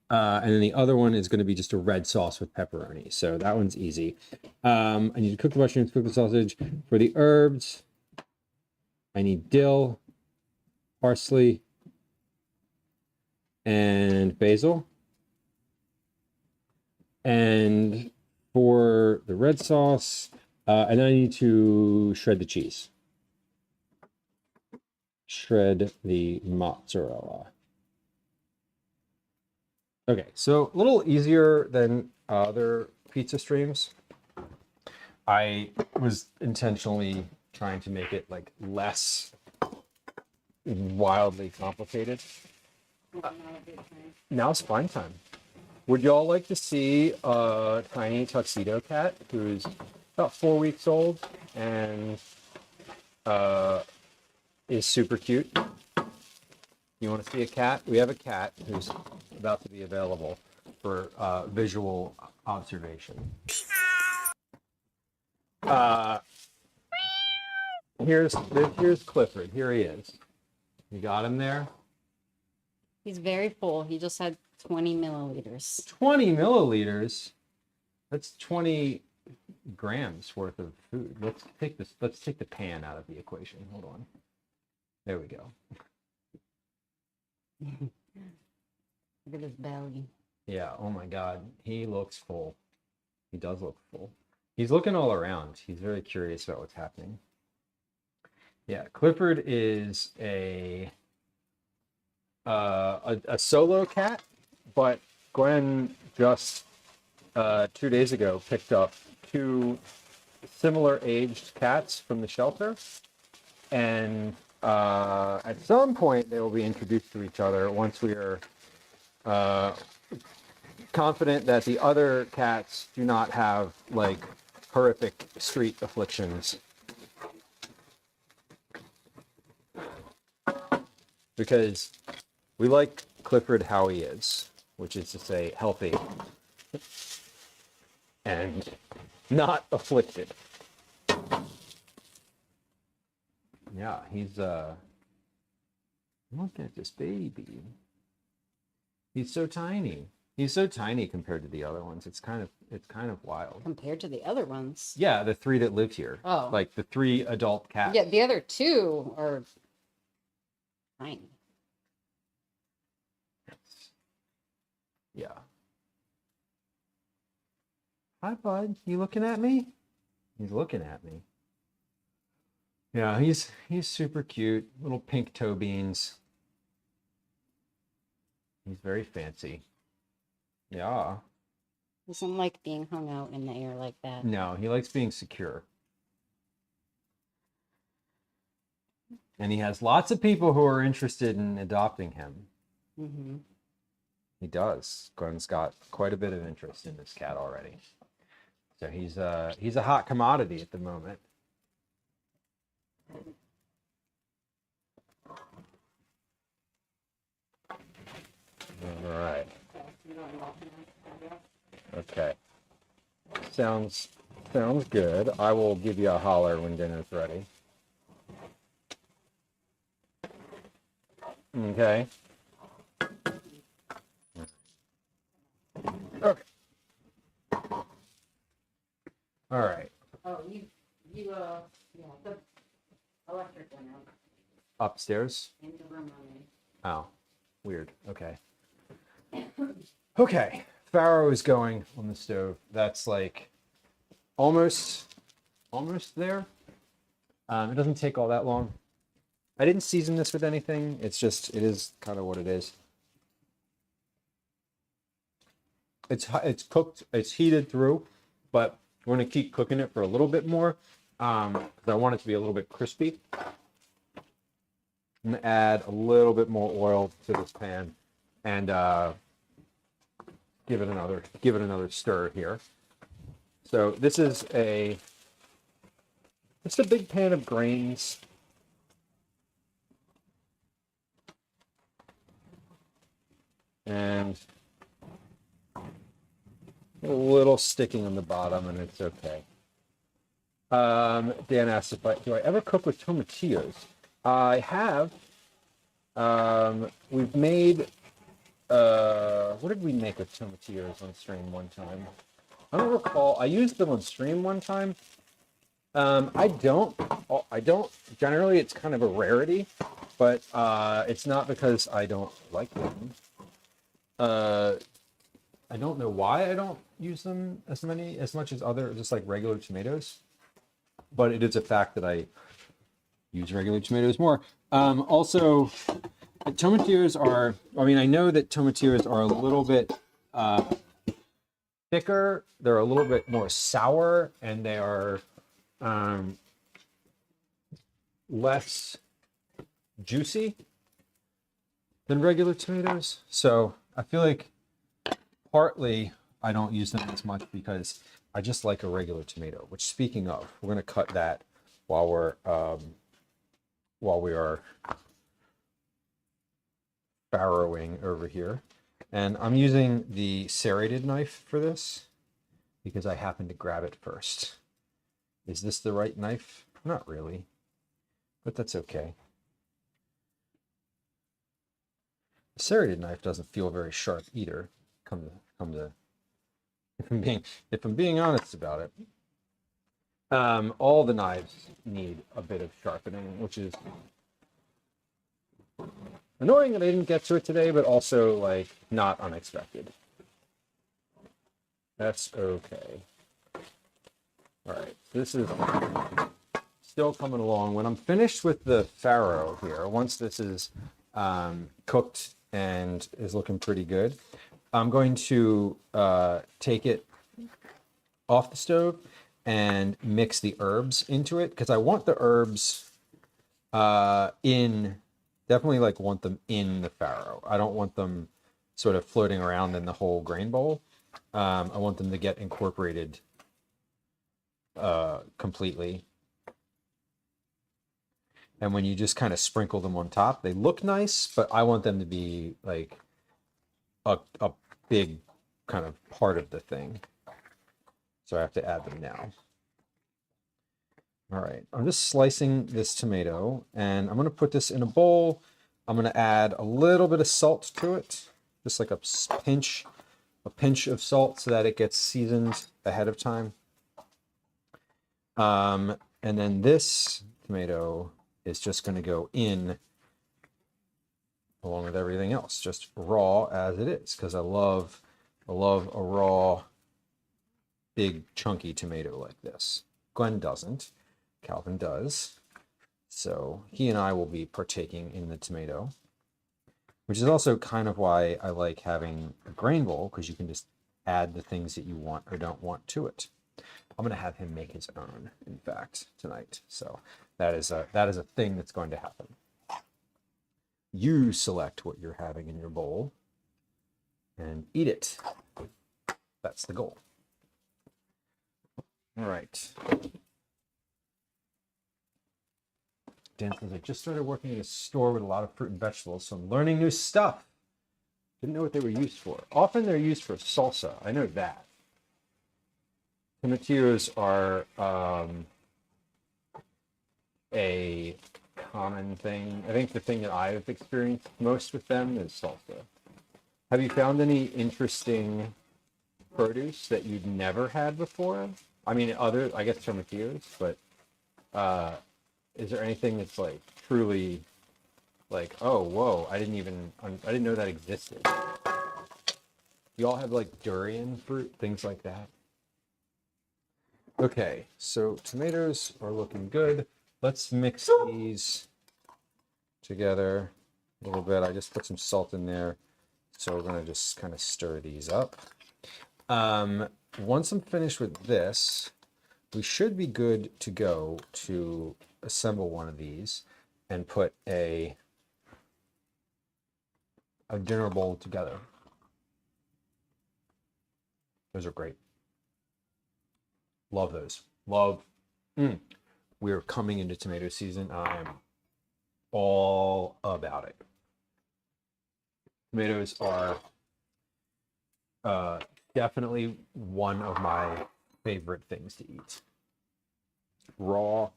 And then the other one is going to be just a red sauce with pepperoni. So that one's easy. I need to cook the mushrooms, cook the sausage. For the herbs, I need dill, parsley, and basil. And for the red sauce, and then I need to shred the cheese. Shred the mozzarella. Okay, so a little easier than other pizza streams. I was intentionally trying to make it like less wildly complicated. Now it's fine time. Would y'all like to see a tiny tuxedo cat who's about 4 weeks old and is super cute? You want to see a cat? We have a cat who's about to be available for visual observation. Here's Clifford. Here he is. You got him there? He's very full. He just had 20 milliliters. 20 milliliters? That's 20 grams worth of food. Let's take the pan out of the equation. Hold on. There we go. Look at his belly. Yeah, oh my God. He looks full. He does look full. He's looking all around. He's very curious about what's happening. Yeah, Clifford is a solo cat, but Gwen just 2 days ago picked up two similar aged cats from the shelter, and at some point they will be introduced to each other once we are confident that the other cats do not have like horrific street afflictions. Because we like Clifford how he is, which is to say healthy and not afflicted. Yeah, he's look at this baby. He's so tiny. He's so tiny compared to the other ones. It's kind of wild. Compared to the other ones. Yeah, the three that live here. Oh. Like the 3 adult cats. Yeah, the other 2 are tiny. Yeah. Hi, bud. You looking at me? He's looking at me. Yeah, he's super cute. Little pink toe beans. He's very fancy. Yeah. Doesn't like being hung out in the air like that. No, he likes being secure. And he has lots of people who are interested in adopting him. Mm-hmm. He does. Gwen's got quite a bit of interest in this cat already. So he's a hot commodity at the moment. All right. Okay. Sounds good. I will give you a holler when dinner's ready. Okay. Okay. All right. Oh, yeah, the electric went out Upstairs. in the room only. Oh, weird. Okay. Okay. Farro is going on the stove. That's like almost there. It doesn't take all that long. I didn't season this with anything. It is kind of what it is. It's cooked. It's heated through, but we're gonna keep cooking it for a little bit more because I want it to be a little bit crispy. I'm gonna add a little bit more oil to this pan and give it another stir here. So this is it's a big pan of grains. And a little sticking on the bottom, and it's okay. Dan asked do I ever cook with tomatillos? I have. We've made, what did we make with tomatillos on stream one time? I don't recall. I used them on stream one time. I don't, generally it's kind of a rarity, but it's not because I don't like them. I don't know why I don't use them as much as other, just like regular tomatoes, but it is a fact that I use regular tomatoes more. Also, tomatillos are, I know that tomatillos are a little bit thicker. They're a little bit more sour, and they are less juicy than regular tomatoes. So I feel like partly I don't use them as much because I just like a regular tomato, which, speaking of, we're going to cut that while we are farrowing over here. And I'm using the serrated knife for this because I happened to grab it first. Is this the right knife? Not really, but that's okay. The serrated knife doesn't feel very sharp either. Come to if I'm being honest about it. All the knives need a bit of sharpening, which is annoying that I didn't get to it today, but also like not unexpected. That's okay. All right, this is still coming along. When I'm finished with the farro here, once this is cooked and is looking pretty good, I'm going to take it off the stove and mix the herbs into it, because I want the herbs definitely like want them in the farro. I don't want them sort of floating around in the whole grain bowl. I want them to get incorporated completely. And when you just kind of sprinkle them on top, they look nice, but I want them to be like a big kind of part of the thing. So I have to add them now. All right, I'm just slicing this tomato and I'm going to put this in a bowl. I'm going to add a little bit of salt to it, just like a pinch of salt so that it gets seasoned ahead of time. And then this tomato is just going to go in along with everything else, just raw as it is, because I love a raw, big, chunky tomato like this. Glenn doesn't. Calvin does. So he and I will be partaking in the tomato, which is also kind of why I like having a grain bowl, because you can just add the things that you want or don't want to it. I'm going to have him make his own, in fact, tonight. So that is a thing that's going to happen. You select what you're having in your bowl and eat it. That's the goal. All right. Dan says, I just started working at a store with a lot of fruit and vegetables, so I'm learning new stuff. Didn't know what they were used for. Often they're used for salsa. I know that. Tomatillos are a common thing. I think the thing that I've experienced most with them is salsa. Have you found any interesting produce that you've never had before? I mean, I guess tomatillos, but is there anything that's like truly like, oh, whoa, I didn't know that existed. You all have like durian fruit, things like that. Okay, so tomatoes are looking good. Let's mix these together a little bit. I just put some salt in there. So we're gonna just kind of stir these up. Once I'm finished with this, we should be good to go to assemble one of these and put a dinner bowl together. Those are great. Love those. Love. We're coming into tomato season. I'm all about it. Tomatoes are definitely one of my favorite things to eat. Raw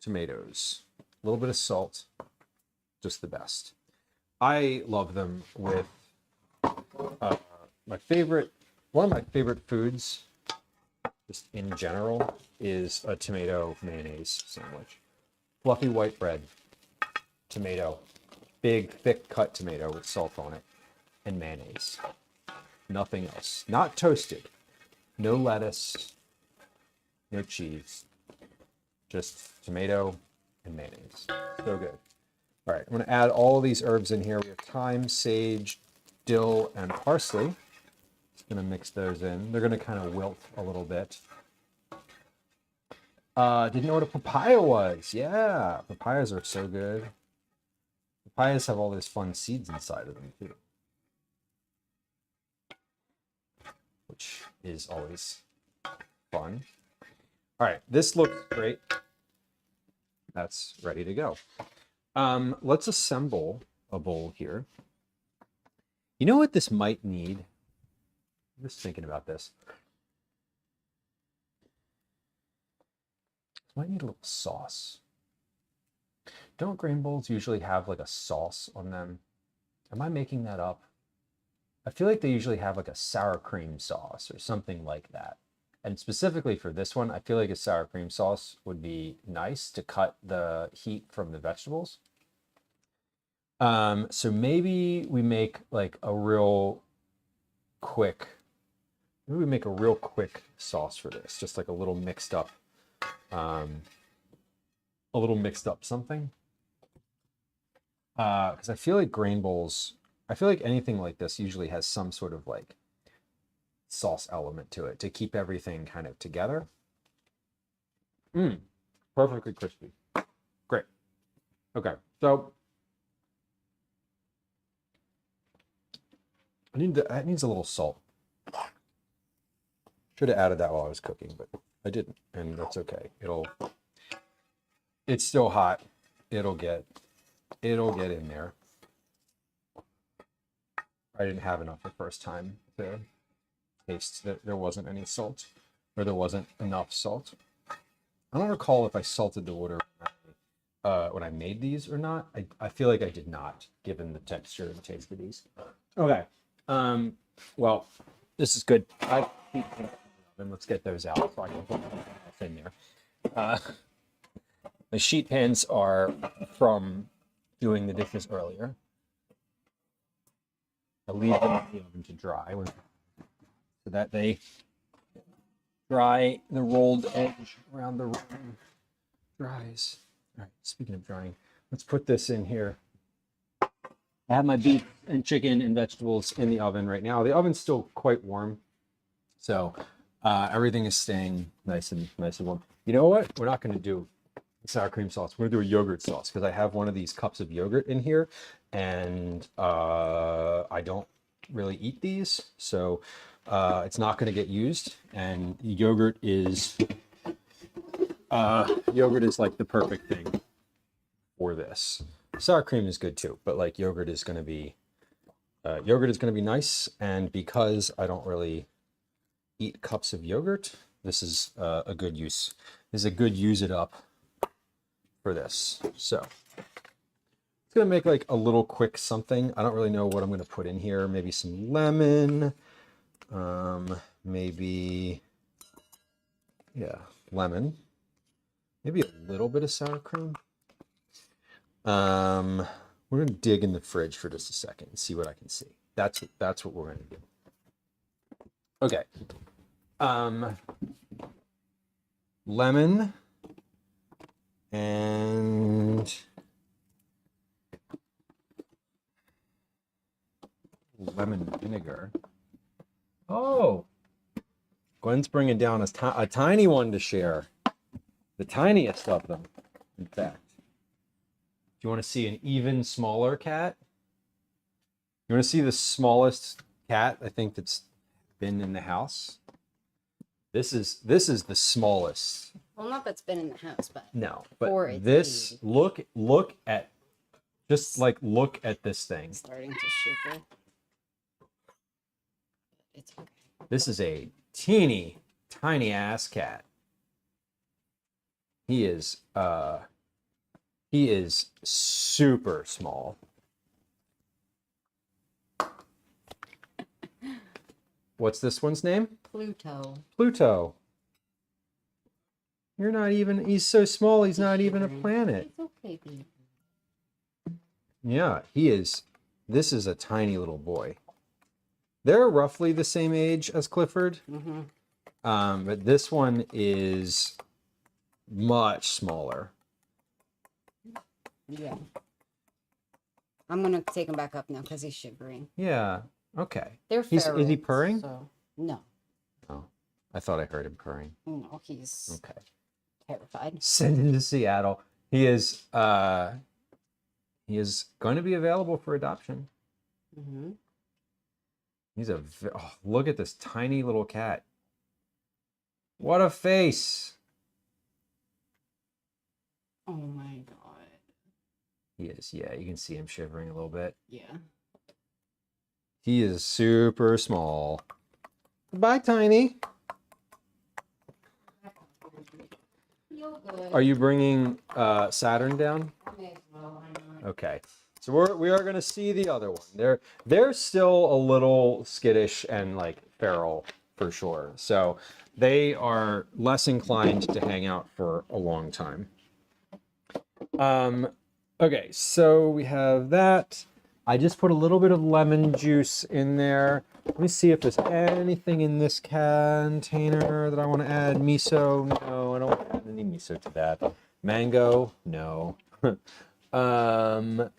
tomatoes, a little bit of salt, just the best. I love them with one of my favorite foods, just in general, is a tomato mayonnaise sandwich. Fluffy white bread, tomato, big thick cut tomato with salt on it, and mayonnaise. Nothing else. Not toasted. No lettuce, no cheese. Just tomato and mayonnaise. So good. All right, I'm going to add all these herbs in here. We have thyme, sage, dill, and parsley. Just going to mix those in. They're going to kind of wilt a little bit. Didn't know what a papaya was. Yeah, papayas are so good. Papayas have all these fun seeds inside of them too, which is always fun. All right, this looks great. That's ready to go. Let's assemble a bowl here. You know what this might need? I'm just thinking about this. This might need a little sauce. Don't grain bowls usually have like a sauce on them? Am I making that up? I feel like they usually have like a sour cream sauce or something like that. And specifically for this one, I feel like a sour cream sauce would be nice to cut the heat from the vegetables. So maybe we make like a real quick maybe we make a real quick sauce for this, just like a little mixed up something. Because I feel like grain bowls, I feel like anything like this usually has some sort of like sauce element to it to keep everything kind of together. Perfectly crispy. Great. Okay, so that needs a little salt. Should have added that while I was cooking, but I didn't, and that's okay. It's still hot. It'll get in there. I didn't have enough the first time to taste that there wasn't any salt, or there wasn't enough salt. I don't recall if I salted the water when I made these or not. I feel like I did not, given the texture and taste of these. Okay. Well, this is good. Then let's get those out so I can put them in there. The sheet pans are from doing the dishes earlier. I leave them in the oven to dry so that they dry. The rolled edge around the room dries. All right, speaking of drying, let's put this in here. I have my beef and chicken and vegetables in the oven right now. The oven's still quite warm, so everything is staying nice and warm. You know what? We're not going to do sour cream sauce. We're going to do a yogurt sauce because I have one of these cups of yogurt in here, and I don't really eat these, so it's not going to get used. And yogurt is like the perfect thing for this. Sour cream is good too, but like yogurt is going to be nice. And because I don't really eat cups of yogurt, this is a good use. This is a good use it up for this. So it's gonna make like a little quick something. I don't really know what I'm gonna put in here. Maybe some lemon, maybe, yeah, lemon, maybe a little bit of sour cream. We're gonna dig in the fridge for just a second and see what I can see. That's what we're gonna do. Okay. Lemon and lemon vinegar. Oh, Gwen's bringing down a tiny one to share. The tiniest of them, in fact. Do you want to see an even smaller cat? You want to see the smallest cat I think that's been in the house? This is the smallest. Well, not that's been in the house, but No, for but its this age. look at this thing. It's starting to shiver. It's okay. This is a teeny tiny ass cat. He is super small. What's this one's name? Pluto. Pluto. You're not even, he's so small, he's not even a planet. It's okay, baby. Yeah, he is. This is a tiny little boy. They're roughly the same age as Clifford. Mm-hmm. But this one is much smaller. Yeah. I'm gonna take him back up now because he's shivering. Yeah. Okay. They're Is he ferrets, purring? So... No. Oh, I thought I heard him purring. No, he's Okay. terrified. Send him to Seattle. He is going to be available for adoption. Mm-hmm. He's look at this tiny little cat. What a face. Oh my god. He is. Yeah, you can see him shivering a little bit. Yeah. He is super small. Bye, Tiny. Feel good. Are you bringing Saturn down? I may as well, why not? Okay. So we are going to see the other one. They're still a little skittish and like feral for sure. So they are less inclined to hang out for a long time. Okay, so we have that. I just put a little bit of lemon juice in there. Let me see if there's anything in this container that I want to add. Miso, no, I don't want to add any miso to that. Mango, no.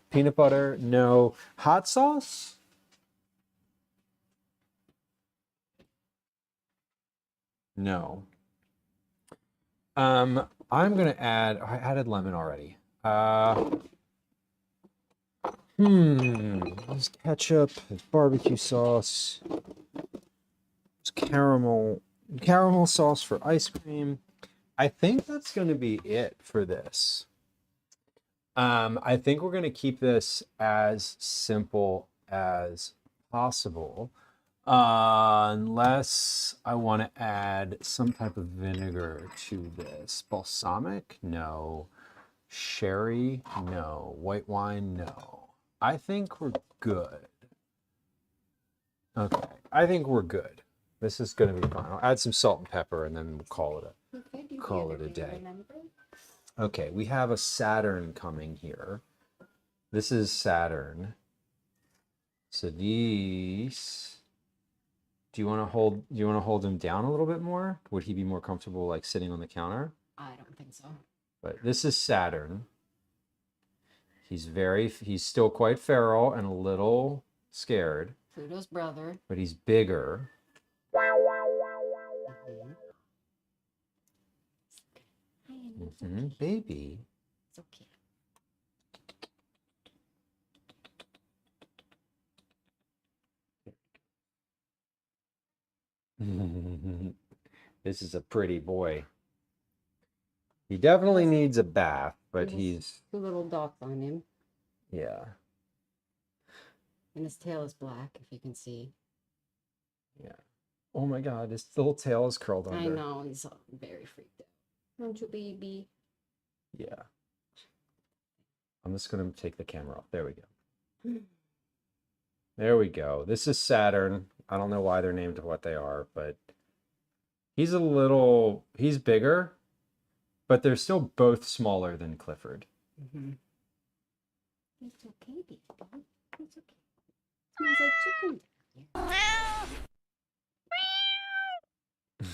Peanut butter, no. Hot sauce? No. I'm gonna add, I added lemon already. There's ketchup, there's barbecue sauce, there's caramel sauce for ice cream. I think that's gonna be it for this. I think we're gonna keep this as simple as possible. Unless I want to add some type of vinegar to this. Balsamic? No. Sherry? No. White wine? No. I think we're good. Okay, I think we're good. This is going to be fine. I'll add some salt and pepper and then we'll call it a day. Okay, we have a Saturn coming here. This is Saturn. So these... Do you want to hold him down a little bit more? Would he be more comfortable like sitting on the counter? I don't think so. But this is Saturn. He's still quite feral and a little scared. Pluto's brother. But he's bigger. Baby. It's okay. This is a pretty boy. He definitely needs a bath, but he's... Two little dots on him. Yeah. And his tail is black, if you can see. Yeah. Oh my God, his little tail is curled under. I know, he's very freaked out. Don't you, baby? Yeah. I'm just going to take the camera off. There we go. There we go. This is Saturn. I don't know why they're named what they are, but he's bigger, but they're still both smaller than Clifford. Mm-hmm. It's okay, baby. It's okay. Smells like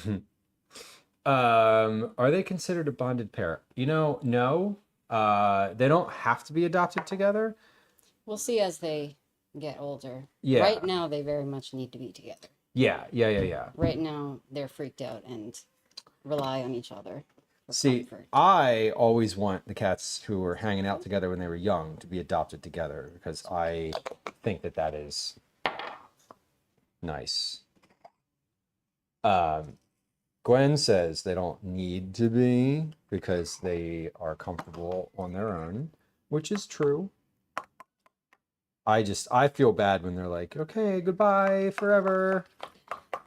chicken. Are they considered a bonded pair? No. They don't have to be adopted together. We'll see as they get older. Yeah. Right now, they very much need to be together. Yeah. Right now, they're freaked out and rely on each other. See, comfort. I always want the cats who were hanging out together when they were young to be adopted together because I think that is nice. Gwen says they don't need to be because they are comfortable on their own, which is true. I feel bad when they're like, okay, goodbye forever.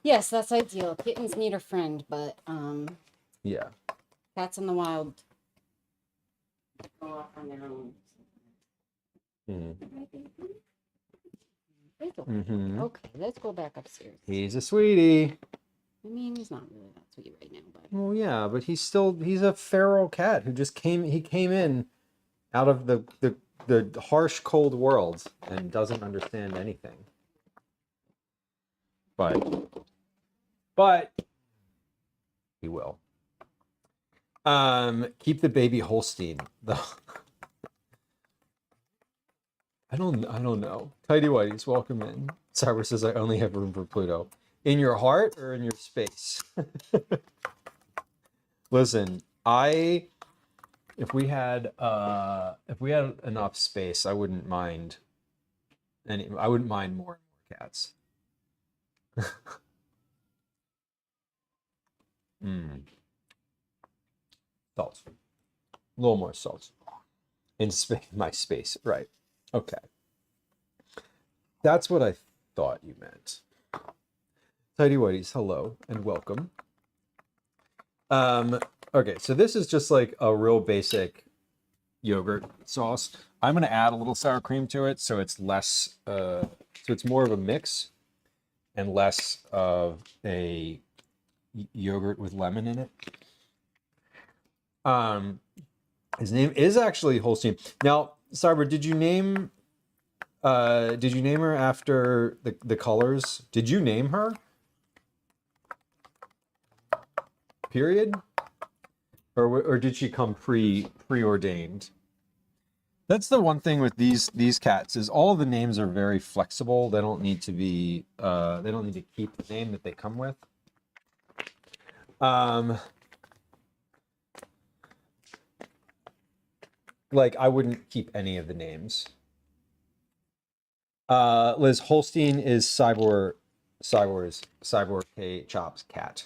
Yes, that's ideal. Kittens need a friend, but Yeah. cats in the wild go off on their own. Okay, let's go back upstairs. He's a sweetie. I mean, he's not really that sweet right now, but Well, yeah, but he's a feral cat who just came in out of the harsh, cold world and doesn't understand anything. But he will. Keep the baby Holstein. I don't know. Tidy Whities, welcome in. Cyber says I only have room for Pluto. In your heart or in your space? Listen, if we had enough space, I wouldn't mind more and more cats. Salt. A little more salt. In my space, right. Okay. That's what I thought you meant. Tidy Whities, hello and welcome. Okay, so this is just like a real basic yogurt sauce. I'm gonna add a little sour cream to it so it's less, so it's more of a mix and less of a yogurt with lemon in it. His name is actually Holstein. Now, Cyber, did you name Did you name her after the colors? Did you name her? Period? Or did she come preordained? That's the one thing with these cats is all the names are very flexible. They don't need to be they don't need to keep the name that they come with. Like I wouldn't keep any of the names. Liz Holstein is Cyborg K Chop's cat.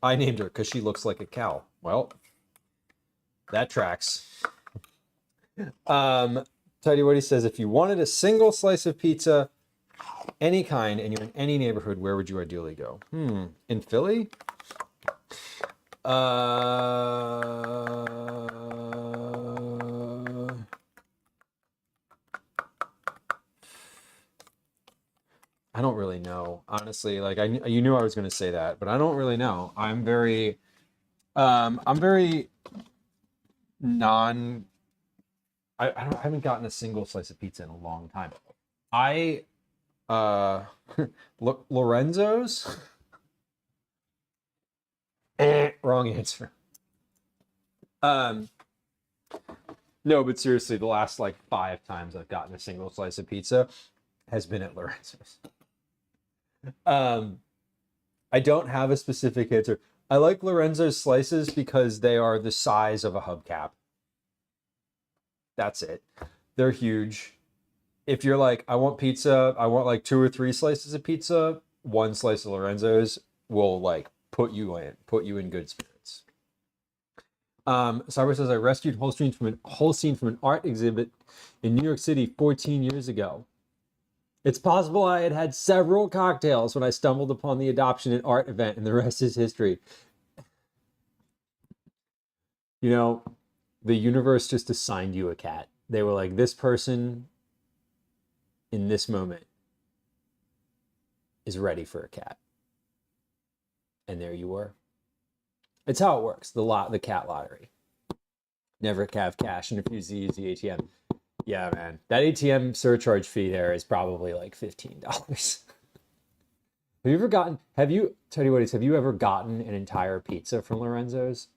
I named her because she looks like a cow. Well, that tracks. Tidy Woody says, if you wanted a single slice of pizza, any kind, and you're in any neighborhood, where would you ideally go? In Philly? I don't really know, honestly. Like you knew I was going to say that, but I don't really know. I'm very non. I haven't gotten a single slice of pizza in a long time. Lorenzo's. Wrong answer. No, but seriously, the last like 5 times I've gotten a single slice of pizza has been at Lorenzo's. I don't have a specific answer. I like Lorenzo's slices because they are the size of a hubcap. That's it. They're huge. If you're like, I want pizza, I want like 2 or 3 slices of pizza, 1 slice of Lorenzo's will like put you in good spirits. Cyber says, I rescued Holstein from an art exhibit in New York City 14 years ago. It's possible I had had several cocktails when I stumbled upon the adoption and art event, and the rest is history. You know, the universe just assigned you a cat. They were like, this person in this moment is ready for a cat. And there you were. It's how it works. The cat lottery. Never have cash and refuse to use the ATM. Yeah, man. That ATM surcharge fee there is probably like $15. Have you ever gotten, have you ever gotten an entire pizza from Lorenzo's?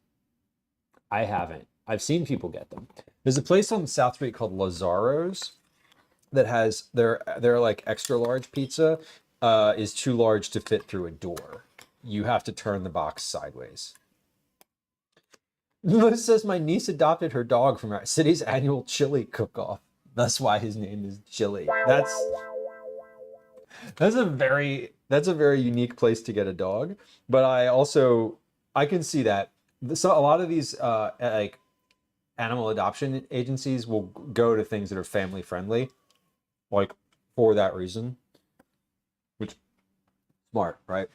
I haven't. I've seen people get them. There's a place on South Street called Lazzaro's that has their like extra large pizza is too large to fit through a door. You have to turn the box sideways. Liz says my niece adopted her dog from our city's annual chili cook-off. That's why his name is Chili. That's a very unique place to get a dog. But I can see that. So a lot of these like animal adoption agencies will go to things that are family friendly, like for that reason. Which smart, right?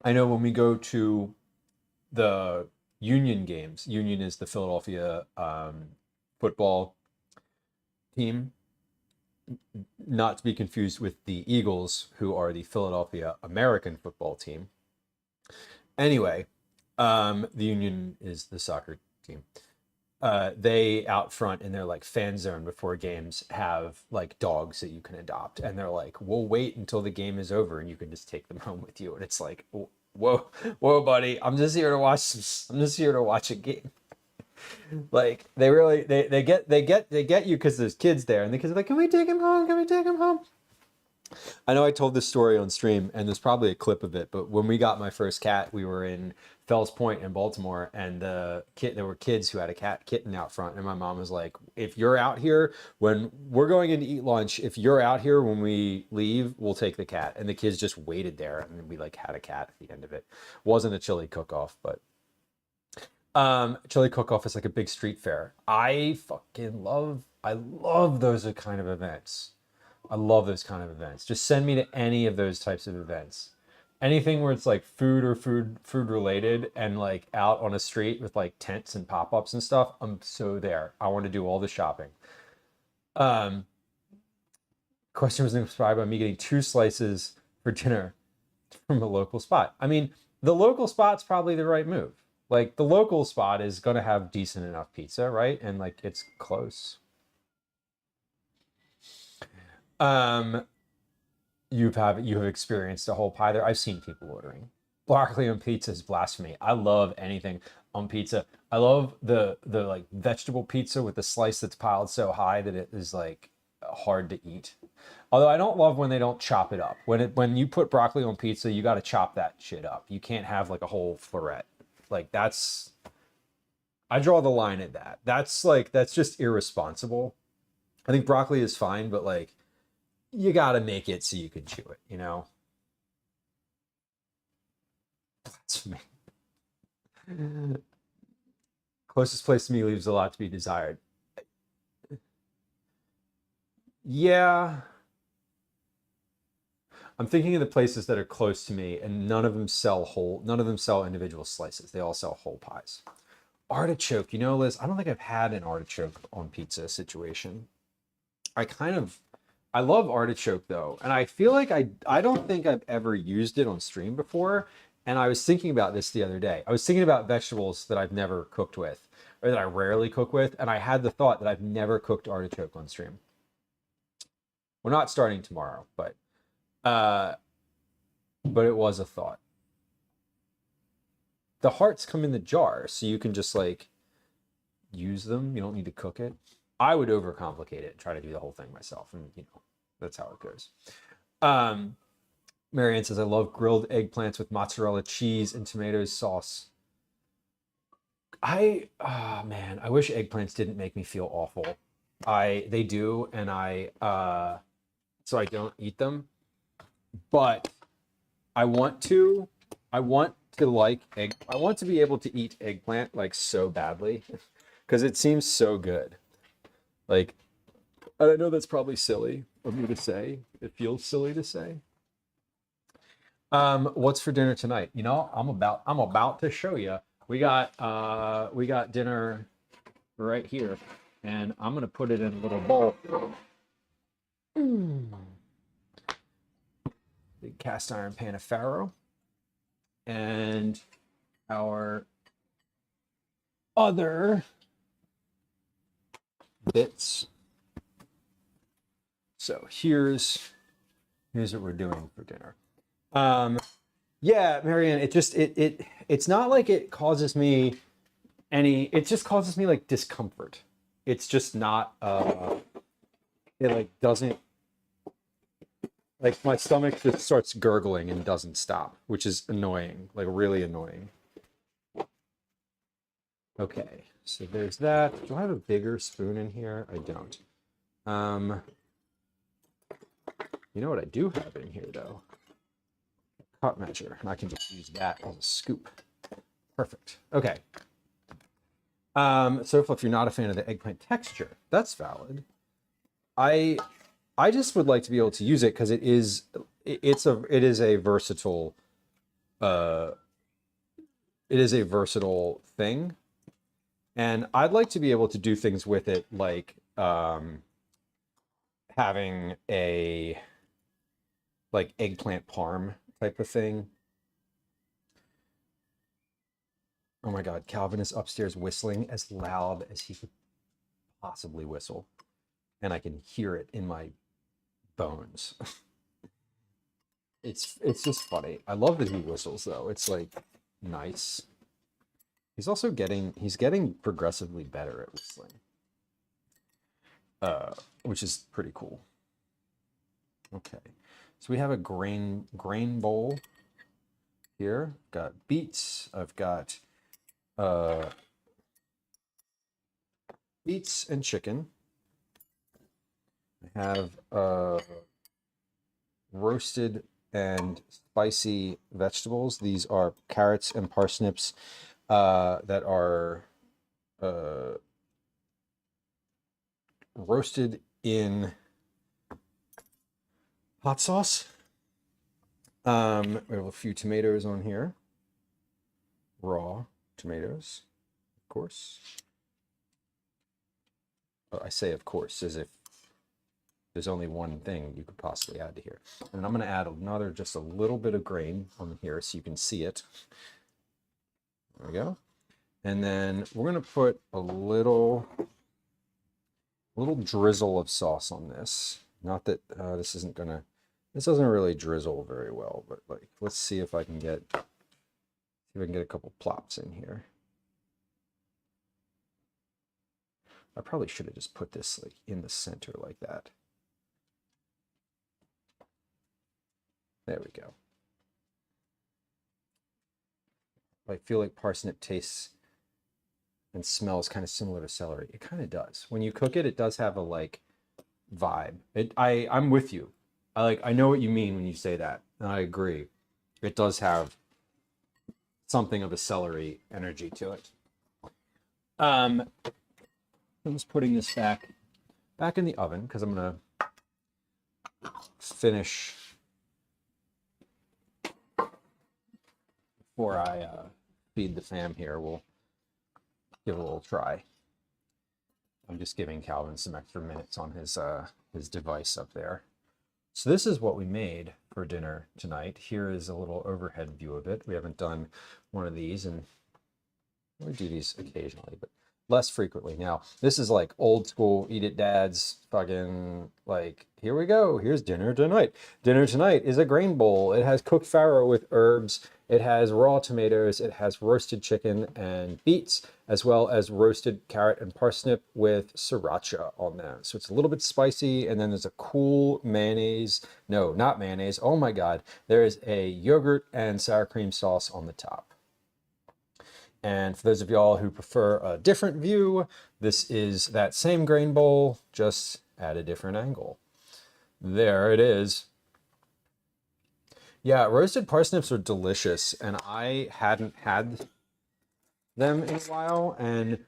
I know when we go to the Union games, Union is the Philadelphia football team, not to be confused with the Eagles, who are the Philadelphia American football team. Anyway, the Union is the soccer team. They out front in their like fan zone before games have like dogs that you can adopt, and they're like, we'll wait until the game is over and you can just take them home with you. And it's like, whoa, buddy, I'm just here to watch a game. Like they get you because there's kids there, and the kids are like, can we take him home? I know I told this story on stream, and there's probably a clip of it, but when we got my first cat, we were in Fells Point in Baltimore, and there were kids who had a kitten out front, and my mom was like, if you're out here when we're going in to eat lunch, if you're out here when we leave, we'll take the cat. And the kids just waited there, and we like had a cat at the end of it. Wasn't a chili cook-off, but chili cook-off is like a big street fair. I love those kind of events. I love those kind of events. Just send me to any of those types of events. Anything where it's like food or food related and like out on a street with like tents and pop-ups and stuff. I'm so there. I want to do all the shopping. Question was inspired by me getting 2 slices for dinner from a local spot. I mean, the local spot's probably the right move. Like the local spot is gonna have decent enough pizza, right? And like it's close. Um, you have experienced a whole pie there. I've seen people ordering. Broccoli on pizza is blasphemy. I love anything on pizza. I love the like vegetable pizza with the slice that's piled so high that it is like hard to eat. Although I don't love when they don't chop it up. When you put broccoli on pizza, you got to chop that shit up. You can't have like a whole floret. Like that's I draw the line at that. That's just irresponsible. I think broccoli is fine, but like you got to make it so you can chew it, you know? That's me. Closest place to me leaves a lot to be desired. Yeah. I'm thinking of the places that are close to me, and none of them sell individual slices. They all sell whole pies. Artichoke, you know, Liz, I don't think I've had an artichoke on pizza situation. I love artichoke though, and I feel like I don't think I've ever used it on stream before. And I was thinking about this the other day. I was thinking about vegetables that I've never cooked with, or that I rarely cook with, and I had the thought that I've never cooked artichoke on stream. We're not starting tomorrow, but it was a thought. The hearts come in the jar, so you can just like use them. You don't need to cook it. I would overcomplicate it and try to do the whole thing myself, and you know, that's how it goes. Marianne says, I love grilled eggplants with mozzarella cheese and tomatoes sauce. Oh man, I wish eggplants didn't make me feel awful. They do, and so I don't eat them. But I want to like I want to be able to eat eggplant like so badly because it seems so good. Like, I know that's probably silly of me to say. It feels silly to say. What's for dinner tonight? You know, I'm about to show you. We got dinner right here, and I'm gonna put it in a little bowl. Big cast iron pan of farro, and our other bits. So here's what we're doing for dinner. Yeah, Marianne, it's not like it causes me it just causes me like discomfort. It's just not it like doesn't, like my stomach just starts gurgling and doesn't stop, which is annoying, like really annoying. Okay, so there's that. Do I have a bigger spoon in here? I don't. You know what I do have in here though? Cup measure, and I can just use that as a scoop. Perfect. Okay. So if you're not a fan of the eggplant texture, that's valid. I just would like to be able to use it because it is a versatile thing, and I'd like to be able to do things with it, like having a like eggplant parm type of thing. Oh my God, Calvin is upstairs whistling as loud as he could possibly whistle, and I can hear it in my bones. It's just funny. I love that he whistles though. It's like nice. He's also getting progressively better at whistling, which is pretty cool. Okay, so we have a grain bowl here. Got beets. I've got beets and chicken. I have roasted and spicy vegetables. These are carrots and parsnips that are roasted in hot sauce. We have a few tomatoes on here. Raw tomatoes, of course. Oh, I say of course as if there's only one thing you could possibly add to here. And I'm going to add just a little bit of grain on here so you can see it. There we go. And then we're gonna put a little drizzle of sauce on this. Not that this doesn't really drizzle very well, but like, let's see if I can get a couple plops in here. I probably should have just put this like in the center like that. There we go. I feel like parsnip tastes and smells kind of similar to celery. It kind of does. When you cook it, it does have a like vibe. I'm with you. I know what you mean when you say that. And I agree. It does have something of a celery energy to it. I'm just putting this back in the oven because I'm gonna finish before I feed the fam here. We'll give it a little try. I'm just giving Calvin some extra minutes on his device up there. So this is what we made for dinner tonight. Here is a little overhead view of it. We haven't done one of these, and we do these occasionally, but less frequently. Now, this is like old school, eat it dad's fucking, like, here we go. Here's dinner tonight. Dinner tonight is a grain bowl. It has cooked farro with herbs. It has raw tomatoes. It has roasted chicken and beets, as well as roasted carrot and parsnip with sriracha on them. So it's a little bit spicy. And then there's a cool mayonnaise. No, not mayonnaise. Oh my God. There is a yogurt and sour cream sauce on the top. And for those of y'all who prefer a different view, this is that same grain bowl, just at a different angle. There it is. Yeah, roasted parsnips are delicious, and I hadn't had them in a while. And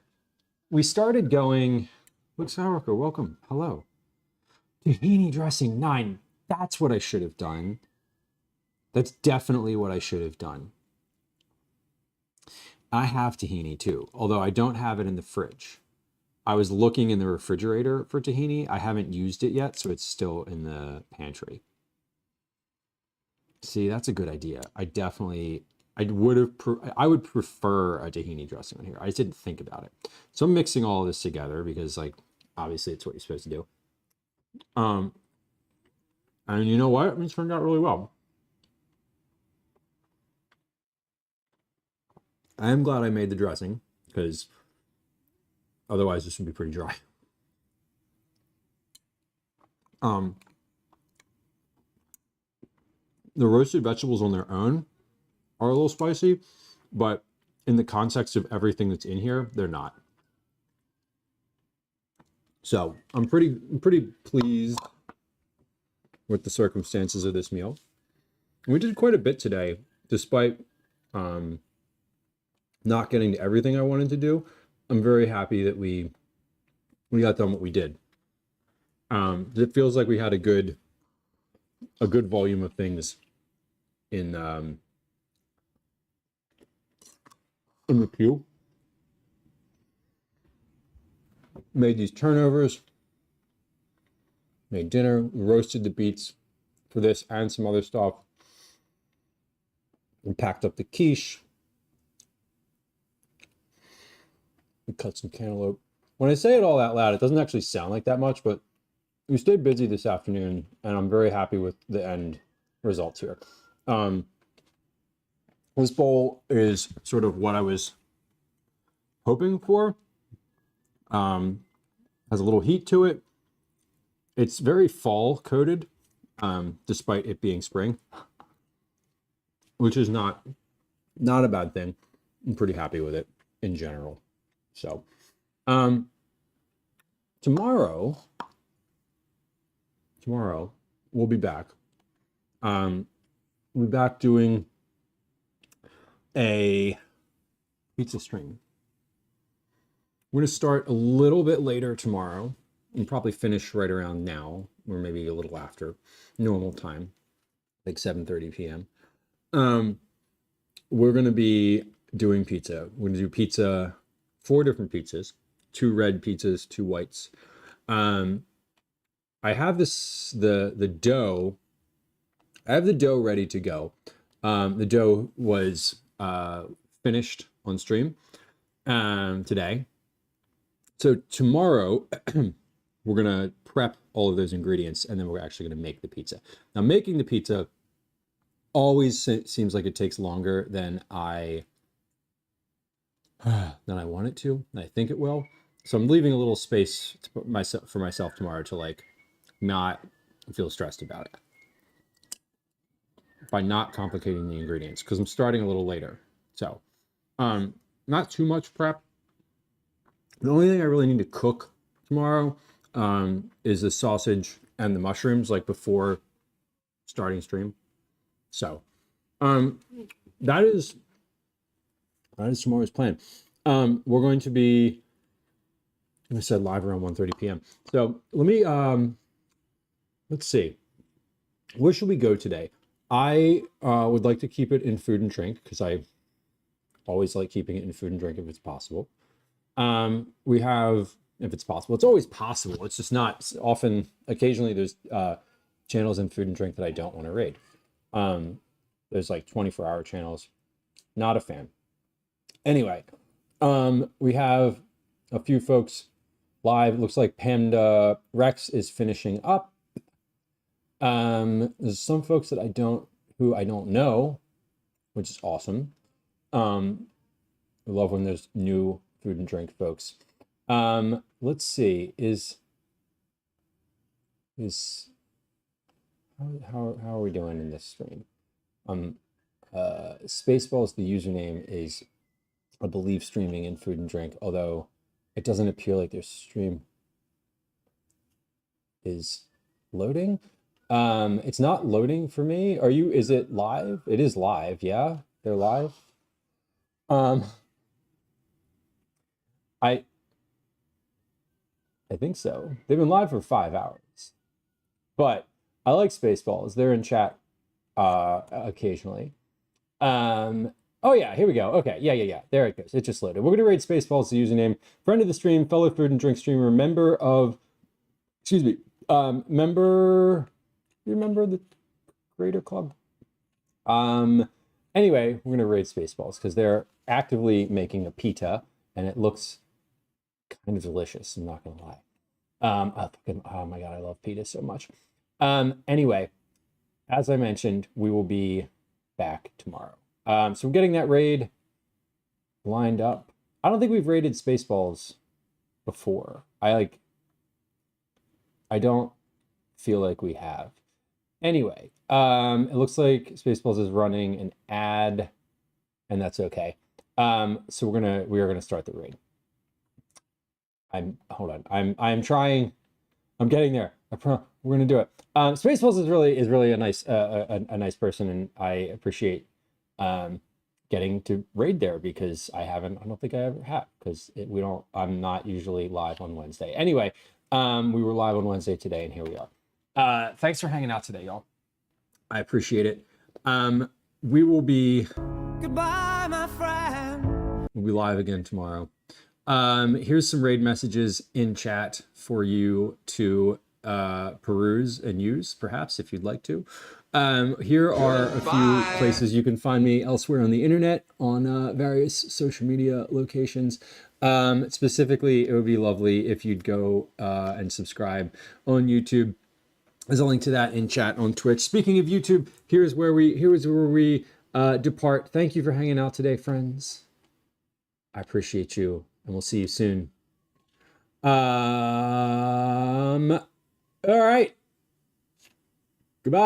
we started going, look, Sourco, welcome, hello. Tahini dressing 9, that's what I should have done. That's definitely what I should have done. I have tahini too, although I don't have it in the fridge. I was looking in the refrigerator for tahini. I haven't used it yet, so it's still in the pantry. See, that's a good idea. I would prefer a tahini dressing on here. I just didn't think about it. So I'm mixing all of this together because, like, obviously it's what you're supposed to do. And you know what? It turned out really well. I am glad I made the dressing because otherwise this would be pretty dry. The roasted vegetables on their own are a little spicy, but in the context of everything that's in here, they're not. So I'm pretty pleased with the circumstances of this meal. We did quite a bit today, despite not getting to everything I wanted to do. I'm very happy that we got done what we did. It feels like we had a good volume of things in the queue. Made these turnovers, made dinner, roasted the beets for this and some other stuff, and packed up the quiche. We cut some cantaloupe. When I say it all out loud, it doesn't actually sound like that much, but we stayed busy this afternoon, and I'm very happy with the end results here. This bowl is sort of what I was hoping for. Has a little heat to it. It's very fall coated, despite it being spring, which is not a bad thing. I'm pretty happy with it in general. So, tomorrow we'll be back. We'll be back doing a pizza stream. We're going to start a little bit later tomorrow and probably finish right around now, or maybe a little after normal time, like 7:30 p.m. We're going to be doing pizza. We're going to do pizza, 4 different pizzas, 2 red pizzas, 2 whites. I have the dough. I have the dough ready to go. The dough was finished on stream, today. So tomorrow, we're gonna prep all of those ingredients, and then we're actually gonna make the pizza. Now, making the pizza always seems like it takes longer than I want it to, and I think it will. So I'm leaving a little space to put for myself tomorrow to like not feel stressed about it by not complicating the ingredients, because I'm starting a little later. So not too much prep. The only thing I really need to cook tomorrow is the sausage and the mushrooms, like before starting stream. So that is tomorrow's plan. We're going to be, I said, live around 1:30 p.m. So let me let's see. Where should we go today? I would like to keep it in food and drink, because I always like keeping it in food and drink if it's possible. We have, if it's possible, it's always possible. It's just not often. Occasionally there's channels in food and drink that I don't want to raid. There's like 24-hour channels. Not a fan. Anyway, we have a few folks live. Looks like Panda Rex is finishing up. There's some folks that I don't know, which is awesome. I love when there's new food and drink folks. Let's see, how are we doing in this stream? Spaceballs, the username is, I believe, streaming in food and drink, although it doesn't appear like their stream is loading. It's not loading for me. Is it live? It is live, yeah, they're live. I think so. They've been live for 5 hours. But I like Spaceballs. They're in chat occasionally. Oh yeah, here we go. Okay, yeah. There it goes. It just loaded. We're gonna raid Spaceballs, the username. Friend of the stream, fellow food and drink streamer, member of, member of the Creator Club. Anyway, we're gonna raid Spaceballs because they're actively making a pita, and it looks kind of delicious. I'm not gonna lie. Oh my god, I love pita so much. Anyway, as I mentioned, we will be back tomorrow. So we're getting that raid lined up. I don't think we've raided Spaceballs before. I don't feel like we have. Anyway, it looks like Spaceballs is running an ad, and that's okay. So we are gonna start the raid. Hold on. I'm trying. I'm getting there. We're gonna do it. Spaceballs is really a nice nice person, and I appreciate getting to raid there, because I don't think I ever have, because I'm not usually live on Wednesday. Anyway, we were live on Wednesday today, and here we are. Thanks for hanging out today, y'all. I appreciate it. We will be goodbye, my friend. We'll be live again tomorrow. Here's some raid messages in chat for you to peruse and use, perhaps, if you'd like to. Here are a few places you can find me elsewhere on the internet, on various social media locations. Specifically, it would be lovely if you'd go and subscribe on YouTube. There's a link to that in chat on Twitch. Speaking of YouTube, here's where we depart. Thank you for hanging out today, friends. I appreciate you, and we'll see you soon. All right. Goodbye.